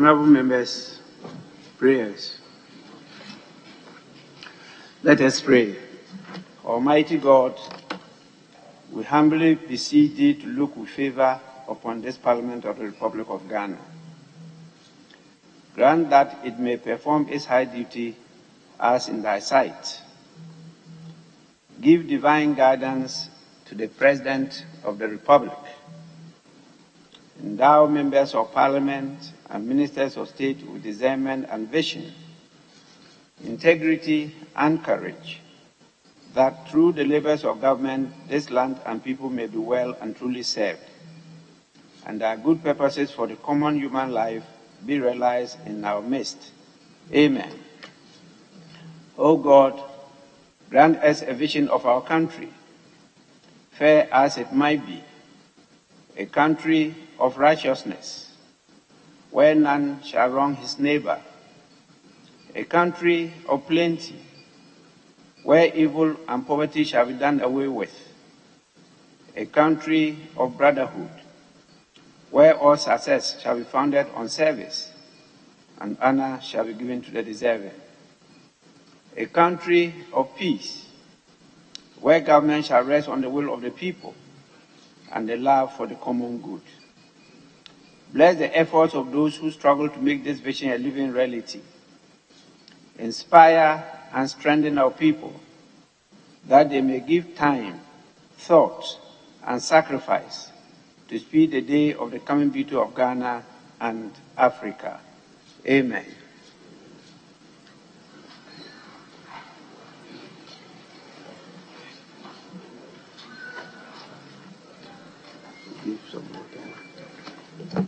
Honorable members, prayers. Let us pray. Almighty God, we humbly beseech thee to look with favor upon this Parliament of the Republic of Ghana. Grant that it may perform its high duty as in thy sight. Give divine guidance to the President of the Republic. Endow members of Parliament and ministers of state with discernment and vision, integrity and courage, that through the labors of government, this land and people may be well and truly served, and that good purposes for the common human life be realized in our midst. Amen. O God, grant us a vision of our country, fair as it might be, a country of righteousness, where none shall wrong his neighbor, a country of plenty, where evil and poverty shall be done away with, a country of brotherhood, where all success shall be founded on service and honor shall be given to the deserving, a country of peace, where government shall rest on the will of the people and the love for the common good. Bless the efforts of those who struggle to make this vision a living reality. Inspire and strengthen our people, that they may give time, thought, and sacrifice to speed the day of the coming beauty of Ghana and Africa. Amen. Give some more time.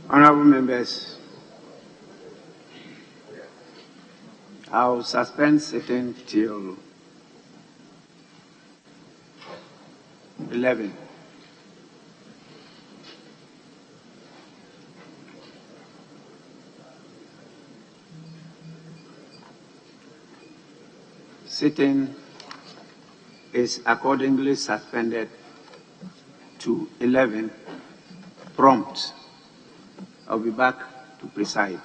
Honorable members, I'll suspend sitting till 11. Sitting is accordingly suspended to 11 prompt. I'll be back to preside.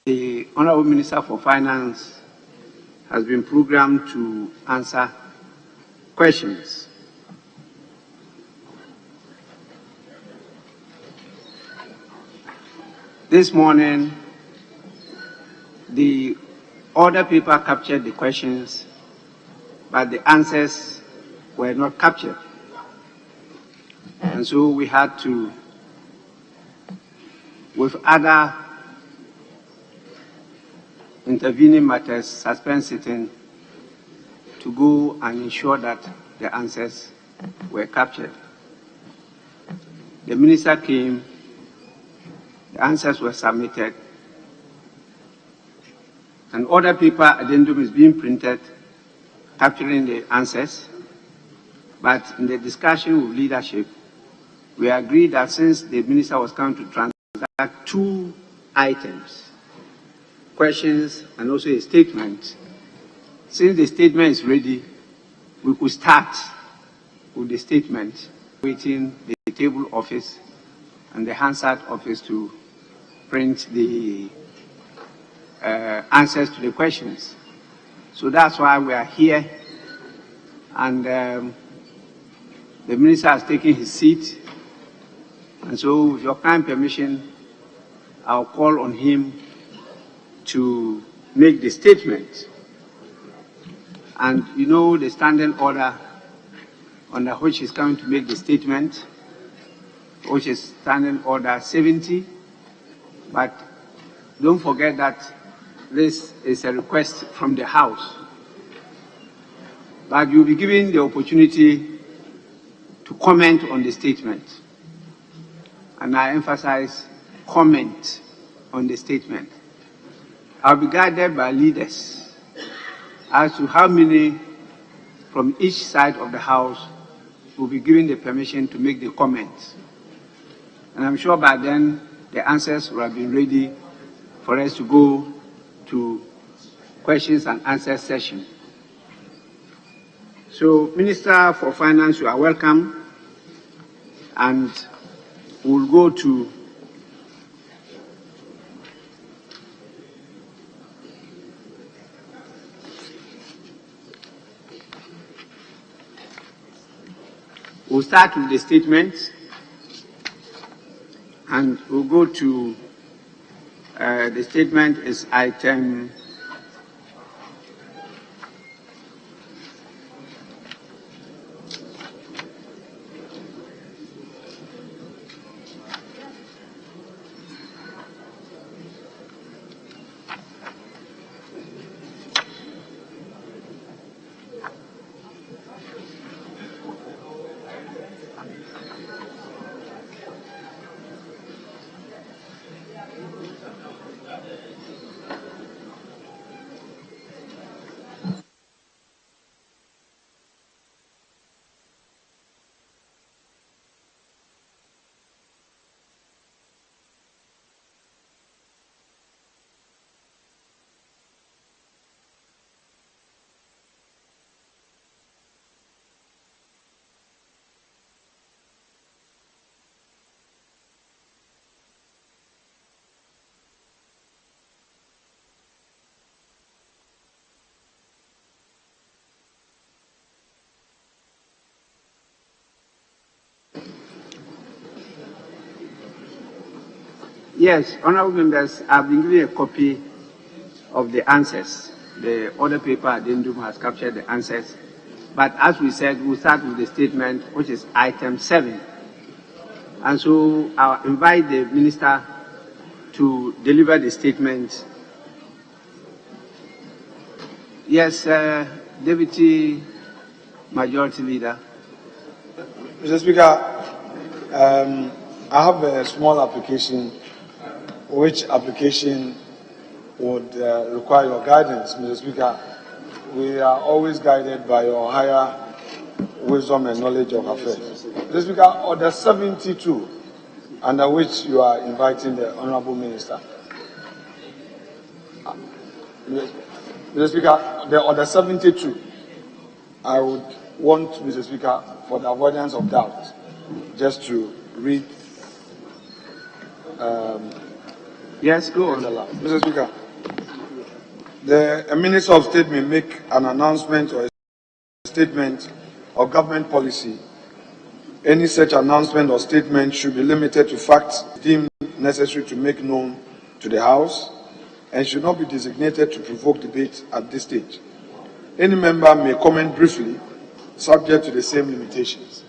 The Honorable Minister for Finance has been programmed to answer questions. This morning, the order paper captured the questions, but the answers were not captured. And so we had to, with other intervening matters, suspend sitting to go and ensure that the answers were captured. The minister came, the answers were submitted. An order paper addendum is being printed capturing the answers, but in the discussion with leadership, we agreed that since the minister was coming to transact two items, questions and also a statement, since the statement is ready, we could start with the statement, waiting the table office and the Hansard office to print the answers to the questions. So that's why we are here, and the minister has taken his seat, and so with your kind permission, I'll call on him to make the statement. And you know the standing order under which he's coming to make the statement, which is standing order 70, but don't forget that this is a request from the House. But you'll be given the opportunity to comment on the statement. And I emphasize comment on the statement. I'll be guided by leaders as to how many from each side of the House will be given the permission to make the comments. And I'm sure by then the answers will have been ready for us to go to questions and answer session. So, Minister for Finance, you are welcome. And we'll go to we'll start with the statements, and we'll go to the statement is item yes, honorable members, I've been given a copy of the answers. The other paper addendum has captured the answers. But as we said, we'll start with the statement, which is item 7. And so I'll invite the minister to deliver the statement. Yes, Deputy Majority Leader. Mr. Speaker, I have a small application, which application would require your guidance, Mr. Speaker. We are always guided by your higher wisdom and knowledge of affairs. Mr. Speaker, Order 72, under which you are inviting the Honorable Minister. Mr. Speaker, the Order 72, I would want, Mr. Speaker, for the avoidance of doubt, just to read. Yes, go on. Mr. Speaker, a Minister of State may make an announcement or a statement of government policy. Any such announcement or statement should be limited to facts deemed necessary to make known to the House and should not be designated to provoke debate at this stage. Any member may comment briefly, subject to the same limitations.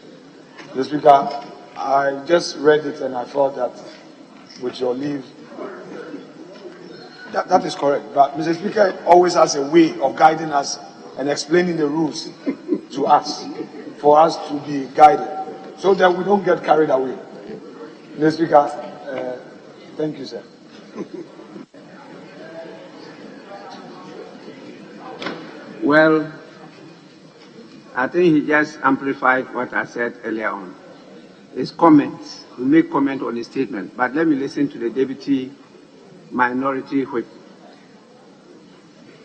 Mr. Speaker, I just read it and I thought that, with your leave, that is correct. But Mr. Speaker always has a way of guiding us and explaining the rules to us, for us to be guided, so that we don't get carried away. Mr. Speaker, thank you, sir. Well, I think he just amplified what I said earlier on. His comments, we make comment on his statement, but let me listen to the Deputy Minority Whip.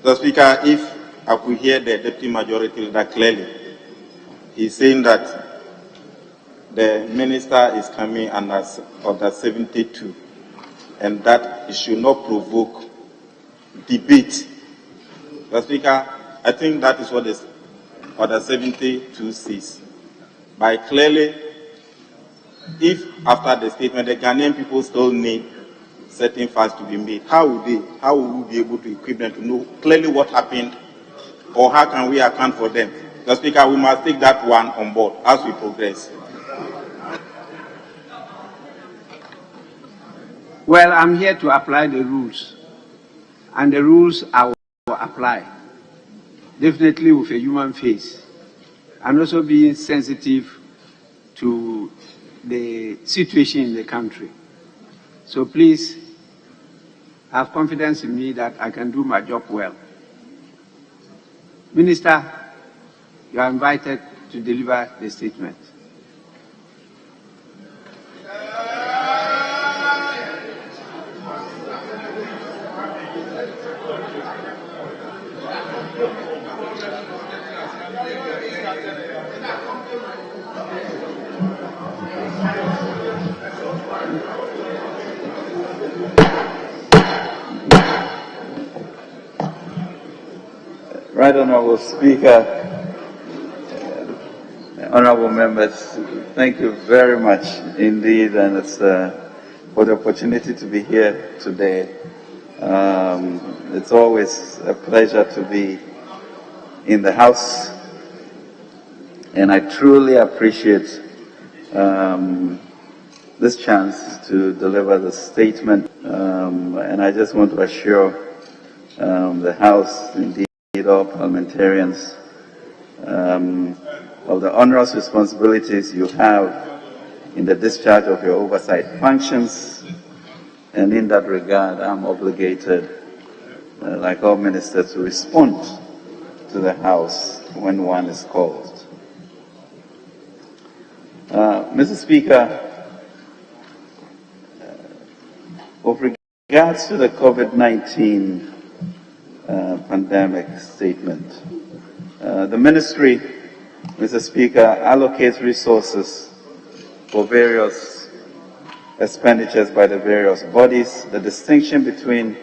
Mr. Speaker, if I could hear the Deputy Majority Leader clearly, he's saying that the Minister is coming under Order 72 and that it should not provoke debate. Mr. Speaker, I think that is what this Order 72 says. By clearly, if after the statement the Ghanaian people still need certain facts to be made, how will we be able to equip them to know clearly what happened, or how can we account for them? Mr. Speaker, we must take that one on board as we progress. Well, I'm here to apply the rules, and the rules I will apply, definitely with a human face, and also being sensitive to the situation in the country. So please have confidence in me that I can do my job well. Minister, you are invited to deliver the statement. Right Honorable Speaker, honorable members, thank you very much indeed, and it's for the opportunity to be here today. It's always a pleasure to be in the House, and I truly appreciate this chance to deliver the statement, and I just want to assure the House, indeed all parliamentarians, of the onerous responsibilities you have in the discharge of your oversight functions, and in that regard I'm obligated, like all ministers, to respond to the House when one is called. Mr. Speaker, with regards to the COVID-19 pandemic statement, the Ministry, Mr. Speaker, allocates resources for various expenditures by the various bodies. The distinction between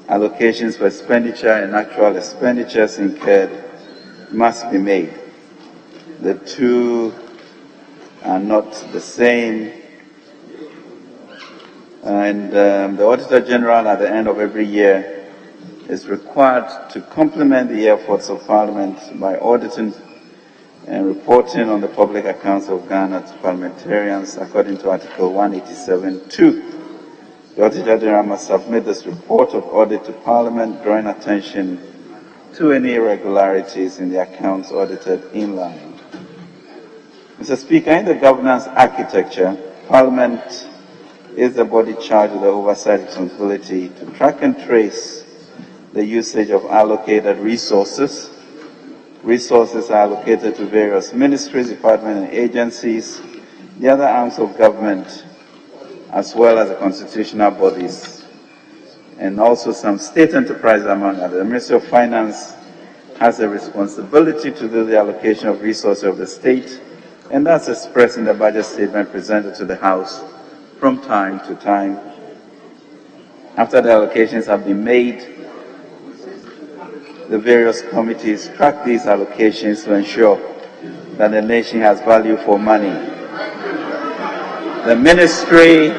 allocations for expenditure and actual expenditures incurred must be made. The two are not the same, and the Auditor General at the end of every year is required to complement the efforts of Parliament by auditing and reporting on the public accounts of Ghana to parliamentarians according to Article 187(2). The Auditor General must submit this report of audit to Parliament, drawing attention to any irregularities in the accounts audited in line. Mr. Speaker, in the governance architecture, Parliament is the body charged with the oversight responsibility to track and trace the usage of allocated resources. Resources are allocated to various ministries, departments, and agencies, the other arms of government, as well as the constitutional bodies, and also some state enterprises among others. The Ministry of Finance has a responsibility to do the allocation of resources of the state, and that's expressed in the budget statement presented to the House from time to time. After the allocations have been made, the various committees track these allocations to ensure that the nation has value for money. The ministry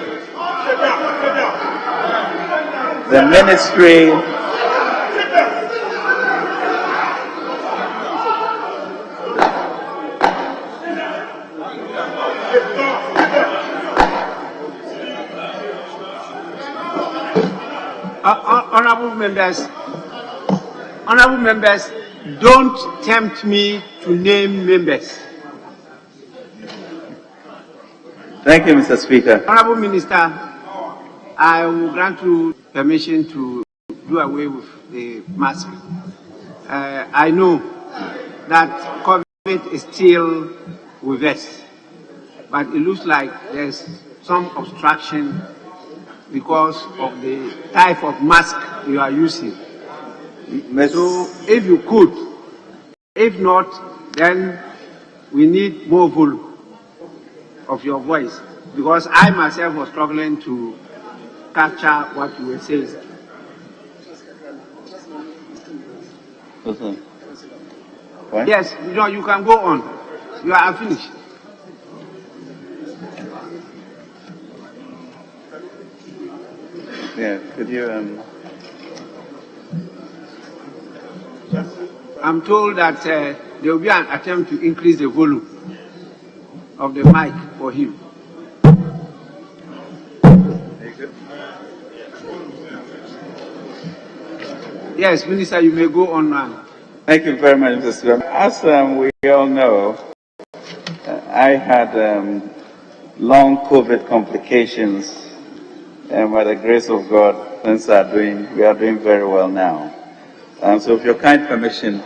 Honorable members, don't tempt me to name members. Thank you, Mr. Speaker. Honorable Minister, I will grant you permission to do away with the mask. I know that COVID is still with us, but it looks like there's some obstruction because of the type of mask you are using. So if you could, if not, then we need more volume of your voice, because I myself was struggling to capture what you were saying. What? Yes, you can go on. You are finished. Yeah, could you I'm told that there will be an attempt to increase the volume of the mic for him. Yes, Minister, you may go on now. Thank you very much, Mr. Speaker. As we all know, I had long COVID complications, and by the grace of God, we are doing very well now. So with your kind permission,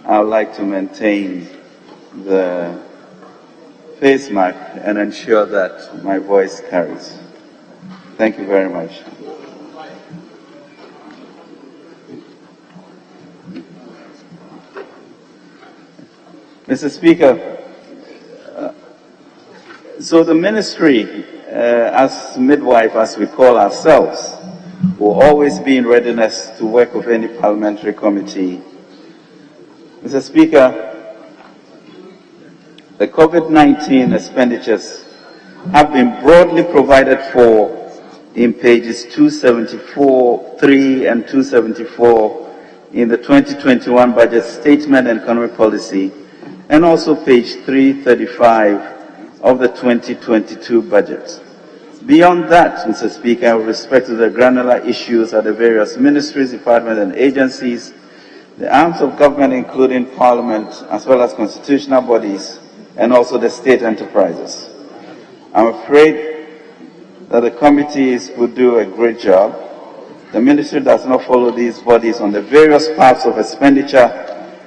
I would like to maintain the face mask and ensure that my voice carries. Thank you very much. Mr. Speaker, so the ministry, as midwife, as we call ourselves, will always be in readiness to work with any parliamentary committee. Mr. Speaker, the COVID-19 expenditures have been broadly provided for in pages 274.3 and 274 in the 2021 budget statement and economic policy, and also page 335 of the 2022 budget. Beyond that, Mr. Speaker, with respect to the granular issues at the various ministries, departments, and agencies, the arms of government, including Parliament, as well as constitutional bodies, and also the state enterprises. I'm afraid that the committees would do a great job. The ministry does not follow these bodies on the various paths of expenditure,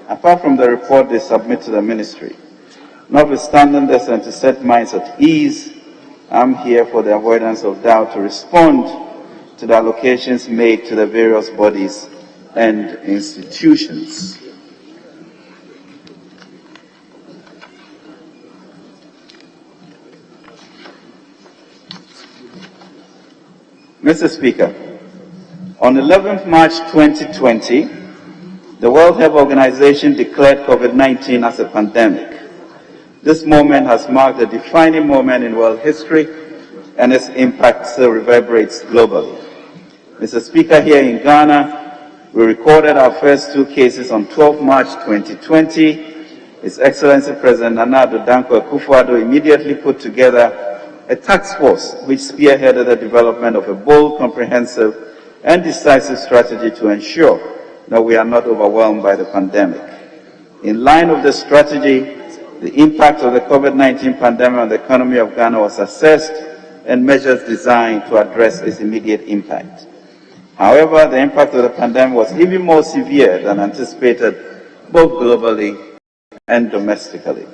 apart from the report they submit to the ministry. Notwithstanding this, and to set minds at ease, I'm here for the avoidance of doubt to respond to the allocations made to the various bodies and institutions. Mr. Speaker, on 11th March 2020, the World Health Organization declared COVID-19 as a pandemic. This moment has marked a defining moment in world history, and its impact still reverberates globally. Mr. Speaker, here in Ghana, we recorded our first 2 cases on 12 March 2020. His Excellency President Nana Addo Dankwa Akufo-Addo immediately put together a task force which spearheaded the development of a bold, comprehensive, and decisive strategy to ensure that we are not overwhelmed by the pandemic. In line with this strategy, the impact of the COVID-19 pandemic on the economy of Ghana was assessed and measures designed to address its immediate impact. However, the impact of the pandemic was even more severe than anticipated, both globally and domestically.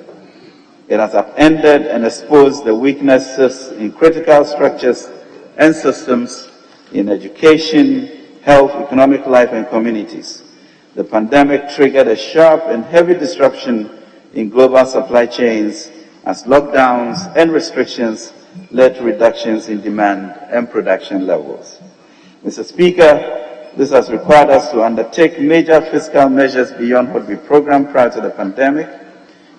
It has upended and exposed the weaknesses in critical structures and systems in education, health, economic life, and communities. The pandemic triggered a sharp and heavy disruption in global supply chains as lockdowns and restrictions led to reductions in demand and production levels. Mr. Speaker, this has required us to undertake major fiscal measures beyond what we programmed prior to the pandemic,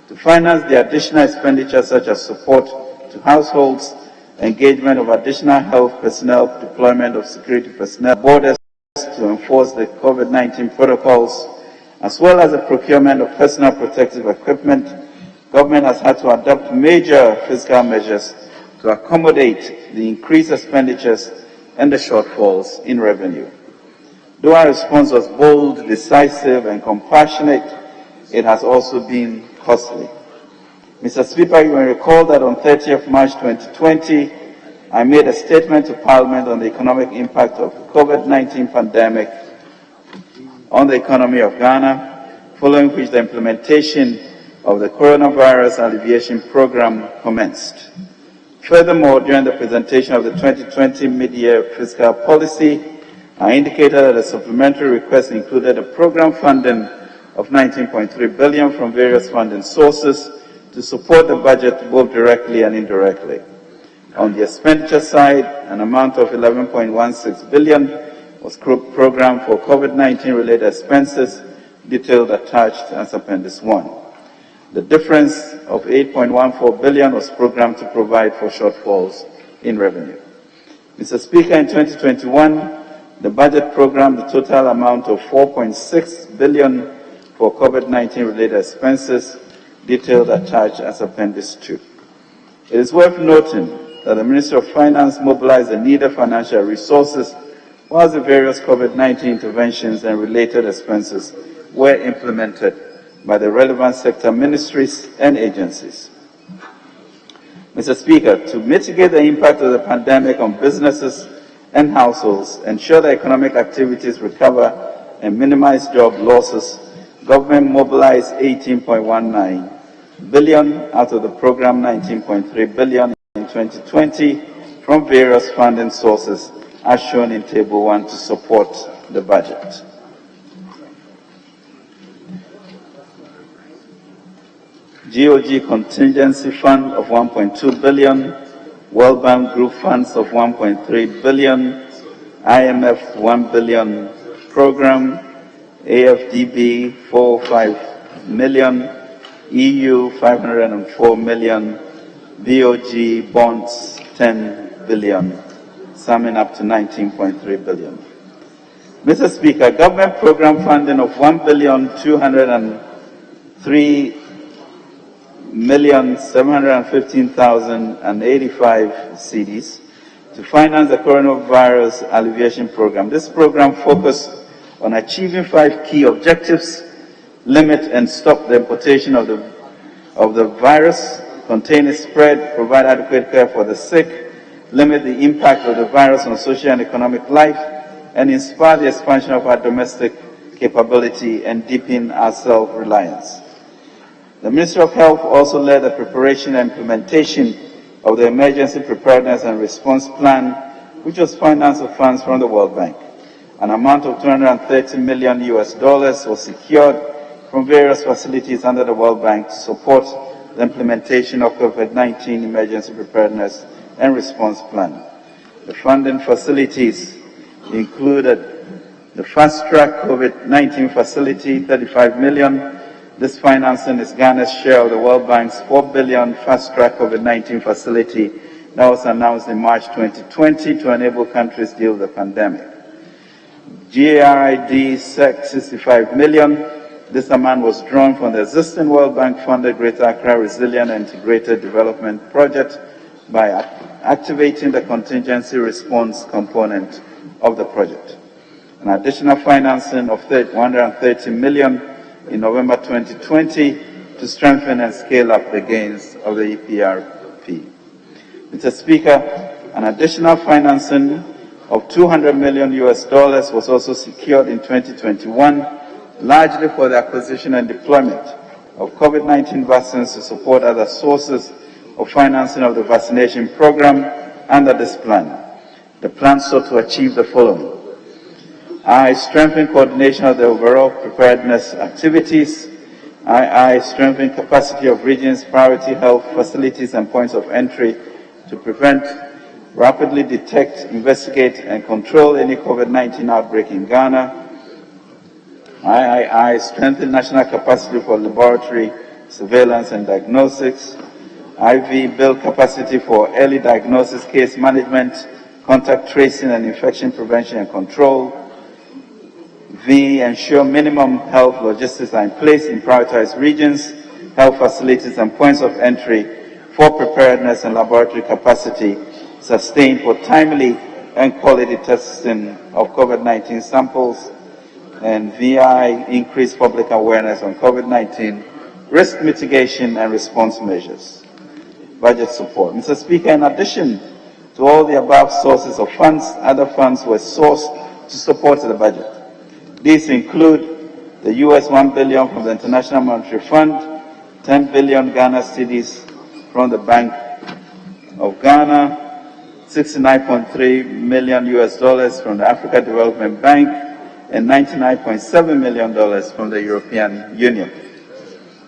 to finance the additional expenditure such as support to households, engagement of additional health personnel, deployment of security personnel, borders to enforce the COVID-19 protocols, as well as the procurement of personal protective equipment. Government has had to adopt major fiscal measures to accommodate the increased expenditures and the shortfalls in revenue. Though our response was bold, decisive, and compassionate, it has also been costly. Mr. Speaker, you may recall that on 30th March 2020, I made a statement to Parliament on the economic impact of the COVID-19 pandemic on the economy of Ghana, following which the implementation of the Coronavirus Alleviation Program commenced. Furthermore, during the presentation of the 2020 mid-year fiscal policy, I indicated that the supplementary request included a program funding of 19.3 billion from various funding sources to support the budget both directly and indirectly. On the expenditure side, an amount of 11.16 billion was programmed for COVID-19 related expenses, detailed attached as Appendix 1. The difference of 8.14 billion was programmed to provide for shortfalls in revenue. Mr. Speaker, in 2021, the budget programmed the total amount of 4.6 billion for COVID-19 related expenses, detailed attached as Appendix 2. It is worth noting that the Ministry of Finance mobilized the needed financial resources whilst the various COVID-19 interventions and related expenses were implemented by the relevant sector ministries and agencies. Mr. Speaker, to mitigate the impact of the pandemic on businesses and households, ensure that economic activities recover and minimize job losses, government mobilized 18.19 billion out of the program 19.3 billion in 2020 from various funding sources as shown in Table 1 to support the budget. GOG Contingency Fund of 1.2 billion, World Bank Group funds of 1.3 billion, IMF 1 billion program, AFDB 405 million, EU 504 million, BOG bonds 10 billion, summing up to 19.3 billion. Mr. Speaker, government program funding of 1,203,715,085 cedis to finance the coronavirus alleviation program. This program focused on achieving 5 key objectives: limit and stop the importation of the virus, contain its spread, provide adequate care for the sick, limit the impact of the virus on social and economic life, and inspire the expansion of our domestic capability and deepen our self-reliance. The Ministry of Health also led the preparation and implementation of the Emergency Preparedness and Response Plan, which was financed with funds from the World Bank. An amount of $230 million was secured from various facilities under the World Bank to support the implementation of COVID-19 Emergency Preparedness and Response Plan. The funding facilities included the Fast Track COVID-19 Facility, $35 million. This financing is Ghana's share of the World Bank's $4 billion Fast Track COVID-19 Facility that was announced in March 2020 to enable countries deal with the pandemic. GARID SEC $65 million. This amount was drawn from the existing World Bank-funded Greater Accra Resilient and Integrated Development Project by activating the contingency response component of the project. An additional financing of $130 million in November 2020 to strengthen and scale up the gains of the EPRP. Mr. Speaker, an additional financing of $200 million was also secured in 2021, largely for the acquisition and deployment of COVID-19 vaccines to support other sources of financing of the vaccination program under this plan. The plan sought to achieve the following: strengthen coordination of the overall preparedness activities. Strengthen capacity of regions, priority health facilities and points of entry to prevent, rapidly detect, investigate and control any COVID-19 outbreak in Ghana. Strengthen national capacity for laboratory surveillance and diagnostics. Build capacity for early diagnosis, case management, contact tracing and infection prevention and control. Ensure minimum health logistics are in place in prioritized regions, health facilities and points of entry for preparedness and laboratory capacity sustained for timely and quality testing of COVID-19 samples. And increase public awareness on COVID-19 risk mitigation and response measures. Budget support. Mr. Speaker, in addition to all the above sources of funds, other funds were sourced to support the budget. These include the $1 billion from the International Monetary Fund, 10 billion Ghana cedis from the Bank of Ghana, $69.3 million from the Africa Development Bank, and $99.7 million from the European Union.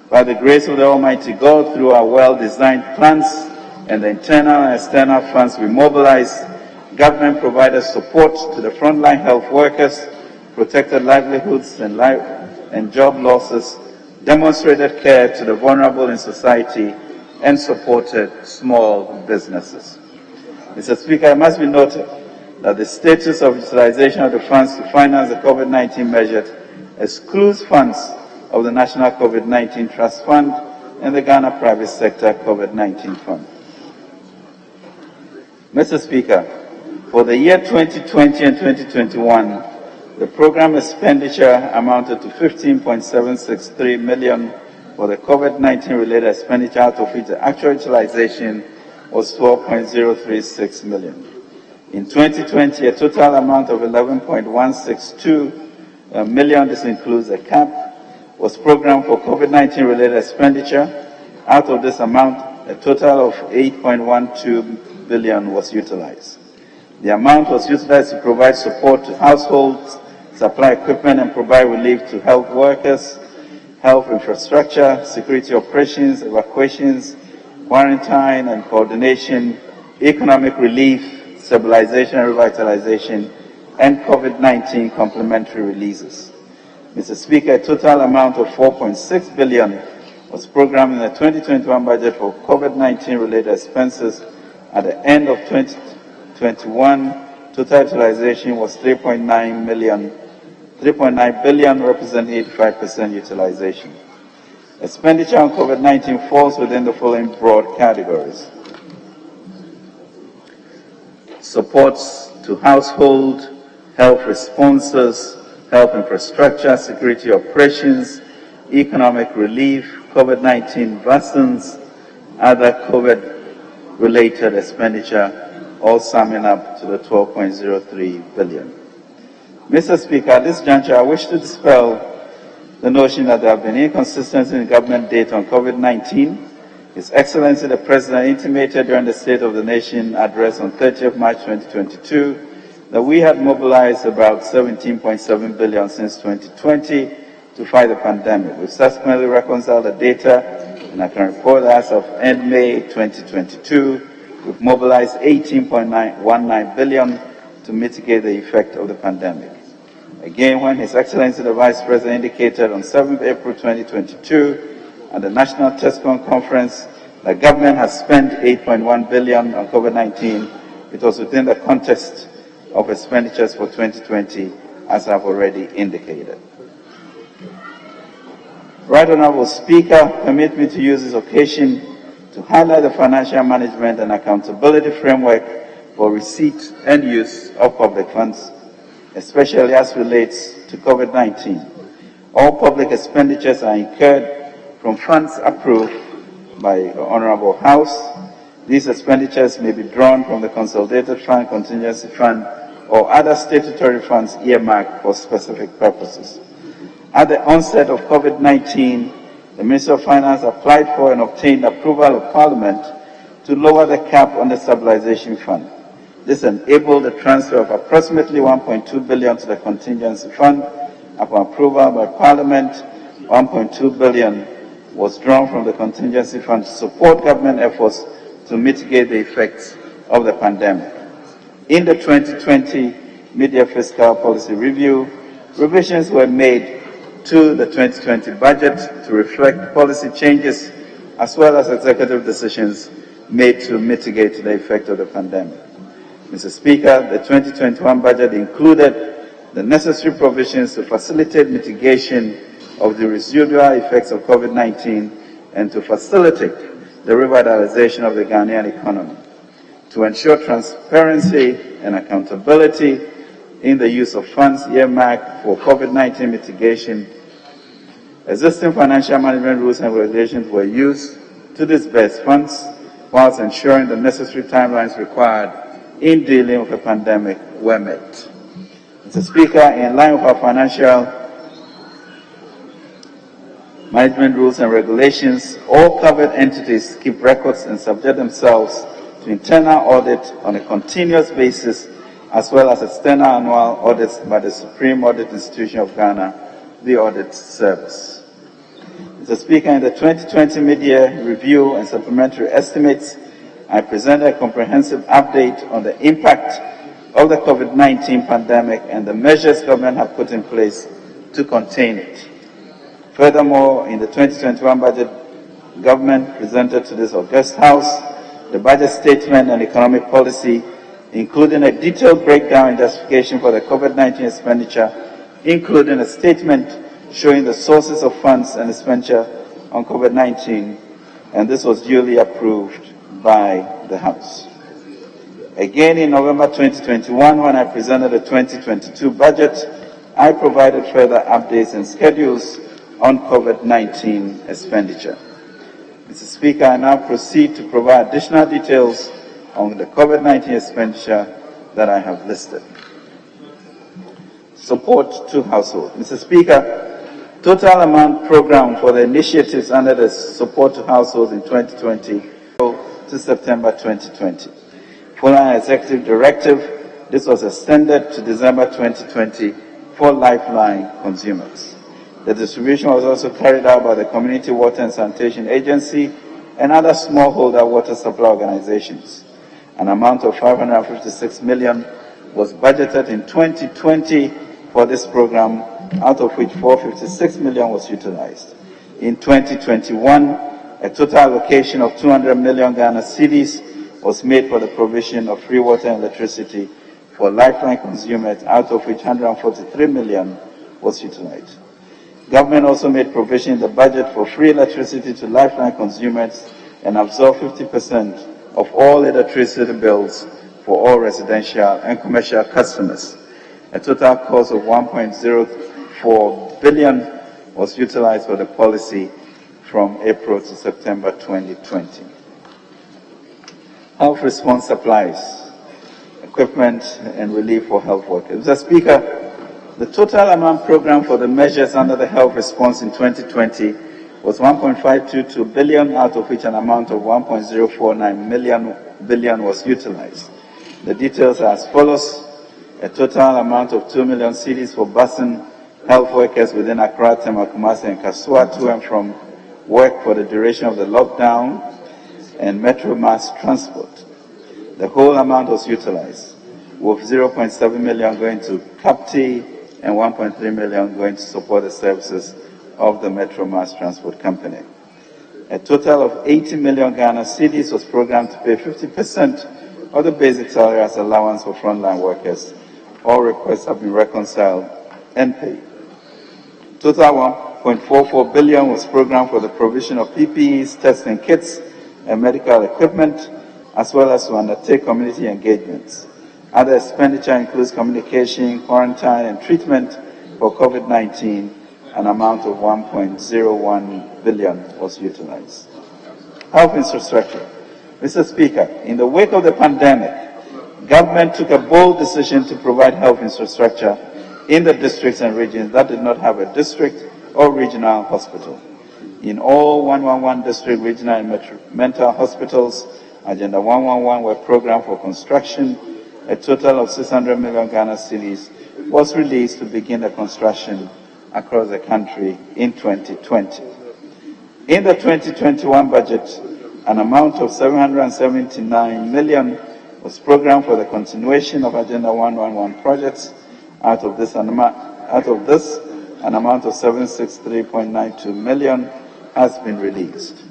By the grace of the Almighty God, through our well-designed plans and the internal and external funds we mobilize, government provided support to the frontline health workers, protected livelihoods and job losses, demonstrated care to the vulnerable in society, and supported small businesses. Mr. Speaker, it must be noted that the status of utilization of the funds to finance the COVID-19 measure excludes funds of the National COVID-19 Trust Fund and the Ghana Private Sector COVID-19 Fund. Mr. Speaker, for the year 2020 and 2021, the program expenditure amounted to $15.763 million for the COVID-19 related expenditure, out of which the actual utilization was $12.036 million. In 2020, a total amount of $11.162 million, this includes a cap, was programmed for COVID-19 related expenditure. Out of this amount, a total of $8.12 billion was utilized. The amount was utilized to provide support to households, supply equipment and provide relief to health workers. health infrastructure, security operations, evacuations, quarantine and coordination, economic relief, stabilization and revitalization, and COVID-19 complementary releases. Mr. Speaker, a total amount of $4.6 billion was programmed in the 2021 budget for COVID-19 related expenses. At the end of 2021, total utilization was $3.9 billion, representing 85% utilization. Expenditure on COVID-19 falls within the following broad categories: supports to household, health responses, health infrastructure, security operations, economic relief, COVID-19 vaccines, other COVID-related expenditure, all summing up to the $12.03 billion. Mr. Speaker, at this juncture, I wish to dispel the notion that there have been inconsistencies in government data on COVID-19. His Excellency the President intimated during the State of the Nation address on 30th March 2022 that we had mobilized about $17.7 billion since 2020 to fight the pandemic. We subsequently reconciled the data, and I can report that as of end May 2022, we've mobilized $18.19 billion to mitigate the effect of the pandemic. Again, when His Excellency the Vice President indicated on 7th April 2022 at the National TESCON Conference that government has spent $8.1 billion on COVID-19, it was within the context of expenditures for 2020, as I've already indicated. Right Honorable Speaker, permit me to use this occasion to highlight the financial management and accountability framework for receipt and use of public funds, especially as relates to COVID-19. All public expenditures are incurred from funds approved by the Honorable House. These expenditures may be drawn from the Consolidated Fund, Contingency Fund, or other statutory funds earmarked for specific purposes. At the onset of COVID-19, the Ministry of Finance applied for and obtained approval of Parliament to lower the cap on the Stabilization Fund. This enabled the transfer of approximately $1.2 billion to the Contingency Fund. Upon approval by Parliament, $1.2 billion was drawn from the Contingency Fund to support government efforts to mitigate the effects of the pandemic. In the 2020 Mid-Year Fiscal Policy Review, revisions were made to the 2020 budget to reflect policy changes as well as executive decisions made to mitigate the effect of the pandemic. Mr. Speaker, the 2021 budget included the necessary provisions to facilitate mitigation of the residual effects of COVID-19 and to facilitate the revitalization of the Ghanaian economy. To ensure transparency and accountability in the use of funds earmarked for COVID-19 mitigation, existing financial management rules and regulations were used to disburse funds whilst ensuring the necessary timelines required in dealing with the pandemic were met. Mr. Speaker, in line with our financial management rules and regulations, all covered entities keep records and subject themselves to internal audit on a continuous basis, as well as external annual audits by the Supreme Audit Institution of Ghana, the Audit Service. Mr. Speaker, in the 2020 Mid-Year Review and Supplementary Estimates, I presented a comprehensive update on the impact of the COVID-19 pandemic and the measures government have put in place to contain it. Furthermore, in the 2021 budget, government presented to this august House the budget statement and economic policy, including a detailed breakdown and justification for the COVID-19 expenditure, including a statement showing the sources of funds and expenditure on COVID-19, and this was duly approved by the House. Again, in November 2021, when I presented the 2022 budget, I provided further updates and schedules on COVID-19 expenditure. Mr. Speaker, I now proceed to provide additional details on the COVID-19 expenditure that I have listed. Support to households. Mr. Speaker, total amount programmed for the initiatives under the support to households in 2020 to September 2020. Following an executive directive, this was extended to December 2020 for lifeline consumers. The distribution was also carried out by the Community Water and Sanitation Agency and other smallholder water supply organizations. An amount of 556 million was budgeted in 2020 for this program, out of which 456 million was utilized. In 2021, a total allocation of 200 million Ghana cedis was made for the provision of free water and electricity for lifeline consumers, out of which 143 million was utilized. Government also made provision in the budget for free electricity to lifeline consumers and absorbed 50% of all electricity bills for all residential and commercial customers. A total cost of 1.04 billion was utilized for the policy from April to September 2020. Health response supplies, equipment and relief for health workers. Mr. Speaker, the total amount programmed for the measures under the health response in 2020 was 1.522 billion, out of which an amount of 1.049 billion was utilized. The details are as follows. A total amount of 2 million cedis for busing health workers within Accra, Tema, Kumasi, and Kasua to and from work for the duration of the lockdown, and metro mass transport. The whole amount was utilized, with 0.7 million going to CAPTI and 1.3 million going to support the services of the Metro Mass Transport Company. A total of 80 million Ghana cedis was programmed to pay 50% of the basic salary as allowance for frontline workers. All requests have been reconciled and paid. Total 1.44 billion was programmed for the provision of PPEs, testing kits, and medical equipment, as well as to undertake community engagements. Other expenditure includes communication, quarantine, and treatment for COVID-19. An amount of 1.01 billion was utilized. Health infrastructure. Mr. Speaker, in the wake of the pandemic, government took a bold decision to provide health infrastructure in the districts and regions that did not have a district or regional hospital. In all 111 district, regional, and mental hospitals, Agenda 111 were programmed for construction. A total of 600 million Ghana cedis was released to begin the construction across the country in 2020. In the 2021 budget, an amount of 779 million was programmed for the continuation of Agenda 111 projects. Out of this, an amount of 763.92 million has been released.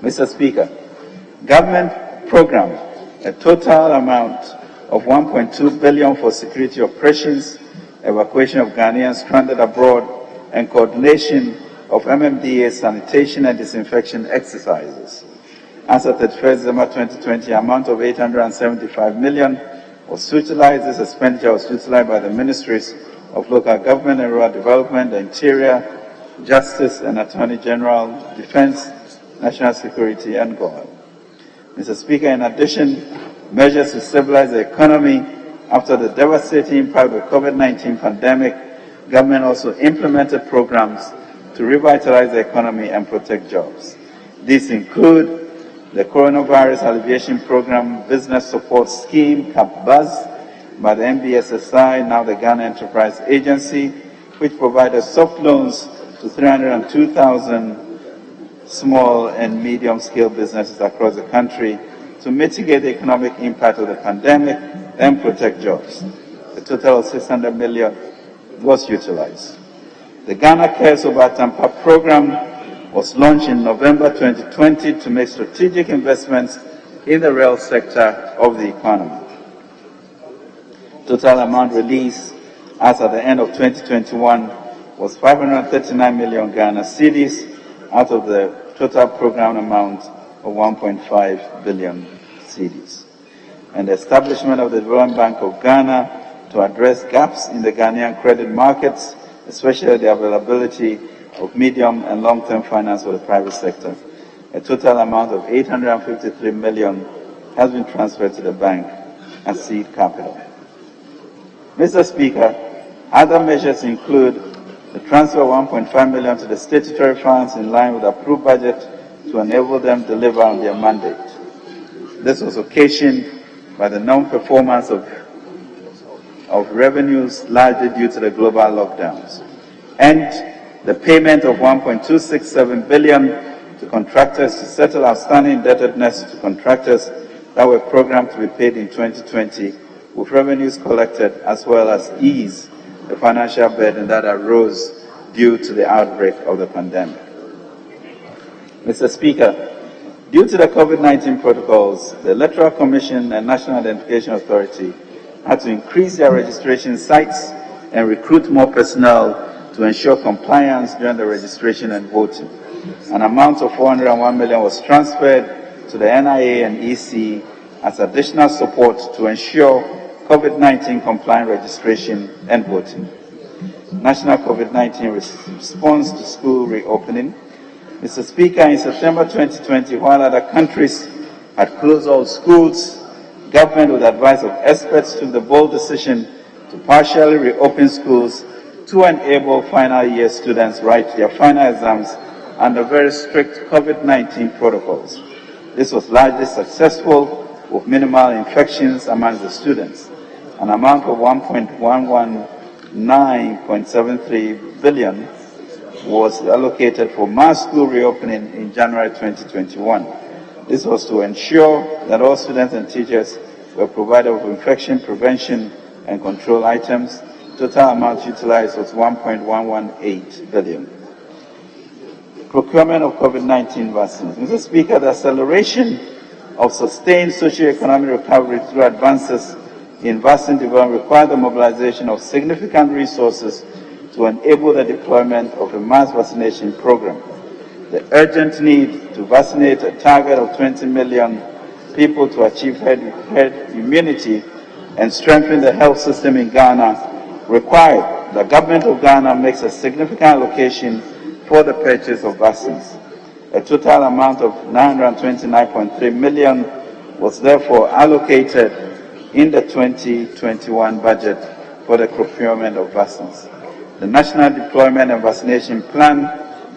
Mr. Speaker, government programmed a total amount of 1.2 billion for security operations, evacuation of Ghanaians stranded abroad, and coordination of MMDA sanitation and disinfection exercises. As of 31st December 2020, amount of 875 million was utilized. This expenditure was utilized by the Ministries of Local Government and Rural Development, the Interior, Justice and Attorney General, Defense, National Security, and God. Mr. Speaker, in addition, measures to stabilize the economy after the devastating impact of the COVID-19 pandemic, government also implemented programs to revitalize the economy and protect jobs. These include the Coronavirus Alleviation Program Business Support Scheme, CAPBUZ, by the NBSSI, now the Ghana Enterprise Agency, which provided soft loans to 302,000 small and medium-scale businesses across the country to mitigate the economic impact of the pandemic and protect jobs. A total of 600 million was utilized. The Ghana Cares Over Tampa program was launched in November 2020 to make strategic investments in the rail sector of the economy. Total amount released as at the end of 2021 was 539 million Ghana cedis out of the total program amount of 1.5 billion cedis. And the establishment of the Development Bank of Ghana to address gaps in the Ghanaian credit markets, especially the availability of medium and long-term finance for the private sector. A total amount of 853 million has been transferred to the bank as seed capital. Mr. Speaker, other measures include the transfer of 1.5 million to the statutory funds in line with the approved budget to enable them to deliver on their mandate. This was occasioned by the non-performance of revenues largely due to the global lockdowns. and the payment of $1.267 billion to contractors to settle outstanding indebtedness to contractors that were programmed to be paid in 2020, with revenues collected, as well as ease the financial burden that arose due to the outbreak of the pandemic. Mr. Speaker, due to the COVID-19 protocols, the Electoral Commission and National Identification Authority had to increase their registration sites and recruit more personnel to ensure compliance during the registration and voting. An amount of $401 million was transferred to the NIA and EC as additional support to ensure COVID-19 compliant registration and voting. National COVID-19 response to school reopening. Mr. Speaker, in September 2020, while other countries had closed all schools, government, with advice of experts, took the bold decision to partially reopen schools to enable final year students write their final exams under very strict COVID-19 protocols. This was largely successful, with minimal infections among the students. An amount of $1.119.73 billion was allocated for mass school reopening in January 2021. This was to ensure that all students and teachers were provided with infection prevention and control items. Total amount utilized was $1.118 billion. Procurement of COVID-19 vaccines. Mr. Speaker, the acceleration of sustained socio-economic recovery through advances in vaccine development required the mobilization of significant resources to enable the deployment of a mass vaccination program. The urgent need to vaccinate a target of 20 million people to achieve herd immunity and strengthen the health system in Ghana required the government of Ghana makes a significant allocation for the purchase of vaccines. A total amount of $929.3 million was therefore allocated in the 2021 budget for the procurement of vaccines. The National Deployment and Vaccination Plan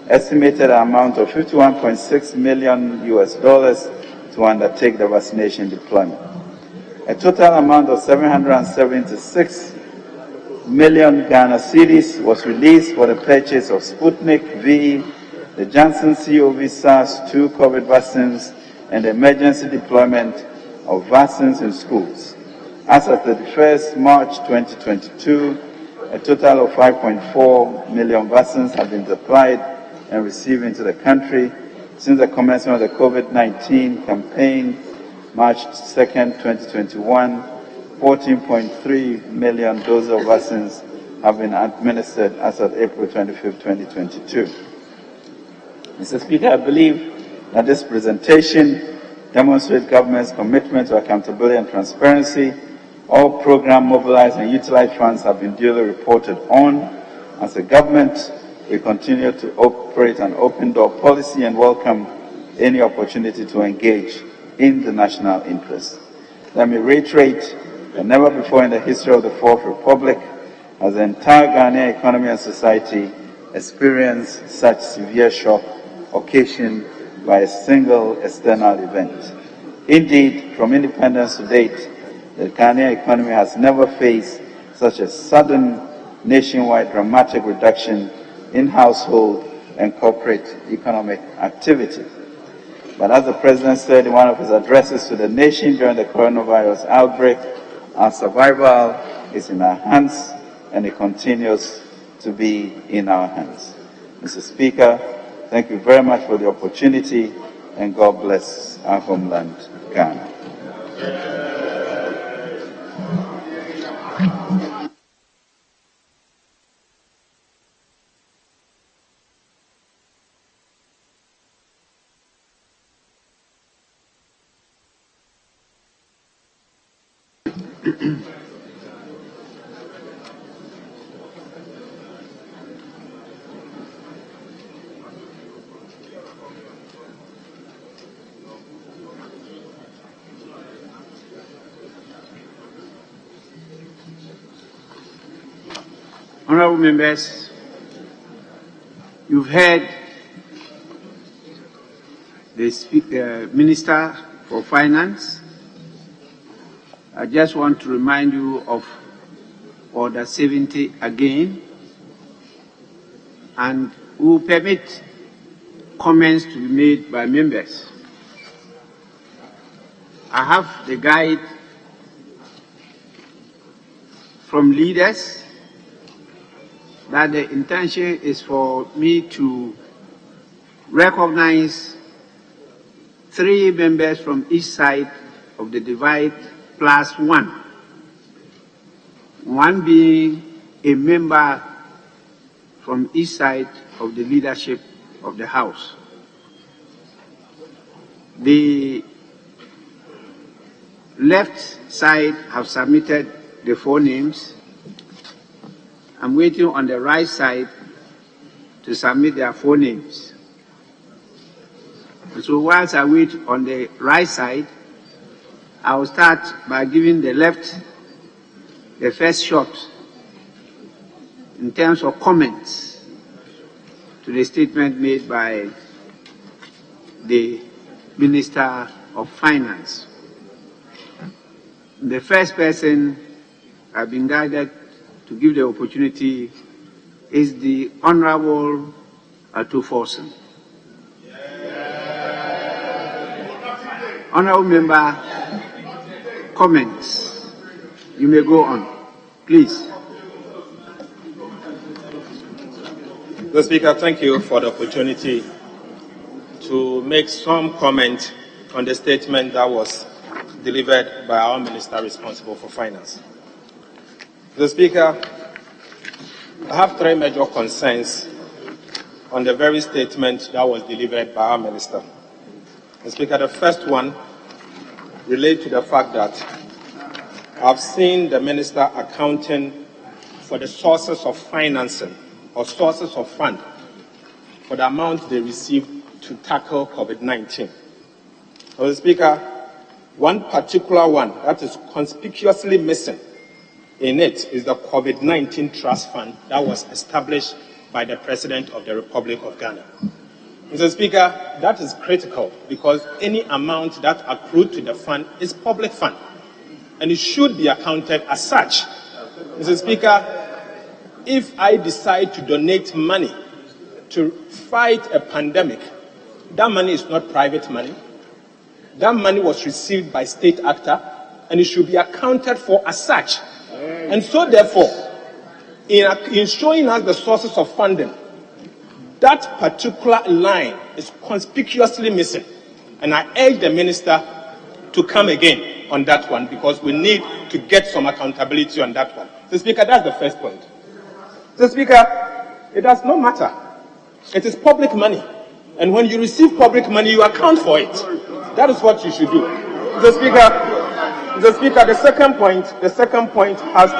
estimated an amount of $51.6 million to undertake the vaccination deployment. A total amount of 776 million Ghana cedis was released for the purchase of Sputnik V, the Johnson CoV SARS-2 COVID vaccines, and the emergency deployment of vaccines in schools. As of 31st March 2022, a total of 5.4 million vaccines have been deployed and received into the country since the commencement of the COVID-19 campaign, March 2nd, 2021. 14.3 million doses of vaccines have been administered as of April 25, 2022. Mr. Speaker, I believe that this presentation demonstrates government's commitment to accountability and transparency. All program mobilized and utilized funds have been duly reported on. As a government, we continue to operate an open door policy and welcome any opportunity to engage in the national interest. Let me reiterate that never before in the history of the Fourth Republic has the entire Ghanaian economy and society experienced such severe shock occasioned by a single external event. Indeed, from independence to date, the Ghanaian economy has never faced such a sudden nationwide dramatic reduction in household and corporate economic activity. But as the President said in one of his addresses to the nation during the coronavirus outbreak, our survival is in our hands and it continues to be in our hands. Mr. Speaker, thank you very much for the opportunity and God bless our homeland, Ghana. Honorable members, you've heard the Minister for Finance. I just want to remind you of Order 70 again. and will permit comments to be made by members. I have the guide from leaders that the intention is for me to recognize 3 members from each side of the divide plus 1. 1 being a member from each side of the leadership of the House. The left side have submitted the 4 names. I'm waiting on the right side to submit their 4 names. So whilst I wait on the right side, I will start by giving the left the first shot in terms of comments to the statement made by the Minister of Finance. The first person I've been guided to give the opportunity is the Honorable Atuforsen. Honorable Member, comments. You may go on, please. Mr. Speaker, thank you for the opportunity to make some comment on the statement that was delivered by our Minister responsible for Finance. Mr. Speaker, I have 3 major concerns on the very statement that was delivered by our Minister. Mr. Speaker, the first one relates to the fact that I've seen the Minister accounting for the sources of financing or sources of fund for the amount they received to tackle COVID-19. Mr. Speaker, one particular one that is conspicuously missing in it is the COVID-19 Trust Fund that was established by the President of the Republic of Ghana. Mr. Speaker, that is critical because any amount that accrued to the fund is public fund and it should be accounted as such. Mr. Speaker, if I decide to donate money to fight a pandemic, that money is not private money. That money was received by state actor and it should be accounted for as such. And so therefore, in showing us the sources of funding, that particular line is conspicuously missing. And I urge the Minister to come again on that one because we need to get some accountability on that one. So, Speaker, that's the first point. So, Speaker, it does not matter. It is public money. And when you receive public money, you account for it. That is what you should do. So, Speaker, the second point has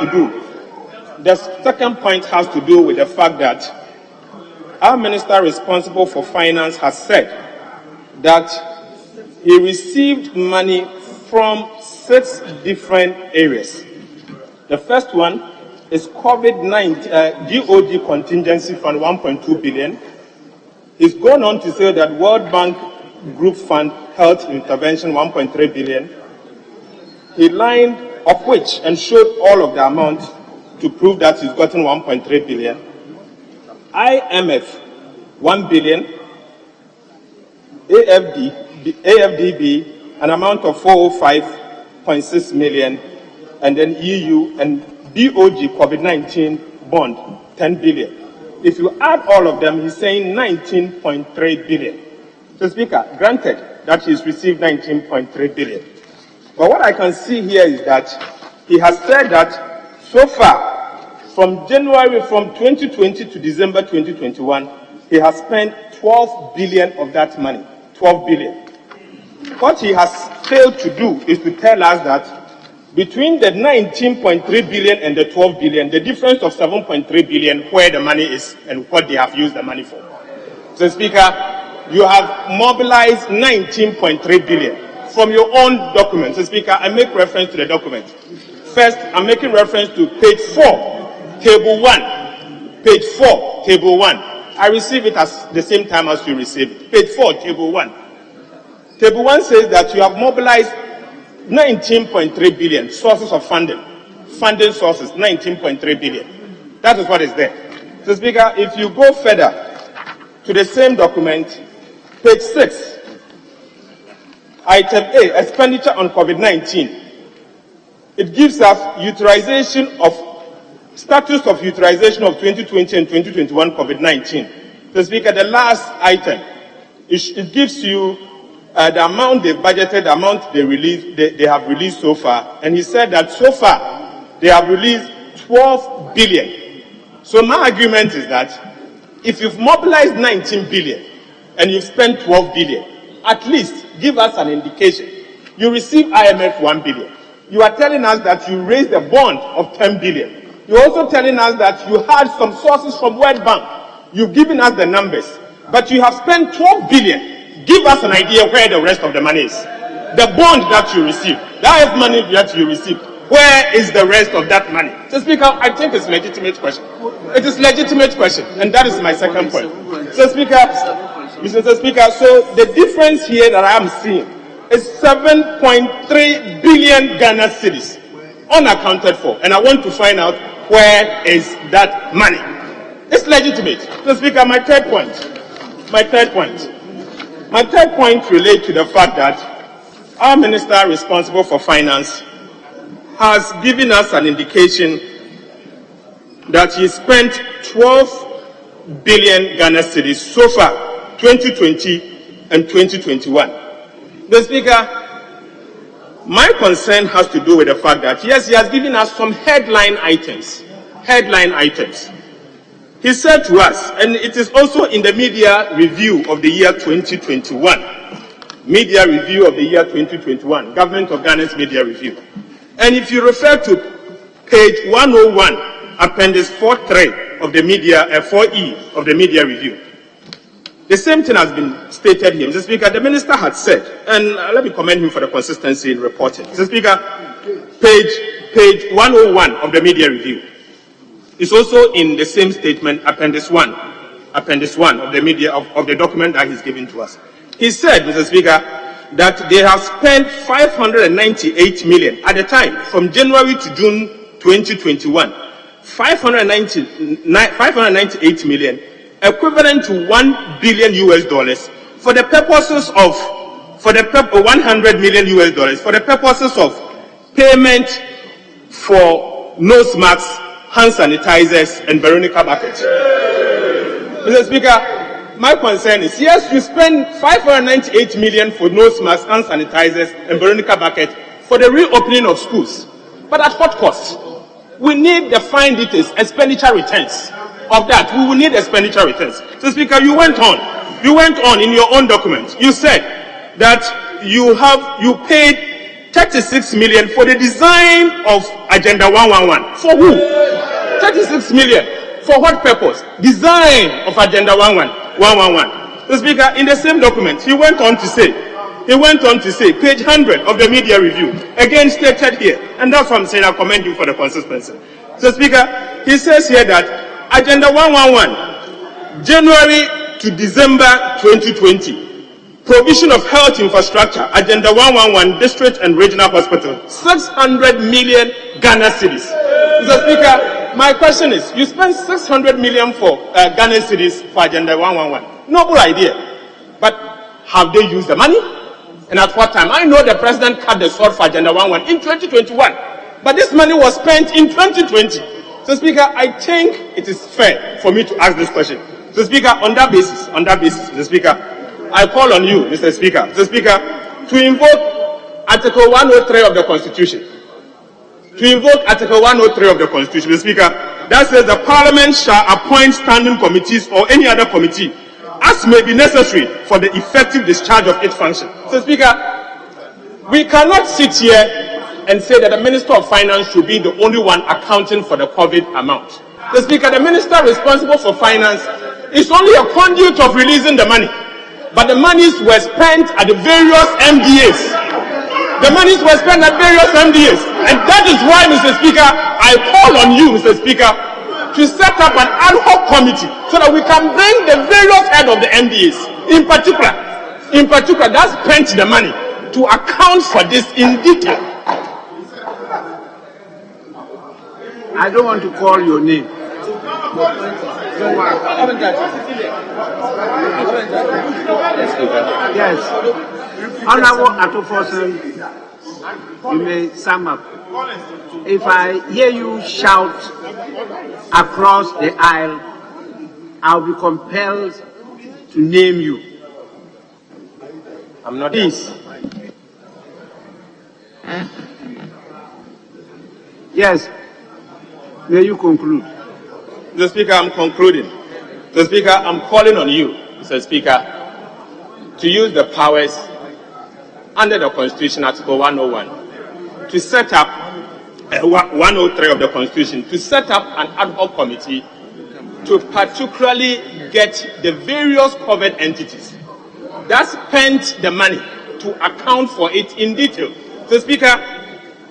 to do with the fact that our Minister responsible for Finance has said that he received money from 6 different areas. The first one is COVID-19 DOD Contingency Fund, 1.2 billion. He's gone on to say that World Bank Group Fund Health Intervention, 1.3 billion. He lined of which and showed all of the amount to prove that he's gotten 1.3 billion. IMF, 1 billion. AFDB, an amount of 405.6 million. And then EU and BOG COVID-19 bond, 10 billion. If you add all of them, he's saying 19.3 billion. So, Speaker, granted that he's received 19.3 billion. But what I can see here is that he has said that so far, from January 2020 to December 2021, he has spent 12 billion of that money. 12 billion. What he has failed to do is to tell us that between the 19.3 billion and the 12 billion, the difference of 7.3 billion, where the money is and what they have used the money for. So, Speaker, you have mobilized 19.3 billion from your own document. So, Speaker, I make reference to the document. First, I'm making reference to page 4, table 1. Page 4, table 1. I receive it at the same time as you receive it. Page 4, table 1. Table 1 says that you have mobilized 19.3 billion sources of funding. Funding sources, 19.3 billion. That is what is there. Mr. Speaker, if you go further to the same document, page 6, item A, expenditure on COVID-19, it gives us status of utilization of 2020 and 2021 COVID-19. Mr. Speaker, the last item, it gives you the amount they budgeted, the amount they have released so far, and he said that so far they have released 12 billion. So my argument is that if you've mobilized 19 billion and you've spent 12 billion, at least give us an indication. You receive IMF 1 billion. You are telling us that you raised a bond of 10 billion. You're also telling us that you had some sources from World Bank. You've given us the numbers, but you have spent 12 billion. Give us an idea where the rest of the money is. The bond that you received, the IMF money that you received, where is the rest of that money? So, Speaker, I think it's a legitimate question. It is a legitimate question, and that is my second point. So, Speaker, Mr. Speaker, so the difference here that I am seeing is 7.3 billion Ghana cedis unaccounted for, and I want to find out where is that money. It's legitimate. So, Speaker, my third point relates to the fact that our minister responsible for finance has given us an indication that he spent 12 billion Ghana cedis so far, 2020 and 2021. The Speaker, my concern has to do with the fact that, yes, he has given us some headline items. He said to us, and it is also in the media review of the year 2021, Government of Ghana's media review. And if you refer to page 101, appendix 4.3 of the media, 4E of the media review, the same thing has been stated here. Mr. Speaker, the minister had said, and let me commend him for the consistency in reporting. Mr. Speaker, page 101 of the media review is also in the same statement, appendix 1 of the media of the document that he's given to us. He said, Mr. Speaker, that they have spent 598 million at the time from January to June 2021. 598 million, equivalent to $1 billion for the purposes of, $100 million for the purposes of payment for nose masks, hand sanitizers, and Veronica buckets. Mr. Speaker, my concern is, yes, you spend 598 million for nose masks, hand sanitizers, and Veronica buckets for the reopening of schools. But at what cost? We need the fine details, expenditure returns of that. We will need expenditure returns. So, Speaker, you went on in your own document. You said that you paid 36 million for the design of Agenda 111. For who? 36 million. For what purpose? Design of Agenda 111. So, Speaker, in the same document, he went on to say, page 100 of the media review, again stated here, and that's what I'm saying, I commend you for the consistency. So, Speaker, he says here that Agenda 111, January to December 2020, provision of health infrastructure, Agenda 111, district and regional hospital, 600 million Ghana cedis. Mr. Speaker, my question is, you spent 600 million for Ghana cedis for Agenda 111. Noble idea. But have they used the money? And at what time? I know the president cut the sword for Agenda 111 in 2021. But this money was spent in 2020. So, Speaker, I think it is fair for me to ask this question. So, Speaker, on that basis, Mr. Speaker, I call on you, Mr. Speaker, to invoke Article 103 of the Constitution. Mr. Speaker, that says the Parliament shall appoint standing committees or any other committee as may be necessary for the effective discharge of its function. So, Speaker, we cannot sit here and say that the Minister of Finance should be the only one accounting for the COVID amount. So, Speaker, the Minister responsible for Finance is only a conduit of releasing the money. But the monies were spent at the various MDAs. And that is why, Mr. Speaker, I call on you, Mr. Speaker, to set up an ad hoc committee so that we can bring the various heads of the MDAs, in particular, that spent the money, to account for this in detail. I don't want to call your name. Yes. Honorable Atoforson, you may sum up. If I hear you shout across the aisle, I'll be compelled to name you. I'm not. Please. Yes. May you conclude? Mr. Speaker, I'm concluding. Mr. Speaker, I'm calling on you, Mr. Speaker, to use the powers under the Constitution, Article 101, to set up 103 of the Constitution, to set up an ad hoc committee to particularly get the various covered entities that spent the money to account for it in detail. Mr. Speaker,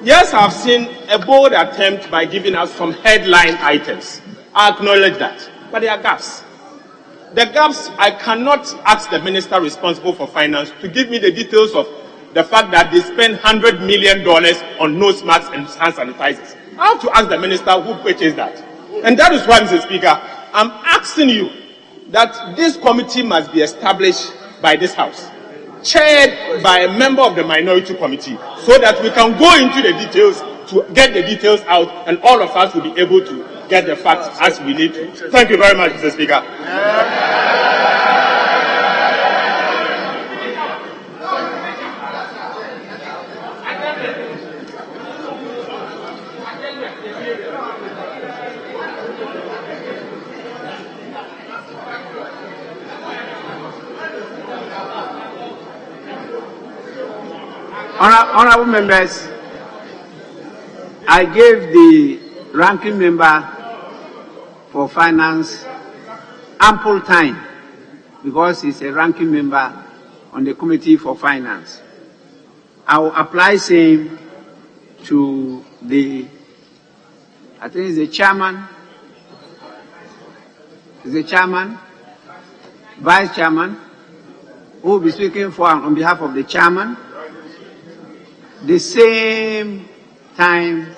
yes, I've seen a bold attempt by giving us some headline items. I acknowledge that, but there are gaps. The gaps, I cannot ask the minister responsible for finance to give me the details of the fact that they spend $100 million on nose masks and hand sanitizers. I have to ask the minister who purchased that. And that is why, Mr. Speaker, I'm asking you that this committee must be established by this House, chaired by a member of the Minority Committee, so that we can go into the details, to get the details out, and all of us will be able to get the facts as we need to. Thank you very much, Mr. Speaker. Honorable members, I gave the ranking member for finance ample time because he's a ranking member on the committee for finance. I will apply same to the, I think it's the chairman, vice chairman, who will be speaking for on behalf of the chairman, the same time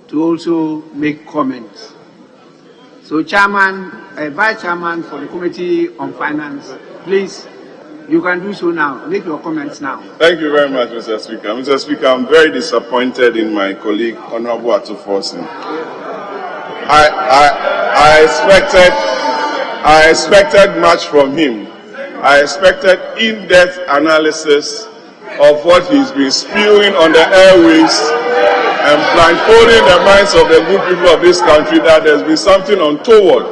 to also make comments. So chairman, vice chairman for the committee on finance, please, you can do so now. Make your comments now. Thank you very much, Mr. Speaker. Mr. Speaker, I'm very disappointed in my colleague, Honorable Atoforson. I expected much from him. I expected in-depth analysis of what he's been spewing on the airways and blindfolding the minds of the good people of this country that there's been something untoward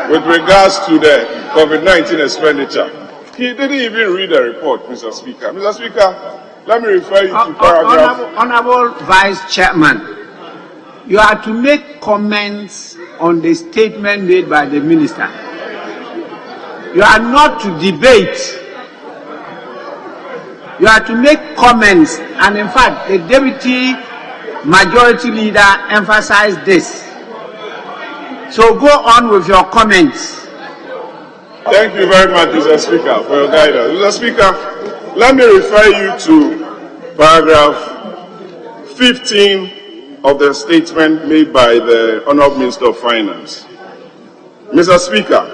with regards to the COVID-19 expenditure. He didn't even read the report, Mr. Speaker. Mr. Speaker, let me refer you to paragraph... Honorable Vice Chairman, you are to make comments on the statement made by the minister. You are not to debate. You are to make comments, and in fact, the deputy majority leader emphasized this. So go on with your comments. Thank you very much, Mr. Speaker, for your guidance. Mr. Speaker, let me refer you to paragraph 15 of the statement made by the Honourable Minister of Finance. Mr. Speaker,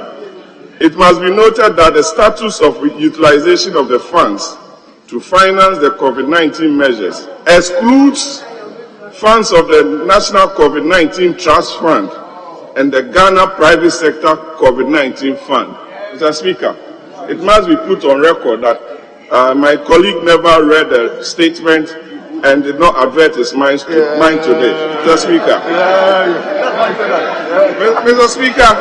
it must be noted that the status of utilization of the funds to finance the COVID-19 measures excludes funds of the National COVID-19 Trust Fund and the Ghana Private Sector COVID-19 Fund. Mr. Speaker, it must be put on record that my colleague never read the statement and did not avert his mind today. Mr. Speaker. Mr. Speaker,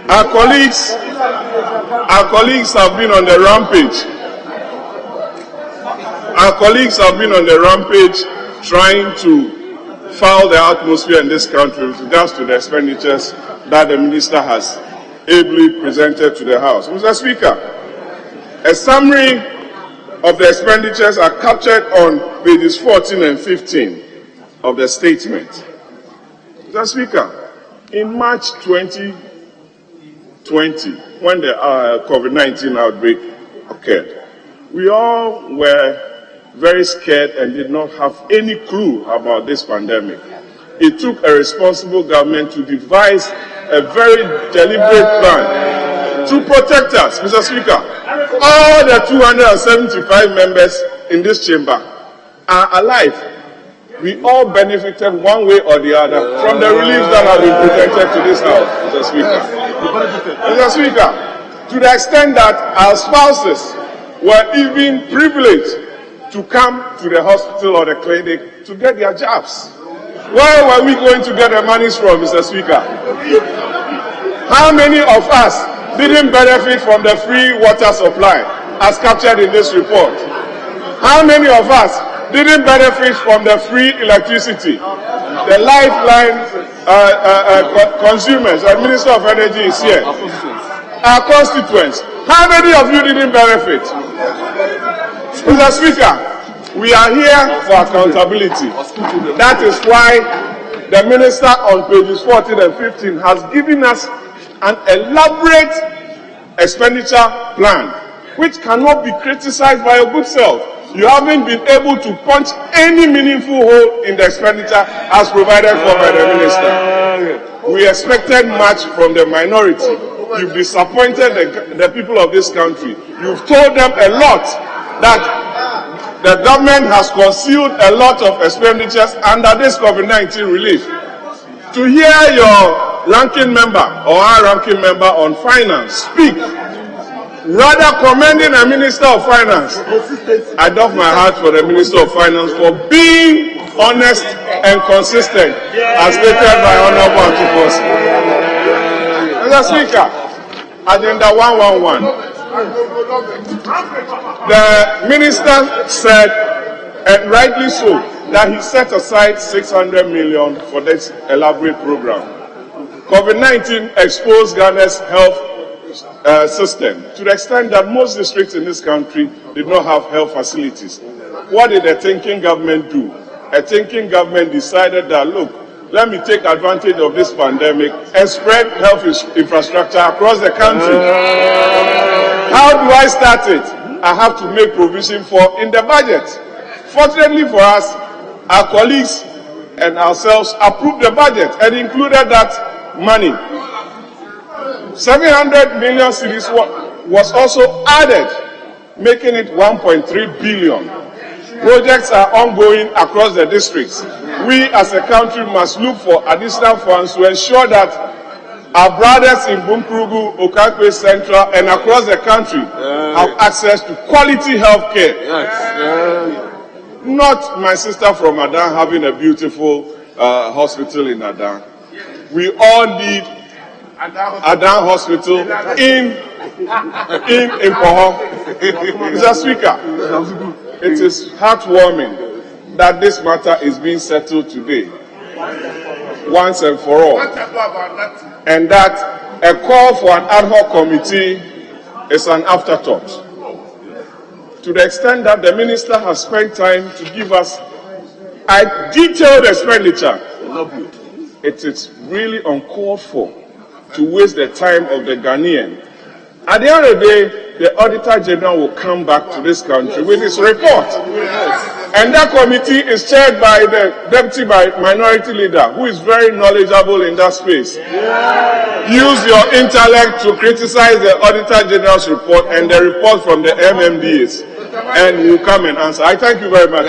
our colleagues have been on the rampage. Our colleagues have been on the rampage trying to foul the atmosphere in this country with regards to the expenditures that the minister has ably presented to the House. Mr. Speaker, a summary of the expenditures are captured on pages 14 and 15 of the statement. Mr. Speaker, in March 2020, when the COVID-19 outbreak occurred, we all were very scared and did not have any clue about this pandemic. It took a responsible government to devise a very deliberate plan to protect us, Mr. Speaker. All the 275 members in this chamber are alive. We all benefited one way or the other from the relief that has been presented to this House, Mr. Speaker. Mr. Speaker, to the extent that our spouses were even privileged to come to the hospital or the clinic to get their jabs. Where were we going to get the monies from, Mr. Speaker? How many of us didn't benefit from the free water supply as captured in this report? How many of us didn't benefit from the free electricity? The lifeline consumers, the Minister of Energy is here. Our constituents, how many of you didn't benefit? Mr. Speaker, we are here for accountability. That is why the Minister on pages 14 and 15 has given us an elaborate expenditure plan, which cannot be criticized by your good self. You haven't been able to punch any meaningful hole in the expenditure as provided for by the Minister. We expected much from the minority. You've disappointed the people of this country. You've told them a lot that the government has concealed a lot of expenditures under this COVID-19 relief. To hear your ranking member or our ranking member on finance speak, rather commending a Minister of Finance, I doff my heart for the Minister of Finance for being honest and consistent, as stated by Honorable Antifosi. Mr. Speaker, Agenda 111. The Minister said, and rightly so, that he set aside 600 million for this elaborate program. COVID-19 exposed Ghana's health system to the extent that most districts in this country did not have health facilities. What did a thinking government do? A thinking government decided that, look, let me take advantage of this pandemic and spread health infrastructure across the country. How do I start it? I have to make provision for in the budget. Fortunately for us, our colleagues and ourselves approved the budget and included that money. 700 million cedis was also added, making it 1.3 billion. Projects are ongoing across the districts. We as a country must look for additional funds to ensure that our brothers in Bunkrugu, Okakwe Central, and across the country have access to quality health care. Not my sister from Adan having a beautiful hospital in Adan. We all need Adan Hospital in Poho. Mr. Speaker, it is heartwarming that this matter is being settled today, once and for all, and that a call for an ad hoc committee is an afterthought. To the extent that the Minister has spent time to give us a detailed expenditure, it is really uncalled for to waste the time of the Ghanaian. At the end of the day, the Auditor General will come back to this country with his report. And that committee is chaired by the Deputy Minority Leader, who is very knowledgeable in that space. Use your intellect to criticize the Auditor General's report and the report from the MMDAs, and we'll come and answer. I thank you very much.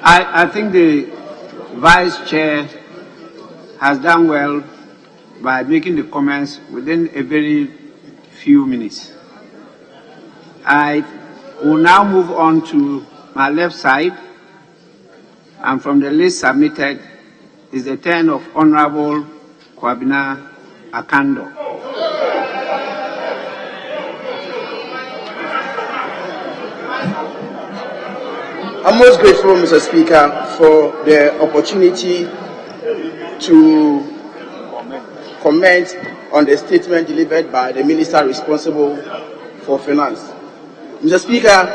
I think the Vice Chair has done well by making the comments within a very few minutes. I will now move on to my left side, and from the list submitted is the turn of Honorable Kwabena Akando. I'm most grateful, Mr. Speaker, for the opportunity to comment on the statement delivered by the Minister responsible for Finance. Mr. Speaker,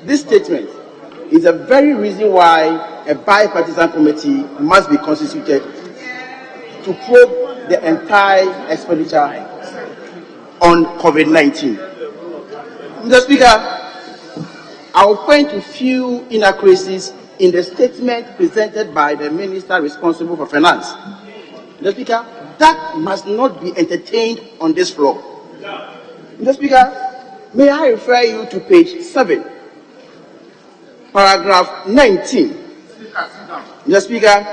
this statement is the very reason why a bipartisan committee must be constituted to probe the entire expenditure on COVID-19. Mr. Speaker, I will point to few inaccuracies in the statement presented by the Minister responsible for Finance. Mr. Speaker, that must not be entertained on this floor. Mr. Speaker, may I refer you to page 7, paragraph 19. Mr. Speaker,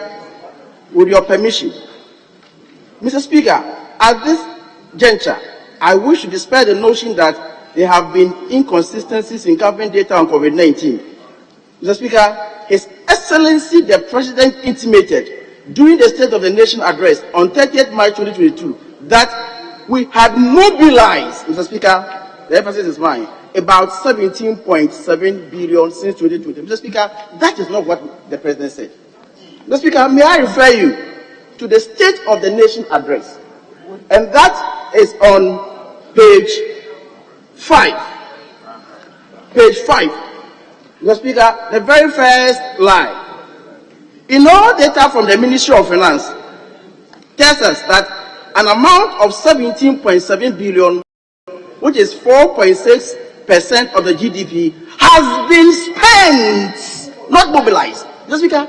with your permission. Mr. Speaker, at this juncture, I wish to dispel the notion that there have been inconsistencies in government data on COVID-19. Mr. Speaker, His Excellency the President intimated during the State of the Nation address on 30th March 2022 that we had mobilized, Mr. Speaker, the emphasis is mine, about 17.7 billion since 2020. Mr. Speaker, that is not what the President said. Mr. Speaker, may I refer you to the State of the Nation address, and that is on page 5. Page 5. Mr. Speaker, the very first line. In all data from the Ministry of Finance tells us that an amount of 17.7 billion, which is 4.6% of the GDP, has been spent, not mobilized. Mr. Speaker,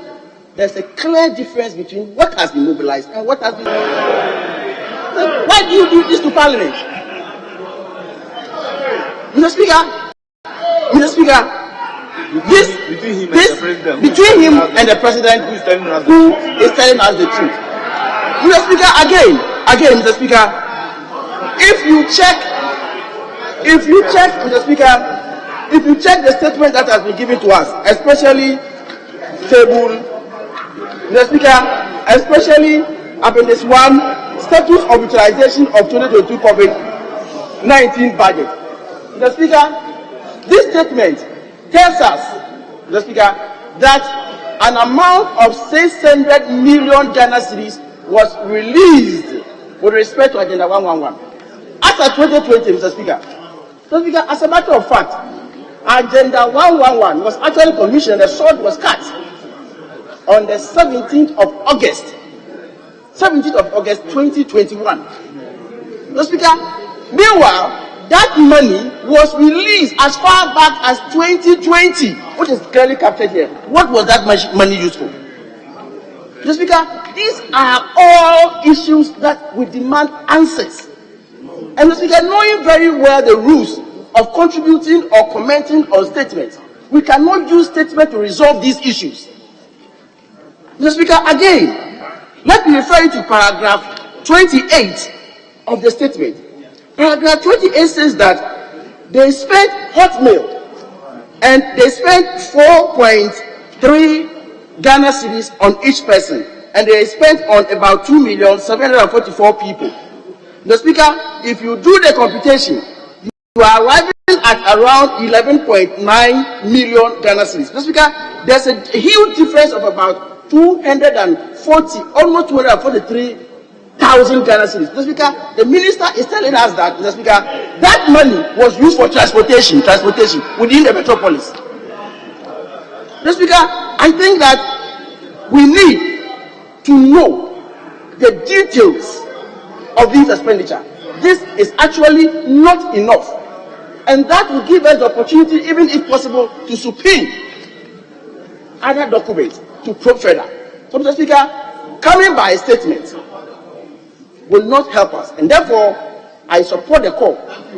there's a clear difference between what has been mobilized and what has been. Why do you do this to Parliament? Mr. Speaker, between him and the President, who is telling us the truth. Mr. Speaker, again, Mr. Speaker, if you check, Mr. Speaker, if you check the statement that has been given to us, especially table, Mr. Speaker, especially Appendix 1, status of utilization of 2022 COVID-19 budget. Mr. Speaker, this statement tells us, Mr. Speaker, that an amount of 600 million Ghana cedis was released with respect to Agenda 111. As of 2020, Mr. Speaker, as a matter of fact, Agenda 111 was actually commissioned, the sword was cut on the 17th of August 2021. Mr. Speaker, meanwhile, that money was released as far back as 2020, which is clearly captured here. What was that money used for? Mr. Speaker, these are all issues that we demand answers. And Mr. Speaker, knowing very well the rules of contributing or commenting on statements, we cannot use statements to resolve these issues. Mr. Speaker, again, let me refer you to paragraph 28 of the statement. Paragraph 28 says that they spent hotmail and they spent 4.3 Ghana cedis on each person, and they spent on about 2,744,000 people. The Speaker, if you do the computation, you are arriving at around 11.9 million Ghana cedis. The Speaker, there's a huge difference of about 240, almost 243,000 Ghana cedis. Mr. Speaker, the minister is telling us that, Mr. Speaker, that money was used for transportation within the metropolis. Mr. Speaker, I think that we need to know the details of this expenditure. This is actually not enough, and that will give us the opportunity, even if possible, to subpoena other documents to probe further. So, Mr. Speaker, coming by a statement will not help us, and therefore I support the call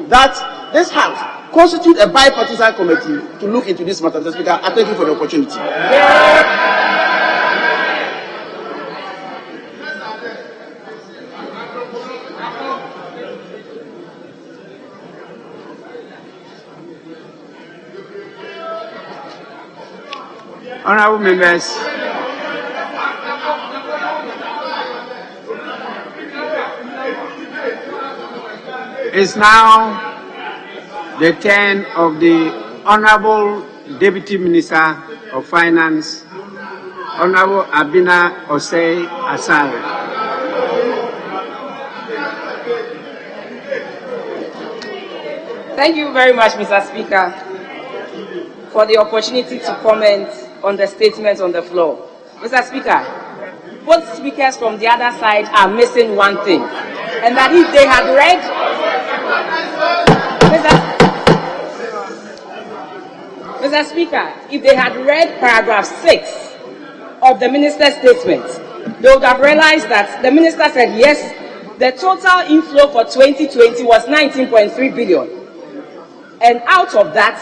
that this House constitute a bipartisan committee to look into this matter. Mr. Speaker, I thank you for the opportunity. Honorable members, it's now the turn of the Honorable Deputy Minister of Finance, Honorable Abina Osei Asare. Thank you very much, Mr. Speaker, for the opportunity to comment on the statements on the floor. Mr. Speaker, both speakers from the other side are missing one thing, and that if they had read, Mr. Speaker, if they had read paragraph 6 of the minister's statement, they would have realized that the minister said, yes, the total inflow for 2020 was 19.3 billion. And out of that,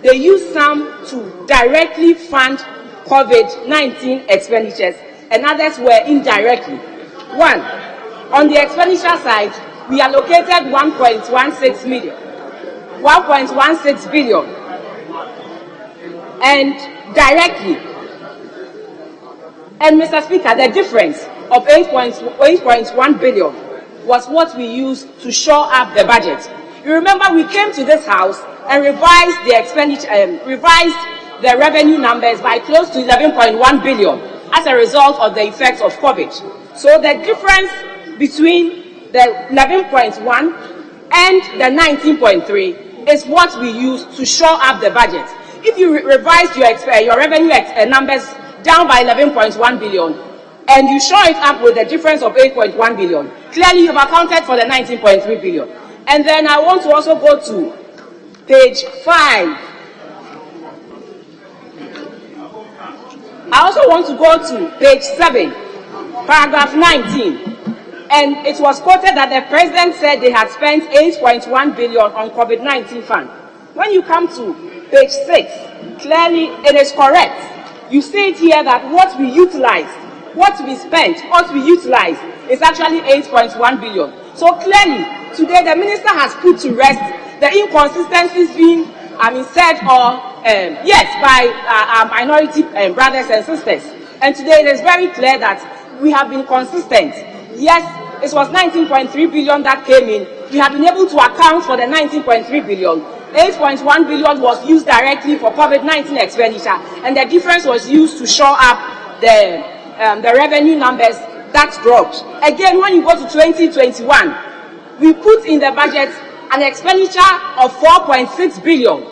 they used some to directly fund COVID-19 expenditures, and others were indirectly. One, on the expenditure side, we allocated 1.16 billion, and directly. And Mr. Speaker, the difference of 8.1 billion was what we used to shore up the budget. You remember we came to this house and revised the expenditure, revised the revenue numbers by close to 11.1 billion as a result of the effects of COVID. So the difference between the 11.1 and the 19.3 is what we used to shore up the budget. If you revise your revenue numbers down by 11.1 billion, and you shore it up with a difference of 8.1 billion, clearly you've accounted for the 19.3 billion. And then I want to also go to page 5. I also want to go to page 7, paragraph 19. And it was quoted that the president said they had spent 8.1 billion on COVID-19 fund. When you come to page 6, clearly it is correct. You see it here that what we utilized, what we spent, what we utilized is actually 8.1 billion. So clearly, today the minister has put to rest the inconsistencies being said or yes by our minority brothers and sisters. And today it is very clear that we have been consistent. Yes, it was 19.3 billion that came in. We have been able to account for the 19.3 billion. 8.1 billion was used directly for COVID-19 expenditure, and the difference was used to shore up the revenue numbers that dropped. Again, when you go to 2021, we put in the budget an expenditure of 4.6 billion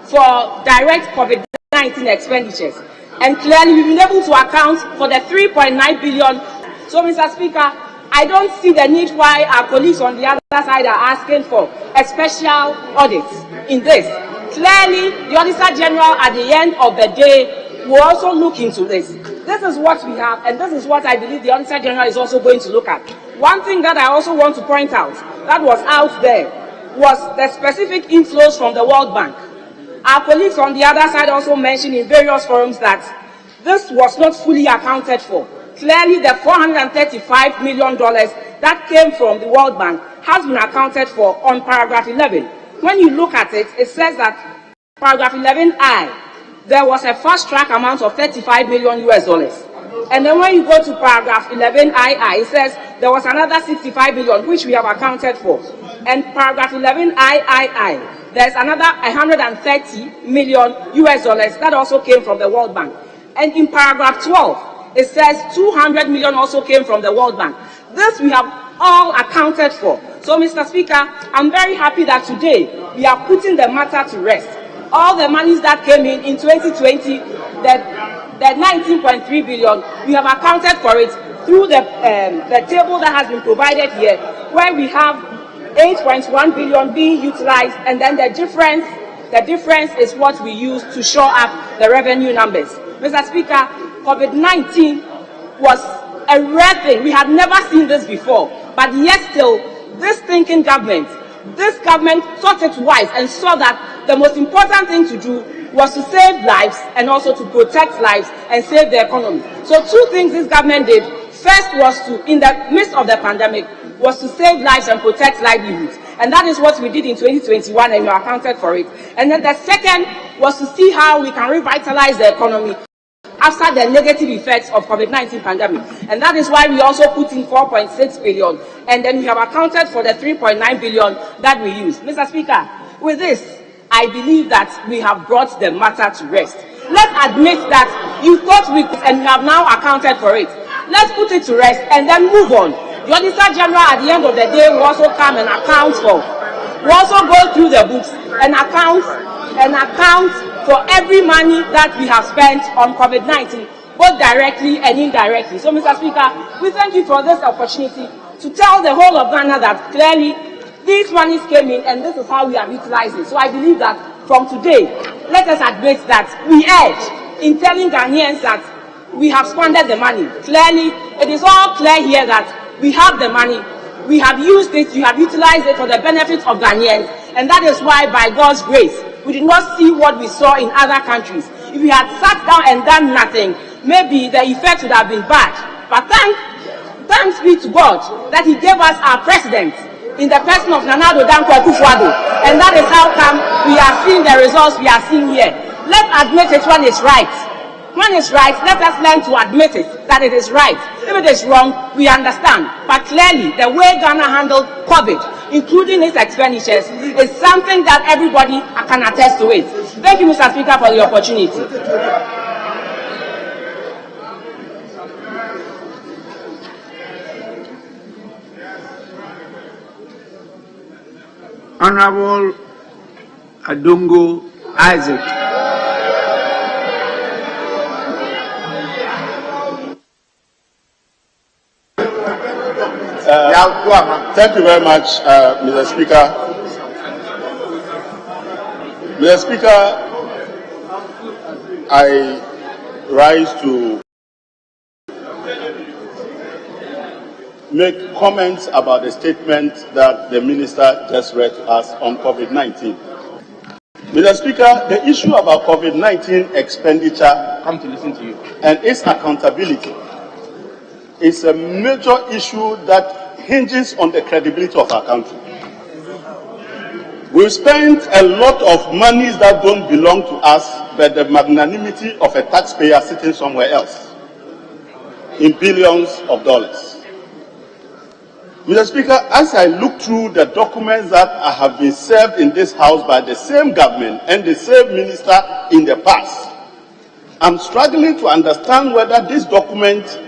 for direct COVID-19 expenditures. And clearly, we've been able to account for the 3.9 billion. So, Mr. Speaker, I don't see the need why our colleagues on the other side are asking for a special audit in this. Clearly, the Auditor General at the end of the day will also look into this. This is what we have, and this is what I believe the Auditor General is also going to look at. One thing that I also want to point out that was out there was the specific inflows from the World Bank. Our colleagues on the other side also mentioned in various forums that this was not fully accounted for. Clearly, the $435 million that came from the World Bank has been accounted for on paragraph 11. When you look at it, it says that paragraph 11I, there was a fast track amount of $35 million US. And then when you go to paragraph 11II, it says there was another 65 billion which we have accounted for. And paragraph 11III, there's another 130 million US that also came from the World Bank. And in paragraph 12, it says 200 million also came from the World Bank. This we have all accounted for. So, Mr. Speaker, I'm very happy that today we are putting the matter to rest. All the monies that came in 2020, the 19.3 billion, we have accounted for it through the table that has been provided here, where we have 8.1 billion being utilized, and then the difference is what we use to shore up the revenue numbers. Mr. Speaker, COVID-19 was a rare thing. We had never seen this before, but yet still, this thinking government, thought it wise and saw that the most important thing to do was to save lives and also to protect lives and save the economy. So two things this government did. First was to, in the midst of the pandemic, was to save lives and protect livelihoods. And that is what we did in 2021, and we accounted for it. And then the second was to see how we can revitalize the economy after the negative effects of COVID-19 pandemic. And that is why we also put in 4.6 billion. And then we have accounted for the 3.9 billion that we used. Mr. Speaker, with this, I believe that we have brought the matter to rest. Let's admit that you thought we could, and we have now accounted for it. Let's put it to rest and then move on. The Auditor General at the end of the day will also come and account for. We'll also go through the books and account for every money that we have spent on COVID-19. both directly and indirectly. So, Mr. Speaker, we thank you for this opportunity to tell the whole of Ghana that clearly these monies came in and this is how we have utilized it. So I believe that from today, let us admit that we erred in telling Ghanaians that we have squandered the money. Clearly, it is all clear here that we have the money, we have used it, we have utilized it for the benefit of Ghanaians, and that is why, by God's grace, we did not see what we saw in other countries. If we had sat down and done nothing, maybe the effect would have been bad. But thanks be to God that He gave us our president in the person of Nana Addo Dankwa Akufo-Addo, and that is how come we are seeing the results we are seeing here. Let's admit it when it's right. When it's right, let us learn to admit it, that it is right. If it is wrong, we understand. But clearly, the way Ghana handled COVID, including its expenditures, is something that everybody can attest to it. Thank you, Mr. Speaker, for the opportunity. Honorable Adongo Isaac. Thank you very much, Mr. Speaker. Mr. Speaker, I rise to make comments about the statement that the minister just read to us on COVID-19. Mr. Speaker, the issue about COVID-19 expenditure and its accountability is a major issue that hinges on the credibility of our country. We've spent a lot of monies that don't belong to us, but the magnanimity of a taxpayer sitting somewhere else, in billions of dollars. Mr. Speaker, as I look through the documents that have been served in this House by the same government and the same minister in the past, I'm struggling to understand whether this document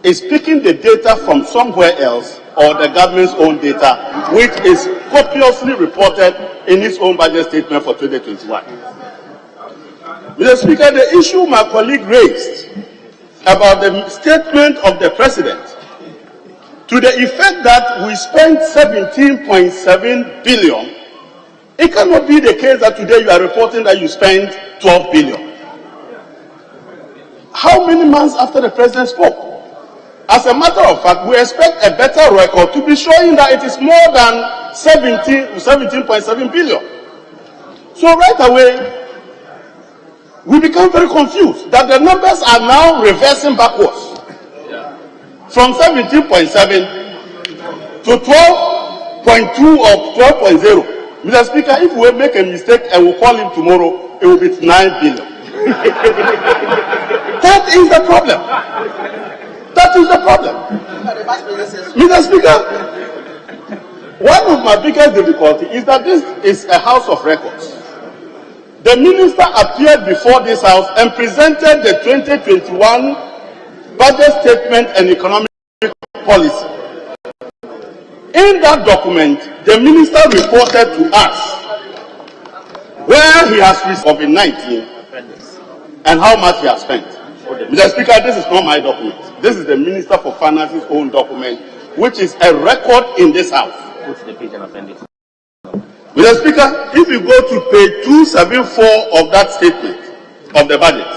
is picking the data from somewhere else or the government's own data, which is copiously reported in its own budget statement for 2021. Mr. Speaker, the issue my colleague raised about the statement of the president to the effect that we spent 17.7 billion, it cannot be the case that today you are reporting that you spent 12 billion. How many months after the president spoke? As a matter of fact, we expect a better record to be showing that it is more than 17.7 billion. So right away, we become very confused that the numbers are now reversing backwards. From 17.7 to 12.2 or 12.0. Mr. Speaker, if we make a mistake and we call him tomorrow, it will be 9 billion. That is the problem. That is the problem. Mr. Speaker, one of my biggest difficulties is that this is a house of records. The minister appeared before this house and presented the 2021 budget statement and economic policy. In that document, the minister reported to us where he has received COVID-19 and how much he has spent. Mr. Speaker, this is not my document. This is the Minister for Finance's own document, which is a record in this house. Mr. Speaker, if you go to page 274 of that statement of the budget,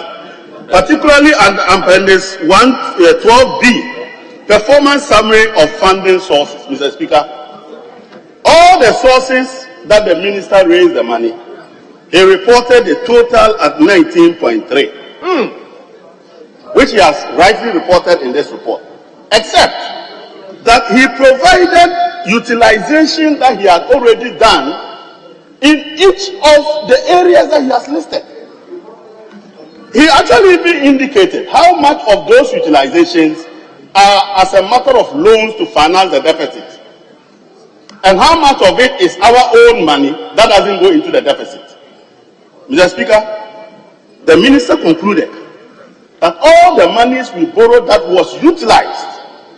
particularly under appendix 12B, performance summary of funding sources, Mr. Speaker, all the sources that the minister raised the money, he reported the total at 19.3. Which he has rightly reported in this report, except that he provided utilization that he had already done in each of the areas that he has listed. He actually even indicated how much of those utilizations are as a matter of loans to finance the deficit, and how much of it is our own money that doesn't go into the deficit. Mr. Speaker, the minister concluded that all the monies we borrowed that was utilized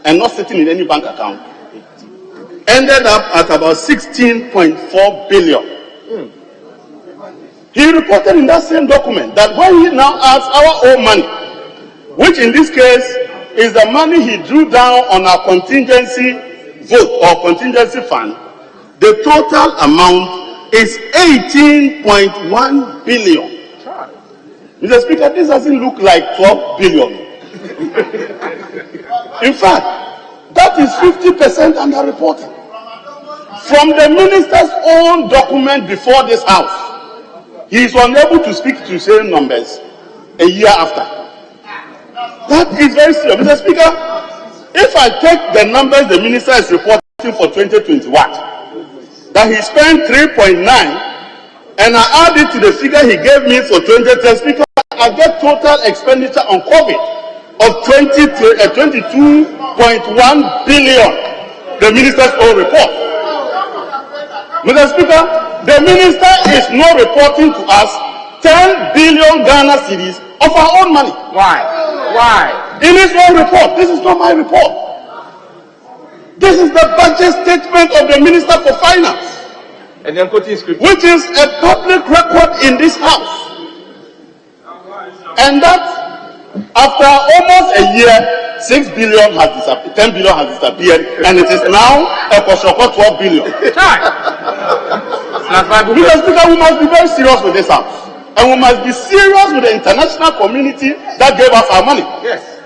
and not sitting in any bank account ended up at about 16.4 billion. He reported in that same document that when he now adds our own money, which in this case is the money he drew down on our contingency vote or contingency fund, the total amount is 18.1 billion. Mr. Speaker, this doesn't look like 12 billion. In fact, that is 50% underreporting. From the minister's own document before this house, he is unable to speak to same numbers a year after. That is very serious. Mr. Speaker, if I take the numbers the minister is reporting for 2021, that he spent 3.9, and I add it to the figure he gave me for 2010, Speaker, I get total expenditure on COVID of 22.1 billion, the minister's own report. Mr. Speaker, the minister is not reporting to us 10 billion Ghana cedis of our own money. Why? In his own report. This is not my report. This is the budget statement of the Minister for Finance, And then quoting scripture. which is a public record in this house. And that after almost a year, 6 billion has disappeared, 10 billion has disappeared, and it is now a Koshoko 12 billion. Mr. Speaker, we must be very serious with this house. And we must be serious with the international community that gave us our money. Yes.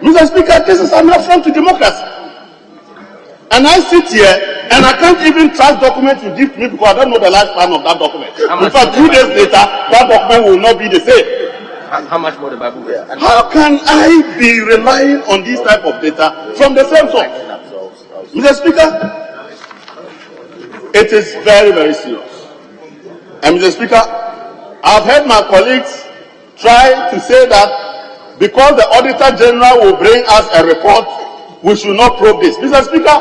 Mr. Speaker, this is an affront to democracy. And I sit here and I can't even trust documents you give me because I don't know the lifespan of that document. In fact, 2 days later, that document will not be the same. How much more the Bible says? How can I be relying on this type of data from the same source? Mr. Speaker, it is very, very serious. And Mr. Speaker, I've heard my colleagues try to say that because the Auditor General will bring us a report, we should not probe this. Mr. Speaker,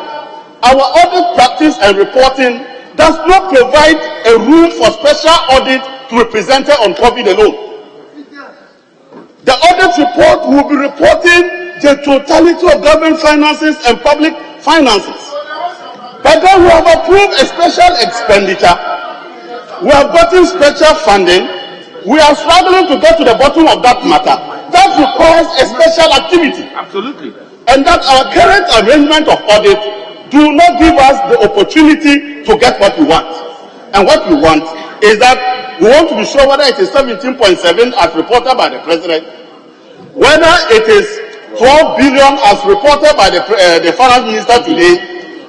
our audit practice and reporting does not provide a room for special audit to be presented on COVID alone. The audit report will be reporting the totality of government finances and public finances. But then we have approved a special expenditure. We have gotten special funding. We are struggling to get to the bottom of that matter. That requires a special activity. Absolutely. And that our current arrangement of audit do not give us the opportunity to get what we want. And what we want is that we want to be sure whether it is 17.7 as reported by the President, whether it is 12 billion as reported by the Finance Minister today,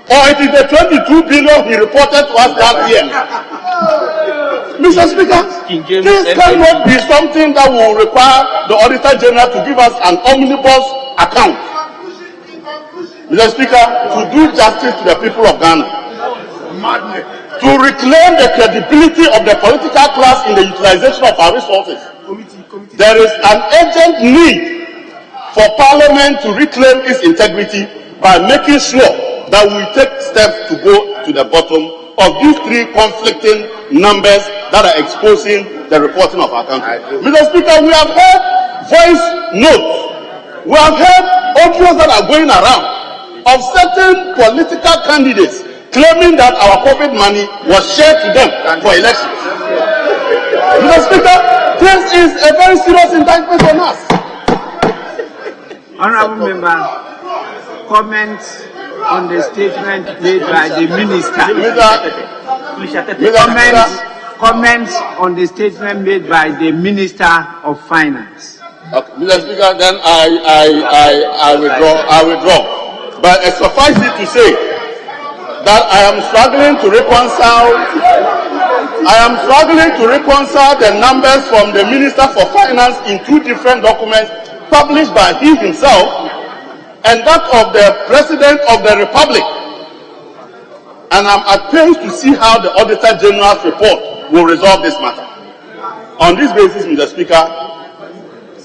or it is the 22 billion he reported to us last year. Mr. Speaker, this cannot be something that will require the Auditor General to give us an omnibus account. Mr. Speaker, to do justice to the people of Ghana, to reclaim the credibility of the political class in the utilization of our resources, there is an urgent need for Parliament to reclaim its integrity by making sure that we take steps to go to the bottom of these 3 conflicting numbers that are exposing the reporting of our country. Mr. Speaker, we have heard voice notes, we have heard audios that are going around of certain political candidates claiming that our COVID money was shared to them for elections. Mr. Speaker, this is a very serious indictment on us. Honourable Member, comments on the statement made by the Minister. Comments on the statement made by the Minister of Finance. Okay, Mr. Speaker, then I withdraw. But suffice it to say that I am struggling to reconcile the numbers from the Minister for Finance in 2 different documents published by he himself and that of the President of the Republic. And I'm at pains to see how the Auditor General's report will resolve this matter. On this basis, Mr. Speaker,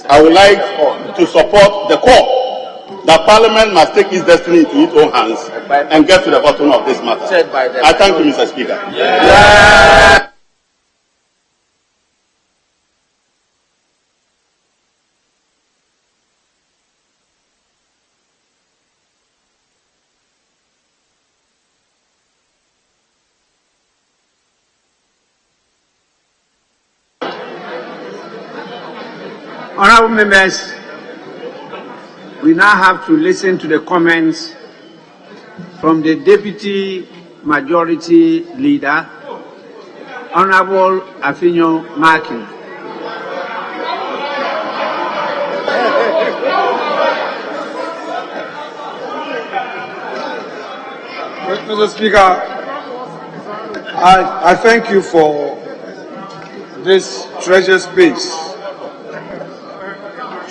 I would like to support the call that Parliament must take its destiny into its own hands and get to the bottom of this matter. I thank you, Mr. Speaker. Yeah. Honourable members, we now have to listen to the comments from the Deputy Majority Leader, Honorable Afinyo Markin. Mr. Speaker, I thank you for this treasure space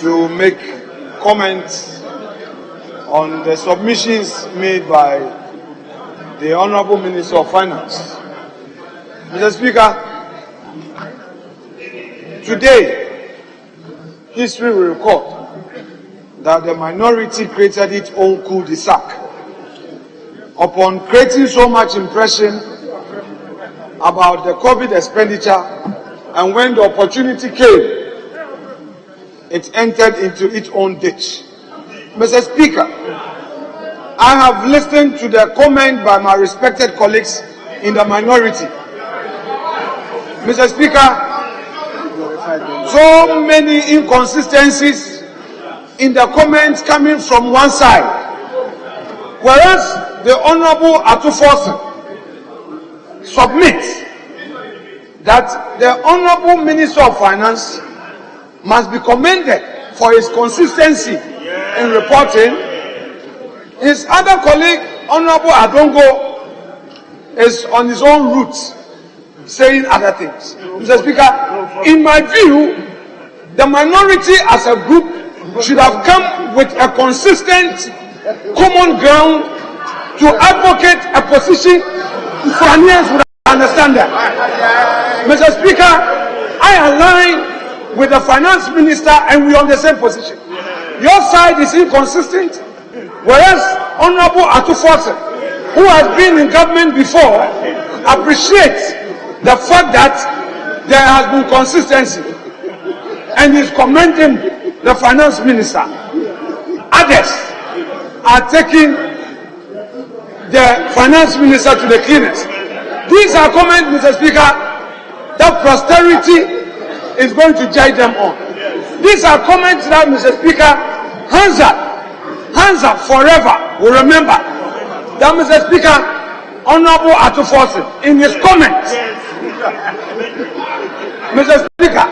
to make comments on the submissions made by the Honorable Minister of Finance. Mr. Speaker, today, history will record that the minority created its own cul-de-sac upon creating so much impression about the COVID expenditure, and when the opportunity came, it entered into its own ditch. Mr. Speaker, I have listened to the comment by my respected colleagues in the minority. Mr. Speaker, so many inconsistencies in the comments coming from one side, whereas the Honorable Atufosin submits that the Honorable Minister of Finance must be commended for his consistency in reporting. His other colleague, Honorable Adongo, is on his own route saying other things. Mr. Speaker, in my view, the minority as a group should have come with a consistent common ground to advocate a position Ghanaians would understand that. Mr. Speaker, I align with the finance minister and we are on the same position. Your side is inconsistent, whereas Honorable Atufosin, who has been in government before, appreciates the fact that there has been consistency and is commending the finance minister. Others are taking the finance minister to the cleaners. These are comments, Mr. Speaker, that posterity is going to judge them on. These are comments that, Mr. Speaker, hands up forever will remember that, Mr. Speaker, Honorable Atufosin, in his comments, Mr. Speaker,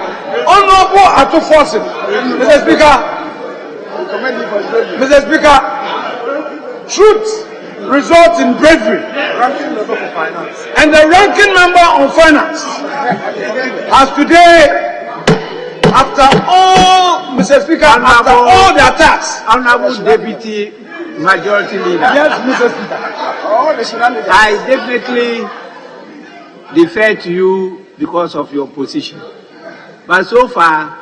Honorable Atufosin, Mr. Speaker, truth results in bravery. And the ranking member on finance has today, after all, Mr. Speaker, after all the attacks, Honorable Deputy Majority Leader. Yes, Mr. Speaker. I definitely defer to you because of your position. But so far,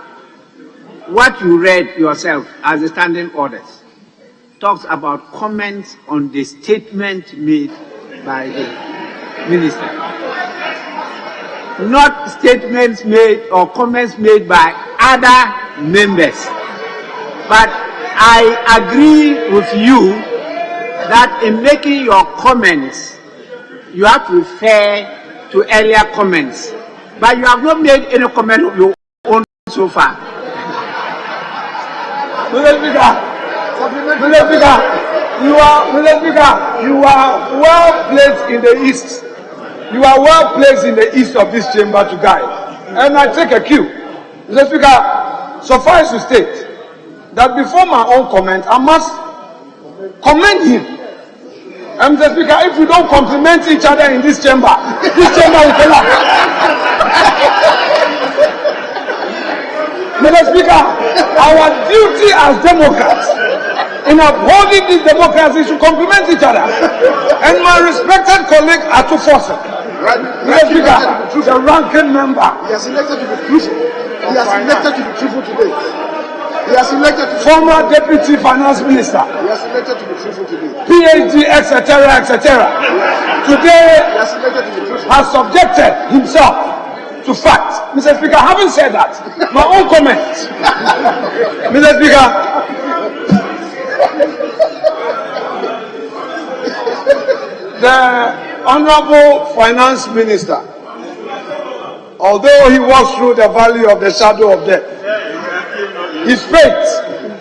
what you read yourself as the standing orders talks about comments on the statement made by the minister. Not statements made or comments made by other members. But I agree with you that in making your comments, you have to refer to earlier comments. But you have not made any comment of your own so far. Mr. Speaker, you are well placed in the east. You are well placed in the east of this chamber to guide. And I take a cue. Mr. Speaker, suffice to state that before my own comment, I must commend him. And Mr. Speaker, if we don't compliment each other in this chamber will collapse. Mr. Speaker, our duty as Democrats in upholding this democracy should compliment each other. And my respected colleague Atufosin, Mr. Speaker, the ranking member. He has elected to be truthful. He has elected to be truthful today. He has elected to be former deputy finance minister. He has elected to be truthful today. PhD, etc., etc. Today He has elected to be truthful. has subjected himself to fact. Mr. Speaker, having said that, my own comment. Mr. Speaker, the Honorable Finance Minister, although he walks through the valley of the shadow of death, his faith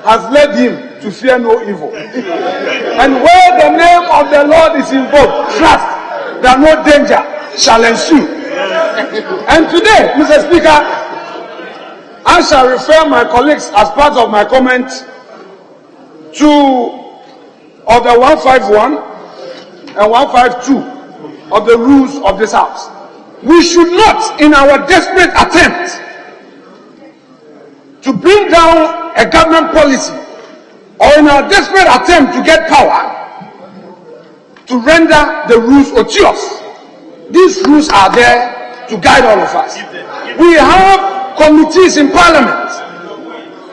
has led him to fear no evil. And where the name of the Lord is invoked, trust that no danger shall ensue. And today, Mr. Speaker, I shall refer my colleagues as part of my comment to Order 151 and 152 of the rules of this House. We should not, in our desperate attempt to bring down a government policy, or in our desperate attempt to get power, to render the rules odious. These rules are there to guide all of us. We have committees in Parliament.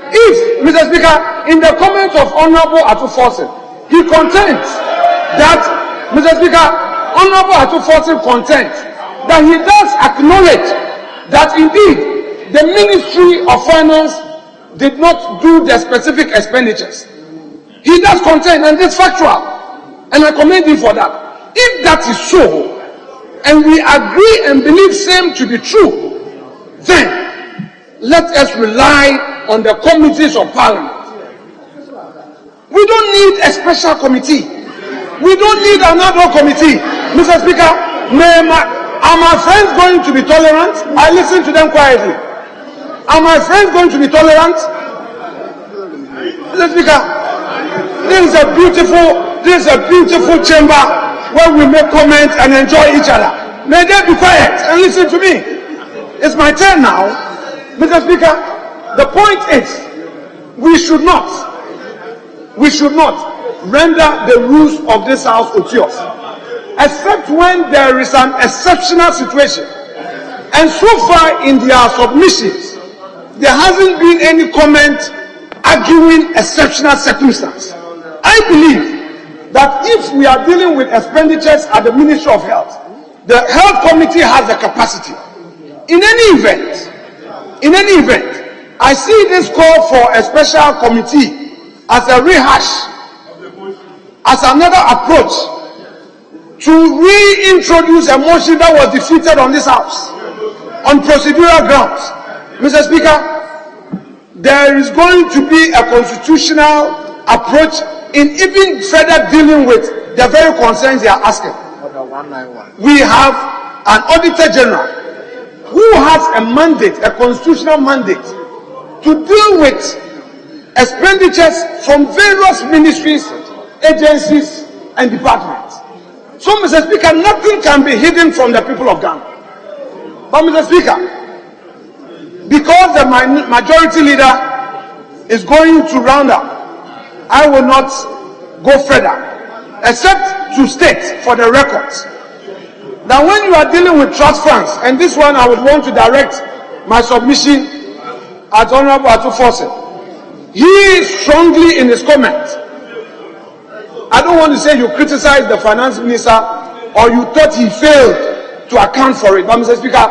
If, Mr. Speaker, in the comments of Honorable Atu-Forson, he contends that, Mr. Speaker, Honorable Atu-Forson contends that he does acknowledge that indeed the Ministry of Finance did not do the specific expenditures. He does contend, and it's factual, and I commend him for that. If that is so, and we agree and believe same to be true, then let us rely on the committees of Parliament. We don't need a special committee. We don't need another committee. Mr. Speaker, are my friends going to be tolerant? I listen to them quietly. Are my friends going to be tolerant? Mr. Speaker, this is a beautiful chamber where we make comments and enjoy each other. May they be quiet and listen to me. It's my turn now. Mr. Speaker, the point is, we should not render the rules of this House odious, except when there is an exceptional situation. And so far in their submissions, there hasn't been any comment arguing exceptional circumstance. I believe that if we are dealing with expenditures at the Ministry of Health, the Health Committee has the capacity. In any event, I see this call for a special committee as a rehash, as another approach to reintroduce a motion that was defeated on this House on procedural grounds. Mr. Speaker, there is going to be a constitutional approach in even further dealing with the very concerns they are asking. We have an Auditor General who has a mandate, a constitutional mandate, to deal with expenditures from various ministries, agencies, and departments. So, Mr. Speaker, nothing can be hidden from the people of Ghana. But, Mr. Speaker, because the majority leader is going to round up, I will not go further, except to state for the records that when you are dealing with trust funds, and this one I would want to direct my submission at Honorable Atu-Forson, he strongly in his comments, I don't want to say you criticized the finance minister or you thought he failed to account for it, but Mr. Speaker,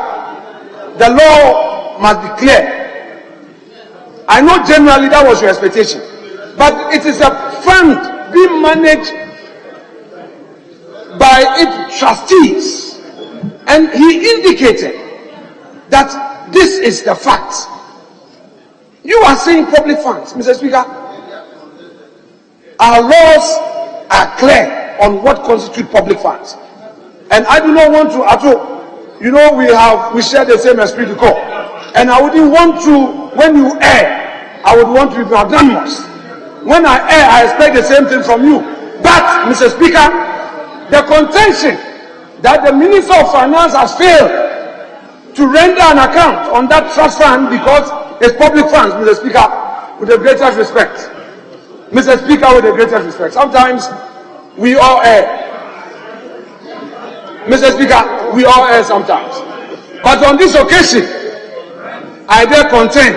the law must be clear. I know generally that was your expectation, but it is a fund being managed by its trustees, and he indicated that this is the fact. You are saying public funds, Mr. Speaker. Our laws are clear on what constitutes public funds, and I do not want to at all. You know, we share the same esprit de corps, and I wouldn't want to. When you err, I would want to be magnanimous. When I err, I expect the same thing from you. But, Mr. Speaker, the contention that the Minister of Finance has failed to render an account on that trust fund because it's public funds, Mr. Speaker, with the greatest respect. Mr. Speaker, with the greatest respect. Sometimes we all err. Mr. Speaker, we all err sometimes. But on this occasion, I dare contend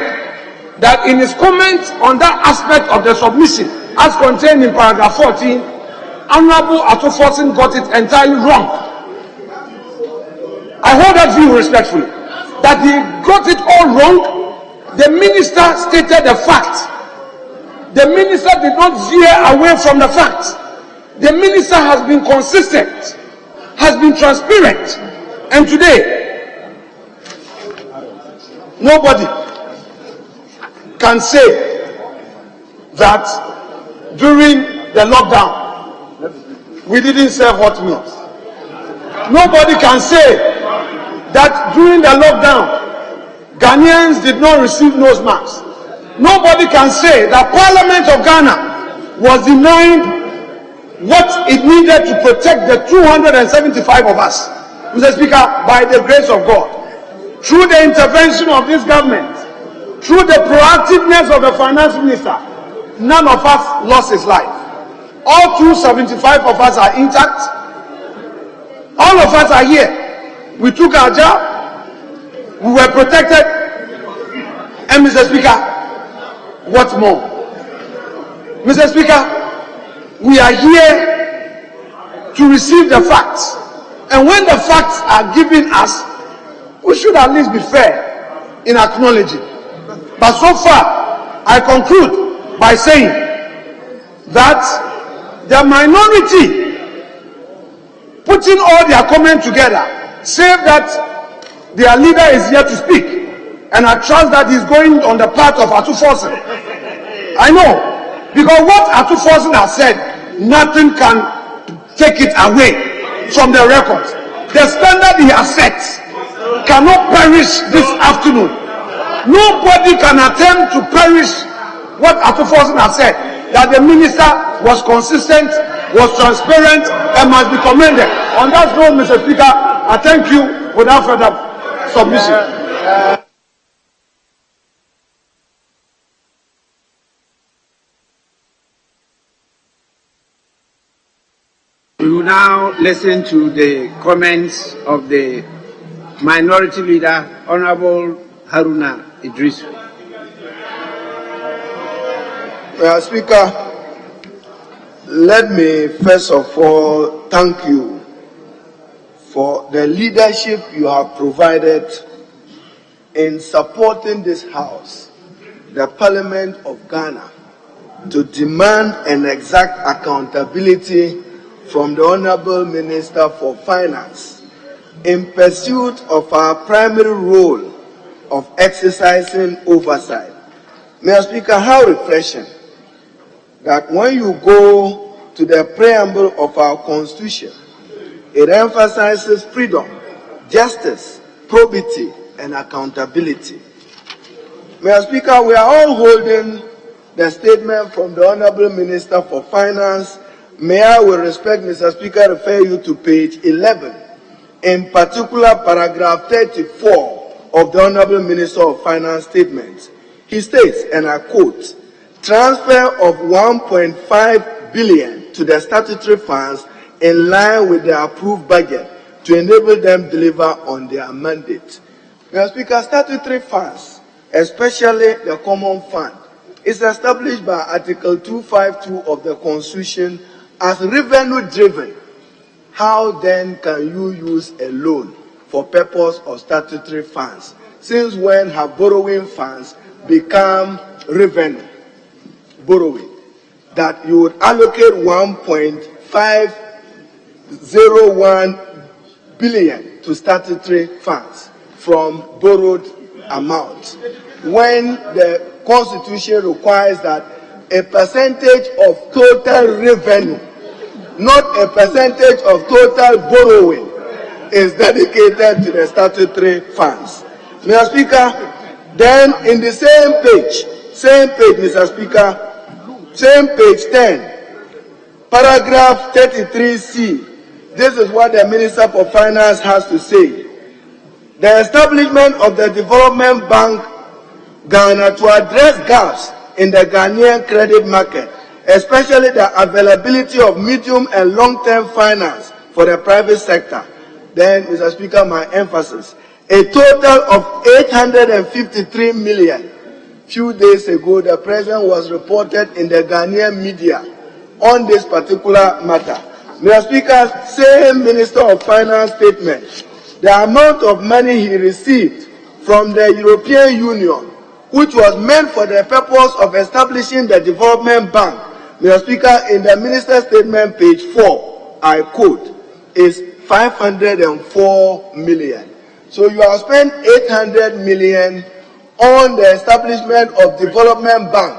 that in his comment on that aspect of the submission, as contained in paragraph 14, Honorable Atu-Forson got it entirely wrong. I hold that view respectfully, that he got it all wrong. The minister stated the fact. The minister did not veer away from the fact. The minister has been consistent, has been transparent, and today, nobody can say that during the lockdown, we didn't serve hot meals. Nobody can say that during the lockdown, Ghanaians did not receive nose masks. Nobody can say that Parliament of Ghana was denied what it needed to protect the 275 of us. Mr. Speaker, by the grace of God, through the intervention of this government, through the proactiveness of the finance minister, none of us lost his life. All 275 of us are intact. All of us are here. We took our job. We were protected. And Mr. Speaker, what more? Mr. Speaker, we are here to receive the facts. And when the facts are given us, we should at least be fair in acknowledging. But so far, I conclude by saying that the minority, putting all their comments together, say that their leader is here to speak. And I trust that he's going on the path of Atu Forsen. I know, because what Atu Forsen has said, nothing can take it away from the records. The standard he has set cannot perish this afternoon. Nobody can attempt to perish what Atu Forsen has said, that the minister was consistent, was transparent, and must be commended. On that note, Mr. Speaker, I thank you without further submission. We will now listen to the comments of the Minority Leader, Honorable Haruna Idrisu. Mr. Speaker, let me first of all thank you for the leadership you have provided in supporting this House, the Parliament of Ghana, to demand an exact accountability from the Honorable Minister for Finance in pursuit of our primary role of exercising oversight. Mr. Speaker, how refreshing that when you go to the preamble of our Constitution, it emphasizes freedom, justice, probity, and accountability. Mr. Speaker, we are all holding the statement from the Honorable Minister for Finance. May I, with respect, Mr. Speaker, refer you to page 11, in particular paragraph 34 of the Honorable Minister of Finance statement. He states, and I quote, "Transfer of 1.5 billion to the statutory funds in line with the approved budget to enable them deliver on their mandate." Mr. Speaker, statutory funds, especially the common fund, is established by Article 252 of the Constitution as revenue-driven. How then can you use a loan for purpose of statutory funds? Since when have borrowing funds become revenue? Borrowing. That you would allocate 1.501 billion to statutory funds from borrowed amount, when the Constitution requires that a percentage of total revenue, not a percentage of total borrowing, is dedicated to the statutory funds. Mr. Speaker, then in the same page, Mr. Speaker, same page 10, paragraph 33C, this is what the Minister for Finance has to say. The establishment of the Development Bank Ghana to address gaps in the Ghanaian credit market, especially the availability of medium and long-term finance for the private sector. Then, Mr. Speaker, my emphasis, a total of 853 million. Few days ago, the President was reported in the Ghanaian media on this particular matter. Mr. Speaker, same Minister of Finance statement, the amount of money he received from the European Union, which was meant for the purpose of establishing the Development Bank, Mr. Speaker, in the Minister's statement, page 4, I quote, is 504 million. So you have spent 800 million on the establishment of Development Bank,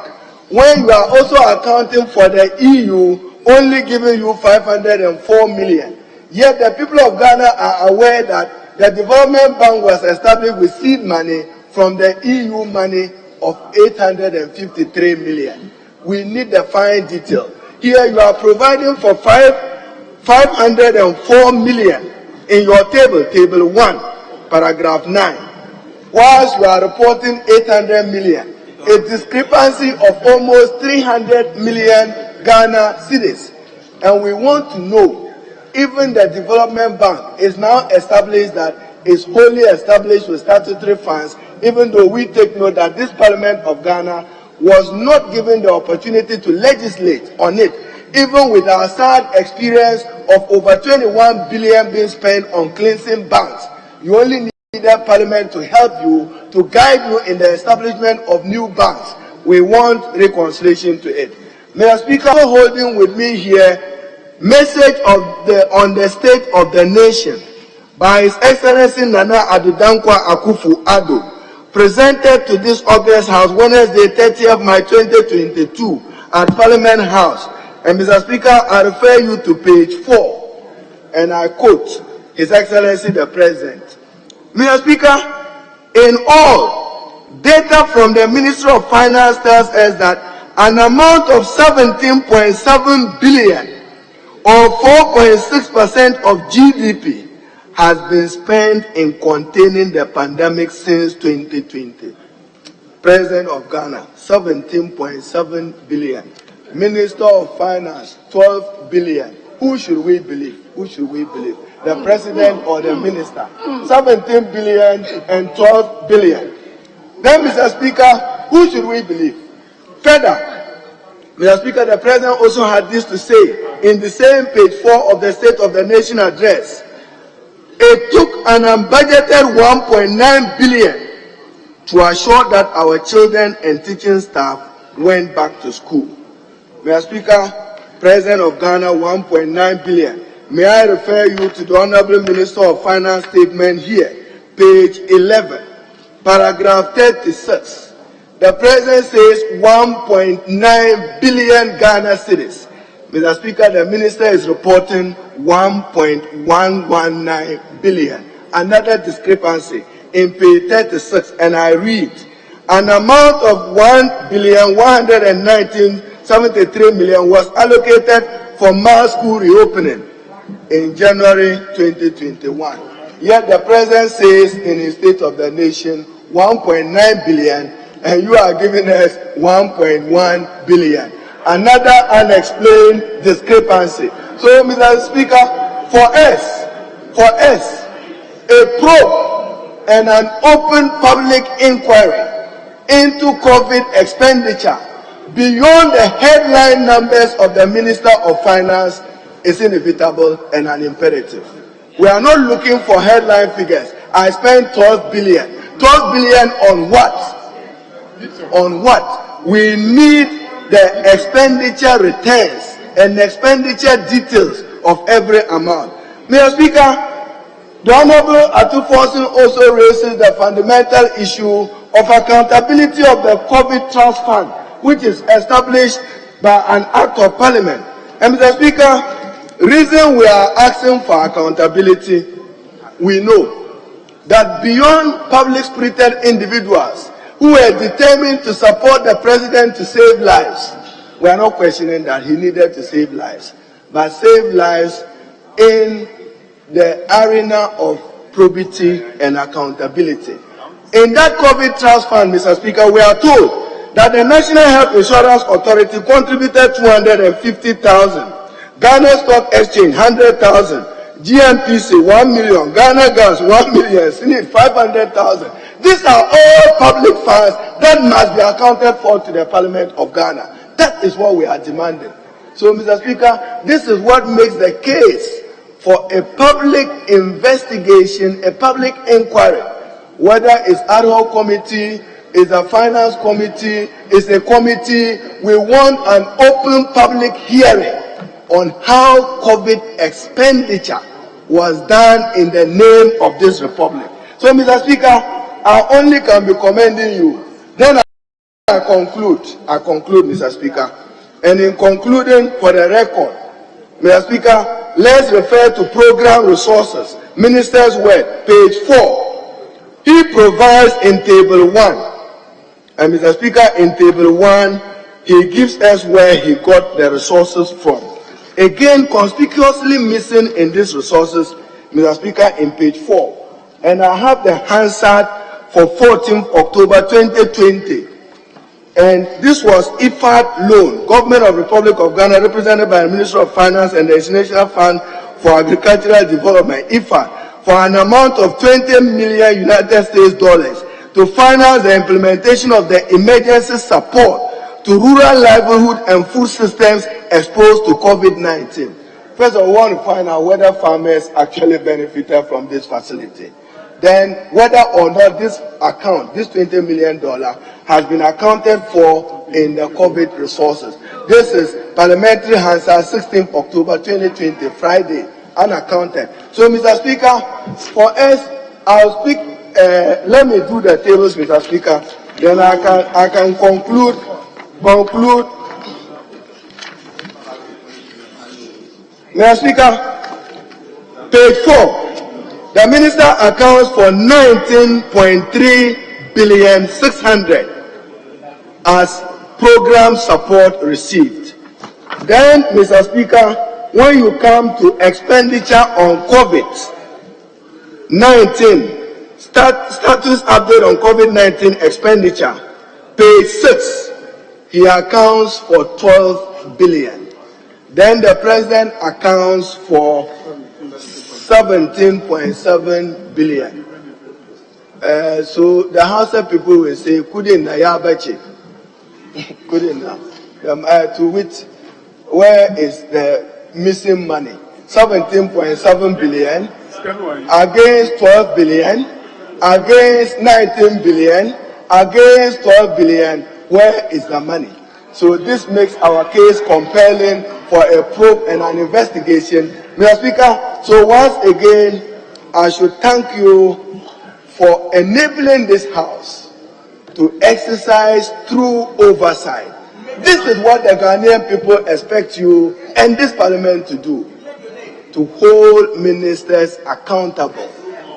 when you are also accounting for the EU only giving you 504 million. Yet the people of Ghana are aware that the Development Bank was established with seed money from the EU money of 853 million. We need the fine detail. Here you are providing for 504 million in your table 1, paragraph 9, whilst you are reporting 800 million, a discrepancy of almost 300 million Ghana cedis. And we want to know, even the Development Bank is now established that is wholly established with statutory funds, even though we take note that this Parliament of Ghana was not given the opportunity to legislate on it, even with our sad experience of over 21 billion being spent on cleansing banks. You only need the Parliament to help you, to guide you in the establishment of new banks. We want reconciliation to it. Mr. Speaker, holding with me here message on the state of the nation by His Excellency Nana Addo Dankwa Akufo-Addo, presented to this August House Wednesday 30th March 2022 at Parliament House. And Mr. Speaker, I refer you to page 4, and I quote His Excellency the President. Mr. Speaker, in all, data from the Ministry of Finance tells us that an amount of 17.7 billion or 4.6% of GDP has been spent in containing the pandemic since 2020. President of Ghana, 17.7 billion. Minister of Finance, 12 billion. Who should we believe? Who should we believe? The president or the minister? 17 billion and 12 billion. Then, Mr. Speaker, who should we believe? Further, Mr. Speaker, the president also had this to say in the same page 4 of the State of the Nation address. It took an unbudgeted 1.9 billion to assure that our children and teaching staff went back to school. Mr. Speaker, President of Ghana, 1.9 billion. May I refer you to the Honorable Minister of Finance statement here, page 11, paragraph 36. The President says 1.9 billion Ghana cedis. Mr. Speaker, the Minister is reporting 1.119 billion. Another discrepancy in page 36, and I read, an amount of 1,119.73 million was allocated for mass school reopening in January 2021. Yet the President says in his State of the Nation 1.9 billion, and you are giving us 1.1 billion. Another unexplained discrepancy. So, Mr. Speaker, for us, a probe and an open public inquiry into COVID expenditure beyond the headline numbers of the Minister of Finance is inevitable and an imperative. We are not looking for headline figures. I spent 12 billion. 12 billion on what? On what? We need the expenditure returns and expenditure details of every amount. Mr. Speaker, the Honorable Atufosin also raises the fundamental issue of accountability of the COVID Trust Fund, which is established by an act of Parliament. And Mr. Speaker, reason we are asking for accountability, we know that beyond public-spirited individuals who were determined to support the President to save lives, we are not questioning that he needed to save lives, but save lives in the arena of probity and accountability. In that COVID Trust Fund, Mr. Speaker, we are told that the National Health Insurance Authority contributed 250,000, Ghana Stock Exchange 100,000, GNPC 1 million, Ghana Gas 1 million, SNID 500,000. These are all public funds that must be accounted for to the Parliament of Ghana. That is what we are demanding. So, Mr. Speaker, this is what makes the case for a public investigation, a public inquiry, whether it's ad hoc committee, it's a finance committee, it's a committee. We want an open public hearing on how COVID expenditure was done in the name of this republic. So, Mr. Speaker, I only can be commending you. Then I conclude, Mr. Speaker. And in concluding, for the record, Mr. Speaker, let's refer to program resources, Minister's Word, page 4. He provides in table 1. And Mr. Speaker, in table 1, he gives us where he got the resources from. Again, conspicuously missing in these resources, Mr. Speaker, in page 4. And I have the Hansard for 14th October 2020. And this was IFAD loan, Government of Republic of Ghana, represented by the Ministry of Finance and the International Fund for Agricultural Development, IFAD, for an amount of $20 million United States dollars to finance the implementation of the emergency support to rural livelihood and food systems exposed to COVID-19. First of all, we want to find out whether farmers actually benefited from this facility. Then whether or not this account, this $20 million, has been accounted for in the COVID resources. This is Parliamentary Hansard, 16th October 2020, Friday, unaccounted. So, Mr. Speaker, for us, I'll speak, let me do the tables, Mr. Speaker, then I can conclude. Mr. Speaker, page 4. The minister accounts for 19.3 billion 600 as program support received. Then, Mr. Speaker, when you come to expenditure on COVID-19, status update on COVID-19 expenditure, page 6, he accounts for 12 billion. Then the president accounts for 17.7 billion. So the Hausa people will say, couldn't Yabachi? Couldn't to which, where is the missing money? 17.7 billion against 12 billion, against 19 billion, against 12 billion. Where is the money? So this makes our case compelling for a probe and an investigation. Mr. Speaker, so once again, I should thank you for enabling this House to exercise true oversight. This is what the Ghanaian people expect you and this Parliament to do, to hold ministers accountable,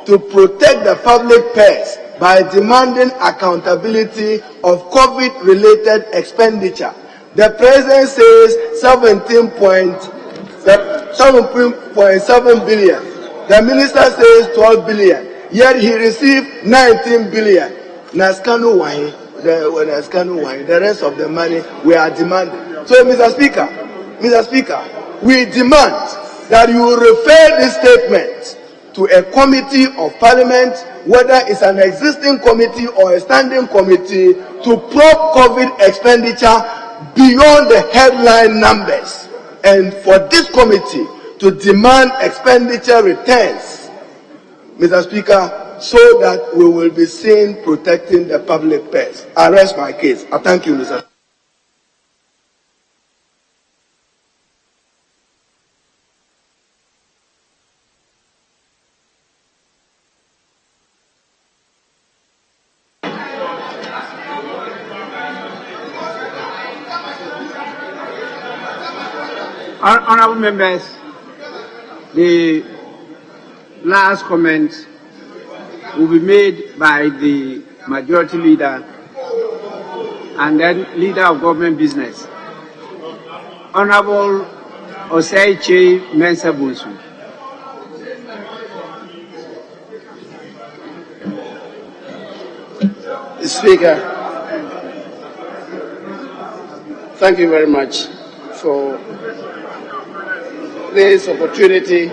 to protect the public purse by demanding accountability of COVID-related expenditure. The President says 17.7 billion. The Minister says 12 billion. Yet he received 19 billion. Naskanu Wahi, the rest of the money we are demanding. So, Mr. Speaker, we demand that you refer this statement to a committee of Parliament, whether it's an existing committee or a standing committee, to probe COVID expenditure beyond the headline numbers, and for this committee to demand expenditure returns, Mr. Speaker, so that we will be seen protecting the public purse. I rest my case. I thank you, Mr. Honourable members, the last comment will be made by the majority leader and then leader of government business, Honourable Oseiche Mensah Bonsu. Speaker, thank you very much for this opportunity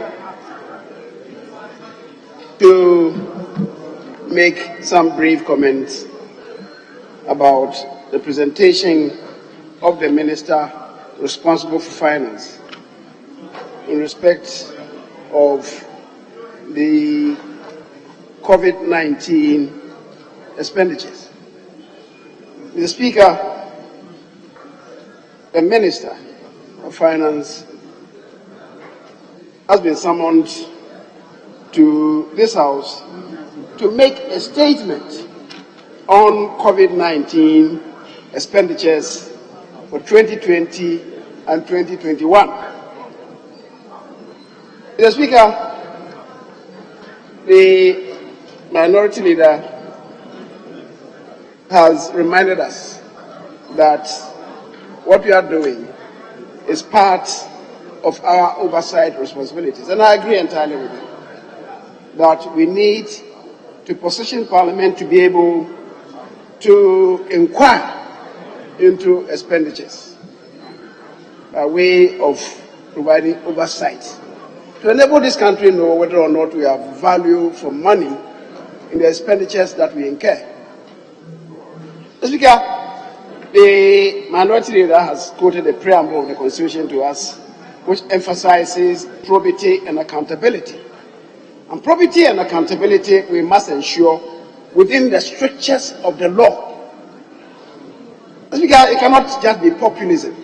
to make some brief comments about the presentation of the Minister responsible for finance in respect of the COVID-19 expenditures. Mr. Speaker, the Minister of Finance has been summoned to this House to make a statement on COVID-19 expenditures for 2020 and 2021. Mr. Speaker, the Minority Leader has reminded us that what we are doing is part of our oversight responsibilities. And I agree entirely with him that we need to position Parliament to be able to inquire into expenditures by way of providing oversight to enable this country to know whether or not we have value for money in the expenditures that we incur. Mr. Speaker, the Minority Leader has quoted the preamble of the Constitution to us, which emphasizes probity and accountability. And probity and accountability we must ensure within the strictures of the law. Mr. Speaker, it cannot just be populism.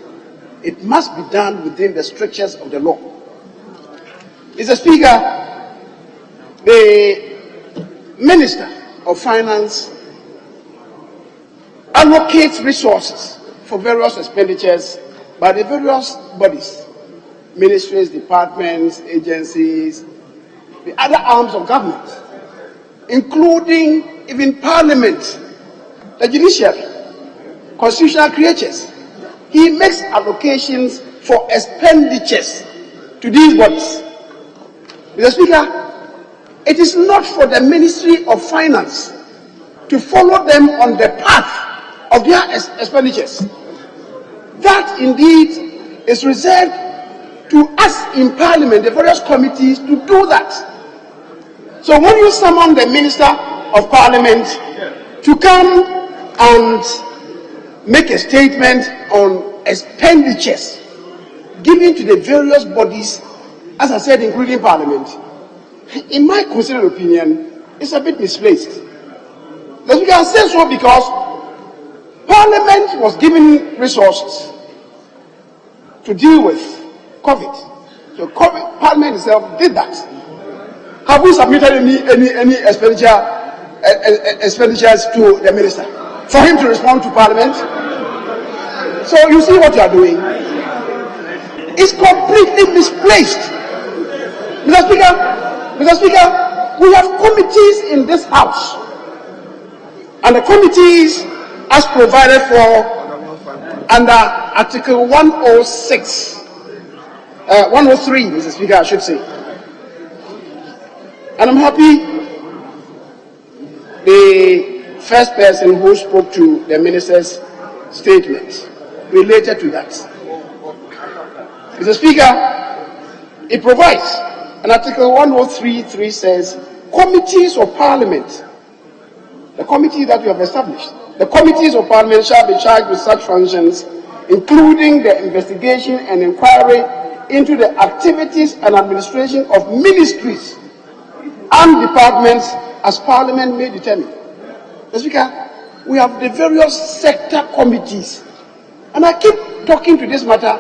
It must be done within the strictures of the law. Mr. Speaker, the Minister of Finance allocates resources for various expenditures by the various bodies, ministries, departments, agencies, the other arms of government, including even Parliament, the judiciary, constitutional creatures. He makes allocations for expenditures to these bodies. Mr. Speaker, it is not for the Ministry of Finance to follow them on the path of their expenditures. That indeed is reserved to us in Parliament, the various committees, to do that. So when you summon the Minister of Parliament to come and make a statement on expenditures given to the various bodies, as I said, including Parliament, in my considered opinion, it's a bit misplaced. But we can say so because Parliament was given resources to deal with COVID. So Parliament itself did that. Have we submitted any expenditures to the Minister for him to respond to Parliament? So you see what you are doing. It's completely misplaced. Mr. Speaker, we have committees in this House, and the committees, as provided for under Article 103, Mr. Speaker, I should say. And I'm happy the first person who spoke to the Minister's statement related to that. Mr. Speaker, it provides, and Article 103.3 says, committees of Parliament, the committee that we have established, the committees of Parliament shall be charged with such functions, including the investigation and inquiry into the activities and administration of ministries and departments as Parliament may determine. Mr. Speaker, we have the various sector committees, and I keep talking to this matter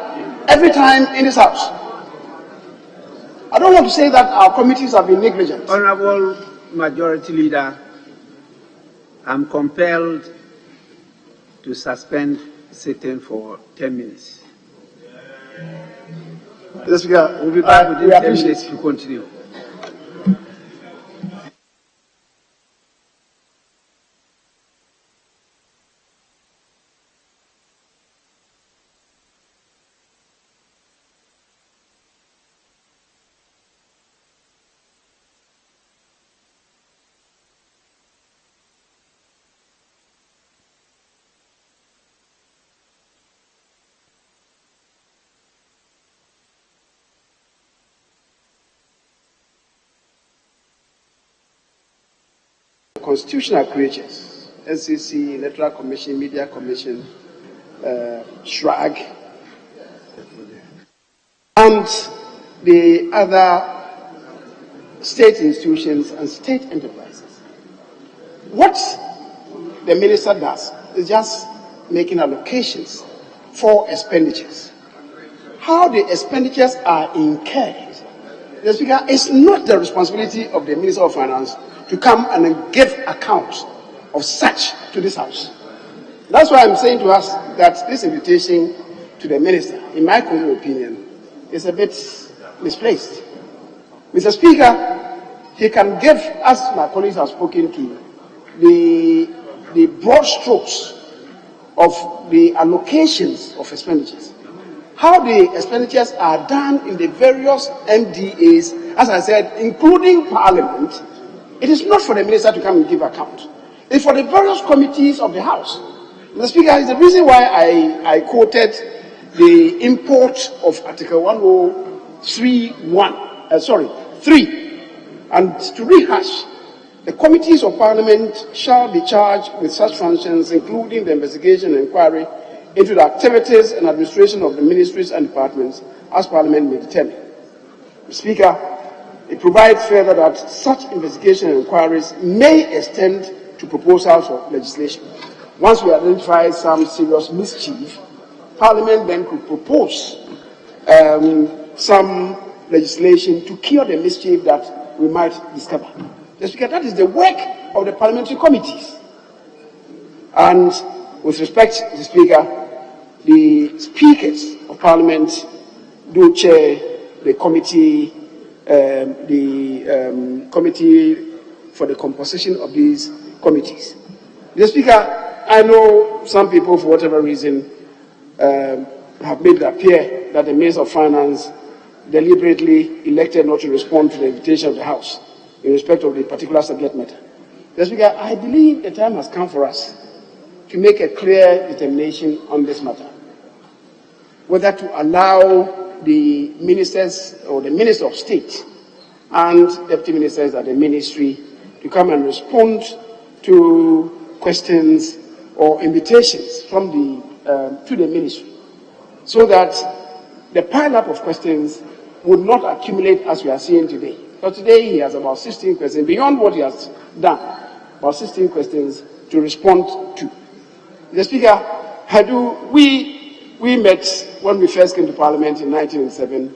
every time in this House. I don't want to say that our committees have been negligent. Honorable Majority Leader, I'm compelled to suspend sitting for 10 minutes. Mr. Speaker, We'll be back within 10 minutes to continue. Constitutional creatures, NCC, Electoral Commission, Media Commission, SHRAG, and the other state institutions and state enterprises. What the minister does is just making allocations for expenditures. How the expenditures are incurred, the Speaker, is not the responsibility of the Minister of Finance to come and give account of such to this House. That's why I'm saying to us that this invitation to the minister, in my own opinion, is a bit misplaced. Mr. Speaker, he can give, as my colleagues have spoken to, the broad strokes of the allocations of expenditures. How the expenditures are done in the various MDAs, as I said, including Parliament, it is not for the minister to come and give account. It's for the various committees of the House. Mr. Speaker, is the reason why I quoted the import of Article 3. And to rehash, the committees of Parliament shall be charged with such functions, including the investigation and inquiry into the activities and administration of the ministries and departments, as Parliament may determine. Mr. Speaker, it provides further that such investigation and inquiries may extend to proposals of legislation. Once we identify some serious mischief, Parliament then could propose some legislation to cure the mischief that we might discover. Mr. Speaker, that is the work of the parliamentary committees. And with respect, Mr. Speaker, the speakers of Parliament do chair the committee, committee for the composition of these committees. Mr. Speaker, I know some people, for whatever reason, have made it appear that the Minister of Finance deliberately elected not to respond to the invitation of the House in respect of the particular subject matter. Mr. Speaker, I believe the time has come for us to make a clear determination on this matter, whether to allow the ministers or the Minister of State and deputy ministers at the ministry to come and respond to questions or invitations from to the ministry, so that the pile-up of questions would not accumulate as we are seeing today. So today he has about 16 questions, beyond what he has done, about 16 questions to respond to. Mr. Speaker, we met when we first came to Parliament in 1907,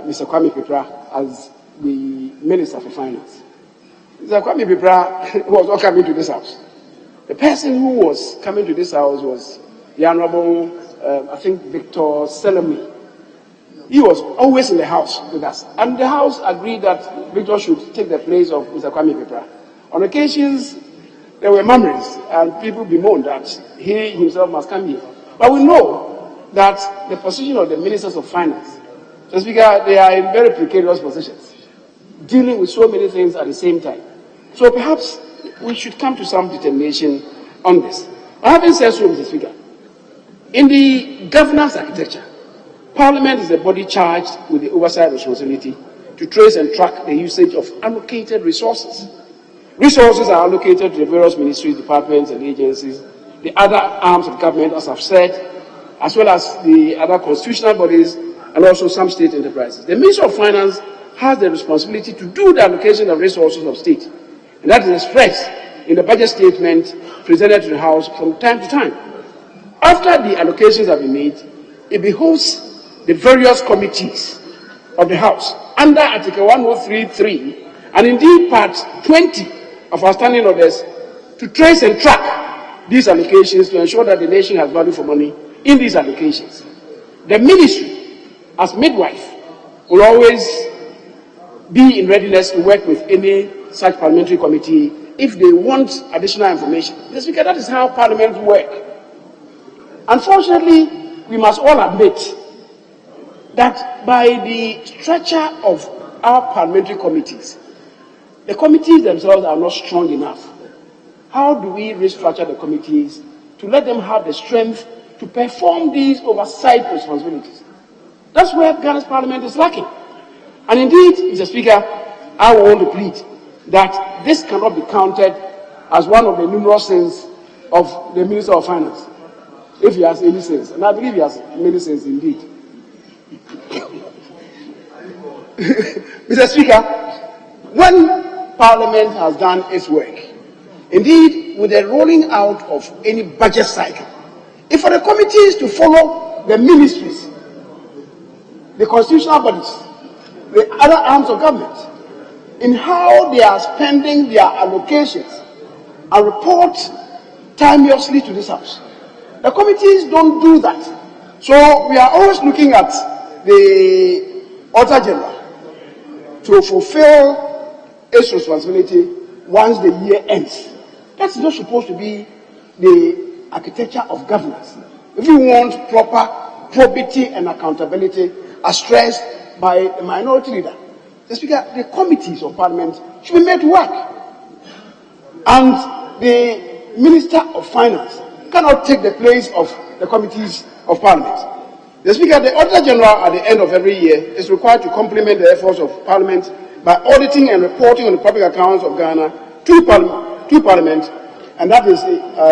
Mr. Kwame Pipra as the Minister for Finance. Mr. Kwame Pipra was not coming to this house. The person who was coming to this house was the Honorable, I think, Victor Selemi. He was always in the house with us. And the house agreed that Victor should take the place of Mr. Kwame Pipra. On occasions, there were murmurs, and people bemoaned that he himself must come here. But we know that the position of the Ministers of Finance, Mr. Speaker, they are in very precarious positions, dealing with so many things at the same time. So perhaps we should come to some determination on this. Having said so, Mr. Speaker, in the governance architecture, Parliament is the body charged with the oversight responsibility to trace and track the usage of allocated resources. Resources are allocated to the various ministries, departments, and agencies, the other arms of government, as I've said, as well as the other constitutional bodies, and also some state enterprises. The Minister of Finance has the responsibility to do the allocation of resources of state, and that is expressed in the budget statement presented to the House from time to time. After the allocations have been made, it behoves the various committees of the House under Article 103.3 and indeed Part 20 of our standing orders to trace and track these allocations to ensure that the nation has value for money in these allocations. The ministry, as midwife, will always be in readiness to work with any such parliamentary committee if they want additional information. Mr. Speaker, that is how Parliament works. Unfortunately, we must all admit that by the structure of our parliamentary committees, the committees themselves are not strong enough. How do we restructure the committees to let them have the strength to perform these oversight responsibilities? That's where Ghana's Parliament is lacking. And indeed, Mr. Speaker, I want to plead that this cannot be counted as one of the numerous sins of the Minister of Finance, if he has any sins. And I believe he has many sins indeed. Mr. Speaker, when Parliament has done its work, indeed with the rolling out of any budget cycle, if for the committees to follow the ministries, the constitutional bodies, the other arms of government, in how they are spending their allocations and report timeously to this House, The committees don't do that. So we are always looking at the Auditor General to fulfill its responsibility once the year ends. That's not supposed to be the architecture of governance. If we want proper probity and accountability as stressed by the minority leader, the Speaker, the committees of Parliament should be made to work. And the Minister of Finance cannot take the place of the committees of Parliament. The Speaker, the Auditor General at the end of every year is required to complement the efforts of Parliament by auditing and reporting on the public accounts of Ghana to Parliament, and that is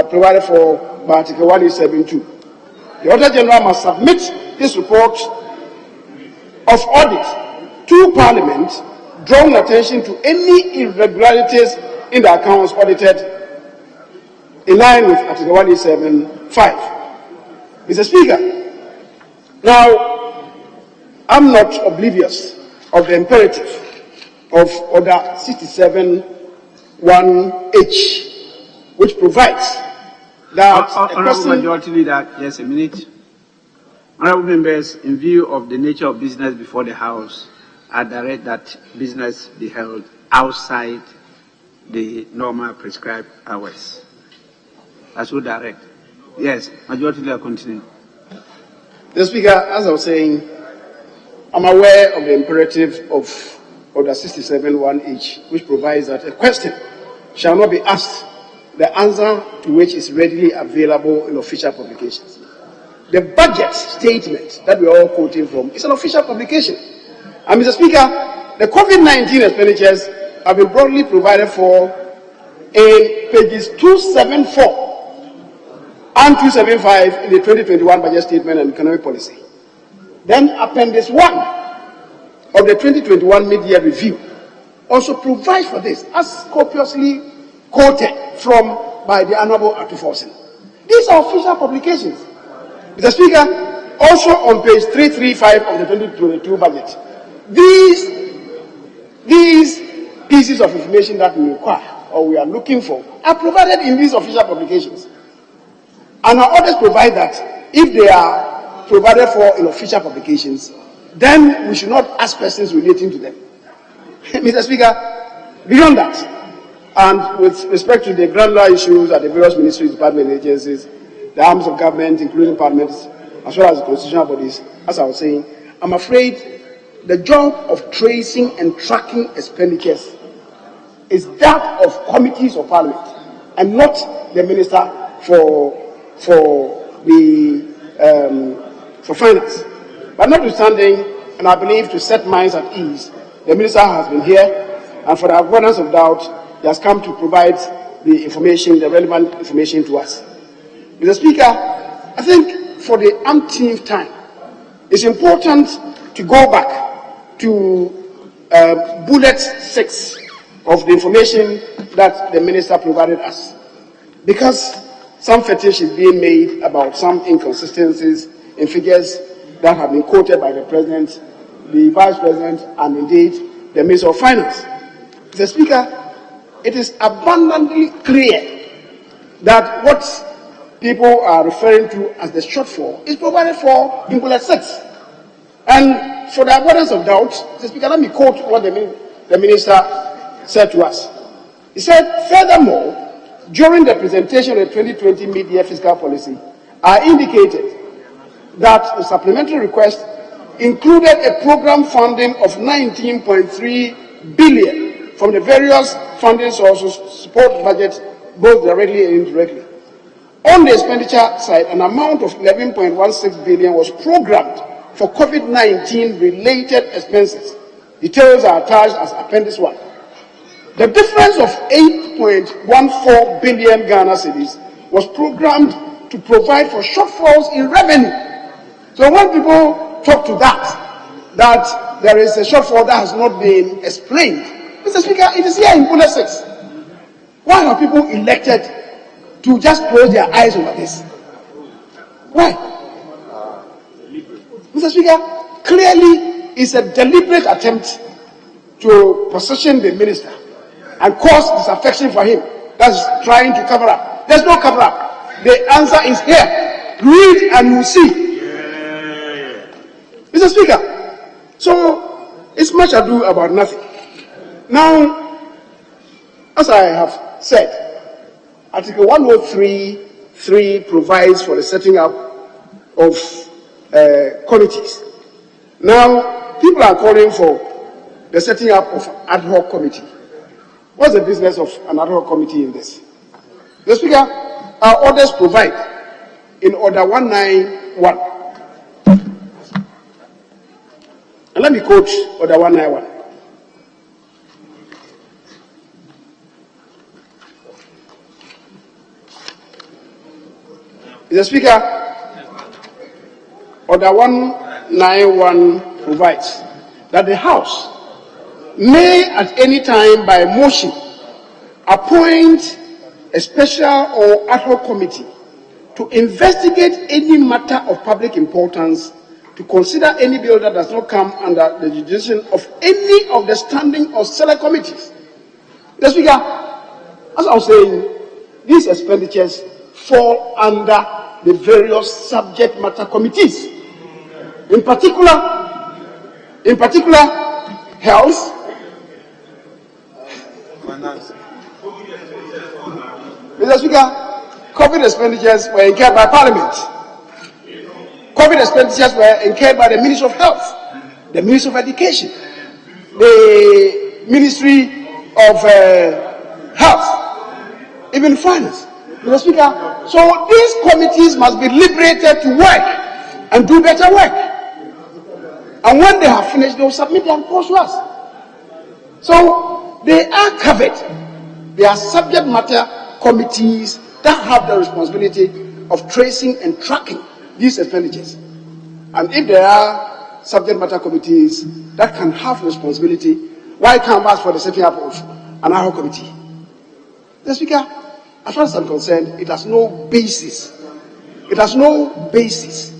provided for by Article 1872. The Auditor General must submit his report of audit to Parliament, drawing attention to any irregularities in the accounts audited in line with Article 1875. Mr. Speaker, now I'm not oblivious of the imperative of Order 67 1H, which provides that Honourable Majority Leader, just a minute. Honourable members, in view of the nature of business before the House, I direct that business be held outside the normal prescribed hours. I so direct. Yes, Majority Leader, continue. The Speaker, as I was saying, I'm aware of the imperative of Order 67 1H, which provides that a question shall not be asked, the answer to which is readily available in official publications. The budget statement that we are all quoting from is an official publication. And Mr. Speaker, the COVID-19 expenditures have been broadly provided for in pages 274 and 275 in the 2021 budget statement and economic policy. Then Appendix 1 of the 2021 mid-year review also provides for this, as copiously quoted from by the Honourable Atuforsen. These are official publications. Mr. Speaker, also on page 335 of the 2022 budget, these pieces of information that we require or we are looking for are provided in these official publications. And our orders provide that if they are provided for in official publications, then we should not ask persons relating to them. Mr. Speaker, beyond that, and with respect to the granular issues at the various ministries, departments, and agencies, the arms of government, including parliaments, as well as the constitutional bodies, as I was saying, I'm afraid the job of tracing and tracking expenditures is that of committees of Parliament and not the Minister for Finance. But notwithstanding, and I believe to set minds at ease, the Minister has been here, and for the avoidance of doubt, he has come to provide the information, the relevant information to us. Mr. Speaker, I think for the umpteenth time, it's important to go back to bullet 6 of the information that the Minister provided us, because some fetish is being made about some inconsistencies in figures that have been quoted by the President, the Vice President, and indeed the Minister of Finance. Mr. Speaker, it is abundantly clear that what people are referring to as the shortfall is provided for in bullet 6. And for the avoidance of doubt, Mr. Speaker, let me quote what the Minister said to us. He said, furthermore, during the presentation of the 2020 mid-year fiscal policy, I indicated that the supplementary request included a program funding of 19.3 billion from the various funding sources to support the budget, both directly and indirectly. On the expenditure side, an amount of 11.16 billion was programmed for COVID-19 related expenses. Details are attached as Appendix 1. The difference of 8.14 billion Ghana cedis was programmed to provide for shortfalls in revenue. So when people talk to that there is a shortfall that has not been explained, Mr. Speaker, it is here in bullet 6. Why are people elected to just close their eyes over this? Why? Mr. Speaker, clearly it's a deliberate attempt to position the minister and cause disaffection for him. That's trying to cover up. There's no cover up. The answer is here. Read and you see. Mr. Speaker, so it's much ado about nothing. Now, as I have said, Article 103(3) provides for the setting up of committees. Now, people are calling for the setting up of ad hoc committee. What's the business of an ad hoc committee in this? Mr. Speaker, our orders provide in Order 191. And let me quote Order 191. Mr. Speaker, Order 191 provides that the House may at any time by motion appoint a special or ad hoc committee to investigate any matter of public importance, to consider any bill that does not come under the jurisdiction of any of the standing or select committees. Mr. Speaker, as I was saying, these expenditures fall under the various subject matter committees. In particular, health, Mr. Speaker, COVID expenditures were incurred by Parliament. COVID expenditures were incurred by the Ministry of Health, the Ministry of Education, the Ministry of Health, even Finance. Mr. Speaker, so these committees must be liberated to work and do better work. And when they have finished, they will submit their reports to us. So they are covered. They are subject matter committees that have the responsibility of tracing and tracking these expenditures. And if there are subject matter committees that can have responsibility, why can't we ask for the setting up of an ad hoc committee? Mr. Speaker, as far as I'm concerned, it has no basis. It has no basis.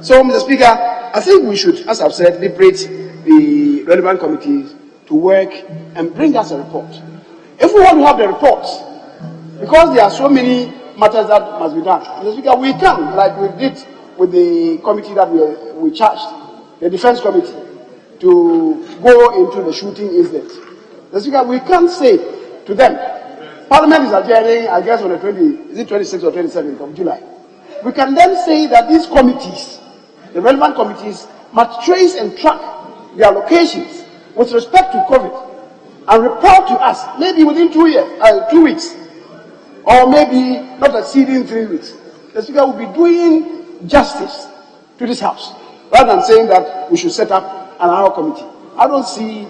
So, Mr. Speaker, I think we should, as I've said, liberate the relevant committees to work and bring us a report. If we want to have the reports, because there are so many matters that must be done, Mr. Speaker, we can, like we did with the committee that we charged, the Defense Committee, to go into the shooting incident. Mr. Speaker, we can say to them, Parliament is adjourning, I guess, on the 26th or 27th of July. We can then say that these committees, the relevant committees, must trace and track their locations with respect to COVID and report to us, maybe within 2 weeks, or maybe not exceeding 3 weeks. The Speaker will be doing justice to this House, rather than saying that we should set up an ad hoc committee. I don't see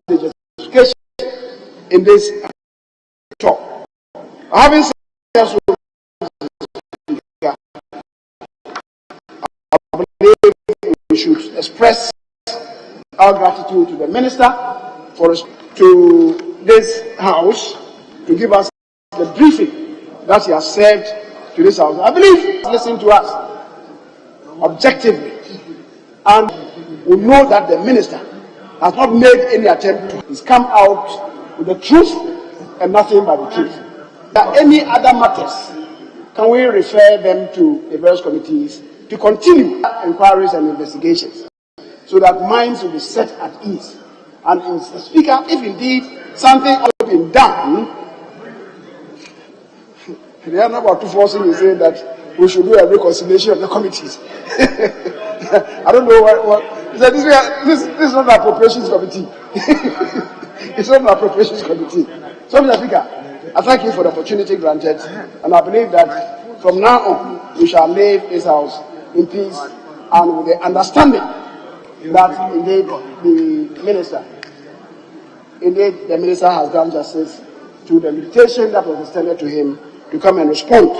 the justification in this talk. Having said so, I believe we should express our gratitude to the Minister for to this House to give us the briefing that he has served to this House. I believe listen to us objectively, and we know that the Minister has not made any attempt to. He's come out with the truth and nothing but the truth. There any other matters, can we refer them to the various committees to continue inquiries and investigations so that minds will be set at ease? And Mr. Speaker, if indeed something has been done, they are not about to forcing me saying that we should do a reconciliation of the committees. I don't know what this is not an appropriations committee. It's not an appropriations committee. So, Mr. Speaker, I thank you for the opportunity granted, and I believe that from now on we shall leave this House in peace and with the understanding that indeed the Minister has done justice to the invitation that was extended to him to come and respond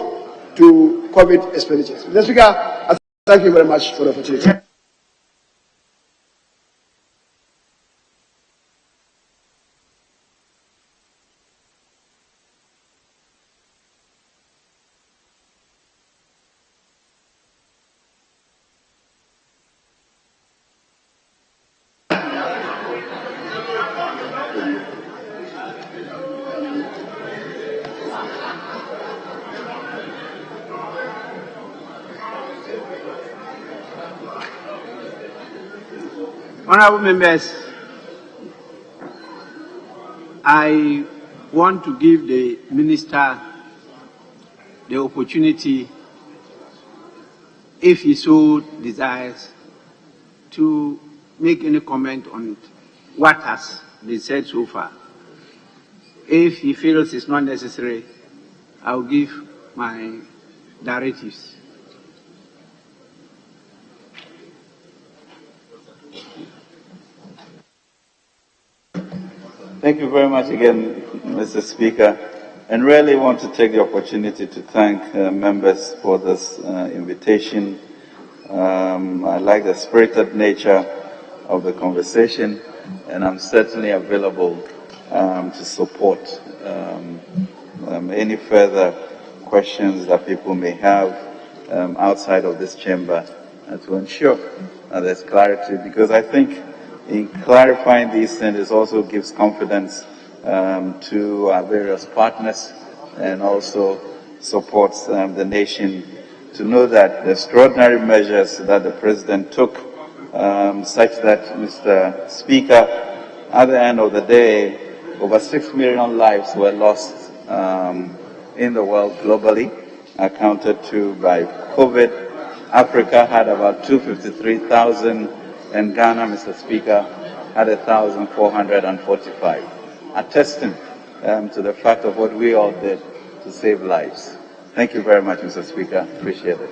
to COVID expenditures. Mr. Speaker, I thank you very much for the opportunity. Honorable members, I want to give the minister the opportunity, if he so desires, to make any comment on what has been said so far. If he feels it's not necessary, I'll give my directives. Thank you very much again, Mr. Speaker, and really want to take the opportunity to thank members for this invitation. I like the spirited nature of the conversation, and I'm certainly available to support any further questions that people may have outside of this chamber to ensure that there's clarity, because I think in clarifying these things, it also gives confidence to our various partners and also supports the nation to know that the extraordinary measures that the President took, such that, Mr. Speaker, at the end of the day, over 6 million lives were lost in the world globally, accounted to by COVID. Africa had about 253,000, and Ghana, Mr. Speaker, had 1,445, attesting to the fact of what we all did to save lives. Thank you very much, Mr. Speaker. Appreciate it.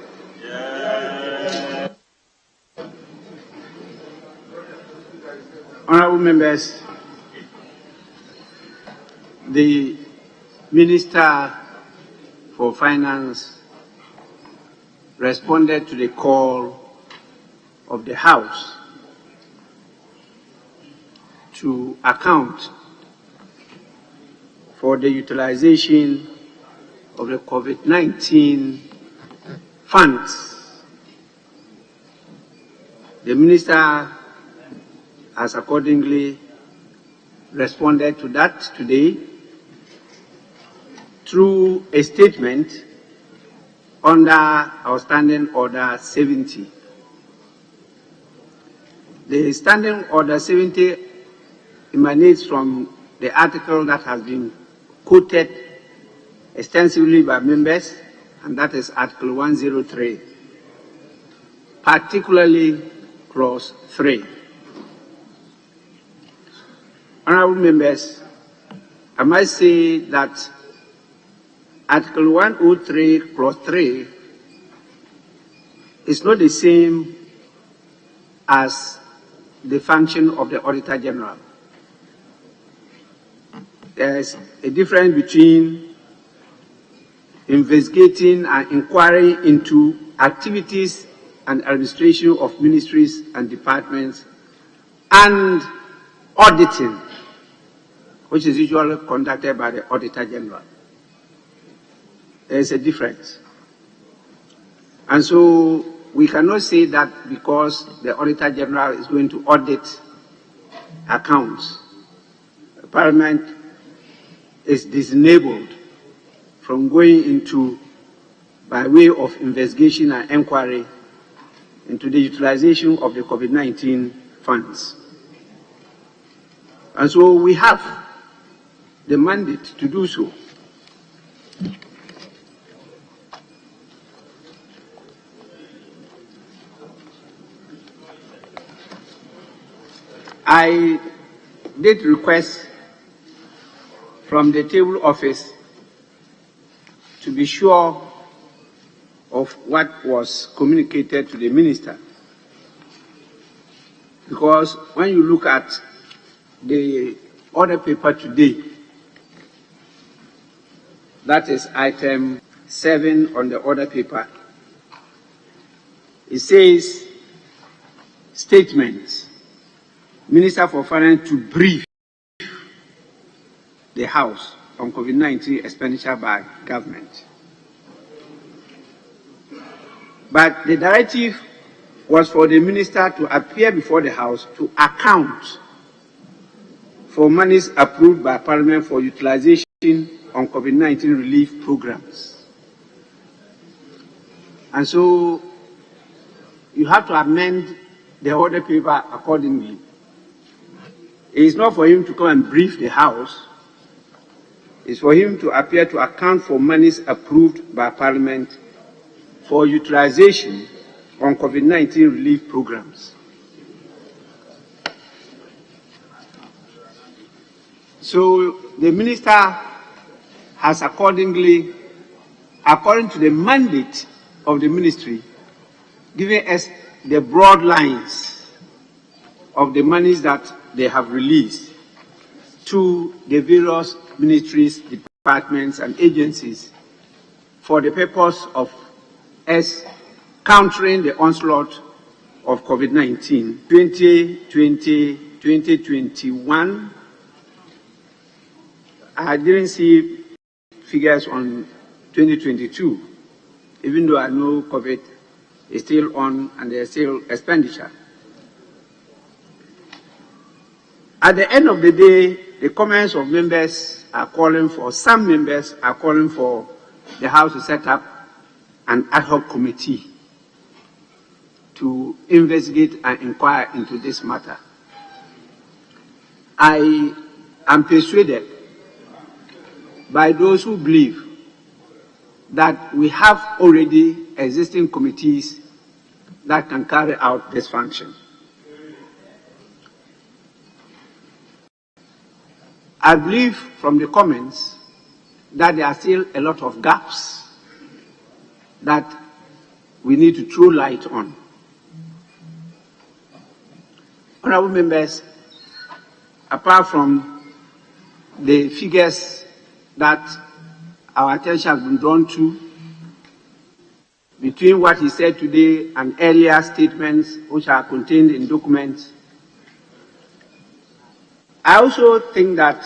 Honorable members, the Minister for Finance responded to the call of the House to account for the utilization of the COVID-19 funds. The Minister has accordingly responded to that today through a statement under our Standing Order 70. The Standing Order 70 emanates from the article that has been quoted extensively by members, and that is Article 103, particularly Clause 3. Honorable members, I must say that Article 103, Clause 3 is not the same as the function of the Auditor General. There is a difference between investigating and inquiring into activities and administration of ministries and departments and auditing, which is usually conducted by the Auditor General. There is a difference. And so we cannot say that because the Auditor General is going to audit accounts, Parliament is disenabled from going into, by way of investigation and inquiry, into the utilization of the COVID-19 funds. And so we have the mandate to do so. I did request from the table office to be sure of what was communicated to the minister. Because when you look at the order paper today, that is item 7 on the order paper, it says, statements, Minister for Finance to brief the House on COVID-19 expenditure by government. But the directive was for the minister to appear before the House to account for monies approved by Parliament for utilization on COVID-19 relief programs. And so you have to amend the order paper accordingly It is not for him to come and brief the House. It's for him to appear to account for monies approved by Parliament for utilization on COVID-19 relief programs. So the minister has according to the mandate of the ministry, given us the broad lines of the monies that they have released to the various ministries, departments, and agencies for the purpose of us countering the onslaught of COVID-19. 2020, 2021, I didn't see figures on 2022, even though I know COVID is still on and there's still expenditure. At the end of the day, the comments of members are calling for, some members are calling for the House to set up an ad hoc committee to investigate and inquire into this matter. I am persuaded by those who believe that we have already existing committees that can carry out this function. I believe from the comments that there are still a lot of gaps that we need to throw light on. Honorable members, apart from the figures that our attention has been drawn to, between what he said today and earlier statements which are contained in documents, I also think that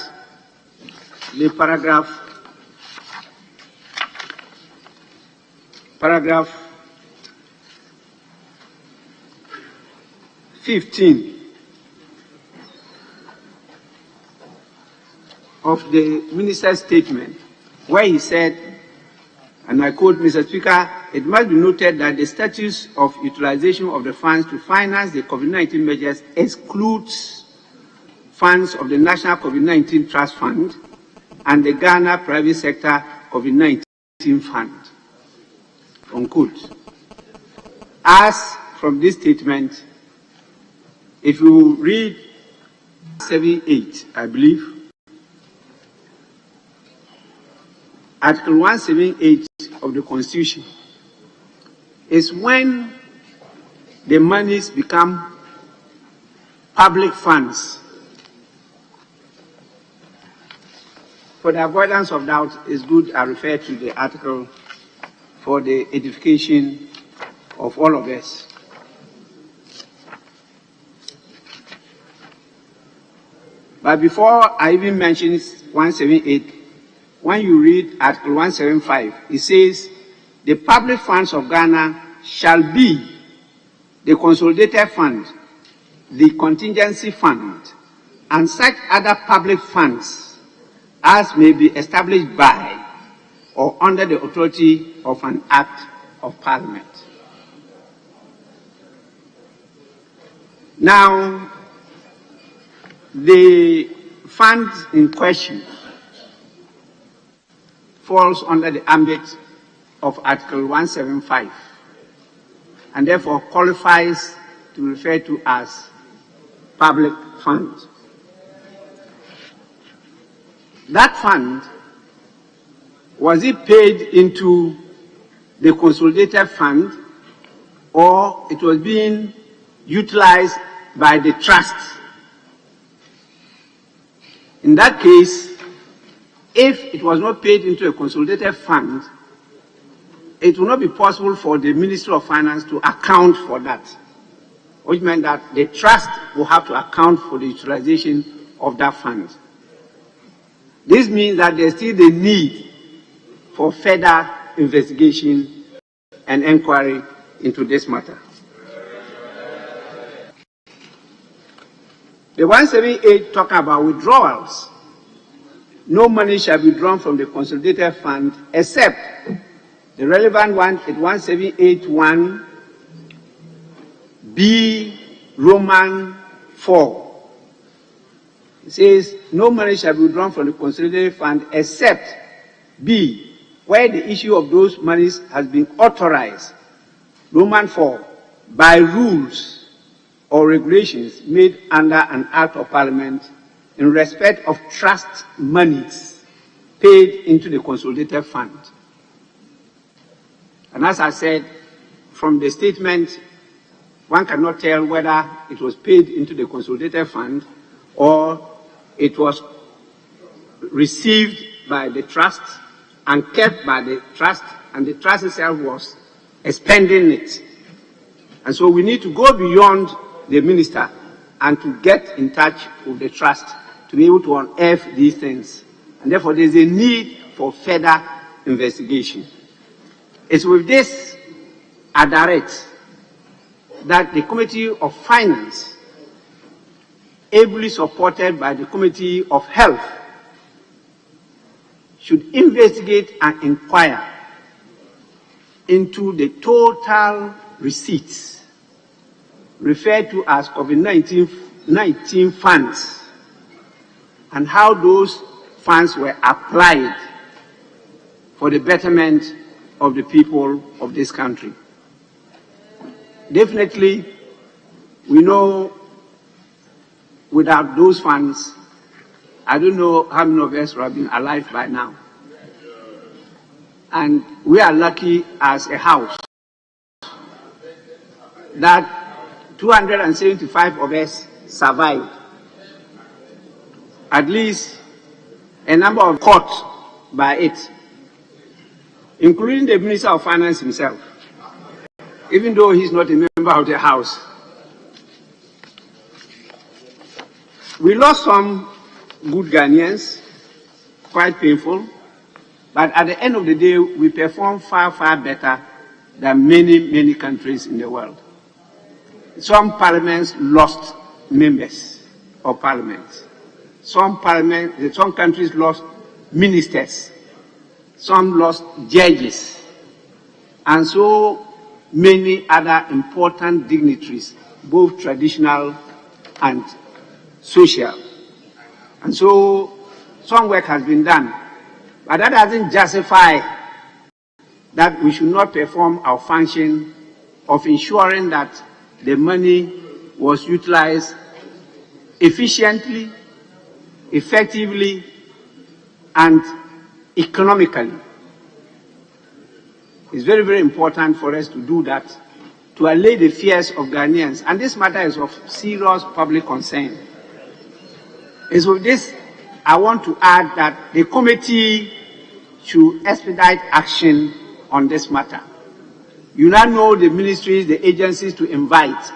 the paragraph 15 of the minister's statement, where he said, and I quote, Mr. Speaker, it must be noted that the status of utilization of the funds to finance the COVID-19 measures excludes funds of the National COVID-19 Trust Fund and the Ghana Private Sector COVID-19 Fund, unquote. As from this statement, if you read 78, I believe, Article 178 of the Constitution is when the monies become public funds. For the avoidance of doubt, it's good I refer to the article for the edification of all of us. But before I even mention 178, when you read Article 175, it says, the public funds of Ghana shall be the consolidated fund, the contingency fund, and such other public funds as may be established by or under the authority of an act of Parliament. Now, the fund in question falls under the ambit of Article 175 and therefore qualifies to refer to as public fund. That fund, was it paid into the consolidated fund or it was being utilized by the trust? In that case, if it was not paid into a consolidated fund, it will not be possible for the Ministry of Finance to account for that, which meant that the trust will have to account for the utilization of that fund. This means that there's still the need for further investigation and inquiry into this matter. The 178 talk about withdrawals. No money shall be drawn from the consolidated fund except the relevant one at 178(1) B Roman 4, It says, no money shall be withdrawn from the consolidated fund except B, where the issue of those monies has been authorized, Roman 4, by rules or regulations made under an act of parliament in respect of trust monies paid into the consolidated fund. And as I said, from the statement, one cannot tell whether it was paid into the consolidated fund or it was received by the trust and kept by the trust, and the trust itself was expending it. And so we need to go beyond the minister and to get in touch with the trust to be able to unearth these things. And therefore, there's a need for further investigation. It's with this direct that the Committee of Finance, ably supported by the Committee of Health, should investigate and inquire into the total receipts referred to as COVID-19 funds and how those funds were applied for the betterment of the people of this country. Definitely, we know without those funds, I don't know how many of us would have been alive by now. And we are lucky as a house that 275 of us survived. At least a number of caught by it, including the Minister of Finance himself, even though he's not a member of the House. We lost some good Ghanaians, quite painful, but at the end of the day, we performed far, far better than many, many countries in the world. Some parliaments lost members of parliament. Some countries lost ministers. Some lost judges. And so many other important dignitaries, both traditional and social. And so some work has been done. But that doesn't justify that we should not perform our function of ensuring that the money was utilized efficiently, effectively, and economically. It's very, very important for us to do that, to allay the fears of Ghanaians. And this matter is of serious public concern. And so with this, I want to add that the committee should expedite action on this matter. You now know the ministries, the agencies to invite,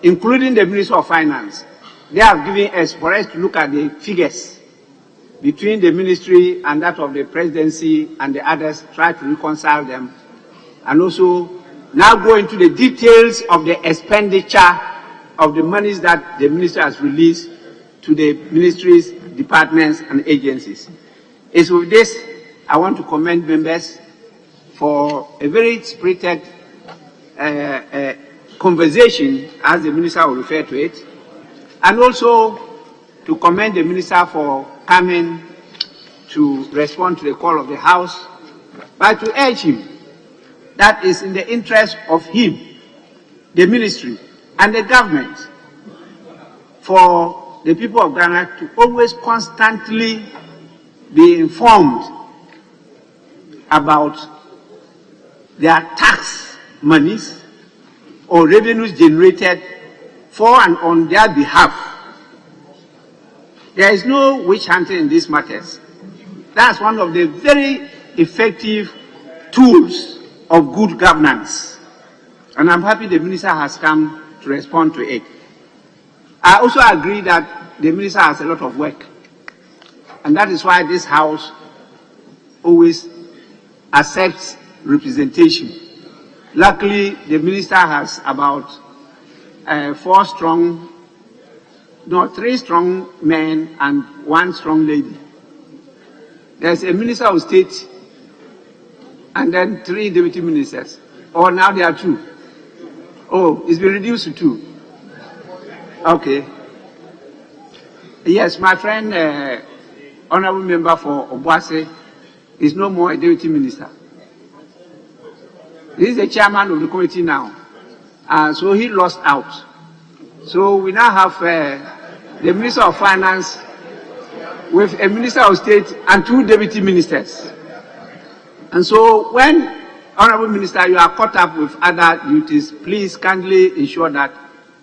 including the Ministry of Finance. They have given us, for us to look at the figures between the ministry and that of the presidency and the others, try to reconcile them, and also now go into the details of the expenditure of the monies that the minister has released to the ministries, departments, and agencies. It's with this, I want to commend members for a very spirited conversation, as the minister will refer to it, and also to commend the minister for coming to respond to the call of the House, but to urge him that is in the interest of him, the ministry, and the government, for the people of Ghana to always constantly be informed about their tax monies or revenues generated for and on their behalf. There is no witch hunting in these matters. That's one of the very effective tools of good governance. And I'm happy the minister has come to respond to it. I also agree that the minister has a lot of work. And that is why this House always accepts representation. Luckily, the minister has about 3 strong men and 1 strong lady. There's a minister of state and then 3 deputy ministers. Or now there are 2. Oh, it's been reduced to 2. Okay. Yes, my friend, honorable member for Obuasi, is no more a deputy minister. He is the chairman of the committee now. So he lost out. So we now have the Minister of Finance with a Minister of State and 2 deputy ministers. And so when, Honorable Minister, you are caught up with other duties, please kindly ensure that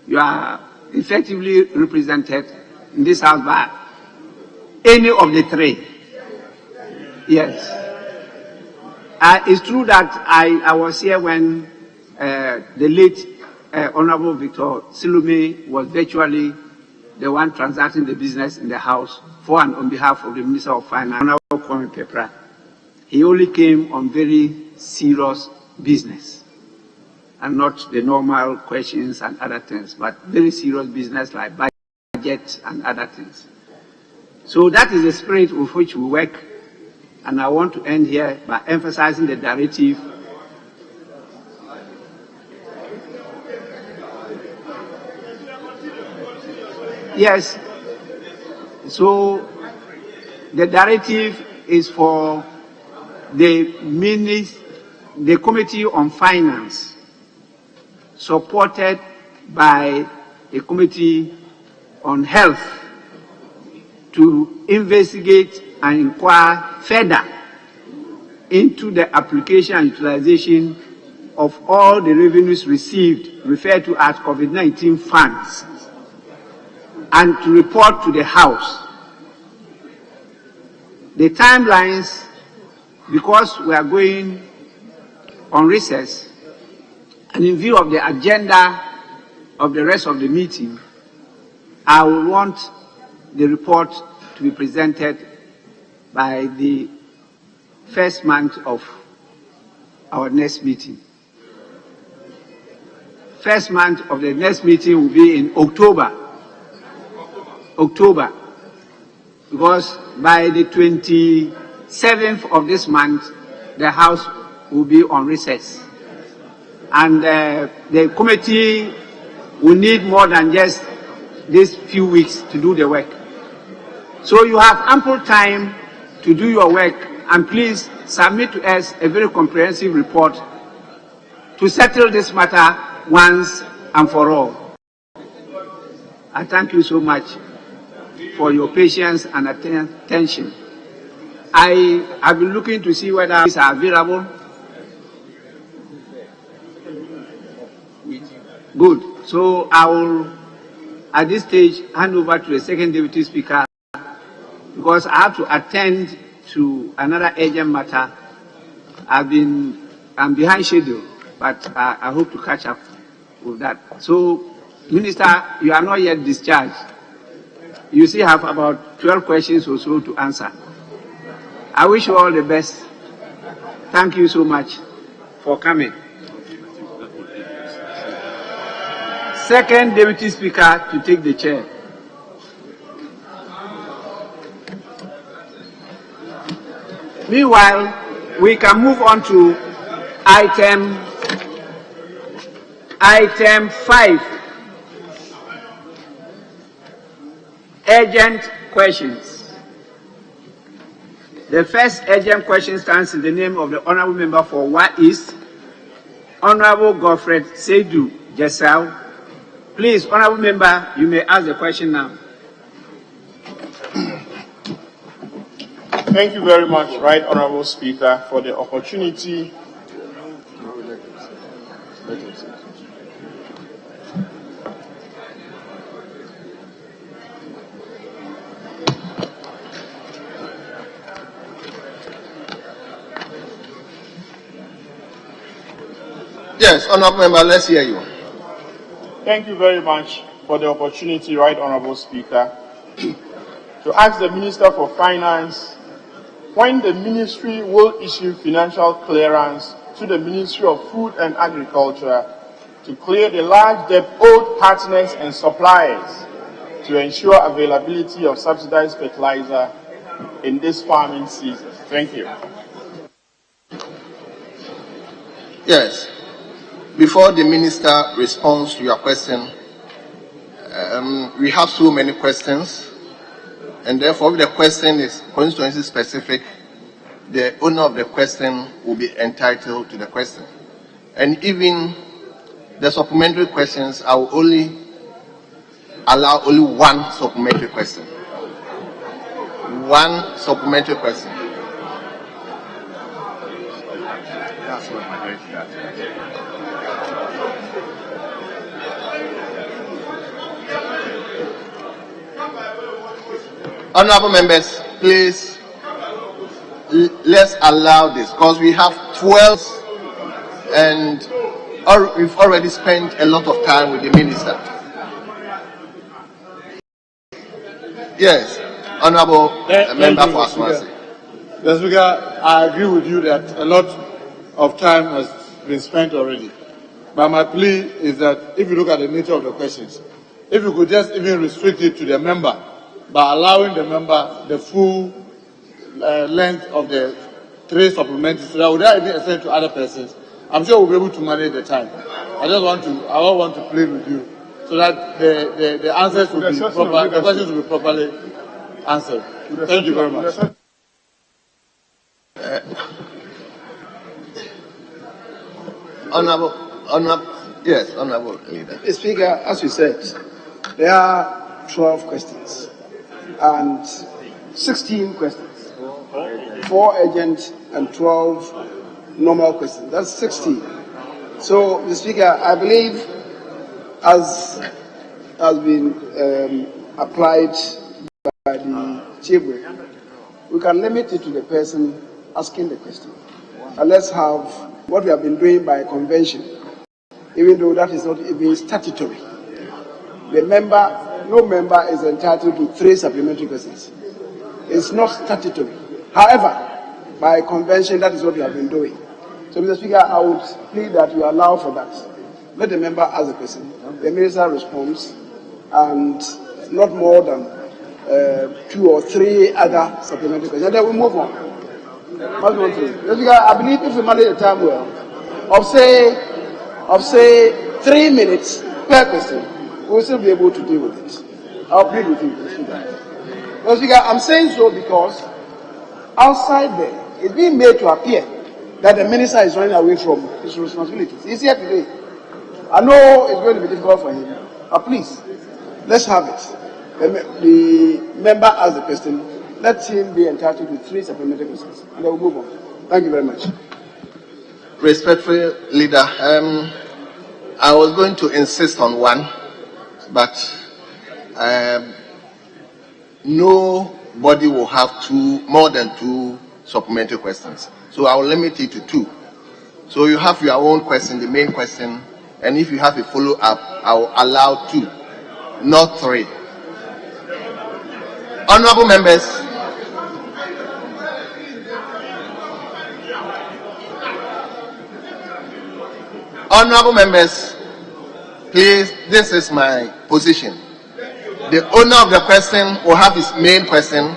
you are effectively represented in this house by any of the 3. Yes. It's true that I was here when the late Honorable Victor Silumi was virtually the one transacting the business in the House for and on behalf of the Minister of Finance, Honorable Kwame Pepra. He only came on very serious business and not the normal questions and other things, but very serious business like budget and other things. So that is the spirit with which we work, and I want to end here by emphasizing the directive Yes. So the directive is for the Committee on Finance, supported by the Committee on Health, to investigate and inquire further into the application and utilization of all the revenues received, referred to as COVID-19 funds, and to report to the House. The timelines, because we are going on recess, and in view of the agenda of the rest of the meeting, I will want the report to be presented by the first month of our next meeting. First month of the next meeting will be in October, because by the 27th of this month, the House will be on recess. And the committee will need more than just these few weeks to do the work. So you have ample time to do your work, and please submit to us a very comprehensive report to settle this matter once and for all. I thank you so much for your patience and attention. I have been looking to see whether these are available. Good. So I will, at this stage, hand over to the second deputy speaker, because I have to attend to another urgent matter. I'm behind schedule, but I hope to catch up with that. So, Minister, you are not yet discharged. You still have about 12 questions or so to answer. I wish you all the best. Thank you so much for coming. Second deputy speaker to take the chair. Meanwhile, we can move on to item 5. Urgent questions. The first urgent question stands in the name of the Honourable Member for Wa East, Honourable Godfred Seidu Jessau. Please, Honourable Member, you may ask the question now. Thank you very much, Right Honourable Speaker, for the opportunity. Yes, Honourable Member, let's hear you. Thank you very much for the opportunity, Right Honourable Speaker, to ask the Minister for Finance when the Ministry will issue financial clearance to the Ministry of Food and Agriculture to clear the large debt owed partners and suppliers to ensure availability of subsidized fertilizer in this farming season. Thank you. Yes. Before the Minister responds to your question, we have so many questions, And therefore, if the question is constituency specific, the owner of the question will be entitled to the question. And even the supplementary questions, I will only allow only one supplementary question. One supplementary question. That's what my majority does. Honorable members, please, let's allow this, because we have 12 and we've already spent a lot of time with the minister. Yes, Honorable Member for Aswasi. Mr. Speaker, I agree with you that a lot of time has been spent already. But my plea is that if you look at the nature of the questions, if you could just even restrict it to the member by allowing the member the full length of the 3 supplementaries, so that without even extend to other persons, I'm sure we'll be able to manage the time. I want to plead with you so that the answers will be proper, the questions will be properly answered. Thank you very much. Honorable Leader. Mr. Speaker, as you said, there are 12 questions and 16 questions. 4 urgent and 12 normal questions. That's 16. So, Mr. Speaker, I believe, as has been applied by the Chief Whip, we can limit it to the person asking the question. And let's have what we have been doing by convention, even though that is not even statutory. No member is entitled to 3 supplementary questions. It's not statutory. However, by convention, that is what we have been doing. So, Mr. Speaker, I would plead that you allow for that. Let the member ask the question. The minister responds, and not more than 2 or 3 other supplementary questions. And then we move on. Mr. Speaker, I believe if we manage the time well, of say 3 minutes per question, we will still be able to deal with it. I'll plead with you, Mr. Speaker. Mr. Speaker, I'm saying so because outside there, it's being made to appear that the minister is running away from his responsibilities. He's here today. I know it's going to be difficult for him, but please, let's have it. The member asks the question, let him be entitled to 3 supplementary questions, and then we'll move on. Thank you very much. Respectful Leader, I was going to insist on 1, but nobody will have more than 2 supplementary questions. So I will limit it to 2. So you have your own question, the main question, and if you have a follow-up, I will allow 2, not 3. Honorable members, please, this is my position. The owner of the question will have his main question.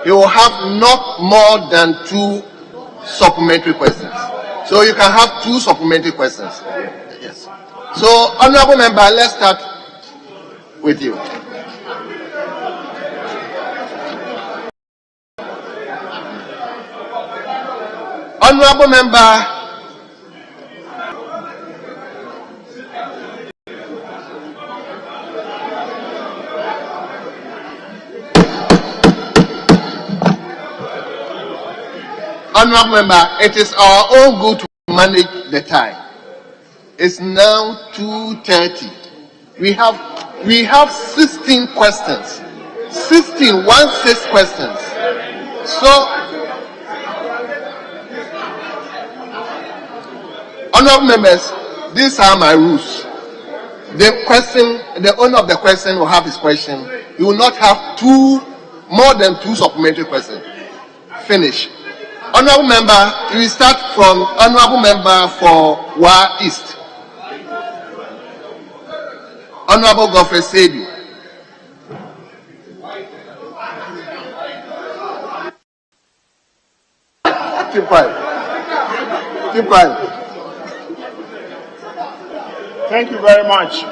He will have not more than 2 supplementary questions. So you can have 2 supplementary questions. Yes. So, honorable member, let's start with you. Honorable member, it is our own good to manage the time. It's now 2:30. We have 16 questions. 16 questions. So, honorable members, these are my rules. The owner of the question will have his question. He will not have more than 2 supplementary questions. Finish. Honorable member, we start from honorable member for Wa East. Honorable Godfrey Sedu. Keep quiet. Keep quiet. Thank you very much,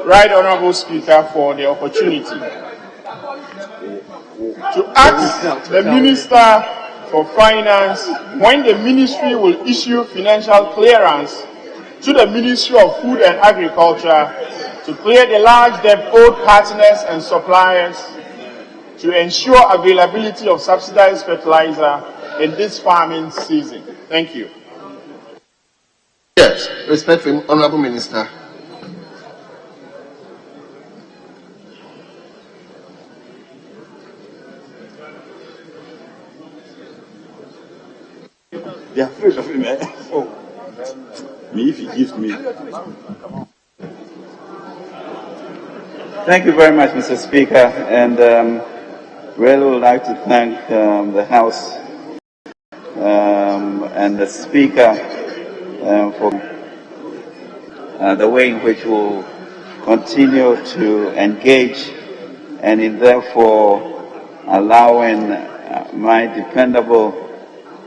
Right Honorable Speaker, for the opportunity. to ask the Minister for Finance when the ministry will issue financial clearance to the Ministry of Food and Agriculture to clear the large debt owed partners and suppliers to ensure availability of subsidized fertilizer in this farming season. Thank you. Yes, respectfully, Honorable Minister. They are afraid of him. Oh, me if he gives me. Thank you very much, Mr. Speaker, and really would like to thank the House and the Speaker for the way in which we'll continue to engage and in therefore allowing my dependable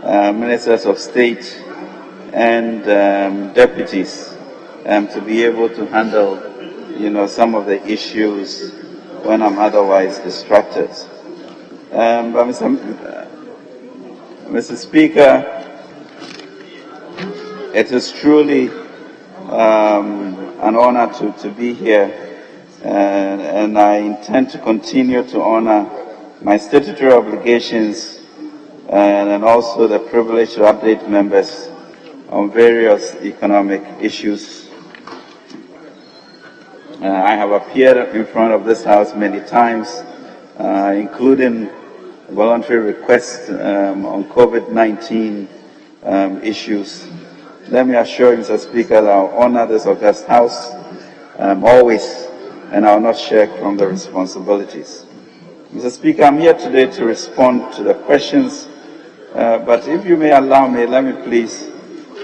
ministers of state and deputies to be able to handle, some of the issues when I'm otherwise distracted. But Mr. Speaker, it is truly an honor to be here, and I intend to continue to honor my statutory obligations and also the privilege to update members on various economic issues. I have appeared in front of this House many times, including voluntary requests on COVID-19 issues. Let me assure you, Mr. Speaker, that I will honor this august House always, and I will not shirk from the responsibilities. Mr. Speaker, I'm here today to respond to the questions, but if you may allow me, let me please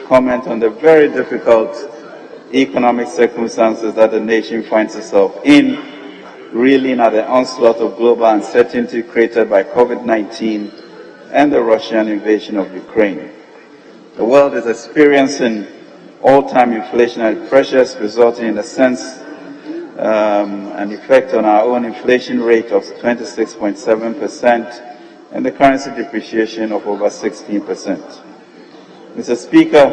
comment on the very difficult economic circumstances that the nation finds itself in, reeling at the onslaught of global uncertainty created by COVID-19 and the Russian invasion of Ukraine. The world is experiencing all-time inflationary pressures, resulting in a sense an effect on our own inflation rate of 26.7% and the currency depreciation of over 16%. Mr. Speaker,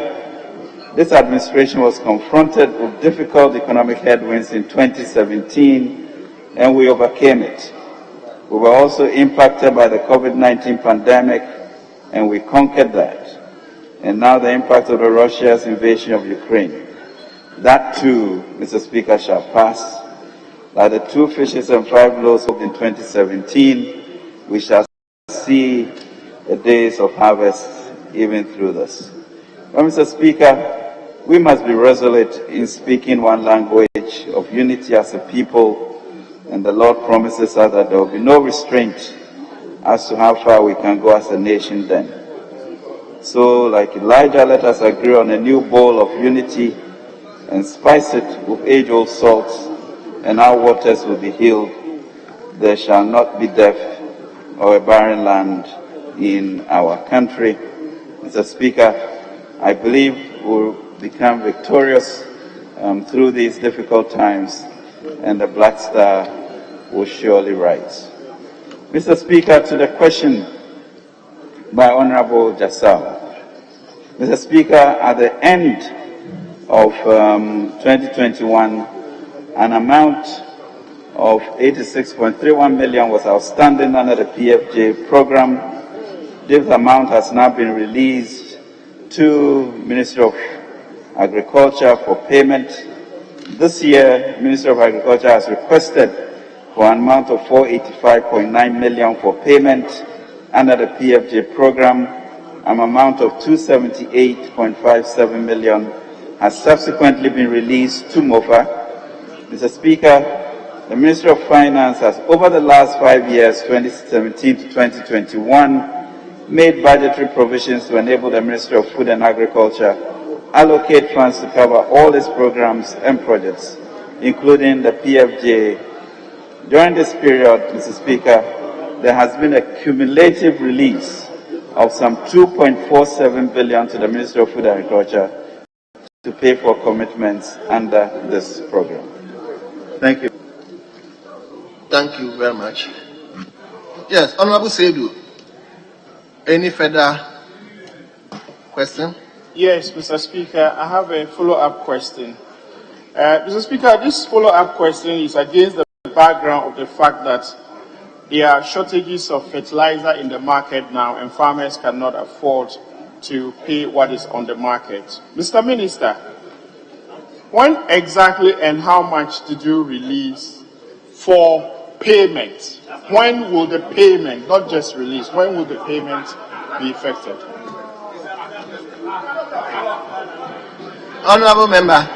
this administration was confronted with difficult economic headwinds in 2017, and we overcame it. We were also impacted by the COVID-19 pandemic, and we conquered that. And now the impact of Russia's invasion of Ukraine. That too, Mr. Speaker, shall pass. Like the 2 fishes and 5 loaves in 2017, we shall see the days of harvest even through this. But Mr. Speaker, we must be resolute in speaking one language of unity as a people, and the Lord promises us that there will be no restraint as to how far we can go as a nation then. So, like Elijah, let us agree on a new bowl of unity and spice it with age-old salt, and our waters will be healed. There shall not be death or a barren land in our country. Mr. Speaker, I believe we'll become victorious through these difficult times, and the Black Star will surely rise. Mr. Speaker, to the question by Honorable Jassal. Mr. Speaker, at the end of 2021, an amount of 86.31 million was outstanding under the PFJ program. This amount has now been released to Ministry of Agriculture for payment. This year, Ministry of Agriculture has requested for an amount of 485.9 million for payment under the PFJ program. An amount of 278.57 million has subsequently been released to MOFA. Mr. Speaker, the Ministry of Finance has, over the last 5 years, 2017 to 2021, made budgetary provisions to enable the Ministry of Food and Agriculture allocate funds to cover all its programs and projects, including the PFJ. During this period, Mr. Speaker, there has been a cumulative release of some 2.47 billion to the Ministry of Food and Agriculture to pay for commitments under this program. Thank you. Thank you very much. Yes, Honorable Seidu. Any further question? Yes, Mr. Speaker, I have a follow-up question. Mr. Speaker, this follow-up question is against the background of the fact that there are shortages of fertilizer in the market now and farmers cannot afford to pay what is on the market. Mr. Minister, when exactly and how much did you release for payment? When will the payment, not just release, when will the payment be effected? Honorable Member.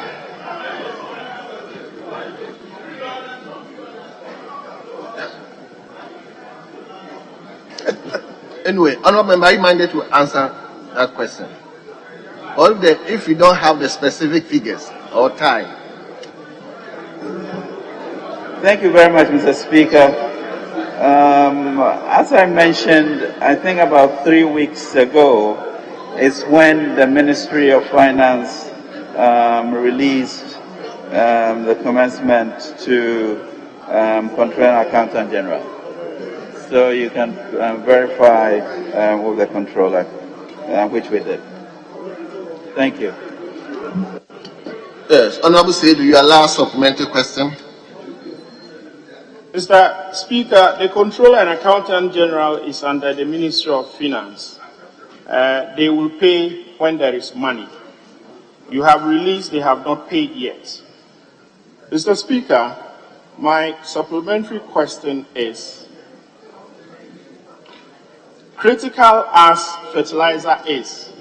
Anyway, Honorable Member, are you minded to answer that question? Or if you don't have the specific figures or time? Thank you very much, Mr. Speaker. As I mentioned, I think about 3 weeks ago is when the Ministry of Finance released the commencement to Controller and Accountant General. So you can verify with the controller, which we did. Thank you. Yes, Honorable Seidu, your last supplementary question. Mr. Speaker, the Controller and Accountant General is under the Ministry of Finance. They will pay when there is money. You have released, they have not paid yet. Mr. Speaker, my supplementary question is, critical as fertilizer is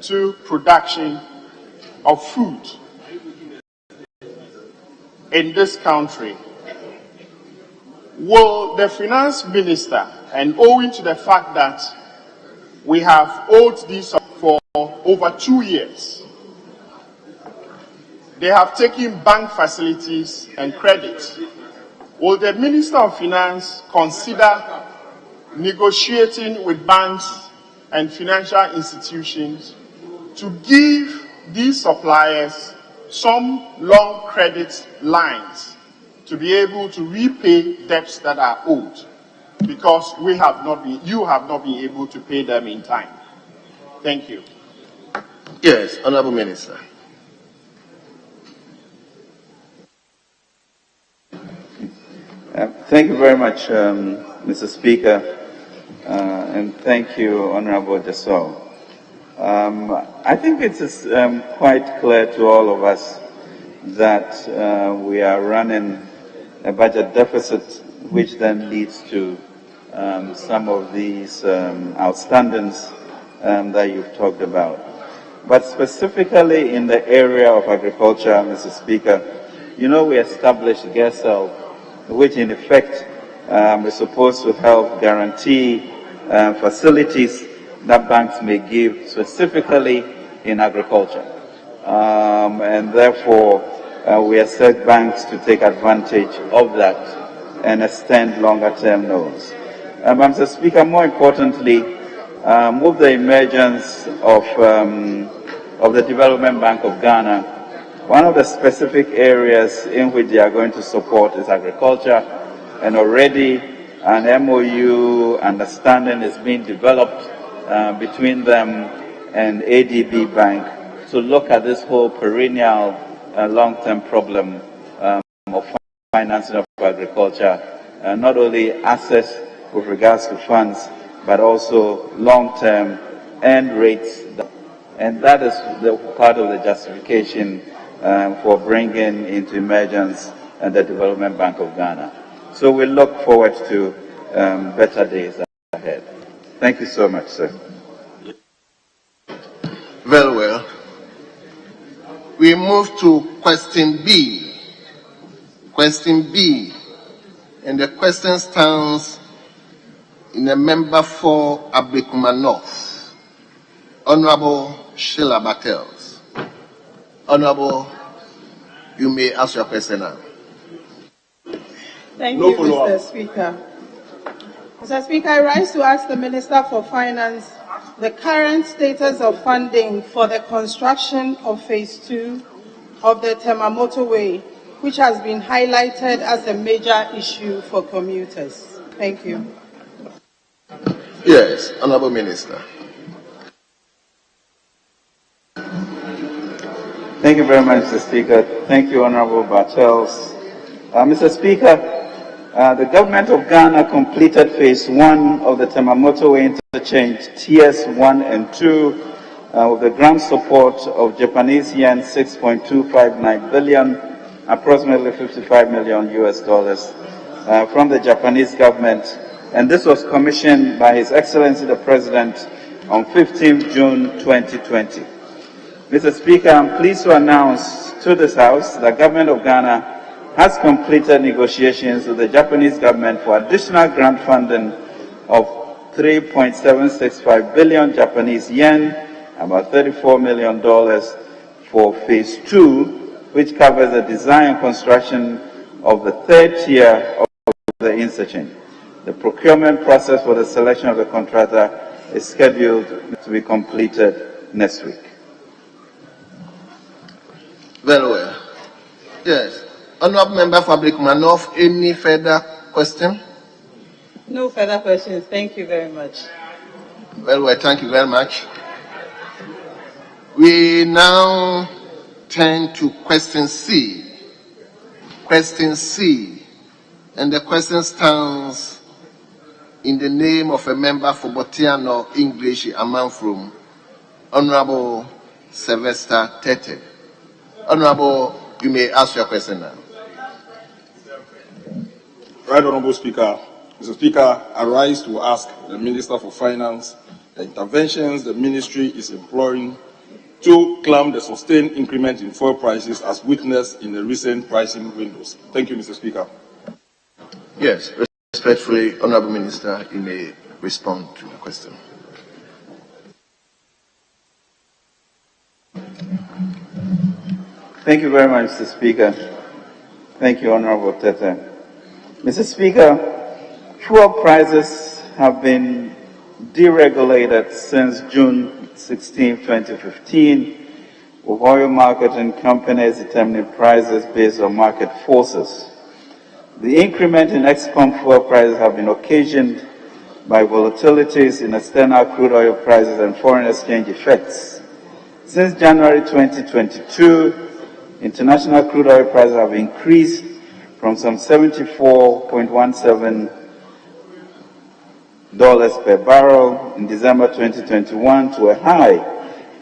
to production of food in this country, will the finance minister, and owing to the fact that we have owed this for over 2 years, they have taken bank facilities and credit, will the Minister of Finance consider negotiating with banks and financial institutions to give these suppliers some long credit lines to be able to repay debts that are owed, because you have not been able to pay them in time? Thank you. Yes, Honorable Minister. Thank you very much, Mr. Speaker, and thank you, Honorable Jasol. I think it is quite clear to all of us that we are running a budget deficit, which then leads to some of these outstandings that you've talked about. But specifically in the area of agriculture, Mr. Speaker, you know, we established GESEL, which in effect is supposed to help guarantee facilities that banks may give specifically in agriculture. And therefore, we expect banks to take advantage of that and extend longer-term loans. Mr. Speaker, more importantly, with the emergence of the Development Bank of Ghana, one of the specific areas in which they are going to support is agriculture, and already an MOU understanding is being developed between them and ADB Bank to look at this whole perennial long-term problem of financing of agriculture, not only access with regards to funds, but also long-term end rates. And that is the part of the justification for bringing into emergence the Development Bank of Ghana. So we look forward to better days ahead. Thank you so much, sir. Very well. We move to question B. Question B. And the question stands in the member for Ablekuma North, Honorable Sheila Battles. Honorable, you may ask your question now. Thank you, Mr. Speaker. Mr. Speaker, I rise to ask the Minister for Finance the current status of funding for the construction of Phase 2 of the Tema Motorway, which has been highlighted as a major issue for commuters. Thank you. Yes, Honorable Minister. Thank you very much, Mr. Speaker. Thank you, Honorable Bartels. Mr. Speaker, the government of Ghana completed phase 1 of the Tema Motorway Interchange Tiers 1 and 2 with the grant support of Japanese yen 6.259 billion, approximately 55 million US dollars from the Japanese government. And this was commissioned by His Excellency the President on 15 June 2020. Mr. Speaker, I'm pleased to announce to this House that the Government of Ghana has completed negotiations with the Japanese government for additional grant funding of 3.765 billion Japanese yen, about $34 million for phase 2, which covers the design and construction of the third tier of the interchange. The procurement process for the selection of the contractor is scheduled to be completed next week. Very well. Yes. Honorable Member Fabric Manoff, any further question? No further questions. Thank you very much. Very well, thank you very much. We now turn to question C. Question C. And the question stands in the name of a member for Botiano English Amanfrum, Honorable Sylvester Tete. Honorable, you may ask your question now. Right, Honorable Speaker. Mr. Speaker, I rise to ask the Minister for Finance the interventions the ministry is employing to clamp the sustained increment in fuel prices as witnessed in the recent pricing windows. Thank you, Mr. Speaker. Yes, respectfully, Honorable Minister, you may respond to the question. Thank you very much, Mr. Speaker. Thank you, Honorable Tete. Mr. Speaker, fuel prices have been deregulated since June 16, 2015, with oil marketing companies determining prices based on market forces. The increment in ex-pump fuel prices have been occasioned by volatilities in external crude oil prices and foreign exchange effects. Since January 2022, international crude oil prices have increased from some $74.17 per barrel in December 2021 to a high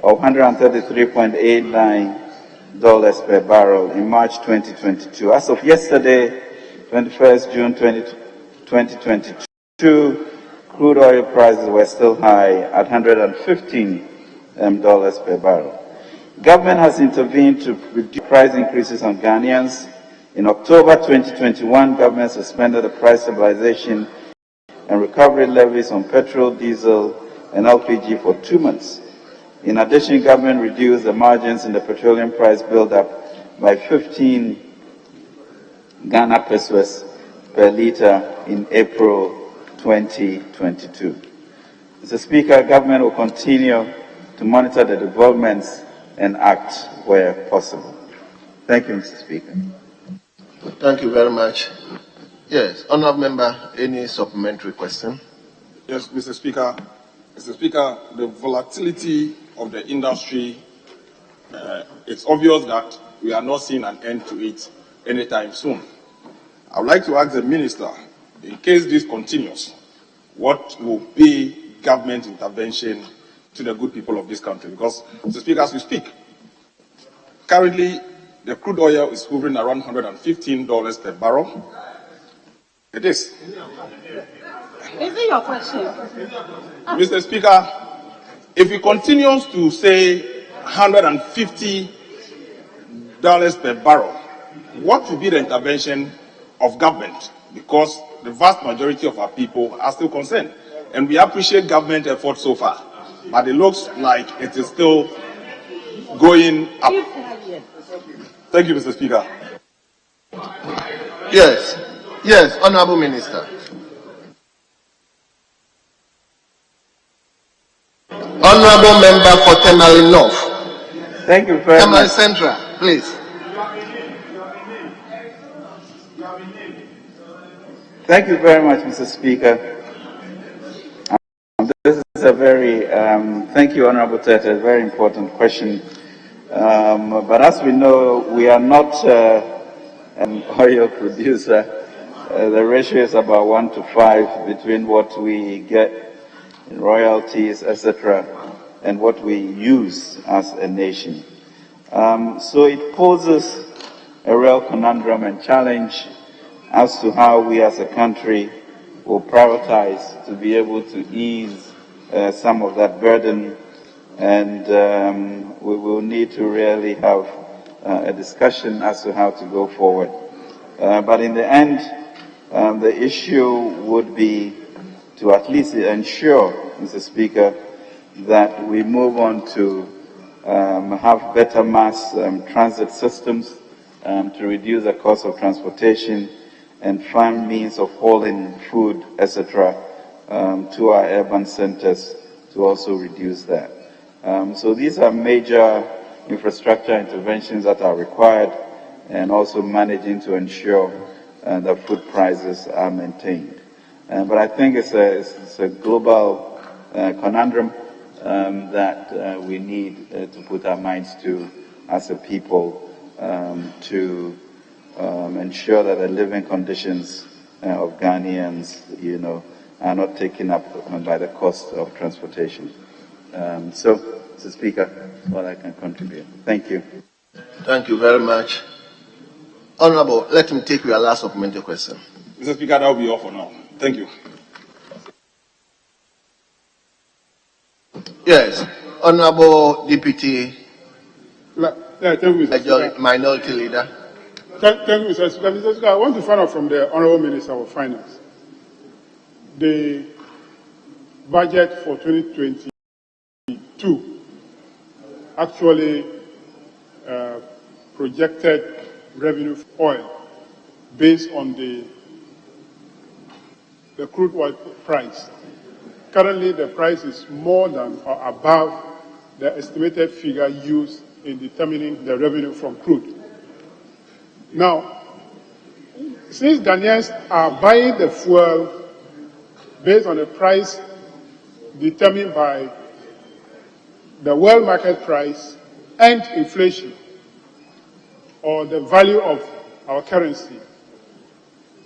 of $133.89 per barrel in March 2022. As of yesterday, 21st June 2022, crude oil prices were still high at $115 per barrel. Government has intervened to reduce price increases on Ghanaians. In October 2021, government suspended the price stabilization and recovery levies on petrol, diesel, and LPG for 2 months. In addition, government reduced the margins in the petroleum price build-up by 15 Ghana pesos per litre in April 2022. Mr. Speaker, government will continue to monitor the developments and act where possible. Thank you, Mr. Speaker. Thank you very much. Yes, Honourable Member, any supplementary question? Yes, Mr. Speaker. Mr. Speaker, the volatility of the industry, it's obvious that we are not seeing an end to it anytime soon. I would like to ask the Minister, in case this continues, what will be government intervention to the good people of this country? Because, Mr. Speaker, as we speak, currently the crude oil is hovering around $115 per barrel. It is. Is it your question? Mr. Speaker, if it continues to say $150 per barrel, what will be the intervention of government? Because the vast majority of our people are still concerned. And we appreciate government effort so far, but it looks like it is still going up. Thank you, Mr. Speaker. Yes, yes, Honourable Minister. Honourable Member for Tamale North. Thank you very Tamale much. Central, please. Thank you very much, Mr. Speaker. a very, thank you, Honorable Tete, a very important question. But as we know, we are not an oil producer. The ratio is about 1 to 5 between what we get in royalties, etc., and what we use as a nation. So it poses a real conundrum and challenge as to how we as a country will prioritize to be able to ease some of that burden, and we will need to really have a discussion as to how to go forward. But in the end, the issue would be to at least ensure, Mr. Speaker, that we move on to have better mass transit systems to reduce the cost of transportation and find means of hauling food, etc., to our urban centers to also reduce that. So these are major infrastructure interventions that are required, and also managing to ensure that food prices are maintained. But I think it's a global conundrum that we need to put our minds to as a people to ensure that the living conditions of Ghanaians, are not taken up by the cost of transportation. So, Mr. Speaker, that's all I can contribute. Thank you. Thank you very much. Honorable, let me take your last supplementary question. Mr. Speaker, that will be all for now. Thank you. Yes, Honorable Deputy thank you, Mr. Speaker. Minority Leader. Thank you, Mr. Speaker. Mr. Speaker, I want to find out from the Honorable Minister of Finance the budget for 2022 actually projected revenue for oil based on the crude oil price. Currently, the price is more than or above the estimated figure used in determining the revenue from crude. Now, since Ghanaians are buying the fuel based on the price determined by the world market price and inflation, or the value of our currency,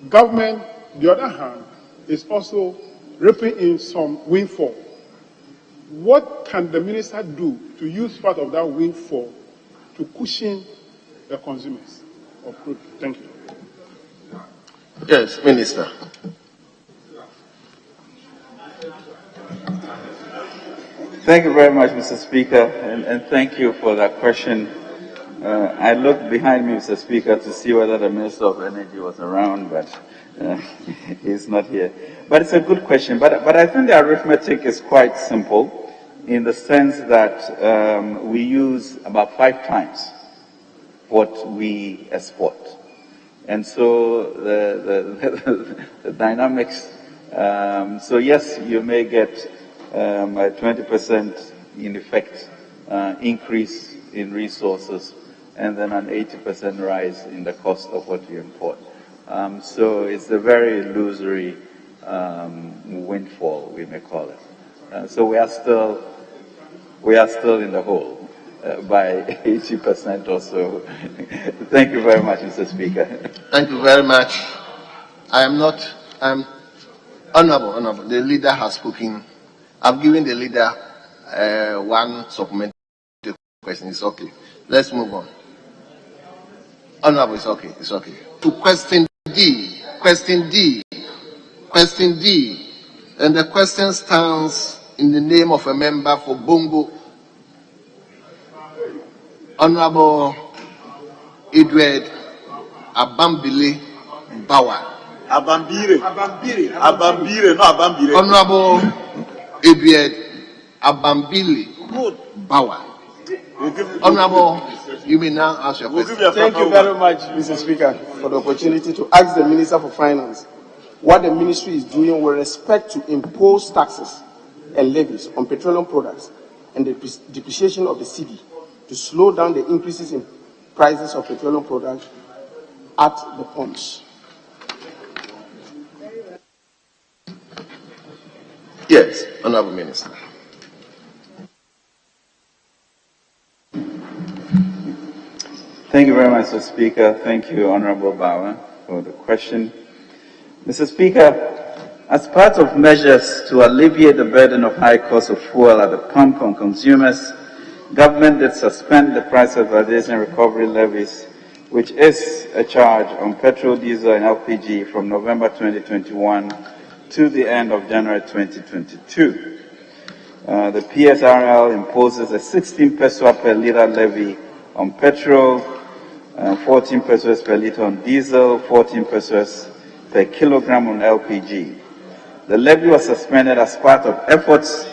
government, on the other hand, is also reaping in some windfall. What can the minister do to use part of that windfall to cushion the consumers of crude? Thank you. Yes, Minister. Thank you very much, Mr. Speaker, and thank you for that question. I looked behind me, Mr. Speaker, to see whether the Minister of Energy was around, but he's not here. But it's a good question. But I think the arithmetic is quite simple in the sense that we use about 5 times what we export. And so the dynamics, so yes, you may get a 20% in effect increase in resources, and then an 80% rise in the cost of what you import. So it's a very illusory windfall, we may call it. So we are still in the hole by 80% or so. Thank you very much, Mr. Speaker. Thank you very much. Honorable, the leader has spoken. I've given the leader one supplementary question. It's okay. Let's move on. Honorable, it's okay. It's okay. To question D. And the question stands in the name of a member for Bongo. Honorable Edward Abambile Bauer. Abambire, no Abambire. Honorable Edward Abambile Bauer. Honorable, you may now ask your question. Thank you very much, Mr. Speaker, for the opportunity to ask the Minister for Finance what the ministry is doing with respect to imposed taxes and levies on petroleum products and the depreciation of the cedi to slow down the increases in prices of petroleum products at the pumps. Yes, Honorable Minister. Thank you very much, Mr. Speaker. Thank you, Honorable Bauer, for the question. Mr. Speaker, as part of measures to alleviate the burden of high cost of fuel at the pump on consumers, government did suspend the price stabilization recovery levies, which is a charge on petrol, diesel, and LPG from November 2021 to the end of January 2022. The PSRL imposes a 16 peso per liter levy on petrol, 14 pesos per liter on diesel, 14 pesos per kilogram on LPG. The levy was suspended as part of efforts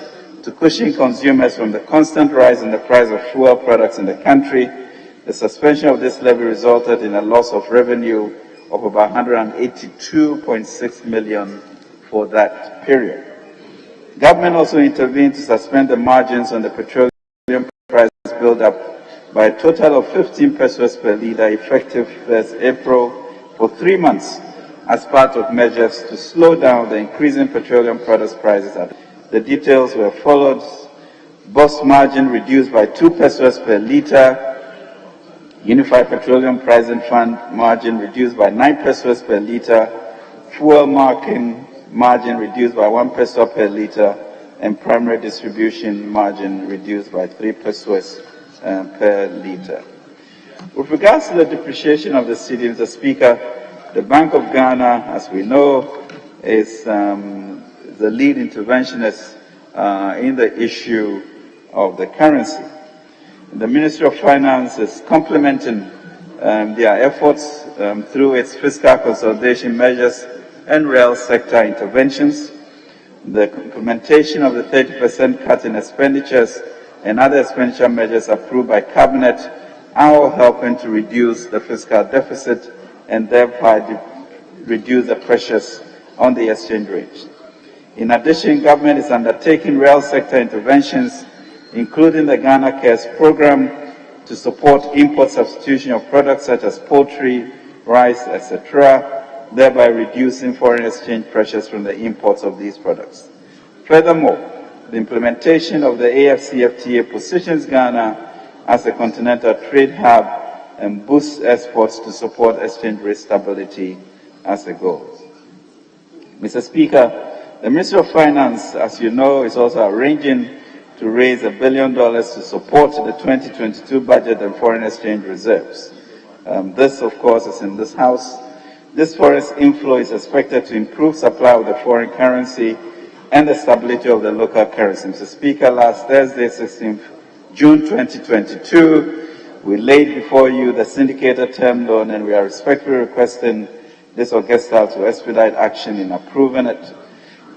to cushion consumers from the constant rise in the price of fuel products in the country. The suspension of this levy resulted in a loss of revenue of about 182.6 million for that period. Government also intervened to suspend the margins on the petroleum price build-up by a total of 15 pesos per liter effective 1st April for 3 months as part of measures to slow down the increasing petroleum products prices. The details were followed. Bus margin reduced by 2 pesos per liter. Unified Petroleum Pricing Fund margin reduced by 9 pesos per liter. Fuel marking margin reduced by 1 peso per liter. And primary distribution margin reduced by 3 pesos per liter. With regards to the depreciation of the cedi, Mr. Speaker, the Bank of Ghana, as we know, is the lead interventionist in the issue of the currency. The Ministry of Finance is complementing their efforts through its fiscal consolidation measures and real sector interventions. The implementation of the 30% cut in expenditures and other expenditure measures approved by Cabinet are all helping to reduce the fiscal deficit and thereby reduce the pressures on the exchange rate. In addition, government is undertaking real sector interventions, including the Ghana Cares program, to support import substitution of products such as poultry, rice, etc., thereby reducing foreign exchange pressures from the imports of these products. Furthermore, the implementation of the AFCFTA positions Ghana as a continental trade hub and boosts exports to support exchange rate stability as a goal. Mr. Speaker, the Ministry of Finance, as you know, is also arranging to raise $1 billion to support the 2022 budget and foreign exchange reserves. This, of course, is in this House. This foreign inflow is expected to improve supply of the foreign currency and the stability of the local currency. Mr. Speaker, last Thursday, 16th June 2022, we laid before you the syndicated term loan, and we are respectfully requesting this Augusta to expedite action in approving it.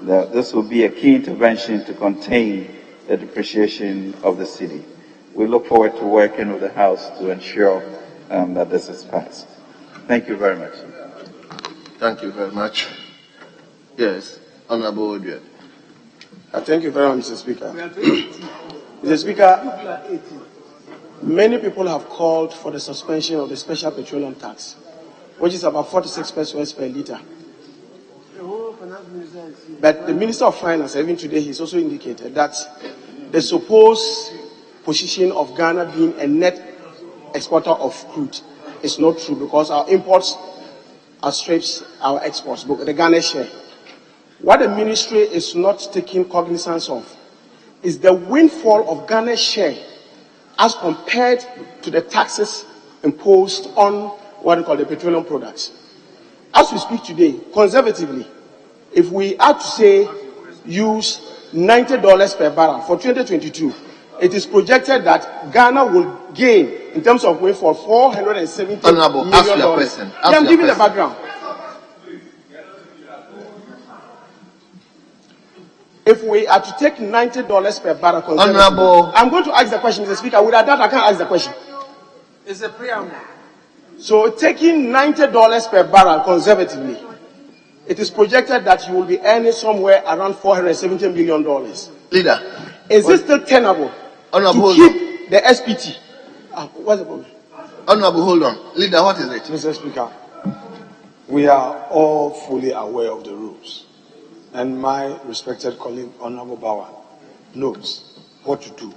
This will be a key intervention to contain the depreciation of the cedi. We look forward to working with the House to ensure that this is passed. Thank you very much. Thank you very much. Yes, Honorable Odua. Thank you very much, Mr. Speaker. Mr. Speaker, many people have called for the suspension of the special petroleum tax, which is about 46 pesos per liter. But the Minister of Finance, even today, he's also indicated that the supposed position of Ghana being a net exporter of crude is not true, because our imports outstrips our exports, but the Ghana share. What the ministry is not taking cognizance of is the windfall of Ghana's share as compared to the taxes imposed on what we call the petroleum products. As we speak today, conservatively, if we are to say use $90 per barrel for 2022, it is projected that Ghana will gain in terms of windfall $470 Honorable, million. ask your question. I'm giving the background. If we are to take $90 per barrel, Honorable, I'm going to ask the question, Mr. Speaker. Without that, I can't ask the question. It's a preamble. So, taking $90 per barrel conservatively, it is projected that you will be earning somewhere around $470 million. Leader, is it still tenable to keep the SPT? What's the problem? Honorable, hold on. Leader, what is it? Mr. Speaker, we are all fully aware of the rules. And my respected colleague, Honorable Bauer, knows what to do.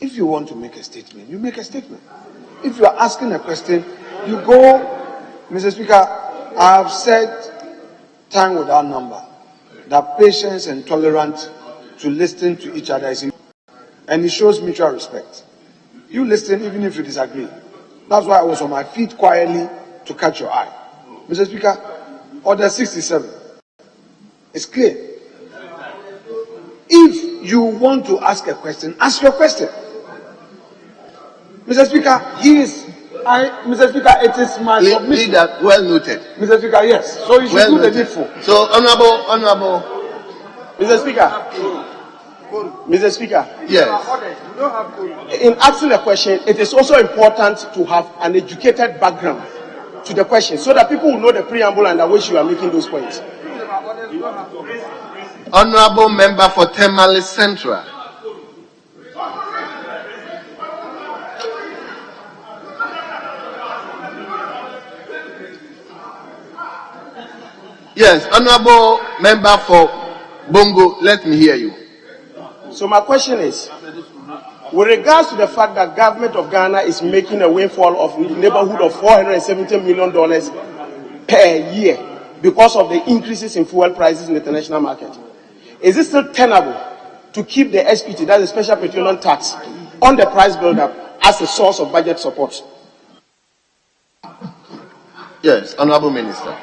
If you want to make a statement, you make a statement. If you are asking a question, you go, Mr. Speaker, I have said time without number that patience and tolerance to listen to each other is important, and it shows mutual respect. You listen even if you disagree. That's why I was on my feet quietly to catch your eye. Mr. Speaker, Order 67 is clear. If you want to ask a question, ask your question. Mr. Speaker, Mr. Speaker, it is my submission. That well noted. Mr. Speaker, yes. So you should do the needful. So, Honorable. Mr. Speaker. Mr. Speaker. Yes. In asking a question, it is also important to have an educated background to the question so that people will know the preamble under which you are making those points. Honorable Member for Tamale Central. Yes, Honorable Member for Bongo, let me hear you. So my question is, with regards to the fact that government of Ghana is making a windfall of in the neighborhood of $470 million per year because of the increases in fuel prices in the international market, is it still tenable to keep the SPT, that's the Special Petroleum Tax, on the price build-up as a source of budget support? Yes, Honorable Minister.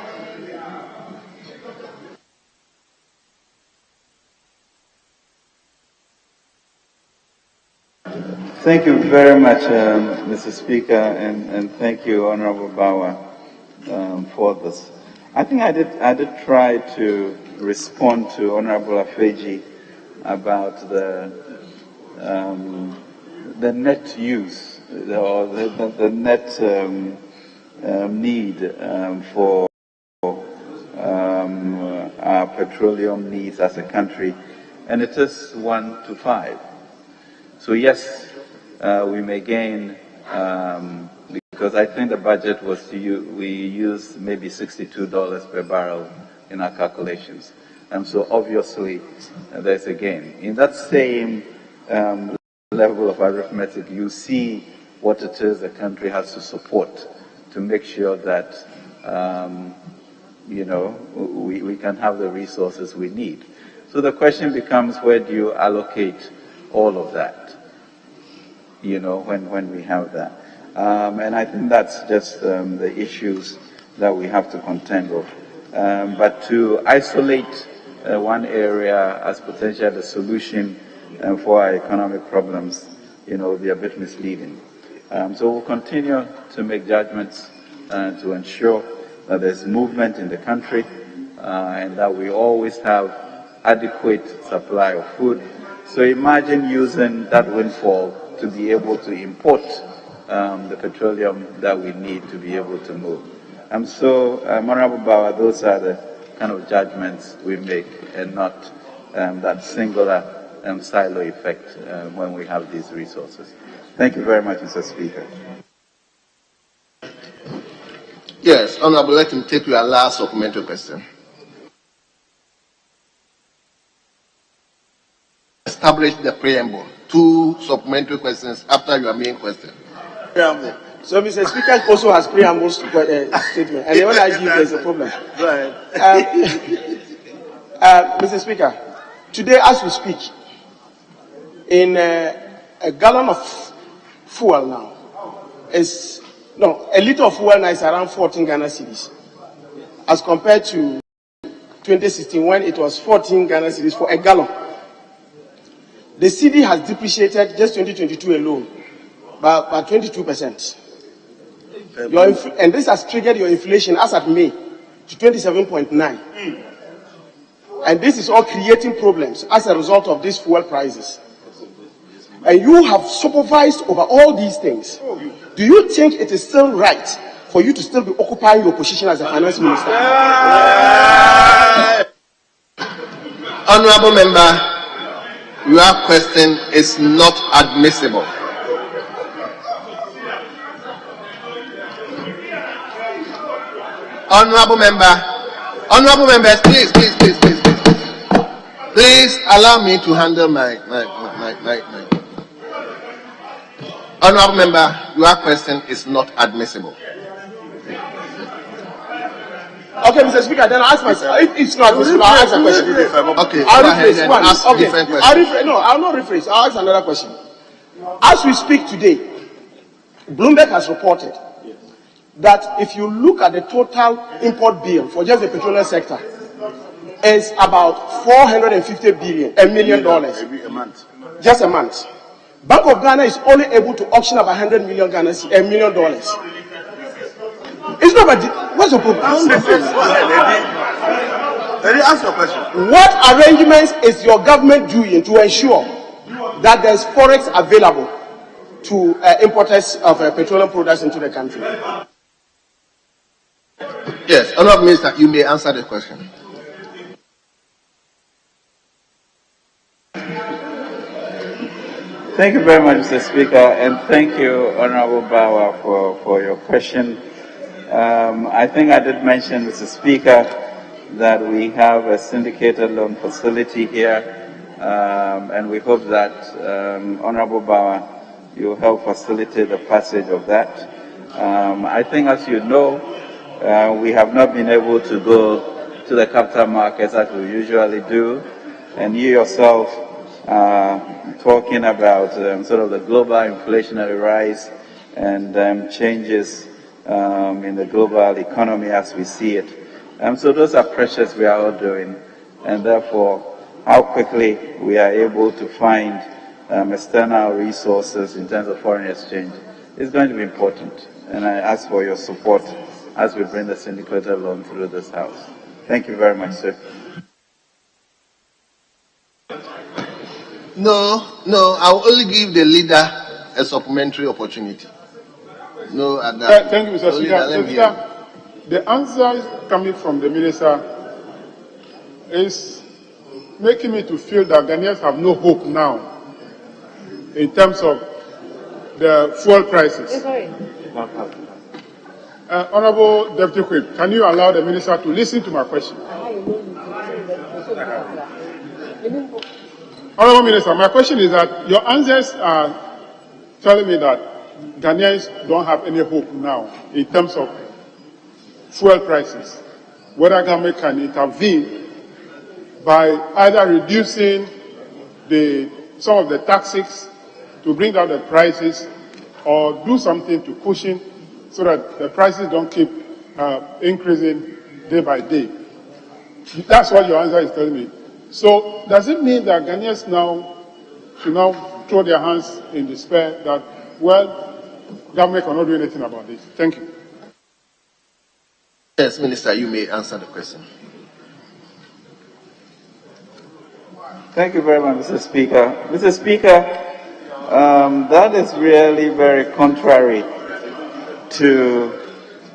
Thank you very much, Mr. Speaker, and thank you, Honorable Bauer, for this. I think I did try to respond to Honorable Afeji about the net use or the net need for our petroleum needs as a country, and it is 1 to 5. So yes, we may gain, because I think the budget was we used maybe $62 per barrel in our calculations. And so obviously there's a gain. In that same level of arithmetic, you see what it is the country has to support to make sure that, we can have the resources we need. So the question becomes, where do you allocate all of that? When we have that. And I think that's just the issues that we have to contend with. But to isolate one area as potentially the solution for our economic problems, would be a bit misleading. So we'll continue to make judgments to ensure that there's movement in the country and that we always have adequate supply of food. So imagine using that windfall to be able to import the petroleum that we need to be able to move. So, Honorable Bauer, those are the kind of judgments we make, and not that singular silo effect when we have these resources. Thank you very much, Mr. Speaker. Yes, Honorable, let me take your last supplementary question. Establish the preamble. 2 supplementary questions after your main question. Preamble. So Mr. Speaker also has preambles to statement, and when I give, there's a problem. Go ahead. Mr. Speaker, today as we speak, in a gallon of fuel now a liter of fuel now is around 14 Ghana cedis, as compared to 2016 when it was 14 Ghana cedis for a gallon. The cedi has depreciated just 2022 alone by 22%. And this has triggered your inflation as at May to 27.9. And this is all creating problems as a result of these fuel prices. And you have supervised over all these things. Do you think it is still right for you to still be occupying your position as a finance minister? Honorable Member, your question is not admissible. Honorable members, please. Please allow me to handle my. Honorable member, your question is not admissible. Okay, Mr. Speaker, then I'll ask myself. If it's not admissible, I'll ask a question. Okay, I'll go ahead rephrase and one. ask Okay, different questions. I'll not rephrase. I'll ask another question. As we speak today, Bloomberg has reported that if you look at the total import bill for just the petroleum sector, is about $450 million. A month. Just a month. Bank of Ghana is only able to auction about $100 million. It's not about what's the problem? Let me ask your question. What arrangements is your government doing to ensure that there's forex available to importers of petroleum products into the country? Yes, Honorable Minister, you may answer the question. Thank you very much, Mr. Speaker, and thank you, Honorable Bawa, for your question. I think I did mention, Mr. Speaker, that we have a syndicated loan facility here, and we hope that, Honorable Bawa, you will help facilitate the passage of that. I think, as you know, we have not been able to go to the capital markets as we usually do, and you yourself talking about sort of the global inflationary rise and changes in the global economy as we see it. So those are pressures we are all doing, and therefore how quickly we are able to find external resources in terms of foreign exchange is going to be important. And I ask for your support as we bring the syndicated loan through this House. Thank you very much, sir. No, I will only give the leader a supplementary opportunity. No, thank you, Mr. Speaker. The answer coming from the minister is making me to feel that Ghanaians have no hope now in terms of the fuel prices. Honorable Deputy Whip, can you allow the minister to listen to my question? Honorable Minister, my question is that your answers are telling me that Ghanaians don't have any hope now in terms of fuel prices. Whether government can intervene by either reducing some of the taxes to bring down the prices, or do something to cushion so that the prices don't keep increasing day by day. That's what your answer is telling me. So does it mean that Ghanaians now should now throw their hands in despair that, well, government cannot do anything about this? Thank you. Yes, Minister, you may answer the question. Thank you very much, Mr. Speaker. Mr. Speaker, that is really very contrary to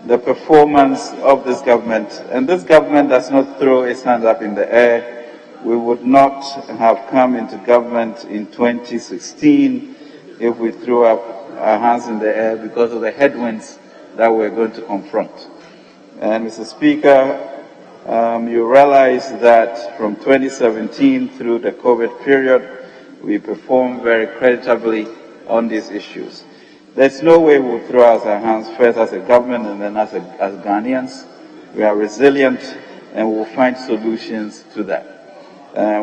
the performance of this government. And this government does not throw its hands up in the air. We would not have come into government in 2016 if we threw up our hands in the air because of the headwinds that we're going to confront. And Mr. Speaker, you realize that from 2017 through the COVID period, we performed very creditably on these issues. There's no way we'll throw out our hands first as a government and then as Ghanaians. We are resilient and we'll find solutions to that.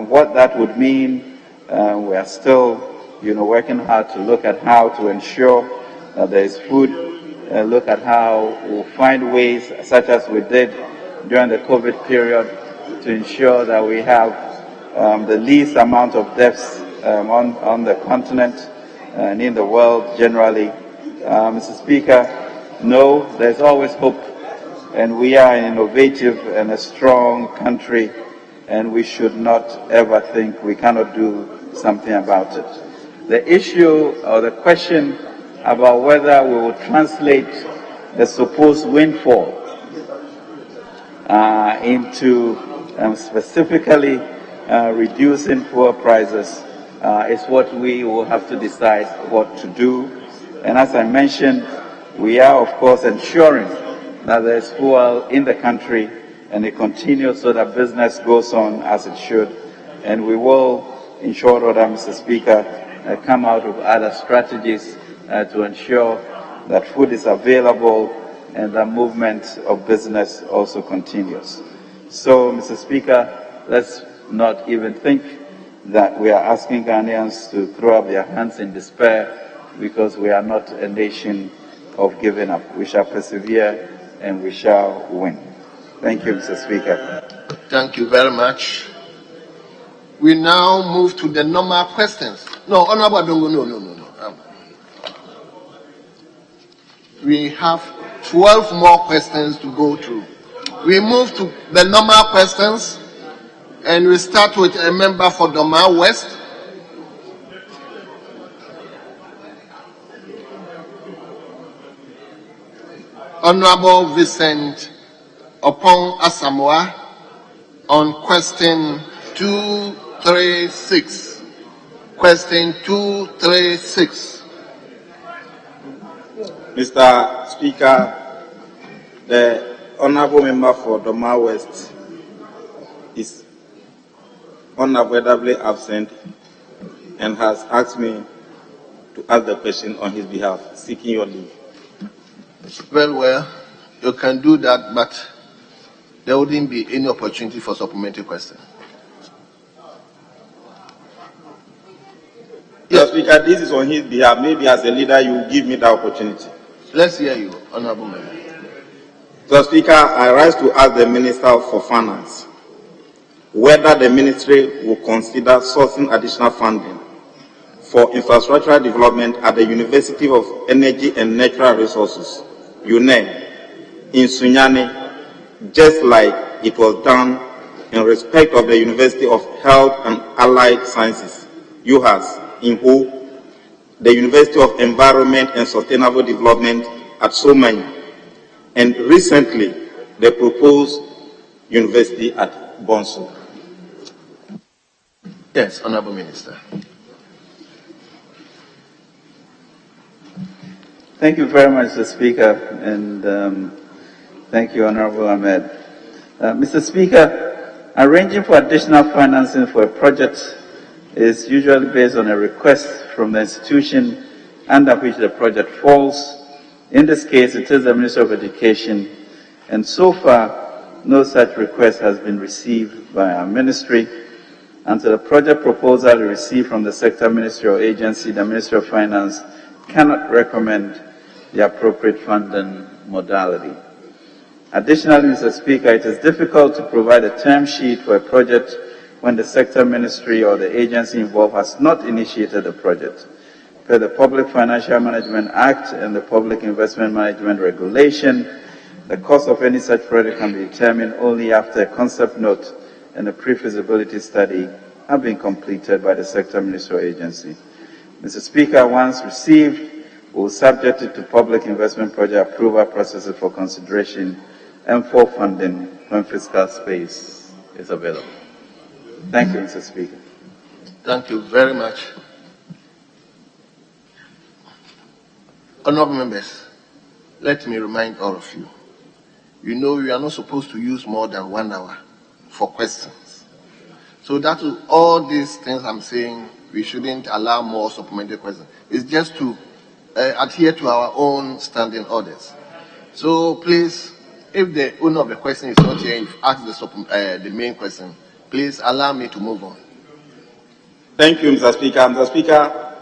What that would mean, we are still working hard to look at how to ensure that there is food, look at how we'll find ways, such as we did during the COVID period, to ensure that we have the least amount of deaths on the continent and in the world generally. Mr. Speaker, no, there's always hope, and we are an innovative and a strong country, and we should not ever think we cannot do something about it. The issue or the question about whether we will translate the supposed windfall into specifically reducing fuel prices is what we will have to decide what to do. And as I mentioned, we are of course ensuring that there is fuel in the country and it continues so that business goes on as it should. And we will, in short order, Mr. Speaker, come out of other strategies to ensure that food is available and the movement of business also continues. So, Mr. Speaker, let's not even think that we are asking Ghanaians to throw up their hands in despair because we are not a nation of giving up. We shall persevere and we shall win. Thank you, Mr. Speaker. Thank you very much. We now move to the normal questions. No, Honorable Dongo, no. We have 12 more questions to go through. We move to the normal questions, and we start with a member for Doma West. Honorable Vincent Opong Asamoah on question 236. Question 236. Mr. Speaker, the honorable member for Doma West is unavoidably absent and has asked me to ask the question on his behalf, seeking your leave. Well, you can do that, but there wouldn't be any opportunity for supplementary question. Yes, Speaker, this is on his behalf. Maybe as a leader, you will give me the opportunity. Let's hear you, Honorable Member. Mr. Speaker, I rise to ask the Minister for Finance whether the ministry will consider sourcing additional funding for infrastructural development at the University of Energy and Natural Resources, UNE, in Sunyani, just like it was done in respect of the University of Health and Allied Sciences, UHAS, in Ho, the University of Environment and Sustainable Development at Somani, and recently the proposed university at Bonsu. Yes, Honorable Minister. Thank you very much, Mr. Speaker, and thank you, Honorable Ahmed. Mr. Speaker, arranging for additional financing for a project is usually based on a request from the institution under which the project falls. In this case, it is the Ministry of Education, and so far, no such request has been received by our ministry. Until the project proposal is received from the sector ministry or agency, the Ministry of Finance cannot recommend the appropriate funding modality. Additionally, Mr. Speaker, it is difficult to provide a term sheet for a project when the sector ministry or the agency involved has not initiated the project. Per the Public Financial Management Act and the Public Investment Management Regulation, the cost of any such project can be determined only after a concept note and a pre-feasibility study have been completed by the sector ministry or agency. Mr. Speaker, once received, we will subject it to public investment project approval processes for consideration and for funding when fiscal space is available. Thank you, Mr. Speaker. Thank you very much. Honorable members, let me remind all of you, you know we are not supposed to use more than 1 hour for questions. So that is all these things I'm saying, we shouldn't allow more supplementary questions. It's just to adhere to our own standing orders. So please, if the owner of the question is not here, if ask the main question, please allow me to move on. Thank you, Mr. Speaker. Mr. Speaker,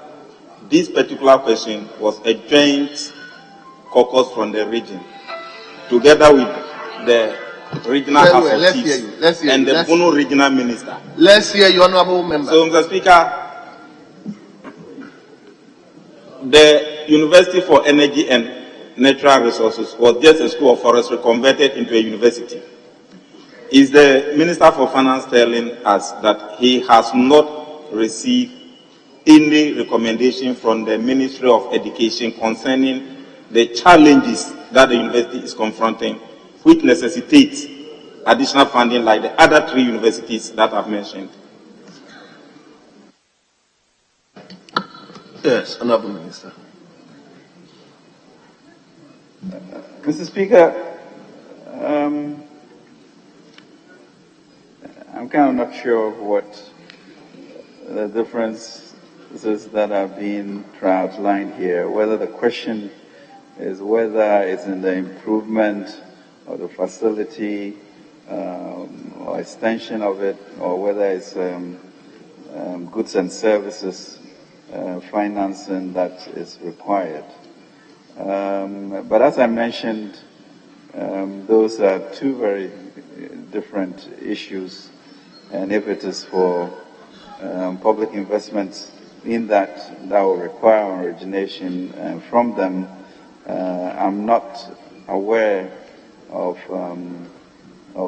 this particular question was a joint caucus from the region, together with the regional House of Chiefs and the Bono regional minister. Let's hear you, Honorable Member. So, Mr. Speaker, the University for Energy and Natural Resources was just a school of forestry converted into a university. Is the Minister for Finance telling us that he has not received any recommendation from the Ministry of Education concerning the challenges that the university is confronting, which necessitates additional funding like the other 3 universities that I've mentioned? Yes, Honorable Minister. Mr. Speaker, I'm kind of not sure what the difference that are being outlined here, whether the question is whether it's in the improvement of the facility or extension of it, or whether it's goods and services financing that is required. But as I mentioned, those are two very different issues, and if it is for public investments in that will require origination from them, I'm not aware of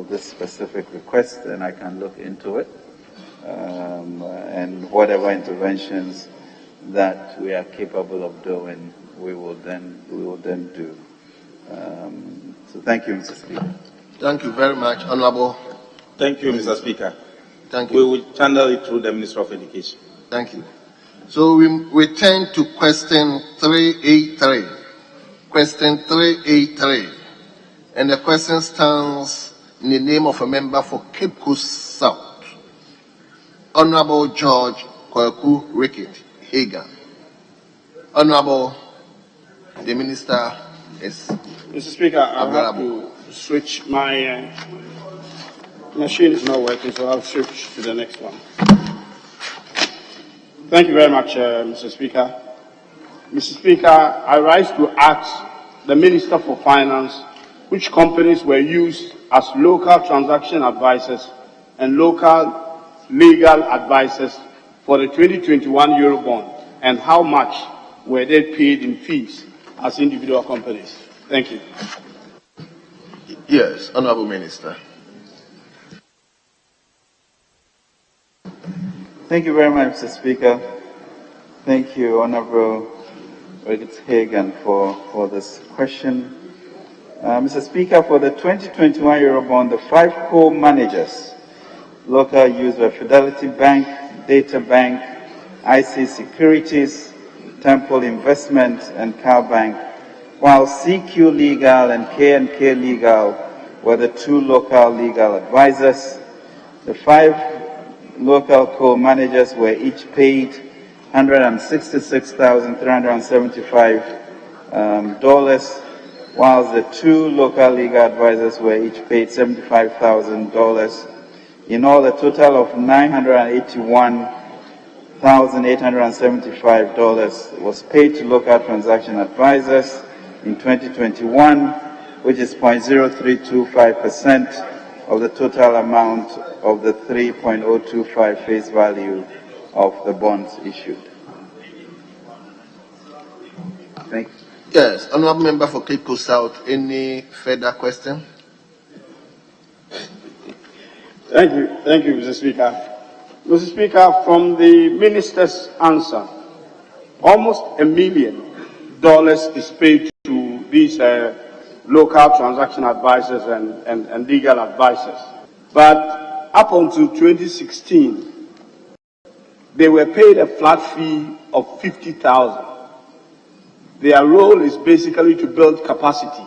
this specific request, and I can look into it, and whatever interventions that we are capable of doing, we will then do. So thank you, Mr. Speaker. Thank you very much, Honorable. Thank you, Mr. Speaker. Thank you. We will channel it through the Minister of Education. Thank you. So we turn to question 383. Question 383. And the question stands in the name of a member for Cape Coast South, Honorable George Kwaku Rickett Hagan. Honorable, the Minister is Mr. Speaker, I have to switch. My machine is not working, so I'll switch to the next one. Thank you very much, Mr. Speaker. Mr. Speaker, I rise to ask the Minister for Finance which companies were used as local transaction advisors and local legal advisors for the 2021 Eurobond, and how much were they paid in fees as individual companies? Thank you. Yes, Honorable Minister. Thank you very much, Mr. Speaker. Thank you, Honorable Rickett Hagan, for this question. Mr. Speaker, for the 2021 Eurobond, the 5 co-managers, local use were Fidelity Bank, Data Bank, IC Securities, Temple Investment, and Cal Bank, while CQ Legal and K&K Legal were the 2 local legal advisors. The 5 local co-managers were each paid $166,375, whilst the 2 local legal advisors were each paid $75,000. In all, a total of $981,875 was paid to local transaction advisors in 2021, which is 0.0325% of the total amount of the 3.025 face value of the bonds issued. Thank you. Yes, Honorable Member for Cape Coast South, any further question? Thank you, Mr. Speaker. Mr. Speaker, from the Minister's answer, almost $1 million is paid to these local transaction advisors and legal advisors. But up until 2016, they were paid a flat fee of $50,000. Their role is basically to build capacity,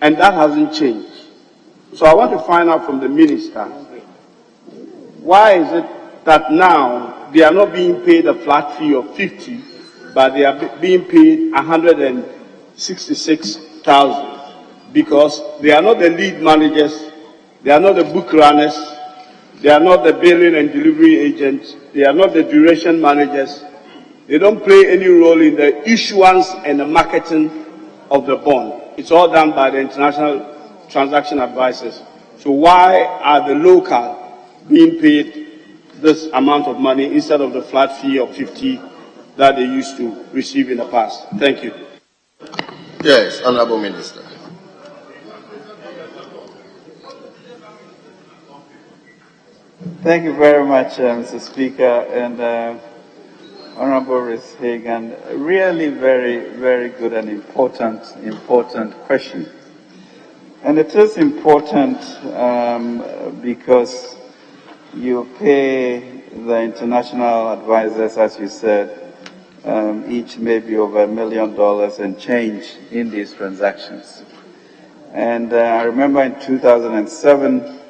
and that hasn't changed. So I want to find out from the Minister, why is it that now they are not being paid a flat fee of $50,000, but they are being paid $166,000? Because they are not the lead managers, they are not the book runners, they are not the billing and delivery agents, they are not the duration managers. They don't play any role in the issuance and the marketing of the bond. It's all done by the international transaction advisors. So why are the local being paid this amount of money instead of the flat fee of $50,000 that they used to receive in the past? Thank you. Yes, Honorable Minister. Thank you very much, Mr. Speaker, and Honorable Rickett Hagan. Really very, very good and important question. And it is important because you pay the international advisors, as you said, each maybe over $1 million and change in these transactions. And I remember in 2007,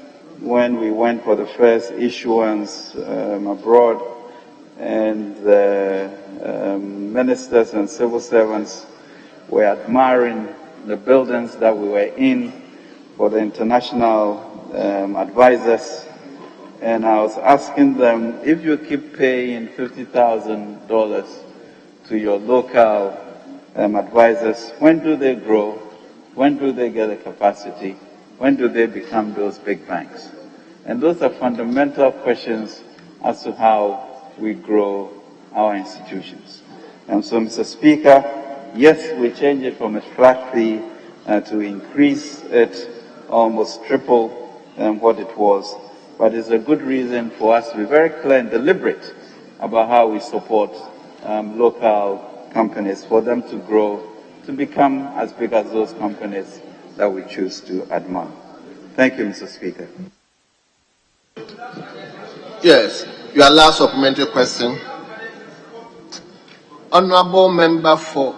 when we went for the first issuance abroad, and the ministers and civil servants were admiring the buildings that we were in for the international advisors. And I was asking them, if you keep paying $50,000 to your local advisors, when do they grow? When do they get the capacity? When do they become those big banks? And those are fundamental questions as to how we grow our institutions. And so, Mr. Speaker, yes, we change it from a flat fee to increase it almost triple what it was. But it's a good reason for us to be very clear and deliberate about how we support local companies, for them to grow, to become as big as those companies that we choose to admire. Thank you, Mr. Speaker. Yes, your last supplementary question. Honorable Member for.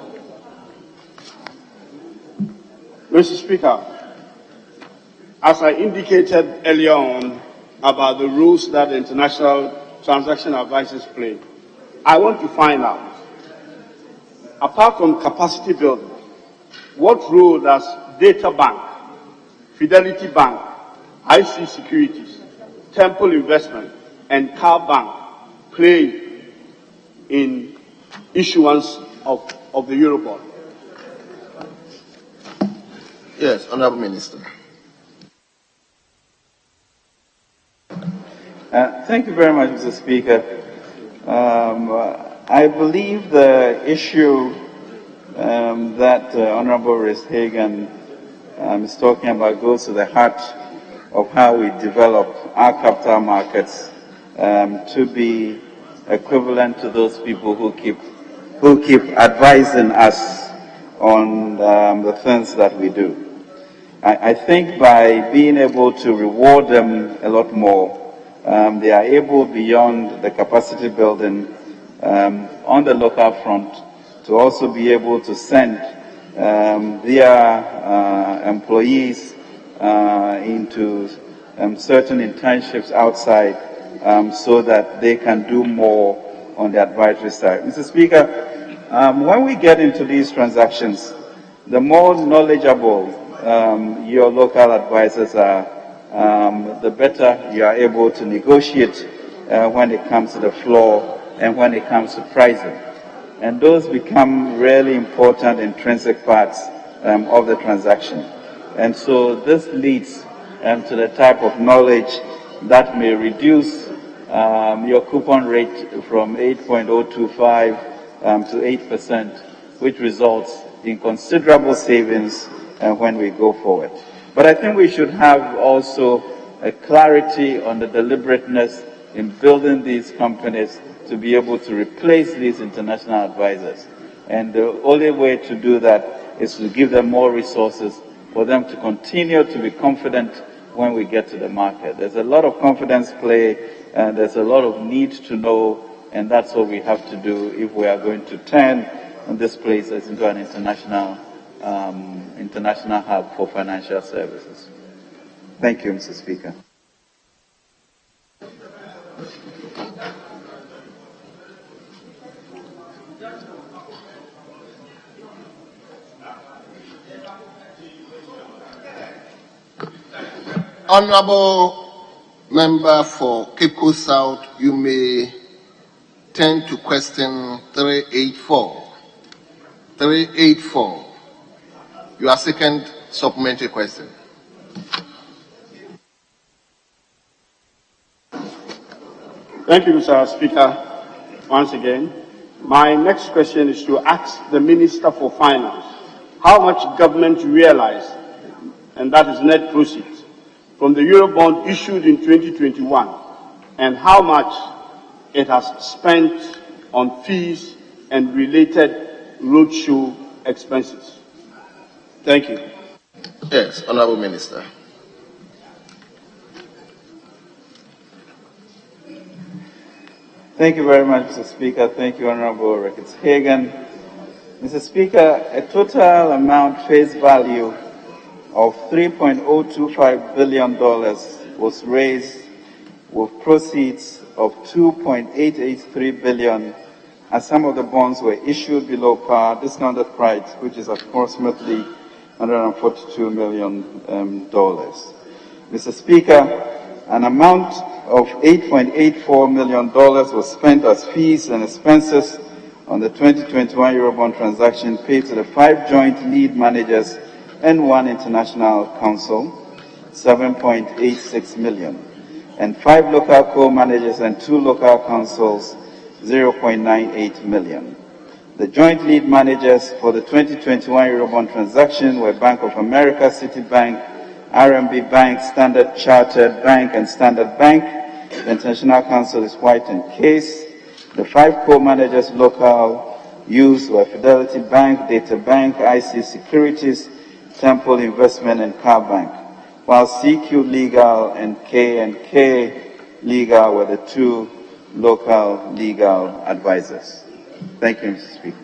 Mr. Speaker, as I indicated earlier on about the rules that the international transaction advisors play, I want to find out, apart from capacity building, what role does Data Bank, Fidelity Bank, IC Securities, Temple Investment, and Car Bank play in issuance of the Eurobond? Yes, Honorable Minister. Thank you very much, Mr. Speaker. I believe the issue that Honorable Hagan is talking about goes to the heart of how we develop our capital markets to be equivalent to those people who keep advising us on the things that we do. I think by being able to reward them a lot more, they are able, beyond the capacity building on the local front, to also be able to send their employees into certain internships outside so that they can do more on the advisory side. Mr. Speaker, when we get into these transactions, the more knowledgeable your local advisors are, the better you are able to negotiate when it comes to the floor and when it comes to pricing. And those become really important intrinsic parts of the transaction. And so this leads to the type of knowledge that may reduce your coupon rate from 8.025 to 8%, which results in considerable savings when we go forward. But I think we should have also a clarity on the deliberateness in building these companies to be able to replace these international advisors. And the only way to do that is to give them more resources for them to continue to be confident when we get to the market. There's a lot of confidence play, and there's a lot of need to know, and that's what we have to do if we are going to turn this place into an international hub for financial services. Thank you, Mr. Speaker. Honorable Member for Cape Coast South, you may turn to question 384. 384. Your second supplementary question. Thank you, Mr. Speaker. Once again, my next question is to ask the Minister for Finance how much government realized, and that is net proceeds, from the Eurobond issued in 2021, and how much it has spent on fees and related roadshow expenses. Thank you. Yes, Honorable Minister. Thank you very much, Mr. Speaker. Thank you, Honorable Hagan. Mr. Speaker, a total amount face value of $3.025 billion was raised with proceeds of 2.883 billion, and some of the bonds were issued below par discounted price, which is approximately $142 million. Mr. Speaker, an amount of $8.84 million was spent as fees and expenses on the 2021 Eurobond transaction paid to the 5 joint lead managers and 1 international counsel, $7.86 million, and 5 local co-managers and 2 local counsels, $0.98 million. The joint lead managers for the 2021 Eurobond transaction were Bank of America, Citibank, RMB Bank, Standard Chartered Bank, and Standard Bank. The international counsel is White and Case. The 5 co-managers local used were Fidelity Bank, Data Bank, IC Securities, Temple Investment, and Car Bank, while CQ Legal and K&K Legal were the 2 local legal advisors. Thank you, Mr. Speaker.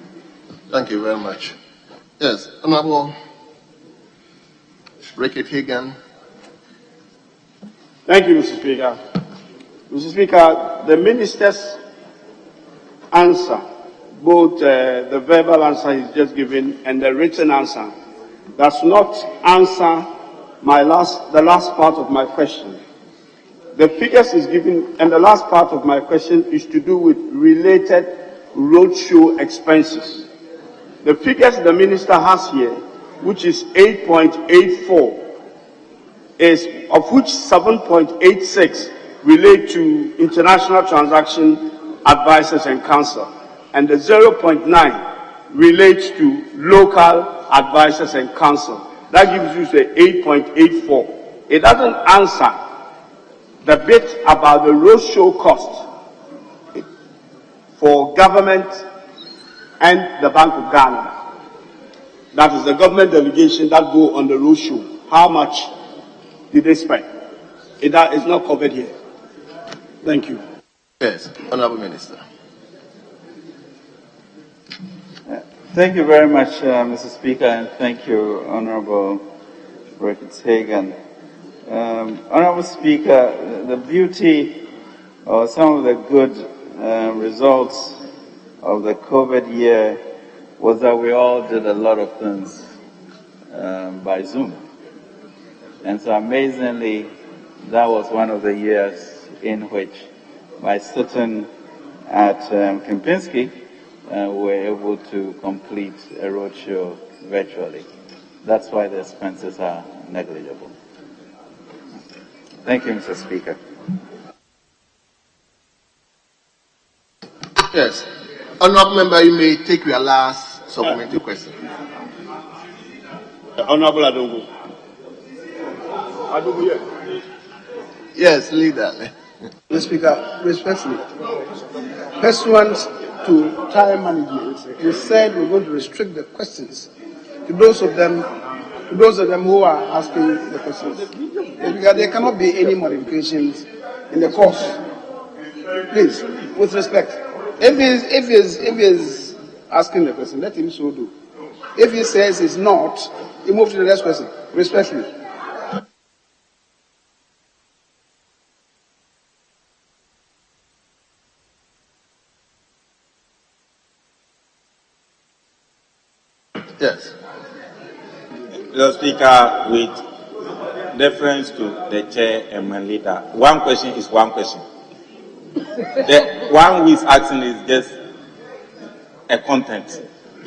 Thank you very much. Yes, Honorable Rickett Hagan. Thank you, Mr. Speaker. Mr. Speaker, the minister's answer, both the verbal answer he's just given and the written answer, does not answer the last part of my question. The figures is given, and the last part of my question is to do with related roadshow expenses. The figures the minister has here, which is 8.84, is of which 7.86 relate to international transaction advisors and counsel, and the 0.9 relates to local advisors and counsel. That gives you the 8.84. It doesn't answer the bit about the roadshow cost for government and the Bank of Ghana. That is the government delegation that go on the roadshow. How much did they spend? It's not covered here. Thank you. Yes, Honorable Minister. Thank you very much, Mr. Speaker, and thank you, Honorable Rickett Hagan. Honorable Speaker, the beauty or some of the good results of the COVID year was that we all did a lot of things by Zoom. And so amazingly, that was one of the years in which, by sitting at Kempinski, we were able to complete a roadshow virtually. That's why the expenses are negligible. Thank you, Mr. Speaker. Yes. Honorable Member, you may take your last supplementary question. Honorable Adongo. Adongo, yes. Yes, leader. Mr. Speaker, respectfully, pursuant to time management, you said we're going to restrict the questions to those of them who are asking the questions. Because there cannot be any modifications in the course. Please, with respect. If he is asking the question, let him so do. If he says it's not, he moves to the next question. Respectfully. Yes. Mr. Speaker, with deference to the chair and my leader, one question is one question. The one who is asking is just a content.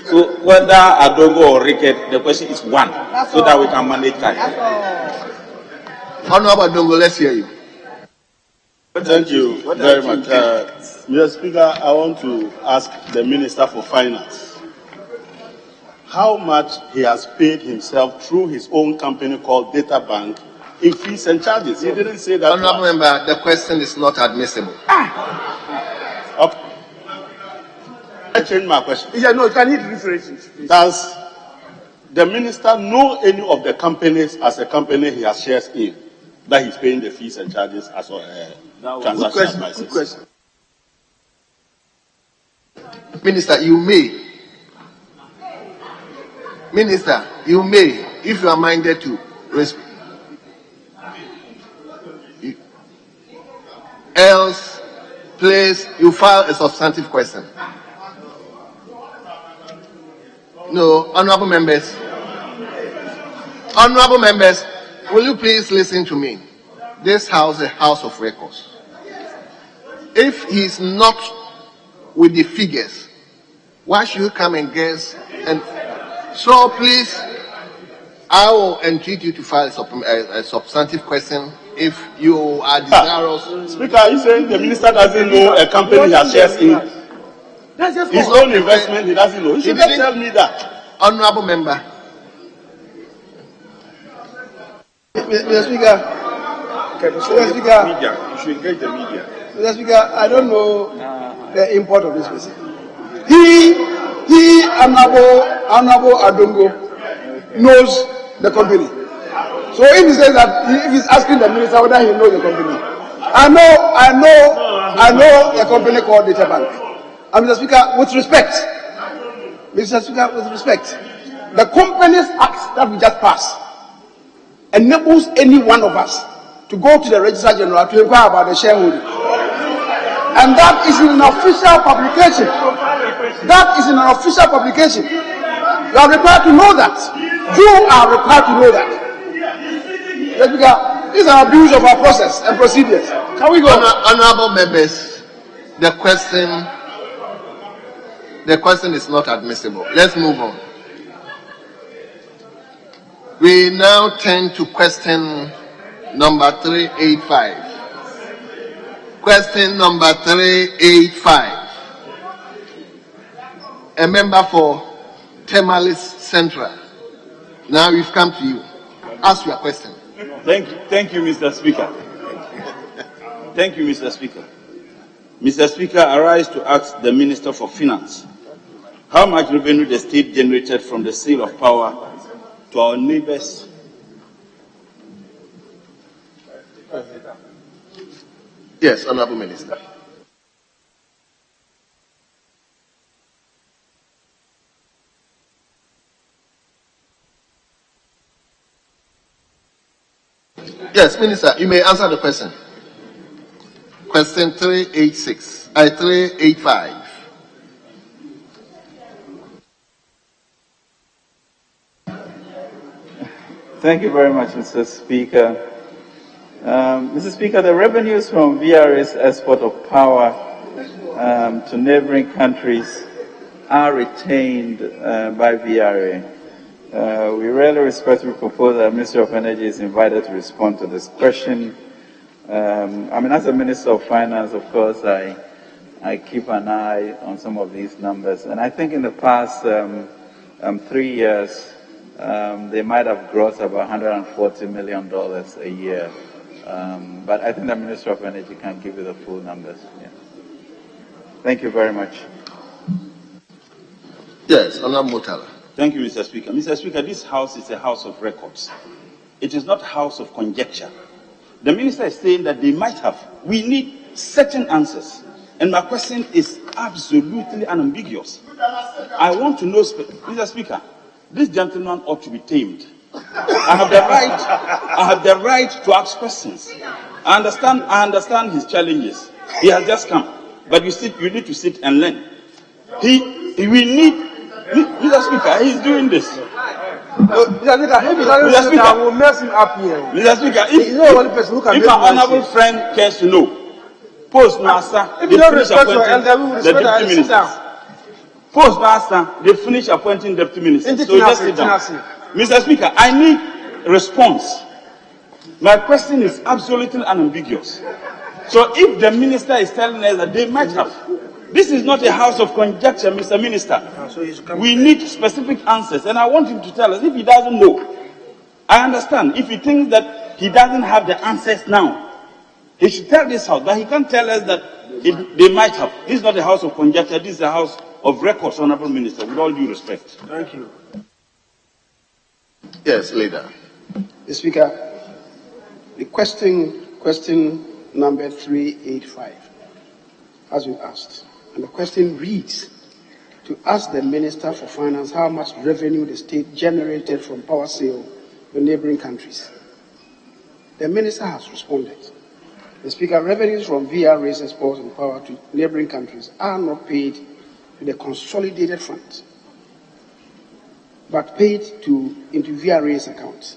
So whether Adongo or Rickett, the question is one, so that we can manage time. Honorable Adongo, let's hear you. Thank you very much. Mr. Speaker, I want to ask the Minister for Finance how much he has paid himself through his own company called Data Bank in fees and charges. He didn't say that. Honorable Member, the question is not admissible. Okay. I changed my question. Yeah, no, can you rephrase it? Does the minister know any of the companies as a company he has shares in that he's paying the fees and charges as transaction advisors? Good question. Minister, you may. Minister, you may, if you are minded to respond. Else, please, you file a substantive question. No, honorable members. Honorable members, will you please listen to me? This house is a house of records. If he's not with the figures, why should you come and guess? And so please, I will entreat you to file a substantive question if you are desirous. Speaker, are you saying the minister doesn't know a company he has shares in? His own investment, he doesn't know. He should just tell me that. Honorable member. Mr. Speaker. Mr. Speaker. Media. You should engage the media. Mr. Speaker, I don't know the import of this person. He, Honorable Adongo, knows the company. So if he says that, if he's asking the minister whether he knows the company, I know a company called Data Bank. And Mr. Speaker, with respect, the Companies Act that we just passed enables any one of us to go to the Registrar General to inquire about the shareholding. And that is in an official publication. That is in an official publication. You are required to know that. You are required to know that. This is an abuse of our process and procedures. Can we go? Honorable members, the question is not admissible. Let's move on. We now turn to question number 385. Question number 385. A member for Temalis Central. Now we've come to you. Ask your question. Thank you, Mr. Speaker. Thank you, Mr. Speaker. Mr. Speaker, I rise to ask the Minister for Finance how much revenue the state generated from the sale of power to our neighbors. Yes, Honorable Minister. Yes, Minister, you may answer the question. Question 385. Thank you very much, Mr. Speaker. Mr. Speaker, the revenues from VRA's export of power to neighboring countries are retained by VRA. We really respectfully propose that the Ministry of Energy is invited to respond to this question. As a Minister of Finance, of course, I keep an eye on some of these numbers. And I think in the past 3 years, they might have grossed about $140 million a year. But I think the Minister of Energy can give you the full numbers. Yeah. Thank you very much. Yes, Honorable Mutala. Thank you, Mr. Speaker. Mr. Speaker, this house is a house of records. It is not a house of conjecture. The minister is saying that they might have. We need certain answers. And my question is absolutely unambiguous. I want to know, Mr. Speaker, this gentleman ought to be tamed. I have the right to ask questions. I understand his challenges. He has just come. But you need to sit and learn. Mr. Speaker, he's doing this. Mr. Speaker, if he doesn't know, I will mess him up here. Mr. Speaker, if an honorable friend cares to know, post master, if you don't respect your elder, we will respect our ministers. Post master, they finish appointing deputy ministers. So just sit down. Mr. Speaker, I need response. My question is absolutely unambiguous. So if the minister is telling us that they might have, this is not a house of conjecture, Mr. Minister. We need specific answers, and I want him to tell us if he doesn't know. I understand. If he thinks that he doesn't have the answers now, he should tell this house, but he can't tell us that they might have. This is not a house of conjecture. This is a house of records, Honorable Minister, with all due respect. Thank you. Yes, Leader. Mr. Speaker, the question number 385, as we asked. And the question reads, to ask the Minister for Finance how much revenue the state generated from power sale to neighboring countries. The Minister has responded. The Speaker, revenues from VRA's exports and power to neighboring countries are not paid to the consolidated fund, but paid into VRA's accounts.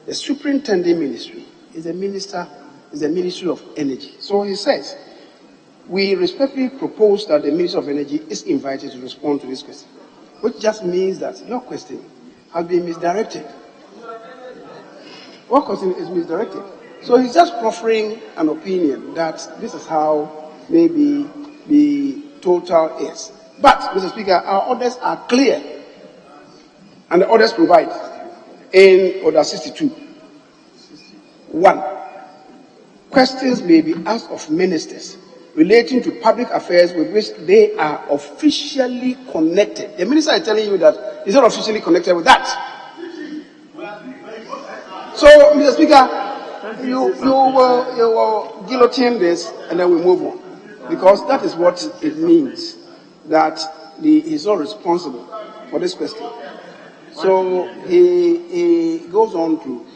The superintending ministry is the Ministry of Energy. So he says, we respectfully propose that the Ministry of Energy is invited to respond to this question, which just means that your question has been misdirected. What question is misdirected? So he's just proffering an opinion that this is how maybe the total is. But, Mr. Speaker, our orders are clear, and the orders provide in Order 62. 1. Questions may be asked of ministers relating to public affairs with which they are officially connected. The minister is telling you that he's not officially connected with that. So, Mr. Speaker, you will guillotine this and then we move on. Because that is what it means, that he's not responsible for this question. So he goes on to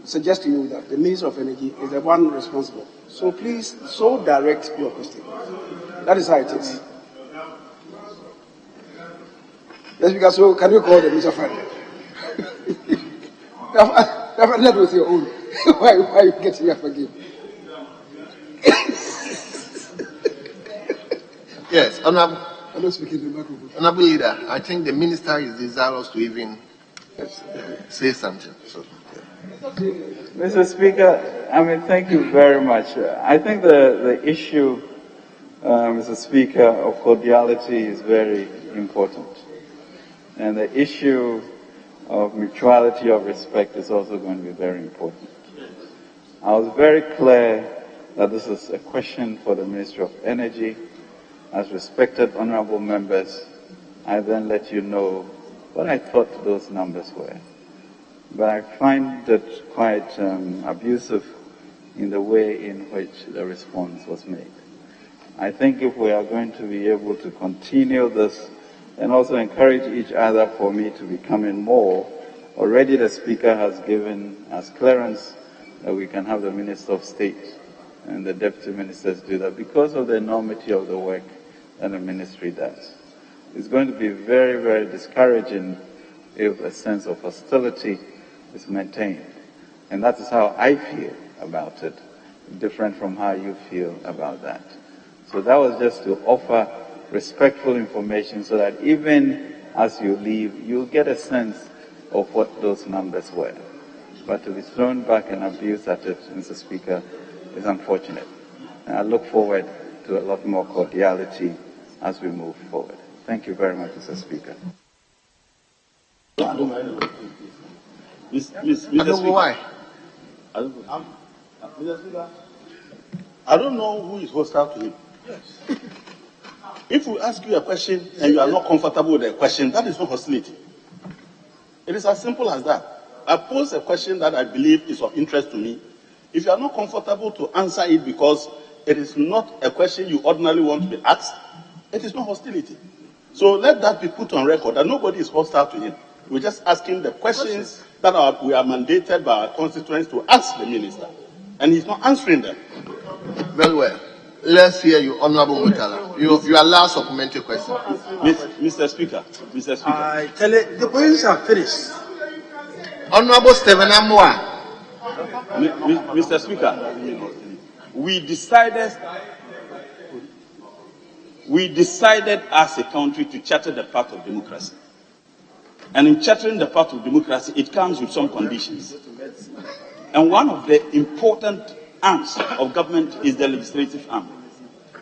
suggest to you that the Minister of Energy is the one responsible. So please, so direct your question. That is how it is. Yes, because so can you call the Minister of Finance? That was your own. Why are you getting up again? Yes, Honorable. I'm not speaking to the microphone. Honorable Leader, I think the minister is desirous to even say something. So, Mr. Speaker, thank you very much. I think the issue, Mr. Speaker, of cordiality is very important. And the issue of mutuality of respect is also going to be very important. I was very clear that this is a question for the Ministry of Energy. As respected honorable members, I then let you know what I thought those numbers were. But I find it quite abusive in the way in which the response was made. I think if we are going to be able to continue this and also encourage each other for me to become in more, already the Speaker has given us clearance that we can have the Minister of State and the Deputy Ministers do that because of the enormity of the work that the ministry does. It's going to be very, very discouraging if a sense of hostility is maintained. And that is how I feel about it, different from how you feel about that. So that was just to offer respectful information so that even as you leave, you'll get a sense of what those numbers were. But to be thrown back and abused at it, Mr. Speaker, is unfortunate. And I look forward to a lot more cordiality as we move forward. Thank you very much, Mr. Speaker. Mr. Speaker, why? Mr. Speaker, I don't know who is hostile to him. If we ask you a question and you are not comfortable with the question, that is not hostility. It is as simple as that. I pose a question that I believe is of interest to me. If you are not comfortable to answer it because it is not a question you ordinarily want to be asked, it is not hostility. So let that be put on record that nobody is hostile to him. We're just asking the questions that we are mandated by our constituents to ask the minister. And he's not answering them. Very well. Let's hear you, Honorable Mutala. You are allowed supplementary question. Mr. Speaker. I tell you, the questions are finished. Honorable Stephen Amwa. Mr. Speaker, we decided as a country to charter the path of democracy. And in chartering the path of democracy, it comes with some conditions. And one of the important arms of government is the legislative arm.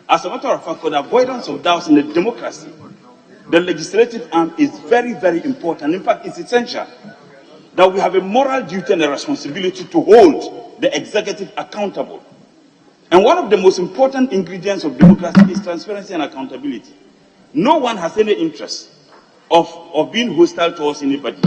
As a matter of fact, for the avoidance of doubts in the democracy, the legislative arm is very, very important. In fact, it's essential that we have a moral duty and a responsibility to hold the executive accountable. And one of the most important ingredients of democracy is transparency and accountability. No one has any interest of being hostile towards anybody.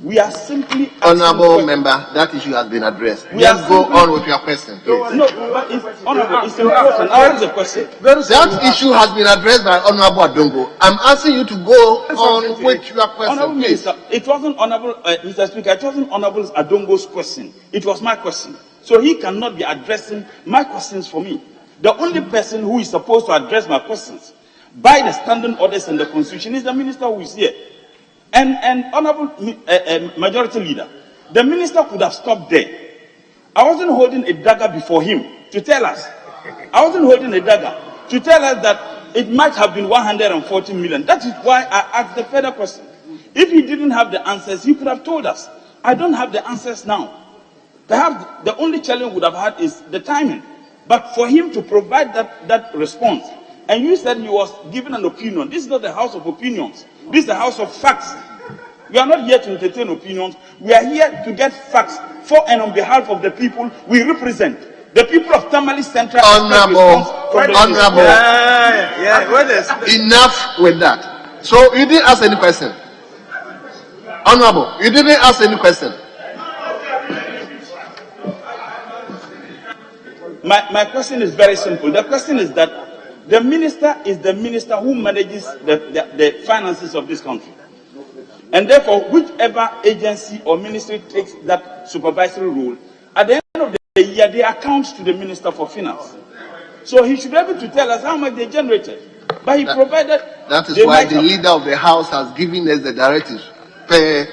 We are simply... Honorable member, that issue has been addressed. Let's go on with your question, please. No, but Honorable, it's important. I'll answer the question. That issue has been addressed by Honorable Adongo. I'm asking you to go on with your question, Honorable please. Minister, it wasn't Honorable, Mr. Speaker, it wasn't Honorable Adongo's question. It was my question. So he cannot be addressing my questions for me. The only person who is supposed to address my questions by the standing orders and the constitution is the minister who is here. And honorable majority leader, the minister could have stopped there. I wasn't holding a dagger before him to tell us. I wasn't holding a dagger to tell us that it might have been 140 million. That is why I asked the further question. If he didn't have the answers, he could have told us. I don't have the answers now. Perhaps the only challenge would have had is the timing. But for him to provide that response, and you said he was given an opinion. This is not the house of opinions. This is the house of facts. We are not here to entertain opinions. We are here to get facts for and on behalf of the people we represent. The people of Tamale Central. Honorable. Enough with that. So you didn't ask any question. Honorable, you didn't ask any question. My question is very simple. The question is that the minister is the minister who manages the finances of this country. And therefore, whichever agency or ministry takes that supervisory role, at the end of the year, they account to the Minister for Finance. So he should be able to tell us how much they generated. But he provided... That is why the leader of the House has given us the directives. Per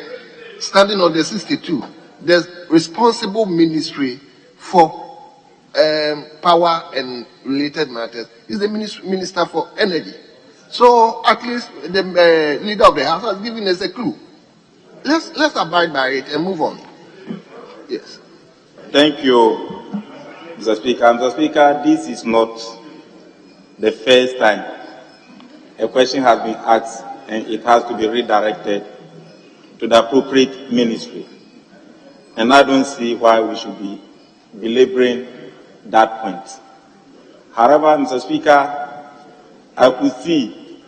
standing order 62, there's responsible ministry for power and related matters is the Minister for Energy. So at least the leader of the House has given us a clue. Let's abide by it and move on. Yes. Thank you, Mr. Speaker. Mr. Speaker, this is not the first time a question has been asked and it has to be redirected to the appropriate ministry. And I don't see why we should be belaboring that point. However, Mr. Speaker, I could see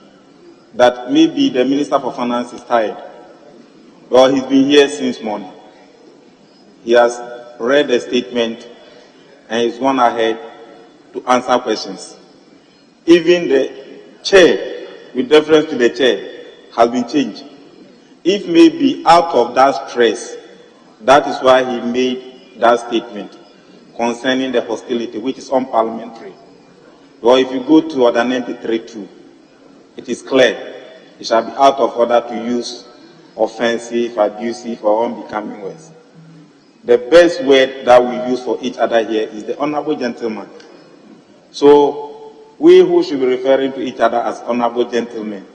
that maybe the Minister for Finance is tired. Well, he's been here since morning. He has read the statement and he's gone ahead to answer questions. Even the chair, with deference to the chair, has been changed. If maybe out of that stress, that is why he made that statement concerning the hostility, which is unparliamentary. Well, if you go to Order 93.2, it is clear it shall be out of order to use offensive, abusive, or unbecoming words. The best word that we use for each other here is the honorable gentleman. So, we who should be referring to each other as honorable gentlemen,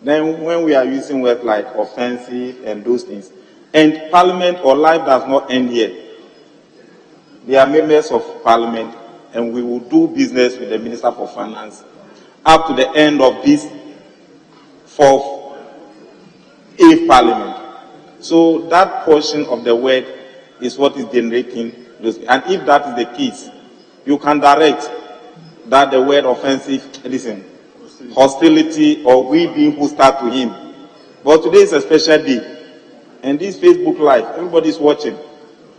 then when we are using words like offensive and those things, and Parliament or life does not end here. They are members of Parliament, and we will do business with the Minister for Finance up to the end of this 8th Parliament. So that portion of the word is what is generating this. And if that is the case, you can direct that the word offensive, listen, hostility, or we being hostile to him. But today is a special day, and this Facebook Live, everybody is watching.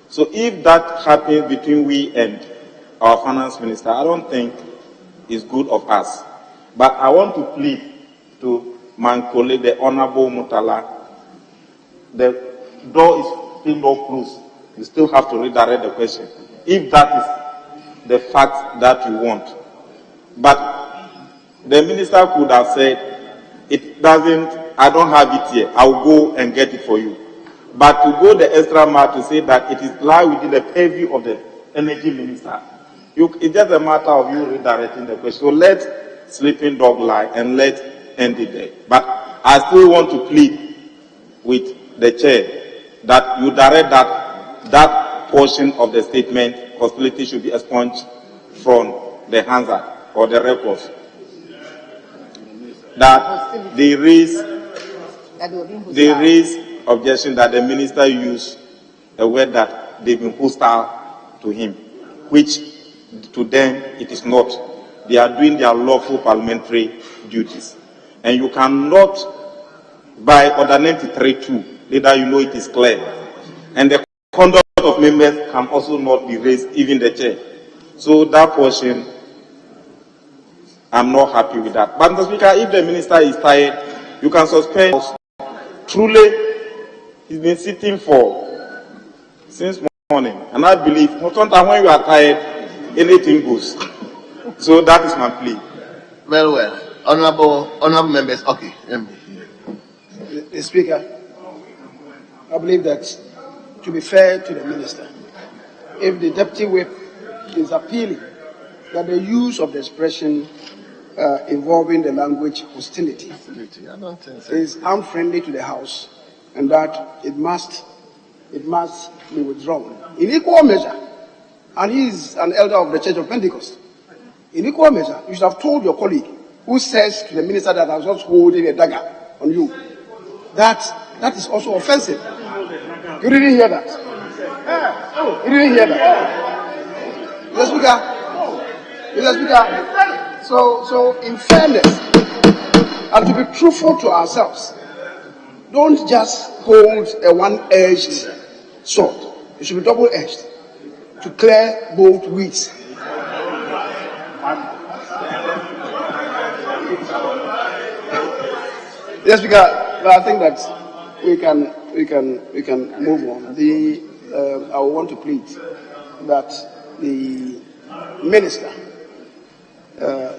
So if that happens between we and our finance minister, I don't think it's good of us. But I want to plead to my colleague, the Honorable Mutala. The door is still not closed. You still have to redirect the question, if that is the fact that you want. But the minister could have said, it doesn't, I don't have it here, I'll go and get it for you. But to go the extra mile to say that it is lie within the purview of the energy minister, it's just a matter of you redirecting the question. So let sleeping dog lie and let end it there. But I still want to plead with the chair that you direct that portion of the statement, hostility should be expunged from the Hansard or the records. That there is objection that the minister used a word that they've been hostile to him, which to them it is not. They are doing their lawful parliamentary duties. And you cannot, by Order 93.2, later you know it is clear. And the conduct of members can also not be raised, even the chair. So that portion, I'm not happy with that. But Mr. Speaker, if the minister is tired, you can suspend. Truly, he's been sitting since morning, and I believe sometimes when you are tired, anything goes. So that is my plea. Very well. Honorable members, okay. The Speaker, I believe that, to be fair to the Minister, if the Deputy Whip is appealing that the use of the expression involving the language hostility is unfriendly to the House, and that it must be withdrawn. In equal measure, and he is an elder of the Church of Pentecost, in equal measure, you should have told your colleague who says to the Minister that I was just holding a dagger on you, that is also offensive. You didn't hear that. You didn't hear that. Mr. Speaker, so in fairness, and to be truthful to ourselves, don't just hold a one-edged sword. It should be double-edged to clear both weeds. Yes, Speaker, but I think that we can move on. I want to plead that the Minister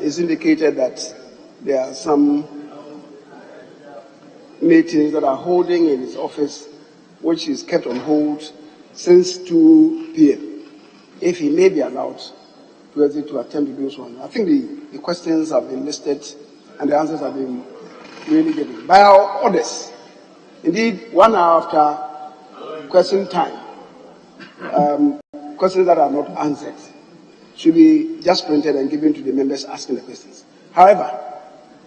is indicated that there are some meetings that are holding in his office, which is kept on hold since 2 p.m. If he may be allowed to exit to attempt to do so. I think the questions have been listed and the answers have been really given by our orders. Indeed, 1 hour after question time, questions that are not answered should be just printed and given to the members asking the questions. However,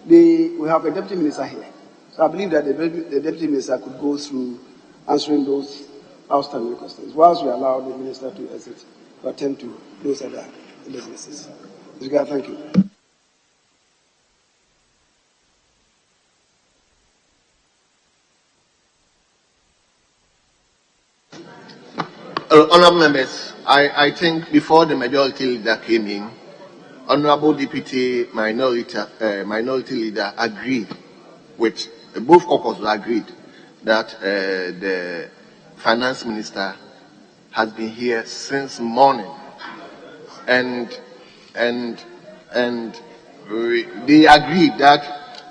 we have a Deputy Minister here. So I believe that the Deputy Minister could go through answering those outstanding questions, whilst we allow the Minister to exit to attend to those other businesses. Mr. Speaker, thank you. Honorable members, I think before the majority leader came in, Honorable Deputy Minority Leader agreed with both caucus agreed that the Finance Minister has been here since morning, and they agreed that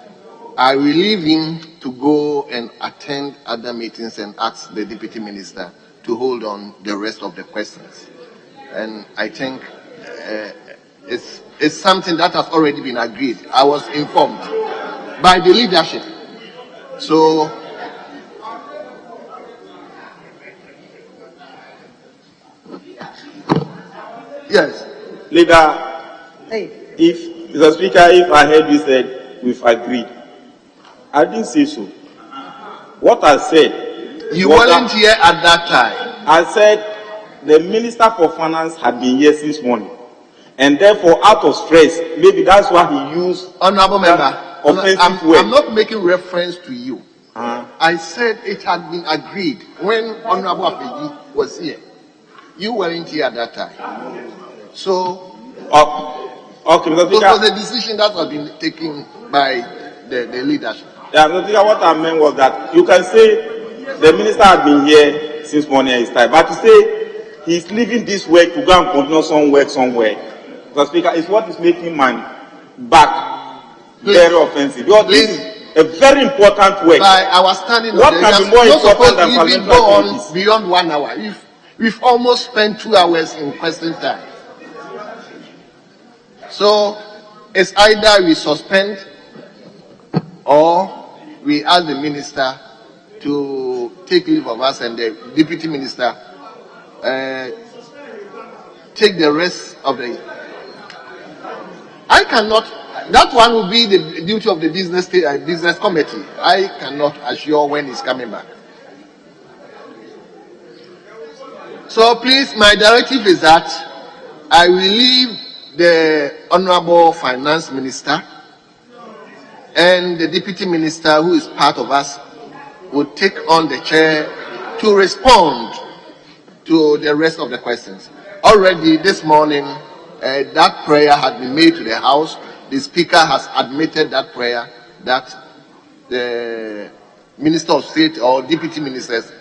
I will leave him to go and attend other meetings and ask the Deputy Minister to hold on the rest of the questions. And I think it's something that has already been agreed. I was informed by the leadership. So yes, Leader, if Mr. Speaker, if I heard you said we've agreed, I didn't say so. What I said, you weren't here at that time. I said the Minister for Finance had been here since morning, and therefore, out of stress, maybe that's why he used. Honorable member, I'm not making reference to you. I said it had been agreed when Honorable Afeji was here. You weren't here at that time. So, okay, Mr. Speaker, it was a decision that has been taken by the leadership. Yeah, Mr. Speaker, what I meant was that you can say the Minister had been here since morning his time, but to say he's leaving this work to go and continue some work somewhere, Mr. Speaker, is what is making my back very offensive. Because this is a very important work. By our standing, what can be more important than parliamentary go on beyond 1 hour? We've almost spent 2 hours in question time. So it's either we suspend or we ask the Minister to take leave of us and the Deputy Minister take the rest of the. I cannot. That one will be the duty of the business committee. I cannot assure when he's coming back. So please, my directive is that I will leave the Honorable Finance Minister and the Deputy Minister, who is part of us, will take on the chair to respond to the rest of the questions. Already this morning, that prayer had been made to the House. The Speaker has admitted that prayer, that the Minister of State or Deputy Ministers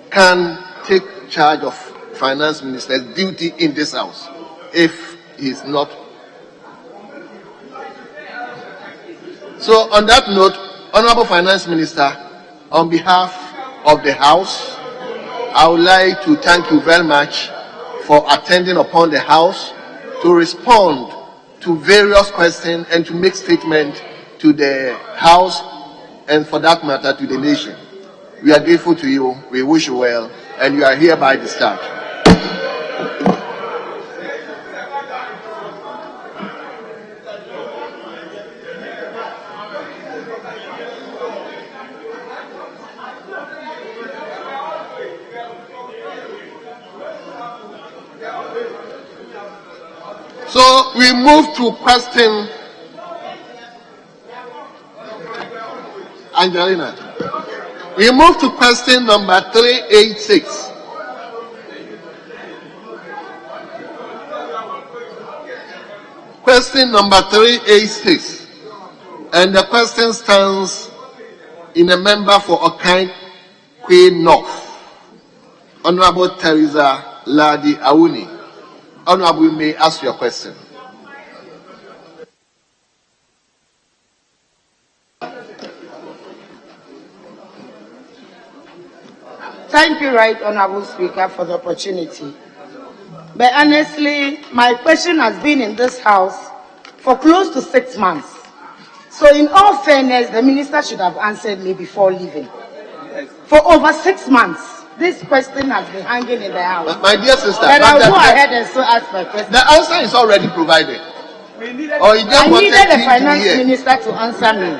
can take charge of finance minister's duty in this house if he's not. So on that note, Honorable Finance Minister, on behalf of the House, I would like to thank you very much for attending upon the House to respond to various questions and to make statements to the House and for that matter to the nation. We are grateful to you, we wish you well, and you are hereby discharged. So we move to question, Angelina. We move to question number 386. Question number 386. And the question stands in a member for Okai Queen North, Honorable Teresa Ladi Awuni. Honorable, you may ask your question. Thank you, Right Honorable Speaker, for the opportunity. But honestly, my question has been in this House for close to 6 months. So in all fairness, the minister should have answered me before leaving. For over 6 months, this question has been hanging in the House. My dear sister, but I'll go ahead and so ask my question. The answer is already provided. I needed the finance minister to answer me.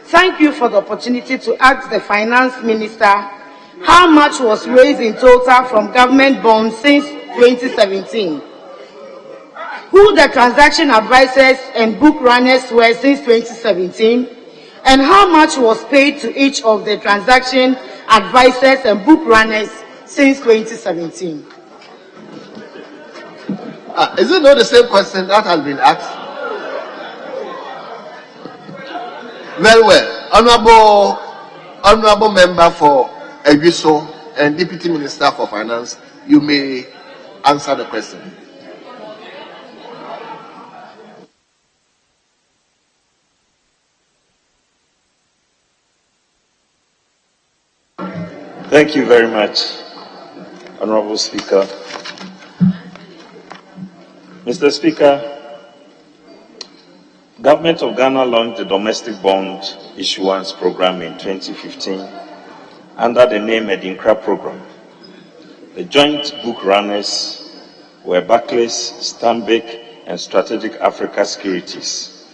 Thank you for the opportunity to ask the finance minister how much was raised in total from government bonds since 2017, who the transaction advisors and book runners were since 2017, and how much was paid to each of the transaction advisors and book runners since 2017. Is it not the same question that has been asked? Very well. Honorable member for Ebiso and Deputy Minister for Finance, you may answer the question. Thank you very much, Honorable Speaker. Mr. Speaker, Government of Ghana launched the domestic bond issuance program in 2015 under the name Edinkra program. The joint book runners were Barclays, Stanbic, and Strategic Africa Securities.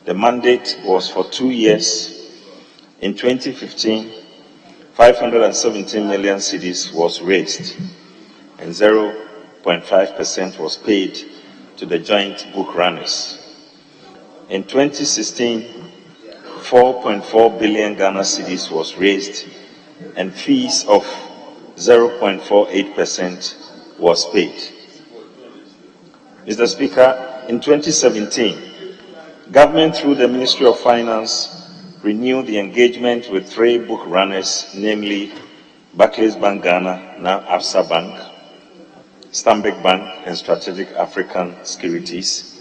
The mandate was for 2 years. In 2015, 517 million cedis was raised and 0.5% was paid to the joint book runners. In 2016, 4.4 billion Ghana cedis was raised and fees of 0.48% was paid. Mr. Speaker, in 2017, government through the Ministry of Finance renewed the engagement with 3 book runners, namely Barclays Bank Ghana, now Absa Bank, Stanbic Bank, and Strategic African Securities,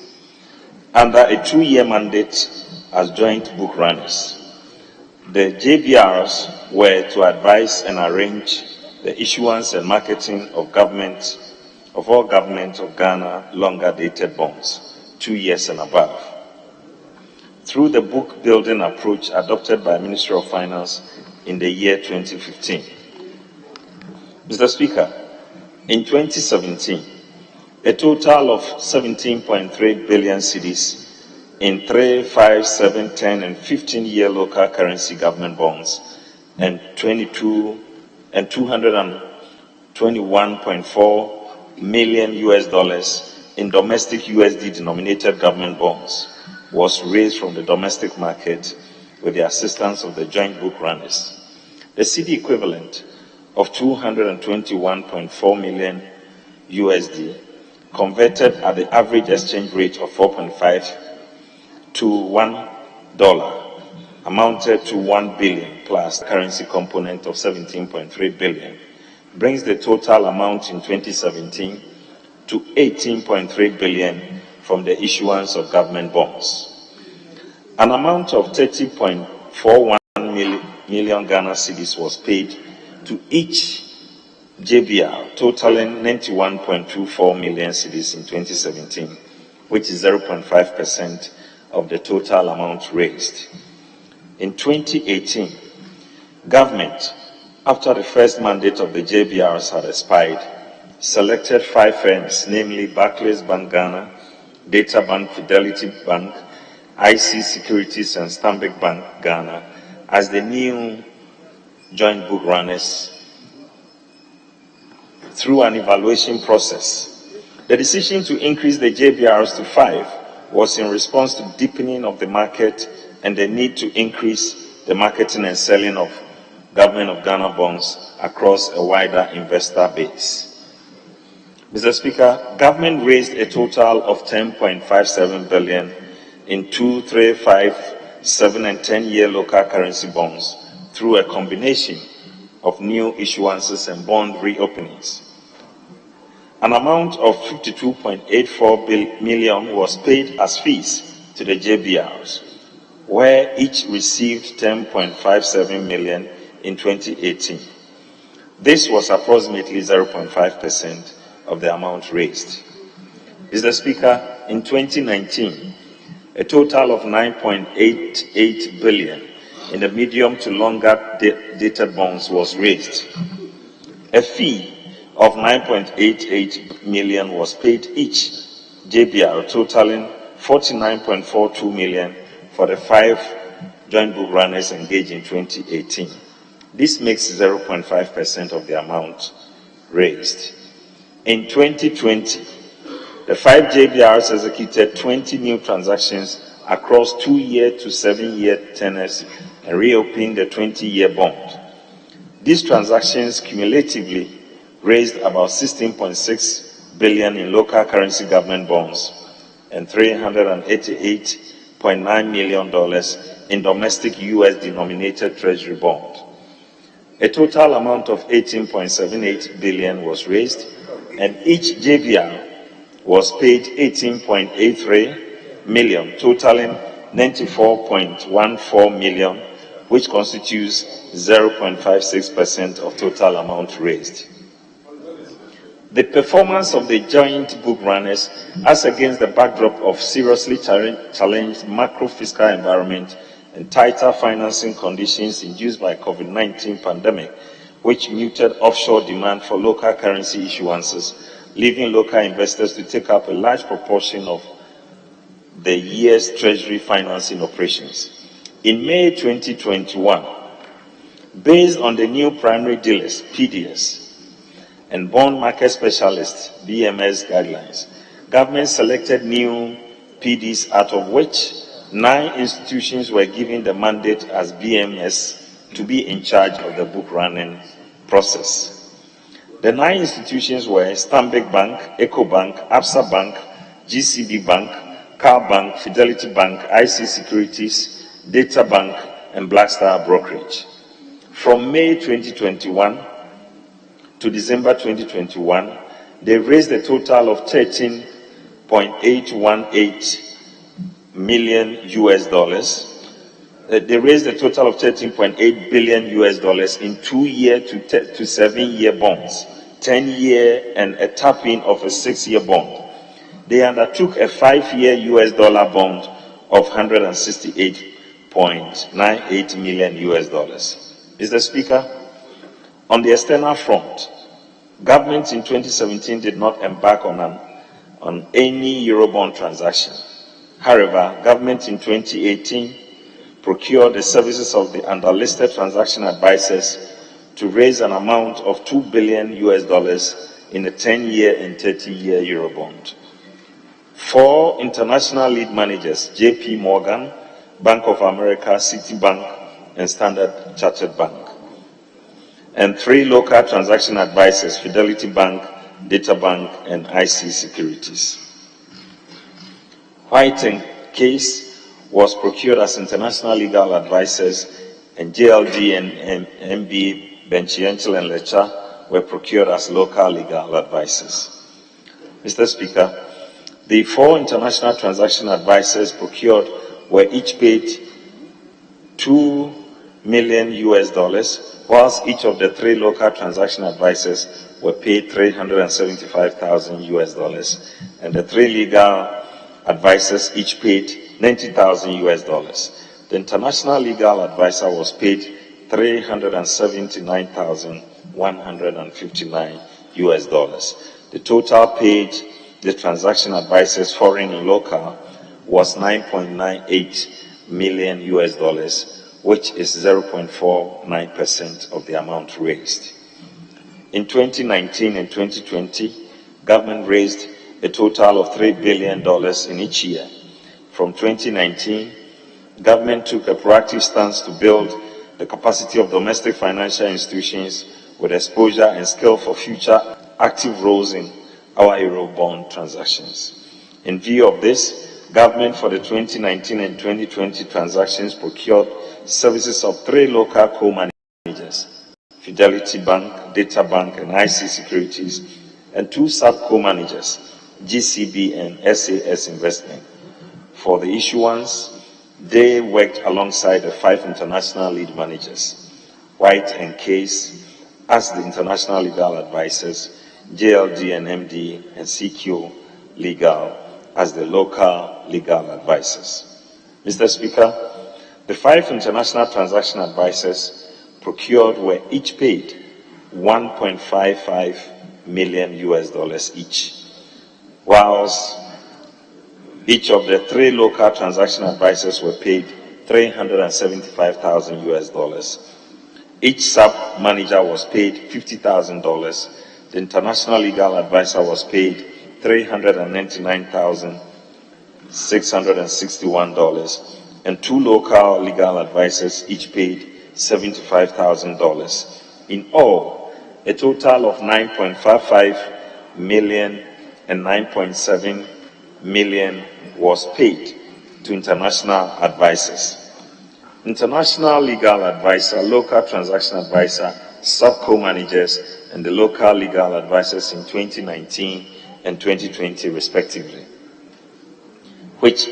under a 2-year mandate as joint book runners. The JBRs were to advise and arrange the issuance and marketing of all government of Ghana longer dated bonds, 2 years and above, through the book building approach adopted by Ministry of Finance in the year 2015. Mr. Speaker, in 2017, a total of 17.3 billion cedis in 3, 5, 7, 10, and 15-year local currency government bonds and 221.4 million US dollars in domestic USD denominated government bonds was raised from the domestic market with the assistance of the joint book runners. The CD equivalent of 221.4 million USD converted at the average exchange rate of 4.5 to $1 amounted to 1 billion plus currency component of 17.3 billion, brings the total amount in 2017 to 18.3 billion from the issuance of government bonds. An amount of 30.41 million Ghana cedis was paid to each JBR, totaling 91.24 million cedis in 2017, which is 0.5% of the total amount raised. In 2018, government, after the first mandate of the JBRs had expired, selected 5 firms, namely Barclays Bank Ghana, Data Bank, Fidelity Bank, IC Securities and Stanbic Bank Ghana as the new joint book runners through an evaluation process. The decision to increase the JBRs to 5 was in response to deepening of the market and the need to increase the marketing and selling of Government of Ghana bonds across a wider investor base. Mr. Speaker, government raised a total of 10.57 billion in 2, 3, 5, 7 and 10-year local currency bonds through a combination of new issuances and bond reopenings. An amount of 52.84 million was paid as fees to the JBRs, where each received 10.57 million in 2018. This was approximately 0.5% of the amount raised. Mr. Speaker, in 2019, a total of 9.88 billion in the medium to longer dated bonds was raised. A fee of 9.88 million was paid each JBR, totaling 49.42 million for the 5 joint book runners engaged in 2018. This makes 0.5% of the amount raised. In 2020, the 5 JBRs executed 20 new transactions across 2-year to 7-year tenors and reopened the 20-year bond. These transactions cumulatively raised about 16.6 billion in local currency government bonds and $388.9 million in domestic US denominated treasury bond. A total amount of 18.78 billion was raised, and each JBR was paid 18.83 million, totaling 94.14 million, which constitutes 0.56% of total amount raised. The performance of the joint book runners, as against the backdrop of seriously challenged macro-fiscal environment and tighter financing conditions induced by COVID-19 pandemic, which muted offshore demand for local currency issuances, leaving local investors to take up a large proportion of the year's treasury financing operations. In May 2021, based on the new primary dealers, PDS, and bond market specialists, BMS guidelines, government selected new PDs, out of which 9 institutions were given the mandate as BMS to be in charge of the book running process. The 9 institutions were Stanbic Bank, EcoBank, Absa Bank, GCB Bank, Car Bank, Fidelity Bank, IC Securities, Data Bank, and Blackstar Brokerage. From May 2021 to December 2021, they raised a total of 13.818 million US dollars. They raised a total of 13.8 billion US dollars in 2-year to 7-year bonds, 10-year and a tap-in of a 6-year bond. They undertook a 5-year US dollar bond of 168.98 million US dollars. Mr. Speaker, on the external front, government in 2017 did not embark on any Eurobond transaction. However, government in 2018 procured the services of the underlisted transaction advisors to raise an amount of $2 billion US dollars in a 10-year and 30-year Eurobond. 4 international lead managers, JP Morgan, Bank of America, Citibank, and Standard Chartered Bank, and 3 local transaction advisors, Fidelity Bank, Data Bank, and IC Securities. White and Case was procured as international legal advisors, and JLD and MB Benchientil and Lecha were procured as local legal advisors. Mr. Speaker, the 4 international transaction advisors procured were each paid $2 million, whilst each of the 3 local transaction advisors were paid $375,000, and the 3 legal advisors each paid $90,000. The international legal advisor was paid $379,159. The total paid the transaction advisors, foreign and local, was $9.98 million, which is 0.49% of the amount raised. In 2019 and 2020, government raised a total of $3 billion in each year. From 2019, government took a proactive stance to build the capacity of domestic financial institutions with exposure and skill for future active roles in our Eurobond transactions. In view of this, government for the 2019 and 2020 transactions procured services of 3 local co-managers, Fidelity Bank, Data Bank, and IC Securities, and 2 sub-co-managers, GCB and SAS Investment. For the issuance, they worked alongside the 5 international lead managers, White and Case as the international legal advisors, JLD and MD and CQ Legal as the local legal advisors. Mr. Speaker, the 5 international transaction advisors procured were each paid $1.55 million each, whilst each of the 3 local transaction advisors were paid $375,000. Each sub-manager was paid $50,000. The international legal advisor was paid $399,661, and 2 local legal advisors each paid $75,000. In all, a total of $9.55 million and $9.7 million was paid to international advisors. International legal advisor, local transaction advisor, sub-co-managers, and the local legal advisors in 2019 and 2020 respectively, which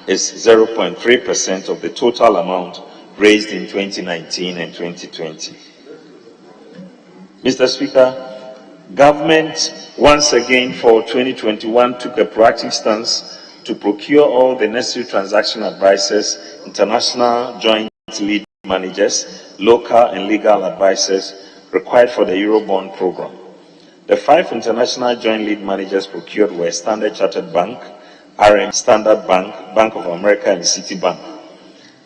is 0.3% of the total amount raised in 2019 and 2020. Mr. Speaker, government once again for 2021 took a proactive stance to procure all the necessary transaction advisors, international joint lead managers, local and legal advisors required for the Eurobond program. The 5 international joint lead managers procured were Standard Chartered Bank, RM Standard Bank, Bank of America, and Citibank.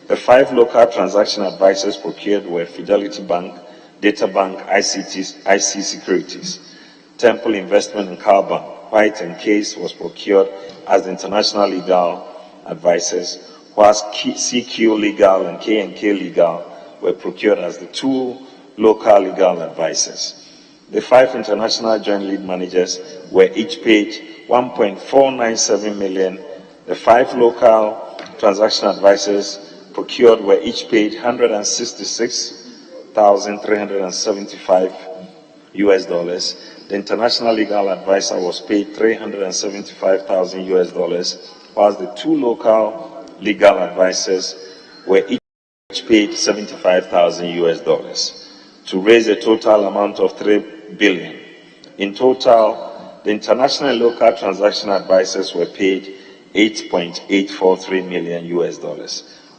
The 5 local transaction advisors procured were Fidelity Bank, Data Bank, IC Securities, Temple Investment, and Car Bank. White and Case was procured as the international legal advisors, whilst CQ Legal and K&K Legal were procured as the 2 local legal advisors. The 5 international joint lead managers were each paid $1.497 million. The 5 local transaction advisors procured were each paid $166,375. The international legal advisor was paid $375,000, whilst the 2 local legal advisors were each paid $75,000 to raise a total amount of $3 billion. In total, the international and local transaction advisors were paid $8.843 million,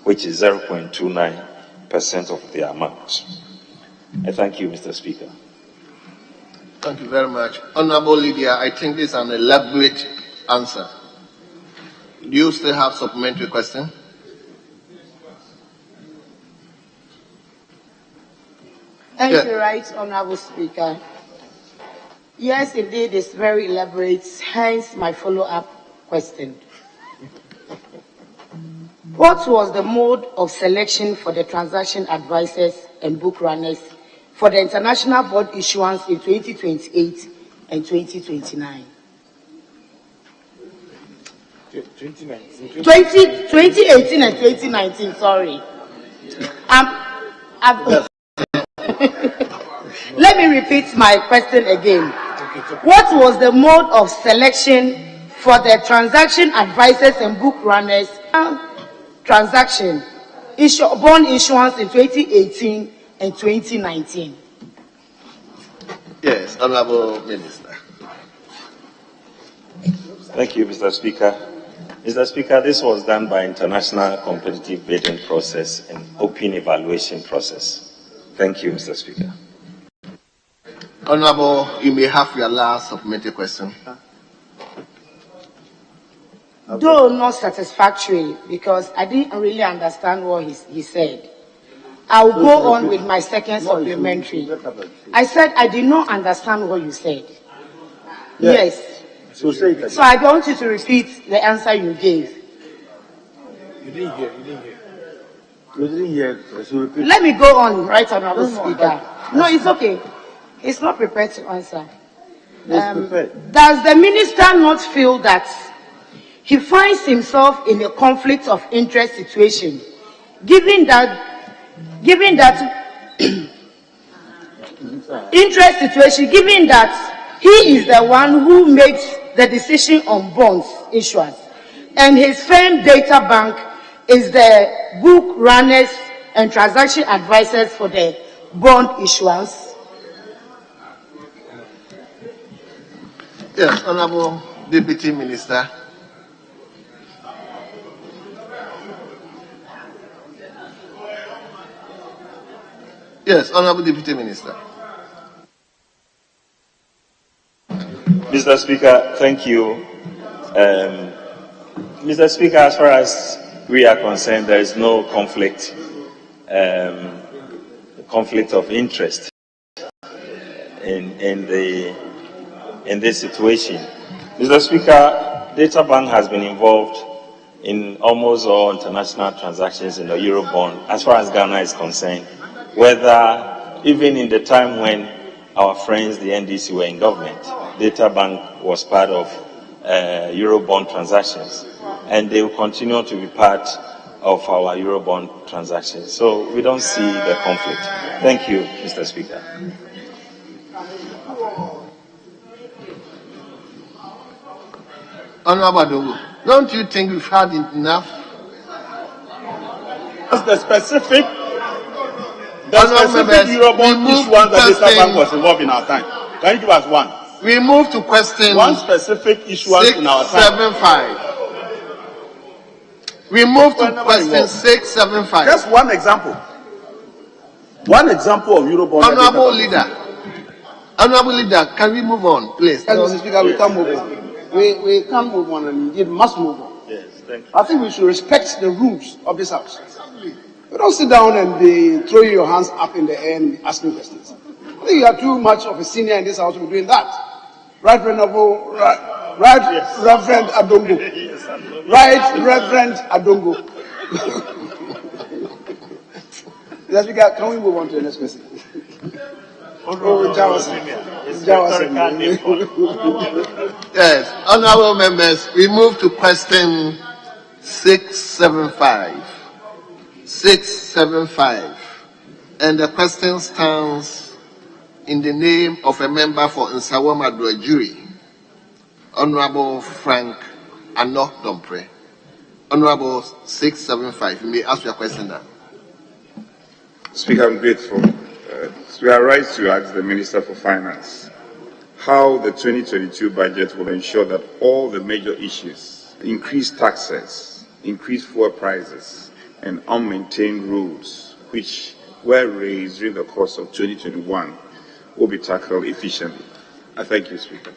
which is 0.29% of the amount. I thank you, Mr. Speaker. Thank you very much. Honorable Lydia, I think this is an elaborate answer. Do you still have supplementary question? Thank you, Right Honorable Speaker. Yes, indeed, it's very elaborate, hence my follow-up question. What was the mode of selection for the transaction advisors and book runners for the international bond issuance in 2028 and 2029? 2018 and 2019, sorry. Let me repeat my question again. What was the mode of selection for the transaction advisors and book runners transaction bond issuance in 2018 and 2019? Yes, Honorable Minister. Thank you, Mr. Speaker. Mr. Speaker, this was done by international competitive bidding process and open evaluation process. Thank you, Mr. Speaker. Honorable, you may have your last submitted question. Though not satisfactory, because I didn't really understand what he said. I'll go on with my second supplementary. I said I did not understand what you said. Yes. So I want you to repeat the answer you gave. You didn't hear. You didn't hear. So repeat. Let me go on, right, Honorable Speaker. No, it's okay. It's not prepared to answer. Does the minister not feel that he finds himself in a conflict of interest situation, given that he is the one who makes the decision on bonds issuance, and his firm Data Bank is the book runners and transaction advisors for the bond issuance? Yes, Honorable Deputy Minister. Yes, Honorable Deputy Minister. Mr. Speaker, thank you. Mr. Speaker, as far as we are concerned, there is no conflict of interest in this situation. Mr. Speaker, Data Bank has been involved in almost all international transactions in the Eurobond, as far as Ghana is concerned, whether even in the time when our friends, the NDC, were in government, Data Bank was part of Eurobond transactions, and they will continue to be part of our Eurobond transactions. So we don't see the conflict. Thank you, Mr. Speaker. Honorable Adongo, don't you think we've had enough? That's the specific Eurobond issuance that Data Bank was involved in our time. Can you give us one? We move to question one specific issuance in our time. 675. We move to question 675. Just one example. One example of Eurobond. Honorable leader, can we move on, please? Mr. Speaker, we can move on. We can move on, and indeed must move on. Yes, thank you. I think we should respect the rules of this house. You don't sit down and be throwing your hands up in the air and asking questions. I think you are too much of a senior in this house to be doing that. Right, Reverend Adongo. Right, Reverend Adongo. Mr. Speaker, can we move on to the next question? Yes, honorable members, we move to question 675. 675. And the question stands in the name of a member for Nsawam Adwajuri, Honorable Frank Ano Dompre. Honorable 675, you may ask your question now. Speaker, I'm grateful. We are right to ask the Minister for Finance how the 2022 budget will ensure that all the major issues, increased taxes, increased fuel prices, and unmaintained roads, which were raised during the course of 2021, will be tackled efficiently. I thank you, Speaker.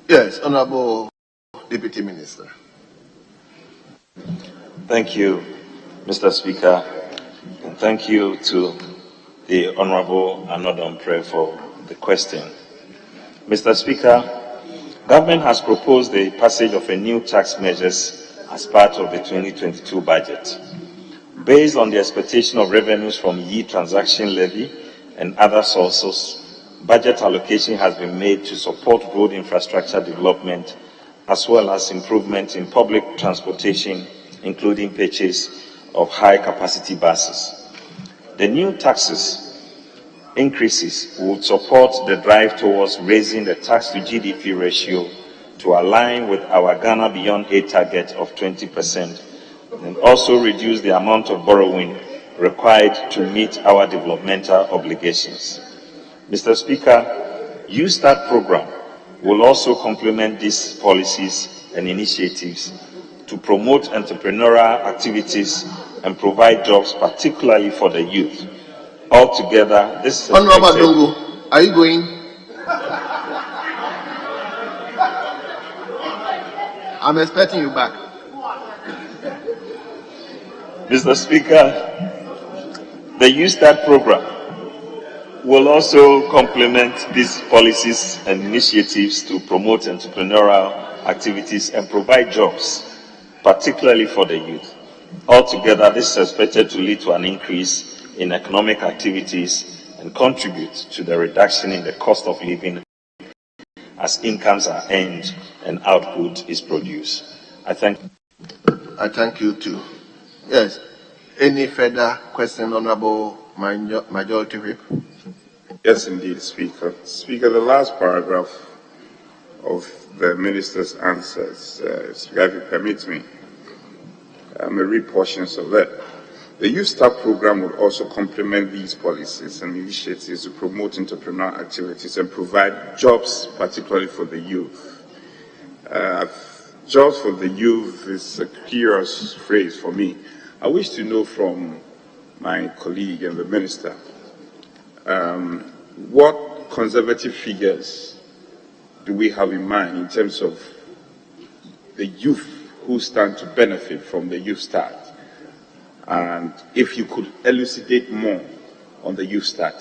Yes, Honorable Deputy Minister. Thank you, Mr. Speaker, and thank you to the Honorable Anodompre for the question. Mr. Speaker, government has proposed the passage of a new tax measures as part of the 2022 budget. Based on the expectation of revenues from transaction levy and other sources, budget allocation has been made to support road infrastructure development as well as improvement in public transportation, including purchase of high-capacity buses. The new taxes increases would support the drive towards raising the tax-to-GDP ratio to align with our Ghana Beyond Aid target of 20%, and also reduce the amount of borrowing required to meet our developmental obligations. Mr. Speaker, U-Start program will also complement these policies and initiatives to promote entrepreneurial activities and provide jobs, particularly for the youth. Altogether, this is Honorable Dongo, are you going? I'm expecting you back. Mr. Speaker, the U-Start program will also complement these policies and initiatives to promote entrepreneurial activities and provide jobs, particularly for the youth. Altogether, this is expected to lead to an increase in economic activities and contribute to the reduction in the cost of living as incomes are earned and output is produced. I thank you too. Yes. Any further question, Honorable Majority Whip? Yes, indeed, Speaker. Speaker, the last paragraph of the Minister's answers, Speaker, if you permit me, I may read portions of that. The Youth Start program will also complement these policies and initiatives to promote entrepreneurial activities and provide jobs, particularly for the youth. Jobs for the youth is a curious phrase for me. I wish to know from my colleague and the Minister what conservative figures do we have in mind in terms of the youth who stand to benefit from the Youth Start? And if you could elucidate more on the Youth Start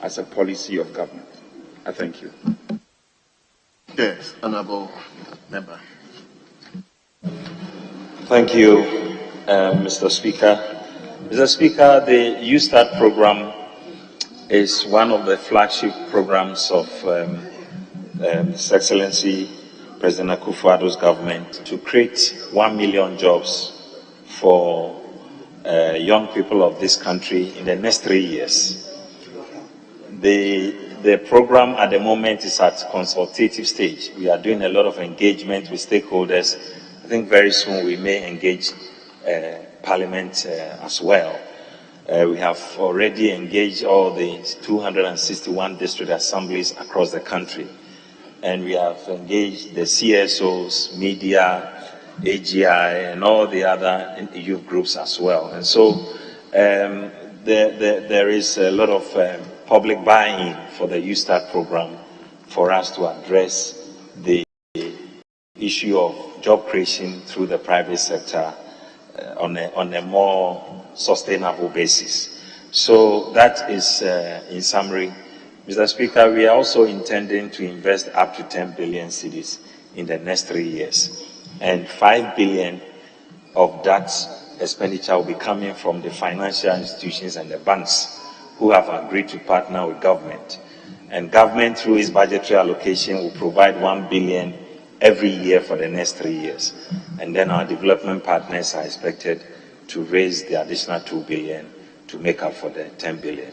as a policy of government. I thank you. Yes, Honorable Member. Thank you, Mr. Speaker. Mr. Speaker, the Youth Start program is one of the flagship programs of His Excellency President Akufo-Addo's government to create 1 million jobs for young people of this country in the next 3 years. The program at the moment is at consultative stage. We are doing a lot of engagement with stakeholders. I think very soon we may engage Parliament as well. We have already engaged all the 261 district assemblies across the country. And we have engaged the CSOs, media, AGI, and all the other youth groups as well. And so there is a lot of public buy-in for the Youth Start program for us to address the issue of job creation through the private sector on a more sustainable basis. So that is, in summary, Mr. Speaker, we are also intending to invest up to 10 billion cedis in the next 3 years. And 5 billion of that expenditure will be coming from the financial institutions and the banks who have agreed to partner with government. And government, through its budgetary allocation, will provide 1 billion every year for the next 3 years. And then our development partners are expected to raise the additional 2 billion to make up for the 10 billion.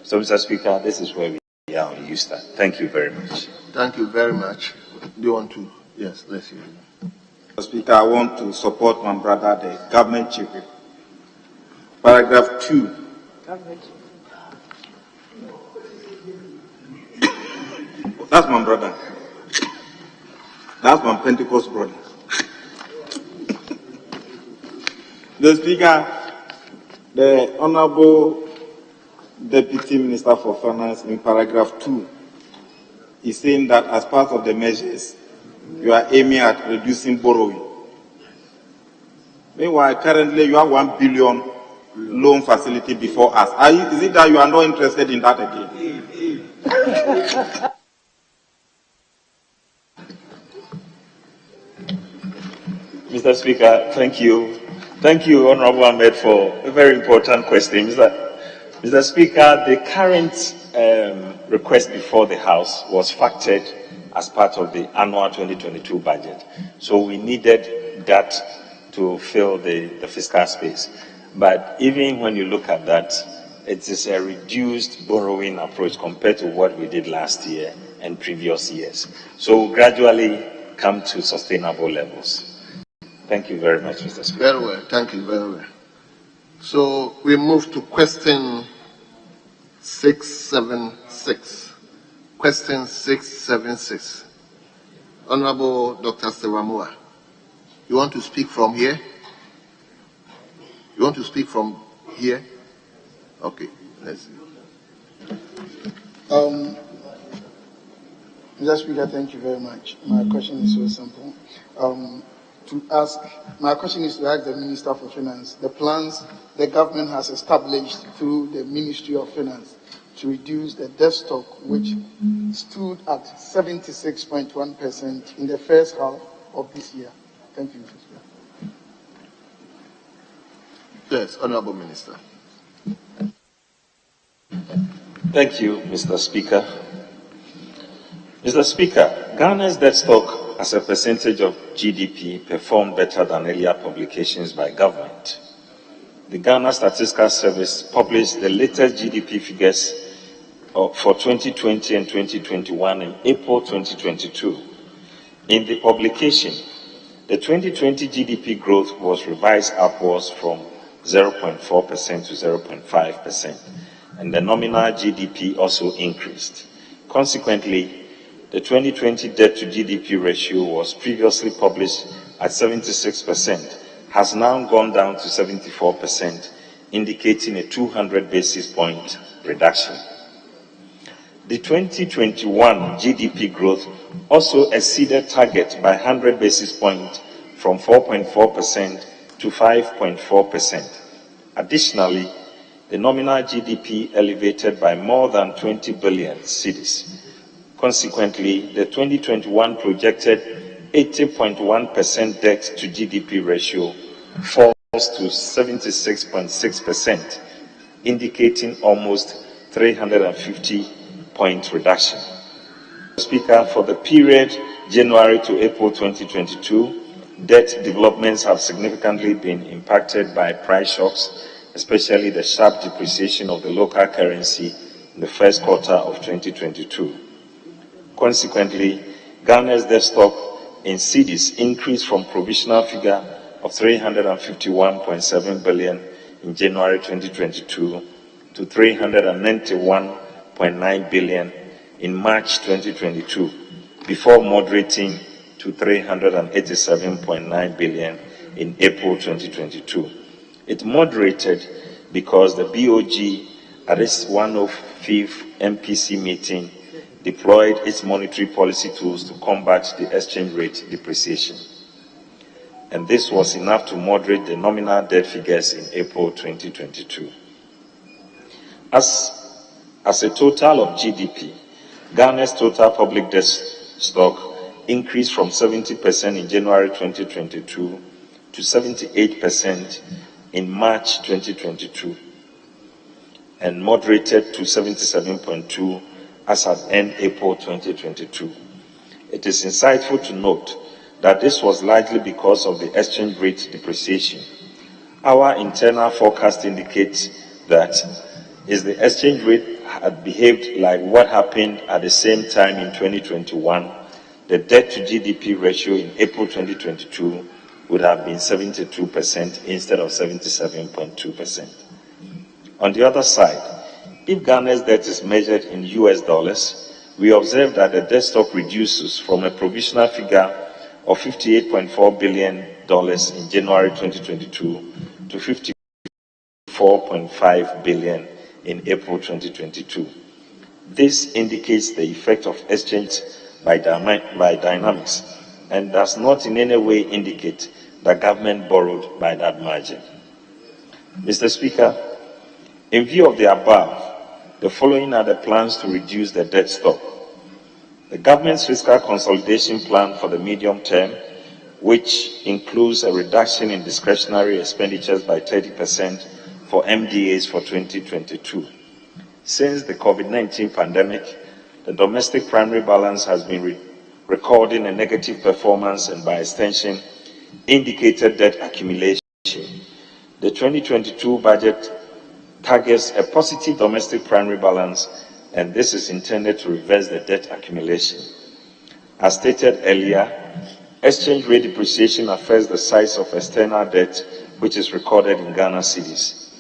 So, Mr. Speaker, this is where we are on Youth Start. Thank you very much. Thank you very much. Do you want to? Yes, let's hear you. Mr. Speaker, I want to support my brother, the government chief. Paragraph 2. That's my brother. That's my Pentecost brother. The Speaker, the Honorable Deputy Minister for Finance in paragraph 2 is saying that as part of the measures, you are aiming at reducing borrowing. Meanwhile, currently you have 1 billion loan facility before us. Is it that you are not interested in that again? Mr. Speaker, thank you. Thank you, Honorable Ahmed, for a very important question. Mr. Speaker, the current request before the House was factored as part of the annual 2022 budget. So we needed that to fill the fiscal space. But even when you look at that, it is a reduced borrowing approach compared to what we did last year and previous years. So we'll gradually come to sustainable levels. Thank you very much, Mr. Speaker. Very well. Thank you very well. So we move to question 676. Question 676. Honorable Dr. Sewamua, you want to speak from here? You want to speak from here? Okay, let's see. Mr. Speaker, thank you very much. My question is so simple. My question is to ask the Minister for Finance the plans the government has established through the Ministry of Finance to reduce the debt stock, which stood at 76.1% in the first half of this year. Thank you, Mr. Speaker. Yes, Honorable Minister. Thank you, Mr. Speaker. Mr. Speaker, Ghana's debt stock as a percentage of GDP performed better than earlier publications by government. The Ghana Statistical Service published the latest GDP figures for 2020 and 2021 in April 2022. In the publication, the 2020 GDP growth was revised upwards from 0.4% to 0.5%, and the nominal GDP also increased. Consequently, the 2020 debt to GDP ratio was previously published at 76%, has now gone down to 74%, indicating a 200 basis point reduction. The 2021 GDP growth also exceeded target by 100 basis points from 4.4% to 5.4%. Additionally, the nominal GDP elevated by more than 20 billion cedis. Consequently, the 2021 projected 80.1% debt to GDP ratio falls to 76.6%, indicating almost 350-point reduction. Speaker, for the period January to April 2022, debt developments have significantly been impacted by price shocks, especially the sharp depreciation of the local currency in the first quarter of 2022. Consequently, Ghana's debt stock in cedis increased from provisional figure of 351.7 billion in January 2022 to 391.9 billion in March 2022, before moderating to 387.9 billion in April 2022. It moderated because the BOG at its 105th MPC meeting deployed its monetary policy tools to combat the exchange rate depreciation. And this was enough to moderate the nominal debt figures in April 2022. As a total of GDP, Ghana's total public debt stock increased from 70% in January 2022 to 78% in March 2022 and moderated to 77.2% as at end April 2022. It is insightful to note that this was largely because of the exchange rate depreciation. Our internal forecast indicates that if the exchange rate had behaved like what happened at the same time in 2021, the debt to GDP ratio in April 2022 would have been 72% instead of 77.2%. On the other side, if Ghana's debt is measured in US dollars, we observe that the debt stock reduces from a provisional figure of $58.4 billion in January 2022 to $54.5 billion in April 2022. This indicates the effect of exchange by dynamics and does not in any way indicate that government borrowed by that margin. Mr. Speaker, in view of the above, the following are the plans to reduce the debt stock. The government's fiscal consolidation plan for the medium term, which includes a reduction in discretionary expenditures by 30% for MDAs for 2022. Since the COVID-19 pandemic, the domestic primary balance has been recording a negative performance and by extension, indicated debt accumulation. The 2022 budget targets a positive domestic primary balance, and this is intended to reverse the debt accumulation. As stated earlier, exchange rate depreciation affects the size of external debt, which is recorded in Ghana cedis.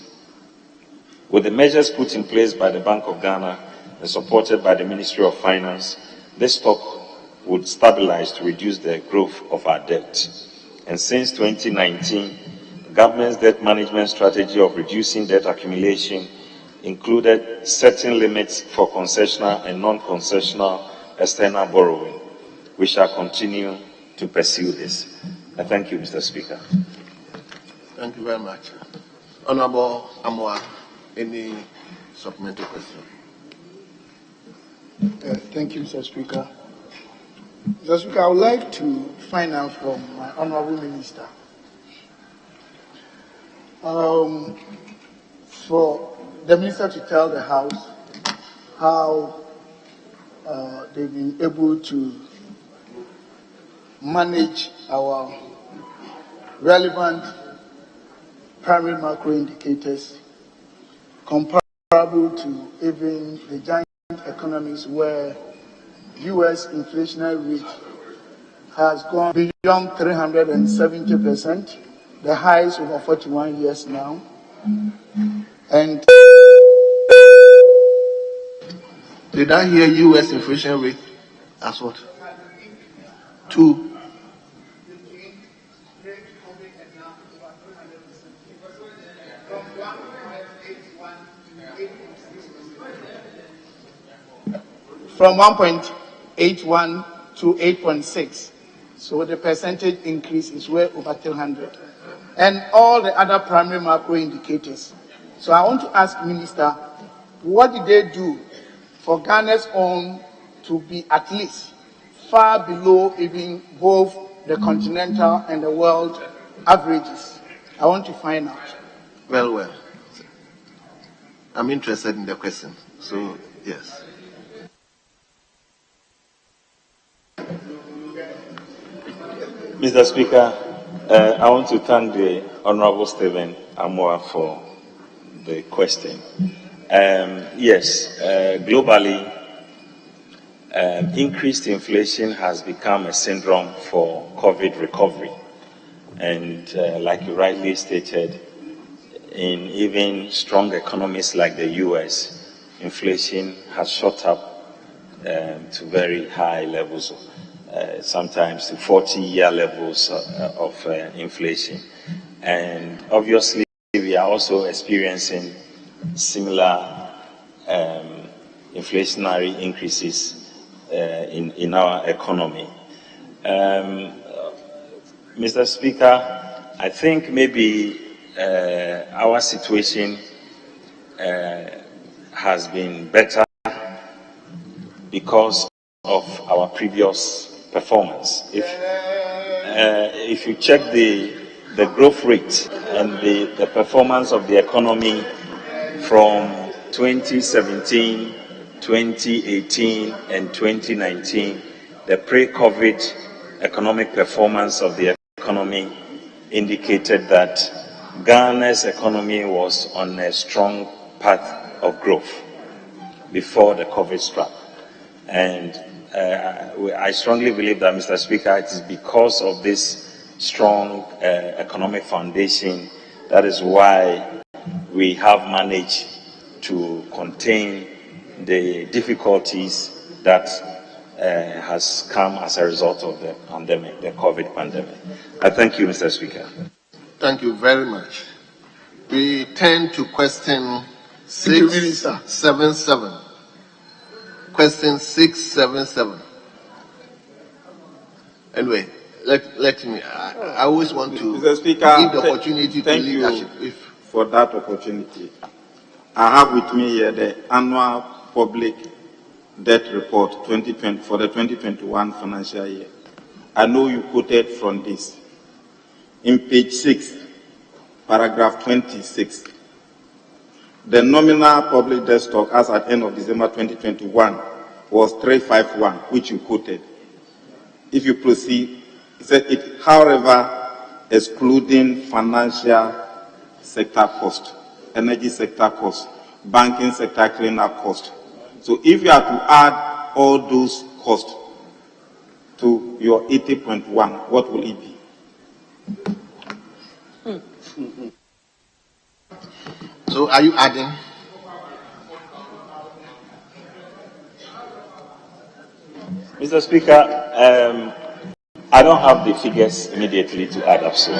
With the measures put in place by the Bank of Ghana and supported by the Ministry of Finance, this stock would stabilize to reduce the growth of our debt. And since 2019, the government's debt management strategy of reducing debt accumulation included setting limits for concessional and non-concessional external borrowing. We shall continue to pursue this. I thank you, Mr. Speaker. Thank you very much. Honorable Amoa, any supplementary question? Thank you, Mr. Speaker. Mr. Speaker, I would like to find out from my honorable minister for the minister to tell the House how they've been able to manage our relevant primary macro indicators comparable to even the giant economies where U.S. inflationary rate has gone beyond 370%, the highest over 41 years now. And did I hear U.S. inflation rate as what? 2. From 1.81 to 8.6. So the percentage increase is way over 300. And all the other primary macro indicators. So I want to ask Minister, what did they do for Ghana's own to be at least far below even both the continental and the world averages? I want to find out. Well. I'm interested in the question. So, yes. Mr. Speaker, I want to thank the Honorable Stephen Amoa for the question. Globally, increased inflation has become a syndrome for COVID recovery. And like you rightly stated, in even strong economies like the U.S., inflation has shot up to very high levels, sometimes to 40-year levels of inflation. And obviously, we are also experiencing similar inflationary increases in our economy. Mr. Speaker, I think maybe our situation has been better because of our previous performance. If you check the growth rate and the performance of the economy from 2017, 2018, and 2019, the pre-COVID economic performance of the economy indicated that Ghana's economy was on a strong path of growth before the COVID struck. And I strongly believe that, Mr. Speaker, it is because of this strong economic foundation that is why we have managed to contain the difficulties that has come as a result of the pandemic, the COVID pandemic. I thank you, Mr. Speaker. Thank you very much. We turn to question 677. Question 677. Anyway, let me. I always want to Mr. Speaker, give the opportunity to leadership. For that opportunity. I have with me here the annual public debt report 2020 for the 2021 financial year. I know you quoted from this. In page 6, paragraph 26, the nominal public debt stock as at end of December 2021 was 351, which you quoted. if you proceed, it said it, however, excluding financial sector cost, energy sector cost, banking sector cleanup cost. So if you are to add all those costs to your 80.1, what will it be? So are you adding? Mr. Speaker, I don't have the figures immediately to add up, so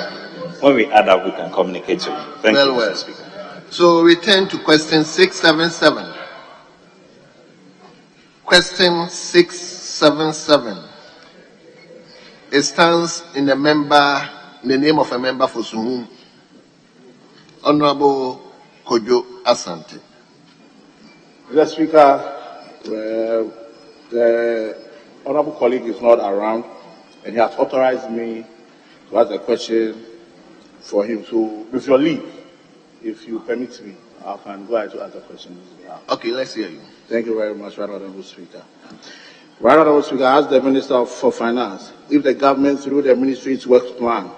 when we add up, we can communicate to you. Thank you, Mr. Speaker. So return to question 677. Question 677. It stands in the name of a member for Suhum, Honorable Kojo Asante. Mr. Speaker, the honorable colleague is not around, and he has authorized me to ask a question for him. So, with your leave, if you permit me, I can go ahead to ask a question on his behalf. Okay, let's hear you. Thank you very much, Right Honorable Speaker. Right Honorable Speaker, I ask the Minister for Finance if the government, through the ministry's work plan,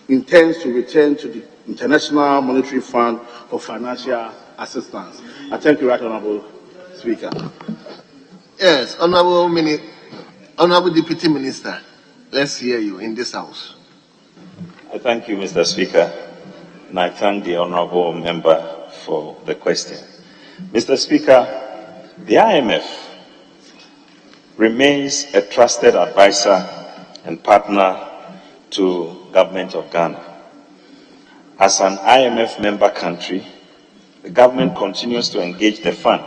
intends to return to the International Monetary Fund for financial assistance. I thank you, Right Honorable Speaker. Yes, Honorable Deputy Minister, let's hear you in this house. I thank you, Mr. Speaker, and I thank the honorable member for the question. Mr. Speaker, the IMF remains a trusted advisor and partner to government of Ghana. As an IMF member country, the government continues to engage the fund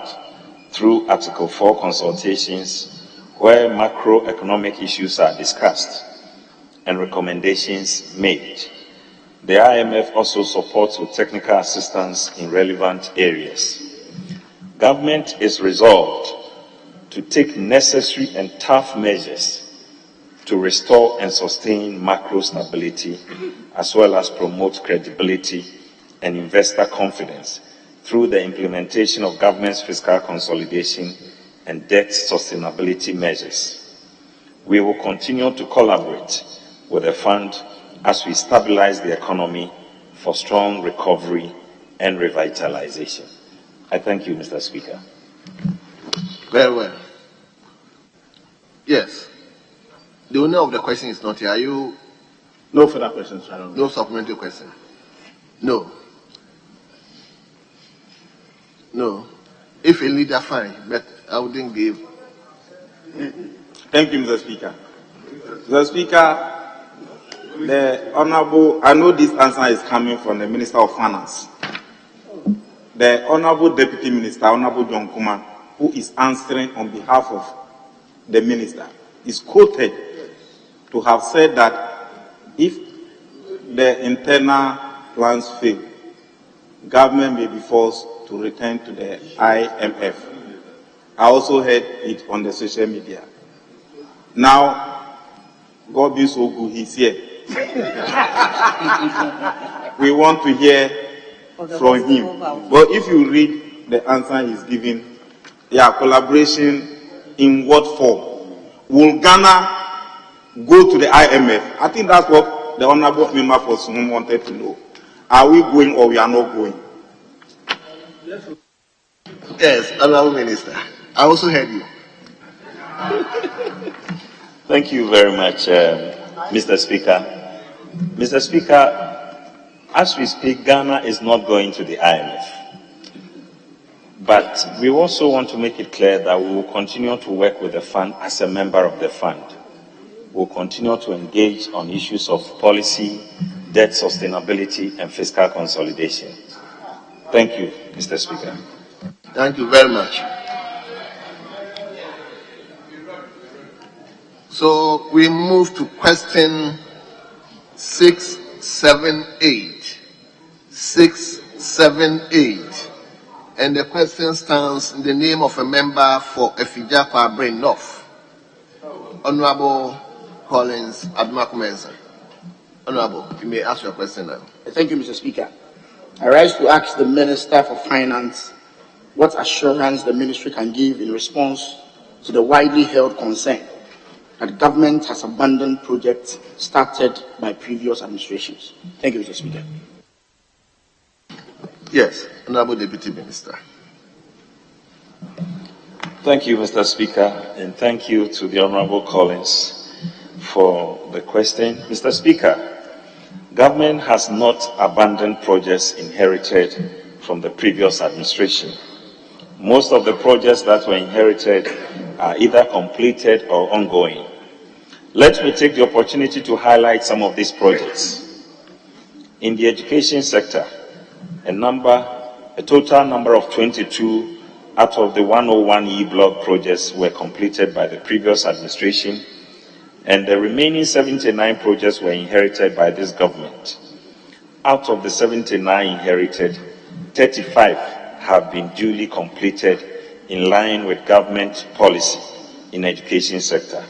through Article 4 consultations where macroeconomic issues are discussed and recommendations made. The IMF also supports with technical assistance in relevant areas. Government is resolved to take necessary and tough measures to restore and sustain macro stability, as well as promote credibility and investor confidence through the implementation of government's fiscal consolidation and debt sustainability measures. We will continue to collaborate with the fund as we stabilize the economy for strong recovery and revitalization. I thank you, Mr. Speaker. Very well. Yes. The owner of the question is not here. Are you? No further questions, I don't know. No supplementary question? No. No. If a leader, fine, but I wouldn't give. Thank you, Mr. Speaker. Mr. Speaker, the Honorable, I know this answer is coming from the Minister of Finance. The Honorable Deputy Minister, Honorable John Kuma, who is answering on behalf of the Minister, is quoted to have said that if the internal plans fail, government may be forced to return to the IMF. I also heard it on the social media. Now, God be so good, he's here. We want to hear from him. But if you read the answer he's giving, yeah, collaboration in what form? Will Ghana go to the IMF? I think that's what the Honorable Member for Suhum wanted to know. Are we going or we are not going? Yes, Honorable Minister. I also heard you. Thank you very much, Mr. Speaker. Mr. Speaker, as we speak, Ghana is not going to the IMF. But we also want to make it clear that we will continue to work with the fund as a member of the fund. We will continue to engage on issues of policy, debt sustainability, and fiscal consolidation. Thank you, Mr. Speaker. Thank you very much. So we move to question 678. 678. And the question stands in the name of a member for Efija Kwabre North, Honorable Collins Admakumensa. Honorable, you may ask your question now. Thank you, Mr. Speaker. I rise to ask the Minister for Finance what assurance the ministry can give in response to the widely held concern that government has abandoned projects started by previous administrations? Thank you, Mr. Speaker. Yes, Honorable Deputy Minister. Thank you, Mr. Speaker, and thank you to the Honorable Collins for the question. Mr. Speaker, government has not abandoned projects inherited from the previous administration. Most of the projects that were inherited are either completed or ongoing. Let me take the opportunity to highlight some of these projects. In the education sector, a total number of 22 out of the 101 E-block projects were completed by the previous administration, and the remaining 79 projects were inherited by this government. Out of the 79 inherited, 35 have been duly completed in line with government policy in education sector.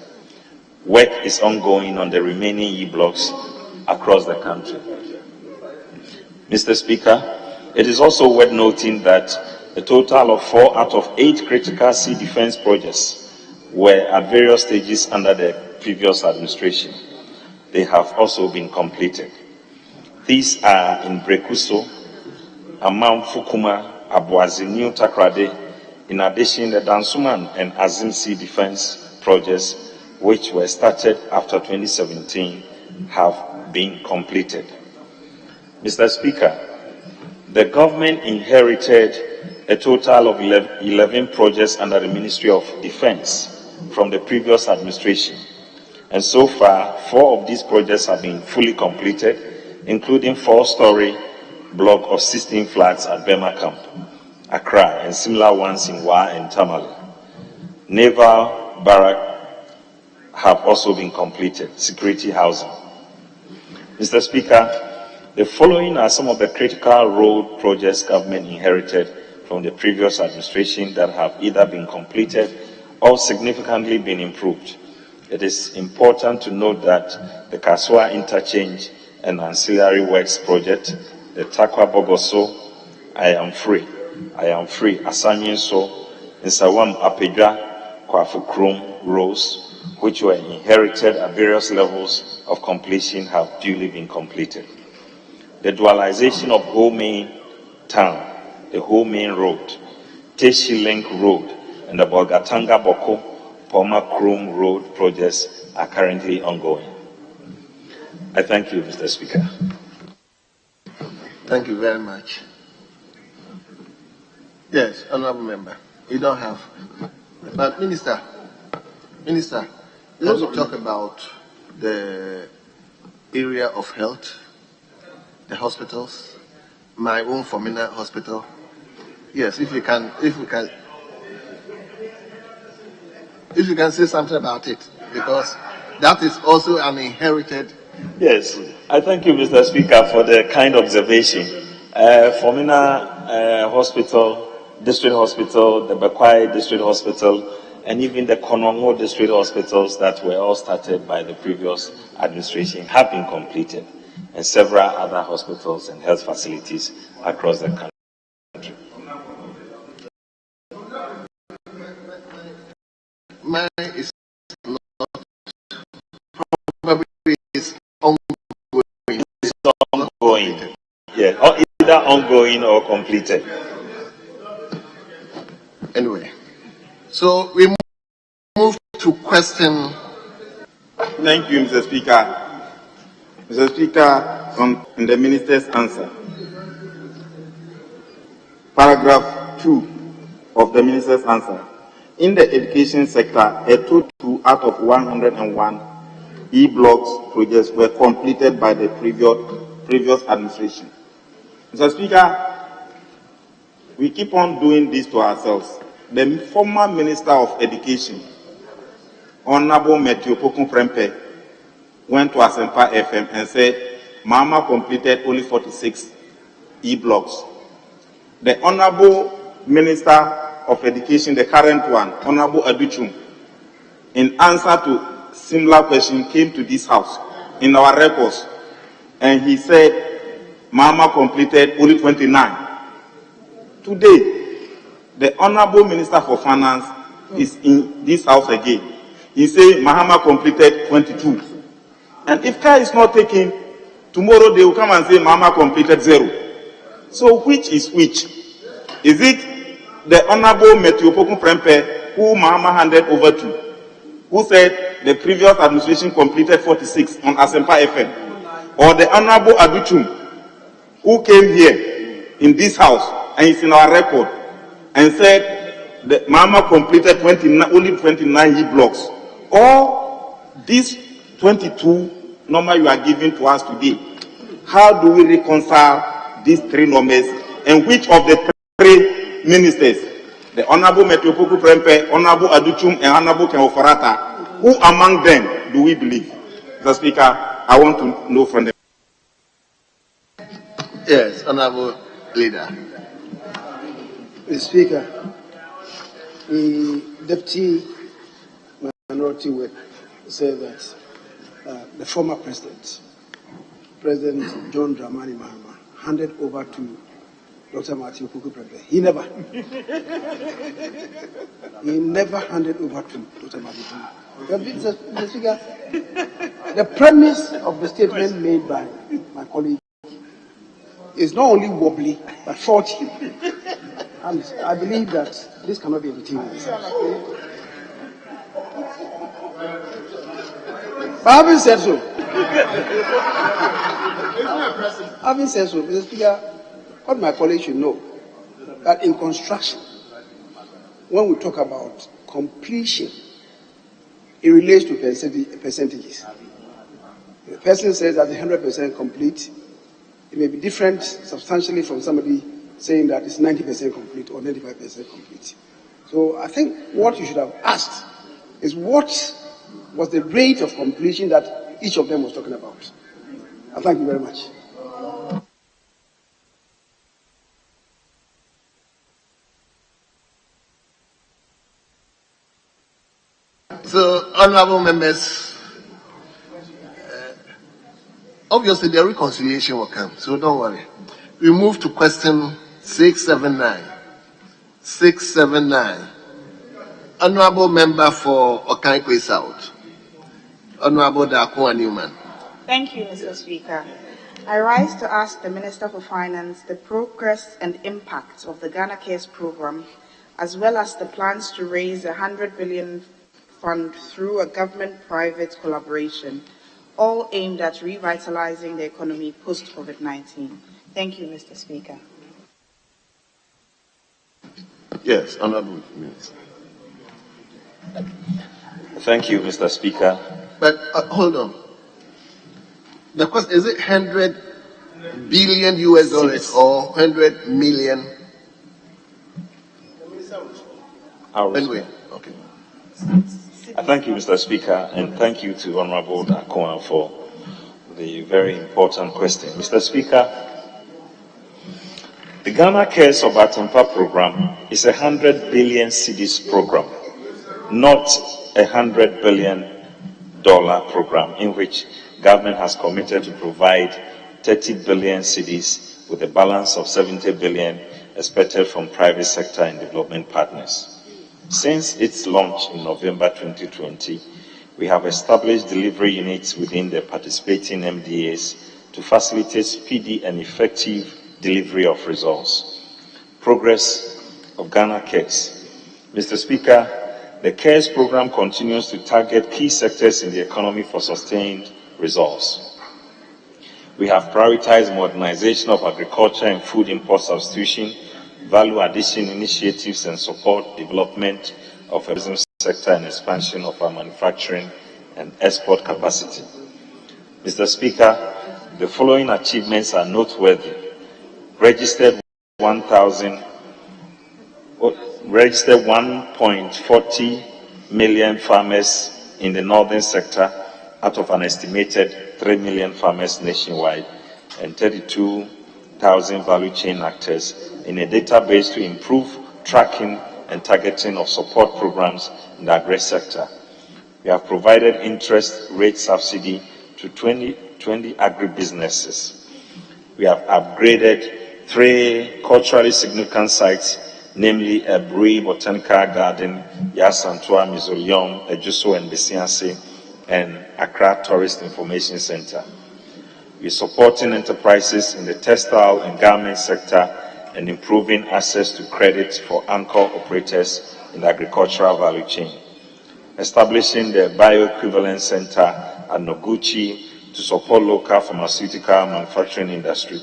Work is ongoing on the remaining E-blocks across the country. Mr. Speaker, it is also worth noting that a total of 4 out of 8 critical sea defense projects were at various stages under the previous administration. They have also been completed. These are in Brekuso, Amam Fukuma, Abuazi, New Takrade. In addition, the Dansuman and Azim Sea defense projects, which were started after 2017, have been completed. Mr. Speaker, the government inherited a total of 11 projects under the Ministry of Defense from the previous administration. And so far, 4 of these projects have been fully completed, including 4-story block of 16 flats at Bema Camp, Accra, and similar ones in Wa and Tamale. Naval barrack have also been completed, security housing. Mr. Speaker, the following are some of the critical road projects government inherited from the previous administration that have either been completed or significantly been improved. It is important to note that the Kasua Interchange and Ancillary Works Project, the Takwa Bogoso, I Am Free, Asanyenso, Nsawam Apedra, Kwafukrum, Rose, which were inherited at various levels of completion, have duly been completed. The dualization of whole main town, the whole main road, Teshi Link Road, and the Bolgatanga Boko Poma Krum Road projects are currently ongoing. I thank you, Mr. Speaker. Thank you very much. Yes, Honorable Member, you don't have. But Minister, let's talk about the area of health, the hospitals, my own Formina Hospital. Yes, if you can say something about it, because that is also an inherited. Yes, I thank you, Mr. Speaker, for the kind observation. Formina Hospital, District Hospital, the Bekwai District Hospital, and even the Konongo District Hospitals that were all started by the previous administration have been completed, and several other hospitals and health facilities across the country. Mine is not, probably it's ongoing. It's ongoing. Yeah, or either ongoing or completed. Anyway, so we move to question. Thank you, Mr. Speaker. Mr. Speaker, on the Minister's answer. Paragraph 2 of the Minister's answer. In the education sector, a total out of 101 E-blocks projects were completed by the previous administration. Mr. Speaker, we keep on doing this to ourselves. The former Minister of Education, Honorable Matthew Pokun Prempe, went to Asempa FM and said, Mama completed only 46 E-blocks. The Honorable Minister of Education, the current one, Honorable Aduchum, in answer to similar question, came to this house in our records, and he said, Mama completed only 29. Today, the Honorable Minister for Finance is in this house again. he say Mahama completed 22. And if care is not taken, tomorrow they will come and say Mahama completed 0. So which is which? Is it the Honorable Metiopoku Prempe, who Mahama handed over to, who said the previous administration completed 46 on Asempa FM, or the Honorable Aduchum, who came here in this house and is in our record and said that Mahama completed only 29 E-blocks, or these 22 numbers you are giving to us today? How do we reconcile these three numbers, and which of the three ministers, the Honorable Metiopoku Prempe, Honorable Aduchum, and Honorable Keofarata, who among them do we believe? Mr. Speaker, I want to know from them. Yes, Honorable Leader. Mr. Speaker, the Deputy Minority Whip said that the former President John Dramani Mahama, handed over to Dr. Matthew Kuku Prempe. He never handed over to Dr. Matthew Kuku. Mr. Speaker, the premise of the statement made by my colleague is not only wobbly, but faulty. And I believe that this cannot be entertained. But having said so, Mr. Speaker, what my colleagues should know, that in construction, when we talk about completion, it relates to percentages. If a person says that 100% complete, it may be different substantially from somebody saying that it's 90% complete or 95% complete. So I think what you should have asked is what was the rate of completion that each of them was talking about. And thank you very much. So, honorable members, obviously the reconciliation will come, so don't worry. We move to question 679. 679. Honorable member for Okankwe South. Honorable Dakwa Newman. Thank you, Mr. Speaker. I rise to ask the Minister for Finance the progress and impact of the Ghana Cares program, as well as the plans to raise a 100 billion fund through a government-private collaboration, all aimed at revitalizing the economy post-COVID-19. Thank you, Mr. Speaker. Yes, Honorable Minister. Thank you, Mr. Speaker. But hold on. The question is it 100 billion US dollars or 100 million? Anyway, okay. Thank you, Mr. Speaker, and thank you to Honorable Dakwa for the very important question. Mr. Speaker, the Ghana Cares of Atempa program is a 100 billion cedis program, not a $100 billion program in which government has committed to provide 30 billion cedis with a balance of 70 billion expected from private sector and development partners. Since its launch in November 2020, we have established delivery units within the participating MDAs to facilitate speedy and effective delivery of results. Progress of Ghana Cares. Mr. Speaker, the CARES program continues to target key sectors in the economy for sustained results. We have prioritized modernization of agriculture and food import substitution, value addition initiatives, and support development of the business sector and expansion of our manufacturing and export capacity. Mr. Speaker, the following achievements are noteworthy. Registered 1.40 million farmers in the northern sector out of an estimated 3 million farmers nationwide, and 32,000 value chain actors in a database to improve tracking and targeting of support programs in the agri sector. We have provided interest rate subsidy to 20 agribusinesses. We have upgraded 3 culturally significant sites namely Ebri Botanical Garden, Yasantua, Mizolium, Ejuso and Besianse, and Accra Tourist Information Center. We're supporting enterprises in the textile and garment sector and improving access to credit for anchor operators in the agricultural value chain. Establishing the Bioequivalence Center at Noguchi to support local pharmaceutical manufacturing industry.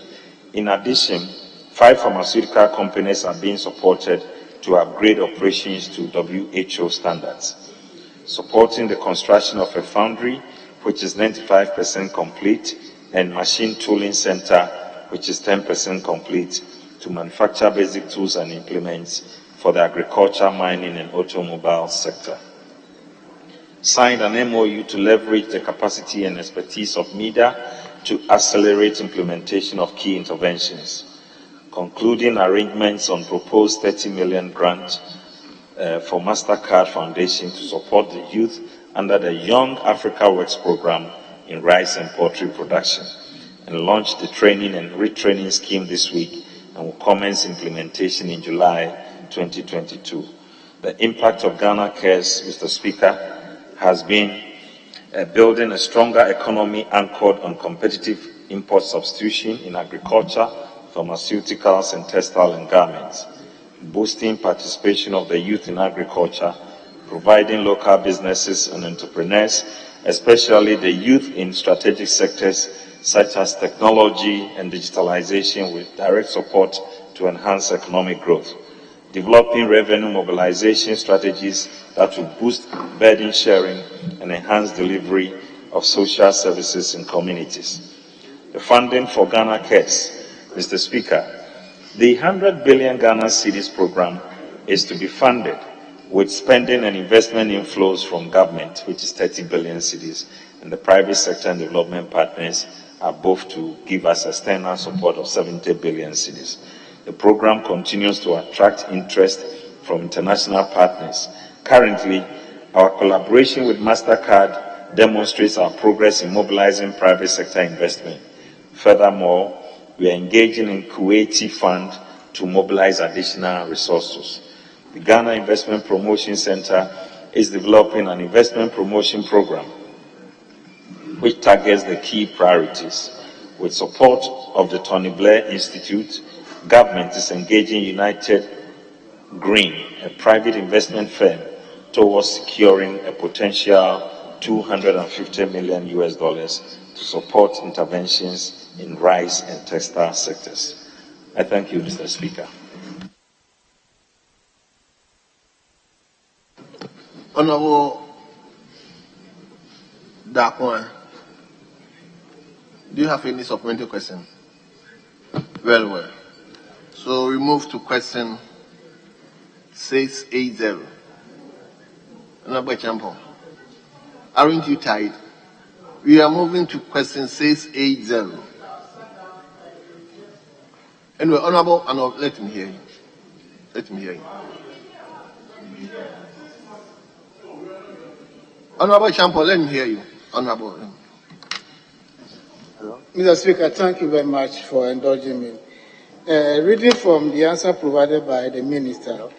In addition, 5 pharmaceutical companies are being supported to upgrade operations to WHO standards. Supporting the construction of a foundry, which is 95% complete, and machine tooling center, which is 10% complete, to manufacture basic tools and implements for the agriculture, mining, and automobile sector. Signed an MOU to leverage the capacity and expertise of MEDA to accelerate implementation of key interventions. Concluding arrangements on proposed 30 million grant for MasterCard Foundation to support the youth under the Young Africa Works program in rice and poultry production, and launched the training and retraining scheme this week and will commence implementation in July 2022. The impact of Ghana Cares, Mr. Speaker, has been building a stronger economy anchored on competitive import substitution in agriculture, pharmaceuticals, and textile and garments, boosting participation of the youth in agriculture, providing local businesses and entrepreneurs, especially the youth in strategic sectors such as technology and digitalization, with direct support to enhance economic growth, developing revenue mobilization strategies that will boost burden sharing and enhance delivery of social services in communities. The funding for Ghana Cares, Mr. Speaker, the 100 billion Ghana cedis program is to be funded with spending and investment inflows from government, which is 30 billion cedis, and the private sector and development partners are both to give us external support of 70 billion cedis. The program continues to attract interest from international partners. Currently, our collaboration with MasterCard demonstrates our progress in mobilizing private sector investment. Furthermore, we are engaging in Kuwaiti Fund to mobilize additional resources. The Ghana Investment Promotion Center is developing an investment promotion program which targets the key priorities. With support of the Tony Blair Institute, government is engaging United Green, a private investment firm, towards securing a potential $250 million to support interventions in rice and textile sectors. I thank you, Mr. Speaker. Honorable Dakwan, do you have any supplementary question? Very well. So we move to question 680. Honorable Champo, aren't you tired? We are moving to question 680. Anyway, Honorable, let me hear you. Let me hear you. Honorable Champo, let me hear you. Honorable. Mr. Speaker, thank you very much for indulging me. Reading from the answer provided by the Minister,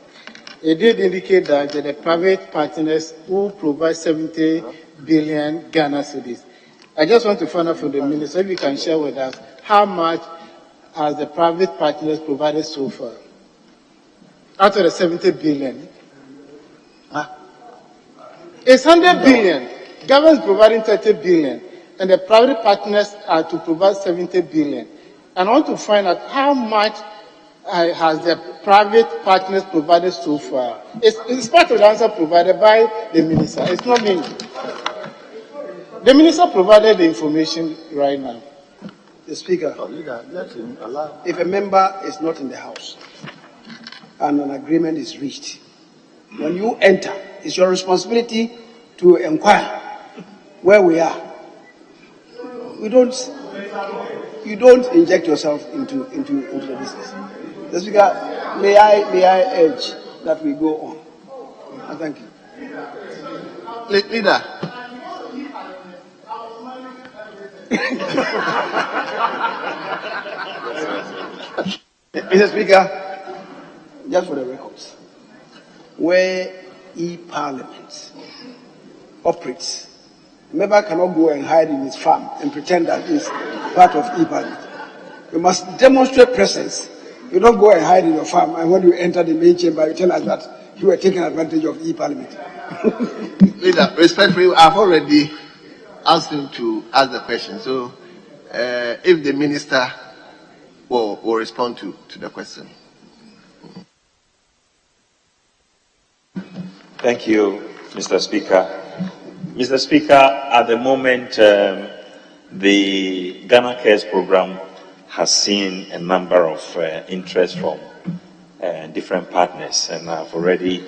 it did indicate that the private partners will provide 70 billion Ghana cedis. I just want to find out from the Minister if you can share with us how much has the private partners provided so far? Out of the 70 billion. It's 100 billion. Government is providing 30 billion, and the private partners are to provide 70 billion. And I want to find out how much has the private partners provided so far. It's part of the answer provided by the Minister. It's not me. The Minister provided the information right now. The Speaker, if a member is not in the House and an agreement is reached, when you enter, it's your responsibility to inquire where we are. You don't inject yourself into the business. The Speaker, may I urge that we go on. And thank you. Leader. Mr. Speaker, just for the records, where e-Parliament operates. A member cannot go and hide in his farm and pretend that he's part of e-Parliament. You must demonstrate presence. You don't go and hide in your farm, and when you enter the main chamber, you tell us that you were taking advantage of e-Parliament. Leader, respectfully, I've already asked him to ask the question. So, if the minister will respond to the question. Thank you, Mr. Speaker. Mr. Speaker, at the moment, the Ghana Cares program has seen a number of interest from different partners, and I've already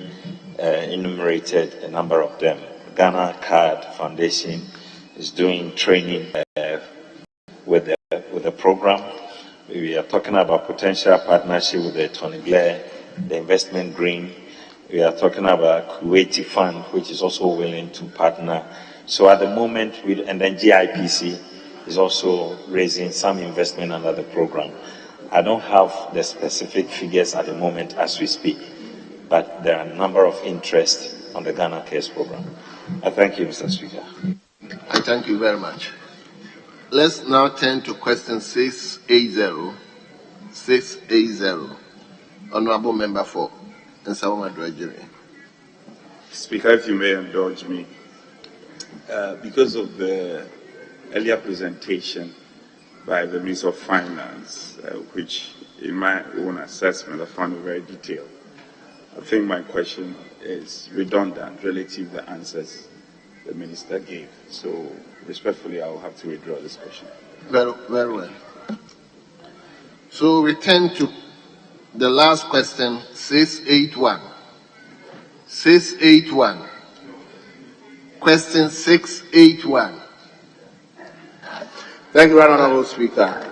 enumerated a number of them. Ghana Card Foundation is doing training with the program. We are talking about potential partnership with the Tony Blair, the Investment Green. We are talking about Kuwaiti Fund, which is also willing to partner. So at the moment, and then GIPC is also raising some investment under the program. I don't have the specific figures at the moment as we speak, but there are a number of interest on the Ghana Cares program. I thank you, Mr. Speaker. I thank you very much. Let's now turn to question 680. 680. Honorable Member for Nsawama Drajiri. Speaker, if you may indulge me, because of the earlier presentation by the Minister of Finance, which in my own assessment I found very detailed, I think my question is redundant relative to the answers the Minister gave. So respectfully, I will have to withdraw this question. Very, very well. So return to the last question, 681. 681. Question 681. Thank you, Honorable Speaker.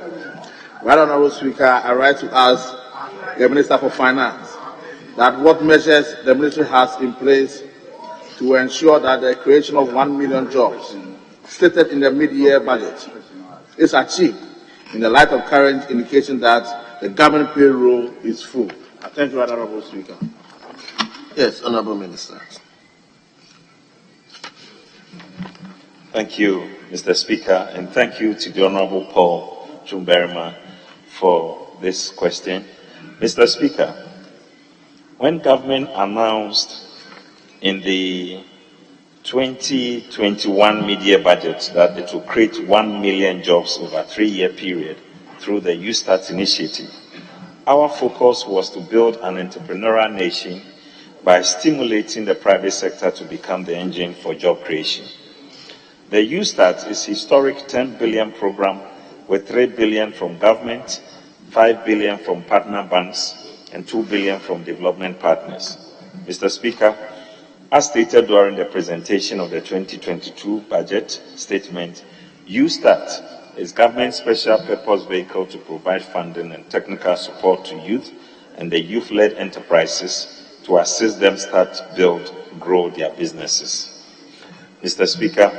Honorable Speaker, I rise to ask the Minister for Finance that what measures the ministry has in place to ensure that the creation of 1 million jobs stated in the mid-year budget is achieved in the light of current indication that the government payroll is full. Thank you, Honorable Speaker. Yes, Honorable Minister. Thank you, Mr. Speaker, and thank you to the Honorable Paul Chumberima for this question. Mr. Speaker, when government announced in the 2021 mid-year budget that it will create 1 million jobs over a 3-year period through the YouStart initiative, our focus was to build an entrepreneurial nation by stimulating the private sector to become the engine for job creation. The YouStart is a historic 10 billion program with 3 billion from government, 5 billion from partner banks, and 2 billion from development partners. Mr. Speaker, as stated during the presentation of the 2022 budget statement, YouStart is government's special purpose vehicle to provide funding and technical support to youth and the youth-led enterprises to assist them start, build, grow their businesses. Mr. Speaker,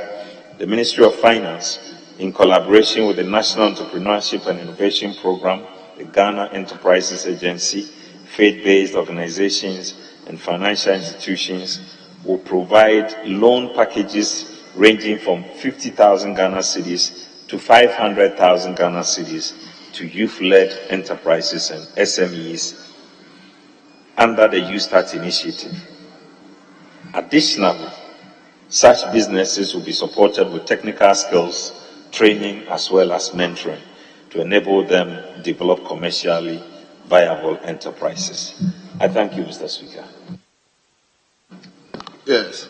the Ministry of Finance, in collaboration with the National Entrepreneurship and Innovation Program, the Ghana Enterprises Agency, faith-based organizations, and financial institutions, will provide loan packages ranging from 50,000 Ghana cedis to 500,000 Ghana cedis to youth-led enterprises and SMEs under the YouStart initiative. Additionally, such businesses will be supported with technical skills, training, as well as mentoring to enable them develop commercially viable enterprises. I thank you, Mr. Speaker. Yes.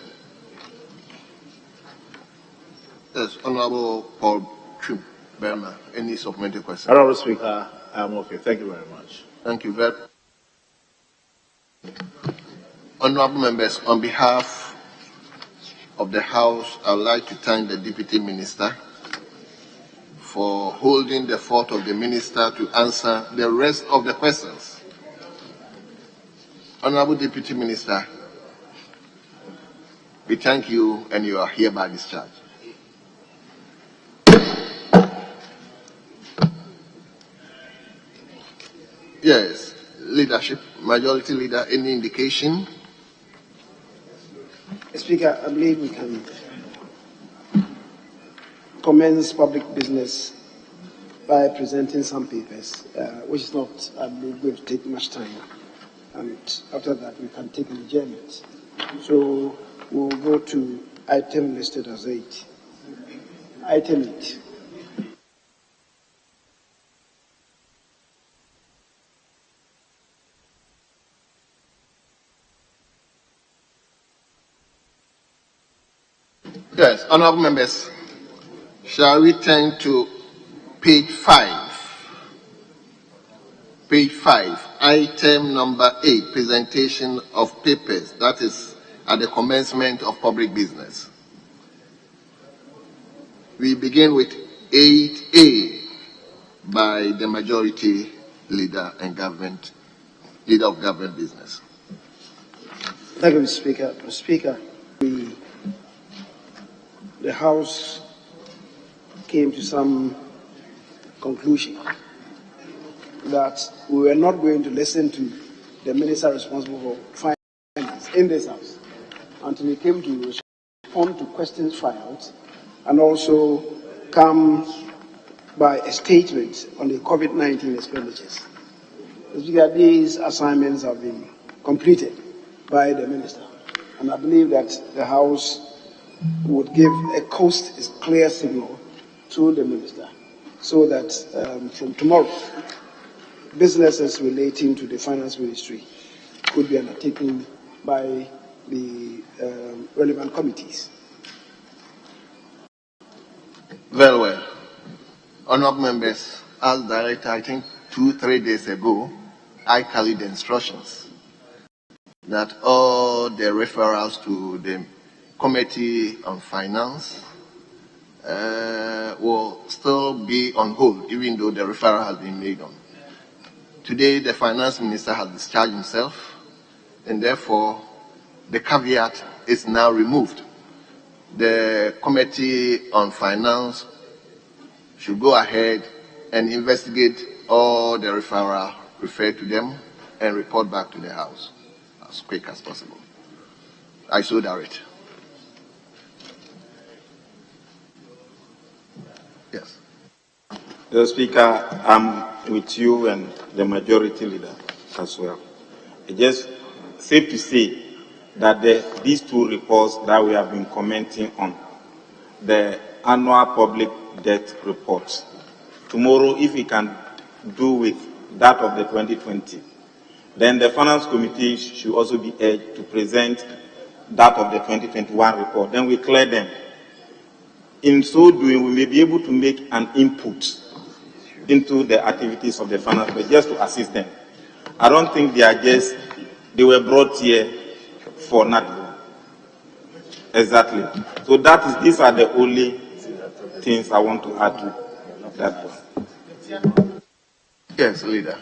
Yes, Honorable Paul Chumberima, any supplementary question? Honorable Speaker, I am okay. Thank you very much. Thank you very much. Honorable members, on behalf of the House, I would like to thank the Deputy Minister for holding the fort of the Minister to answer the rest of the questions. Honorable Deputy Minister, we thank you and you are hereby discharged. Yes, Leader. leadership. Majority Leader, any indication? Speaker, I believe we can commence public business by presenting some papers, which is not, I believe, going to take much time. And after that, we can take an adjournment. So we'll go to item listed as 8. Item 8. Yes, honorable members, shall we turn to page 5? Page 5, item number 8, presentation of papers, that is at the commencement of public business. We begin with 8A by the Majority Leader and Leader of Government Business. Thank you, Mr. Speaker. Mr. Speaker, the House came to some conclusion that we were not going to listen to the minister responsible for finance in this House until he came to respond to questions filed and also come by a statement on the COVID-19 expenditures. These assignments have been completed by the minister, and I believe that the House would give a clear signal to the minister so that from tomorrow, businesses relating to the finance ministry could be undertaken by the relevant committees. Very well. Honourable members, as director, I think 2-3 days ago, I carried the instructions that all the referrals to the Committee on Finance will still be on hold, even though the referral has been made on. Today, the Finance Minister has discharged himself, and therefore, the caveat is now removed. The Committee on Finance should go ahead and investigate all the referral referred to them and report back to the House as quick as possible. I so direct. Yes. The Speaker, I'm with you and the Majority Leader as well. It's just safe to say that these two reports that we have been commenting on, the annual public debt report, tomorrow, if we can do with that of the 2020, then the Finance Committee should also be urged to present that of the 2021 report. Then we clear them. In so doing, we may be able to make an input into the activities of the finance, but just to assist them. I don't think they were brought here for nothing. Exactly. So these are the only things I want to add to that one. Yes, Leader.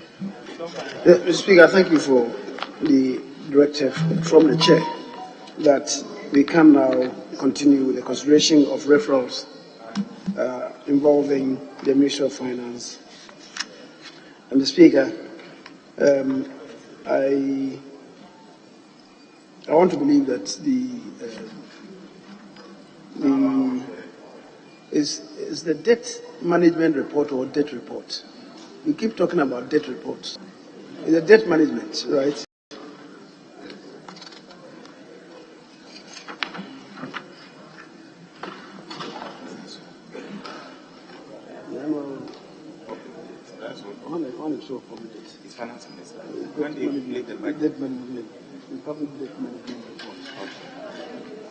Mr. Speaker, thank you for the directive from the Chair that we can now continue with the consideration of referrals involving the Ministry of Finance. And Mr. Speaker, I want to believe that is the debt management report or debt report. We keep talking about debt reports. It's a debt management, right? It's finance minister. When they relate the budget. Debt management. Public debt management report.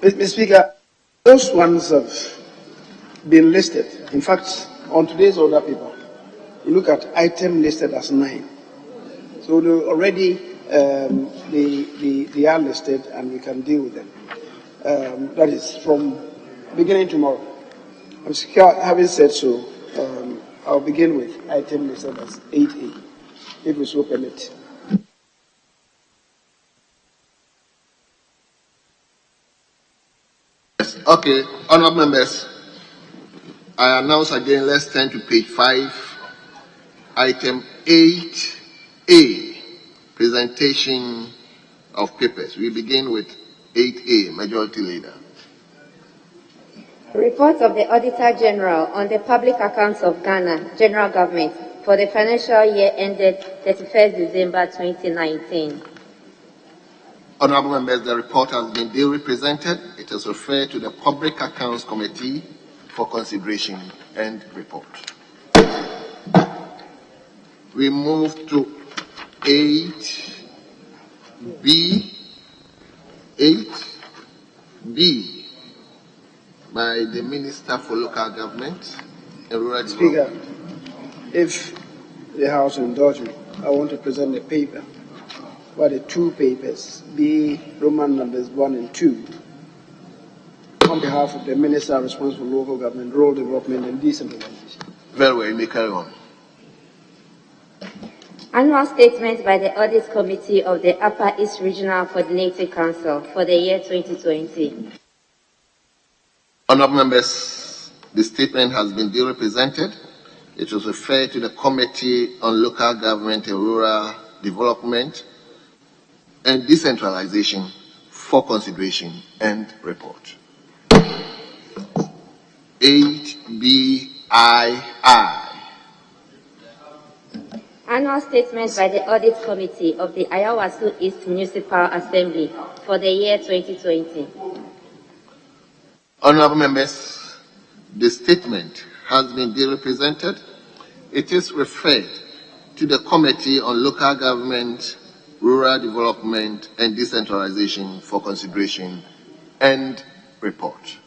Mr. Speaker, those ones have been listed. In fact, on today's order paper, you look at item listed as 9. So already they are listed and we can deal with them. That is from beginning tomorrow. Having said so, I'll begin with item listed as 8A, if we so permit. Yes. Okay, honourable members, I announce again, let's turn to page 5, item 8A, presentation of papers. We begin with 8A, Majority Leader. Report of the Auditor General on the public accounts of Ghana, General Government, for the financial year ended 31st December 2019. Honorable members, the report has been duly presented. It is referred to the Public Accounts Committee for consideration and report. We move to 8B. 8B by the Minister for Local Government and Rural Speaker, Development. if the House will indulge me, I want to present a paper, but the two papers, be Roman numbers 1 and 2, on behalf of the Minister responsible for local government, rural development, and decentralization. Very well, you may carry on. Annual statement by the Audit Committee of the Upper East Regional Coordinating Council for the year 2020. Honorable members, the statement has been duly presented. It was referred to the Committee on Local Government and Rural Development and Decentralization for consideration and report. 8BII. Annual statement by the Audit Committee of the Ayawaso East Municipal Assembly for the year 2020. Honorable members, the statement has been duly presented. It is referred to the Committee on Local Government, Rural Development and Decentralization for consideration and report.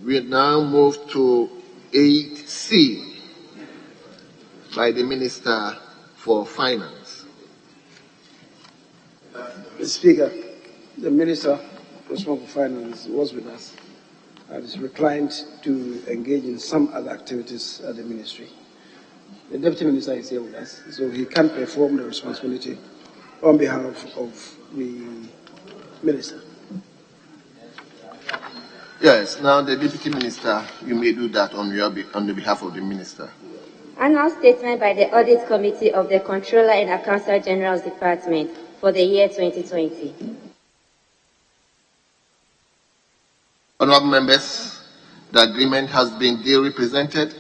We now move to 8C by the Minister for Finance. Mr. Speaker, the Minister responsible for finance was with us and is reclined to engage in some other activities at the ministry. The Deputy Minister is here with us, so he can perform the responsibility on behalf of the Minister. Yes, now the Deputy Minister, you may do that on the behalf of the Minister. Annual statement by the Audit Committee of the Controller and Accountant General's Department for the year 2020. Honorable members, the agreement has been duly presented.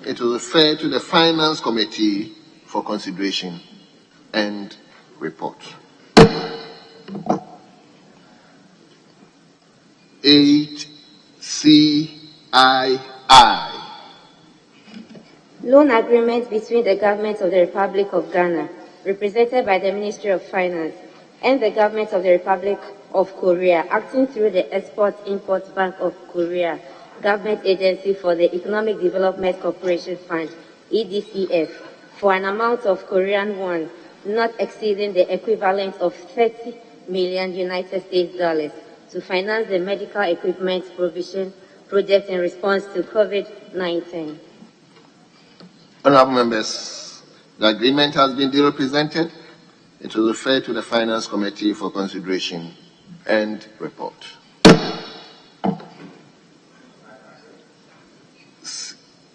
It will refer to the Finance Committee for consideration and report. 8CII. Loan agreement between the Government of the Republic of Ghana, represented by the Ministry of Finance, and the Government of the Republic of Korea, acting through the Export-Import Bank of Korea, Government Agency for the Economic Development Corporation Fund, EDCF, for an amount of Korean won not exceeding the equivalent of 30 million United States dollars to finance the medical equipment provision project in response to COVID-19. Honorable members, the agreement has been duly presented. It will refer to the Finance Committee for consideration and report.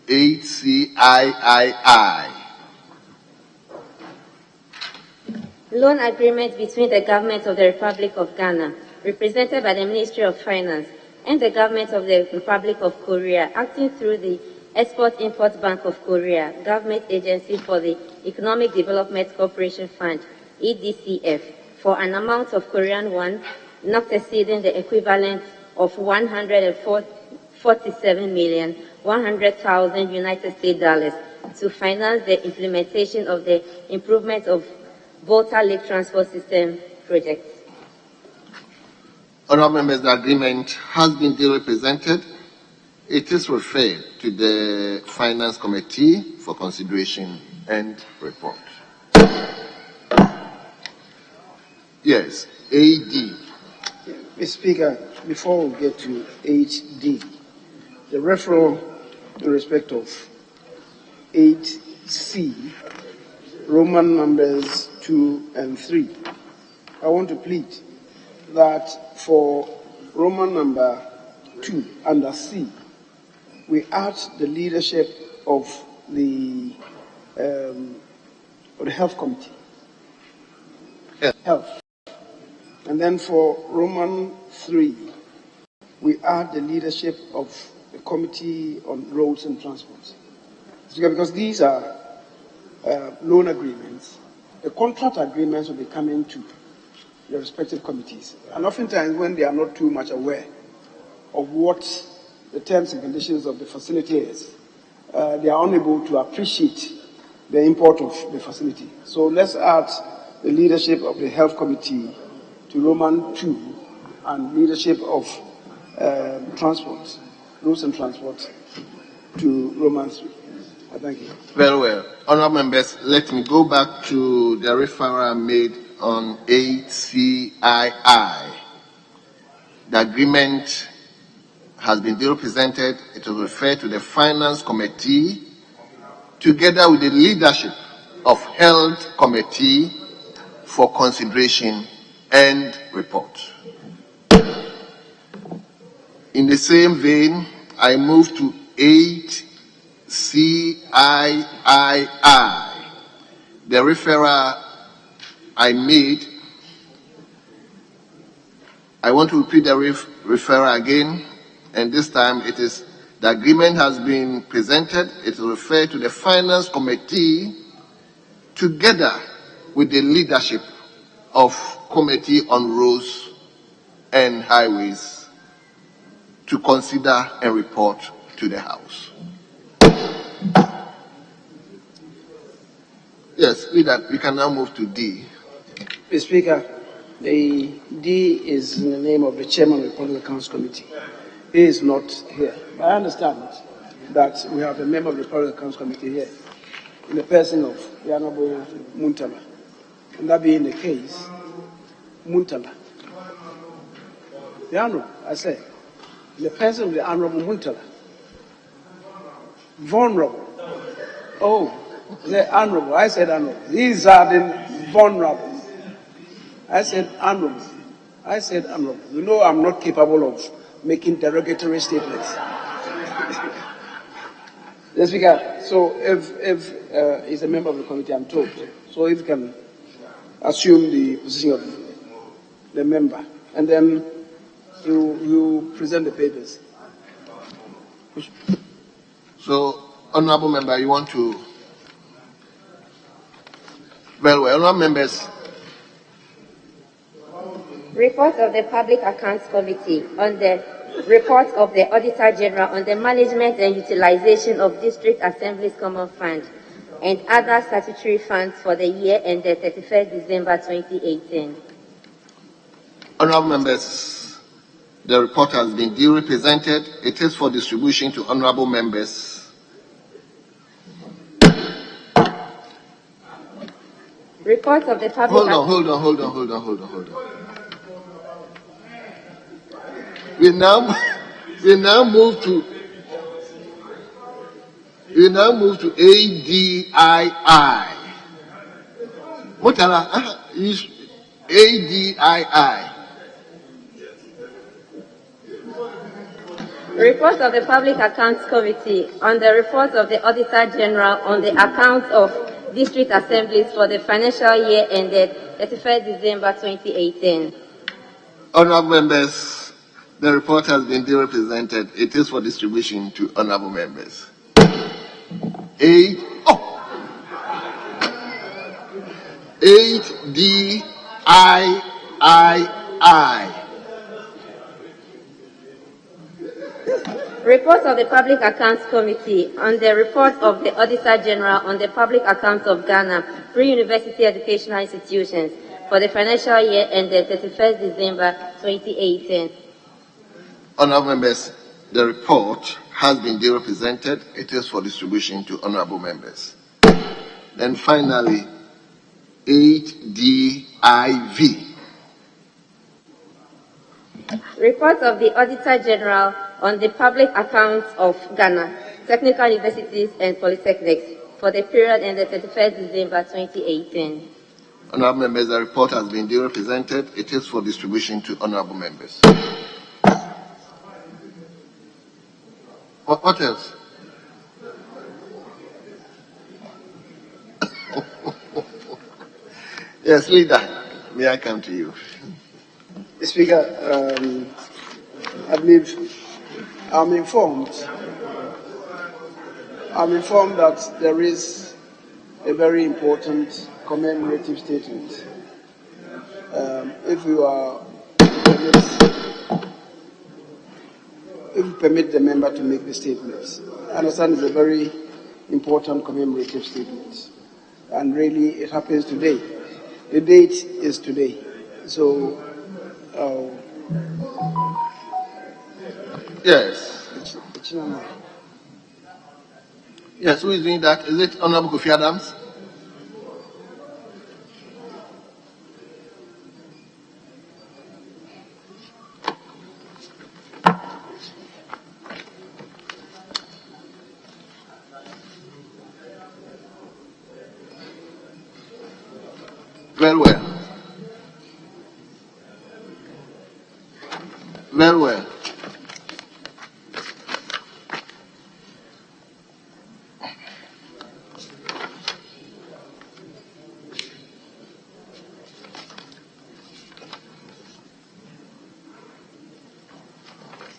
8CII. Loan agreement between the Government of the Republic of Ghana, represented by the Ministry of Finance, and the Government of the Republic of Korea, acting through the Export-Import Bank of Korea, Government Agency for the Economic Development Corporation Fund, EDCF, for an amount of Korean won not exceeding the equivalent of 147,100,000 United States dollars to finance the implementation of the improvement of Volta Lake Transport System project. Honorable members, the agreement has been duly presented. It is referred to the Finance Committee for consideration and report. Yes, AD. Mr. Speaker, before we get to 8D, the referral in respect of 8C, Roman numbers 2 and 3, I want to plead that for Roman number 2 under C, we ask the leadership of the Health Committee. Health. And then for Roman 3, we add the leadership of the Committee on Roads and Transport. Because these are loan agreements. The contract agreements will be coming to the respective committees. And oftentimes when they are not too much aware of what the terms and conditions of the facility is, they are unable to appreciate the import of the facility. So let's add the leadership of the Health Committee to Roman 2 and leadership of transport, roads and transport to Roman 3. Thank you. Very well. Honourable members, let me go back to the referral made on ACII. The agreement has been duly presented. It will refer to the Finance Committee together with the leadership of Health Committee for consideration and report. In the same vein, I move to 8CIII. The referral I made, I want to repeat the referral again, and this time it is the agreement has been presented. It will refer to the Finance Committee together with the leadership of Committee on Roads and Highways to consider and report to the House. Yes, leader, we can now move to D. Mr. Speaker, the D is in the name of the Chairman of the Public Accounts Committee. He is not here. I understand that we have a member of the Public Accounts Committee here in the person of the Honorable Muntala. And that being the case, Muntala. The Honorable, I say, in the person of the Honorable Muntala. Vulnerable. Oh, the Honorable. I said Honorable. These are the vulnerable. I said Honorable. I said Honorable. You know I'm not capable of making derogatory statements. Yes, Speaker. So if he's a member of the committee, I'm told. So if you can assume the position of the member, and then you present the papers. So, honourable member, you want to? Very well, honourable members. Report of the Public Accounts Committee on the report of the Auditor General on the management and utilization of District Assembly's Common Fund and other statutory funds for the year ended 31st December 2018. Honourable members, the report has been duly presented. It is for distribution to honourable members. Report of the Public Hold on. We now move to ADII. Mutala, ADII. Report of the Public Accounts Committee on the report of the Auditor General on the accounts of District Assemblies for the financial year ended 31st December 2018. Honourable members, the report has been duly presented. It is for distribution to honourable members. ADII. Report of the Public Accounts Committee on the report of the Auditor General on the public accounts of Ghana pre-university educational institutions for the financial year ended 31st December 2018. Honourable members, the report has been duly presented. It is for distribution to honourable members. Then finally, 8DIV. Report of the Auditor General on the public accounts of Ghana, technical universities and polytechnics for the period ended 31st December 2018. Honourable members, the report has been duly presented. It is for distribution to honourable members. What else? Yes, leader, may I come to you? Speaker, I believe I'm informed that there is a very important commemorative statement. If you permit the member to make the statement, I understand it's a very important commemorative statement, and really it happens today. The date is today, so. Yes. Yes, who is doing that? Is it Honorable Kofi Adams? Very well. Very well.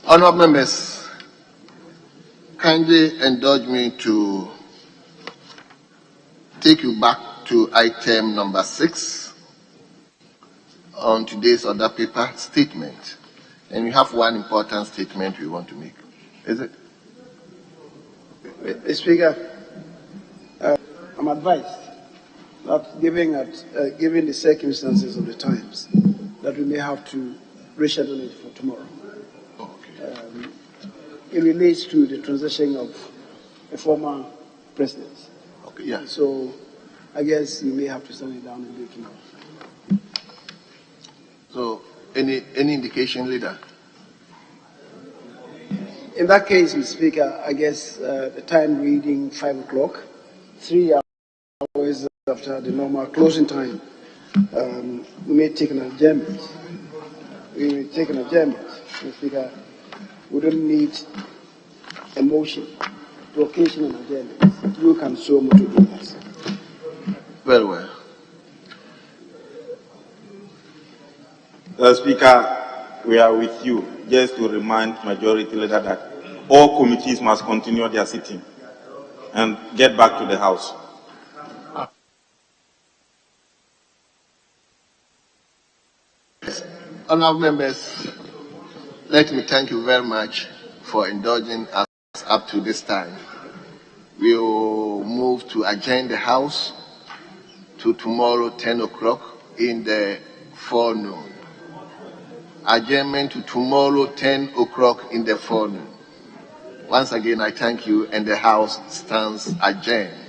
Honourable members, kindly indulge me to take you back to item number 6 on today's order paper, statement. And we have one important statement we want to make. Is it? Speaker, I'm advised that given the circumstances of the times, that we may have to reschedule it for tomorrow. It relates to the transition of a former president. Okay, yeah. So I guess you may have to stand it down and do it tomorrow. So, any indication, leader? In that case, Mr. Speaker, I guess the time reading 5 o'clock, 3 hours after the normal closing time, we may take an adjournment. Mr. Speaker. We don't need a motion to occasion an adjournment. You can so much do that. Very well. Speaker, we are with you. Just to remind Majority Leader that all committees must continue their sitting and get back to the House. Honourable members, let me thank you very much for indulging us up to this time. We will move to adjourn the House to tomorrow 10 o'clock in the forenoon. Adjournment to tomorrow 10 o'clock in the forenoon. Once again, I thank you, and the House stands adjourned.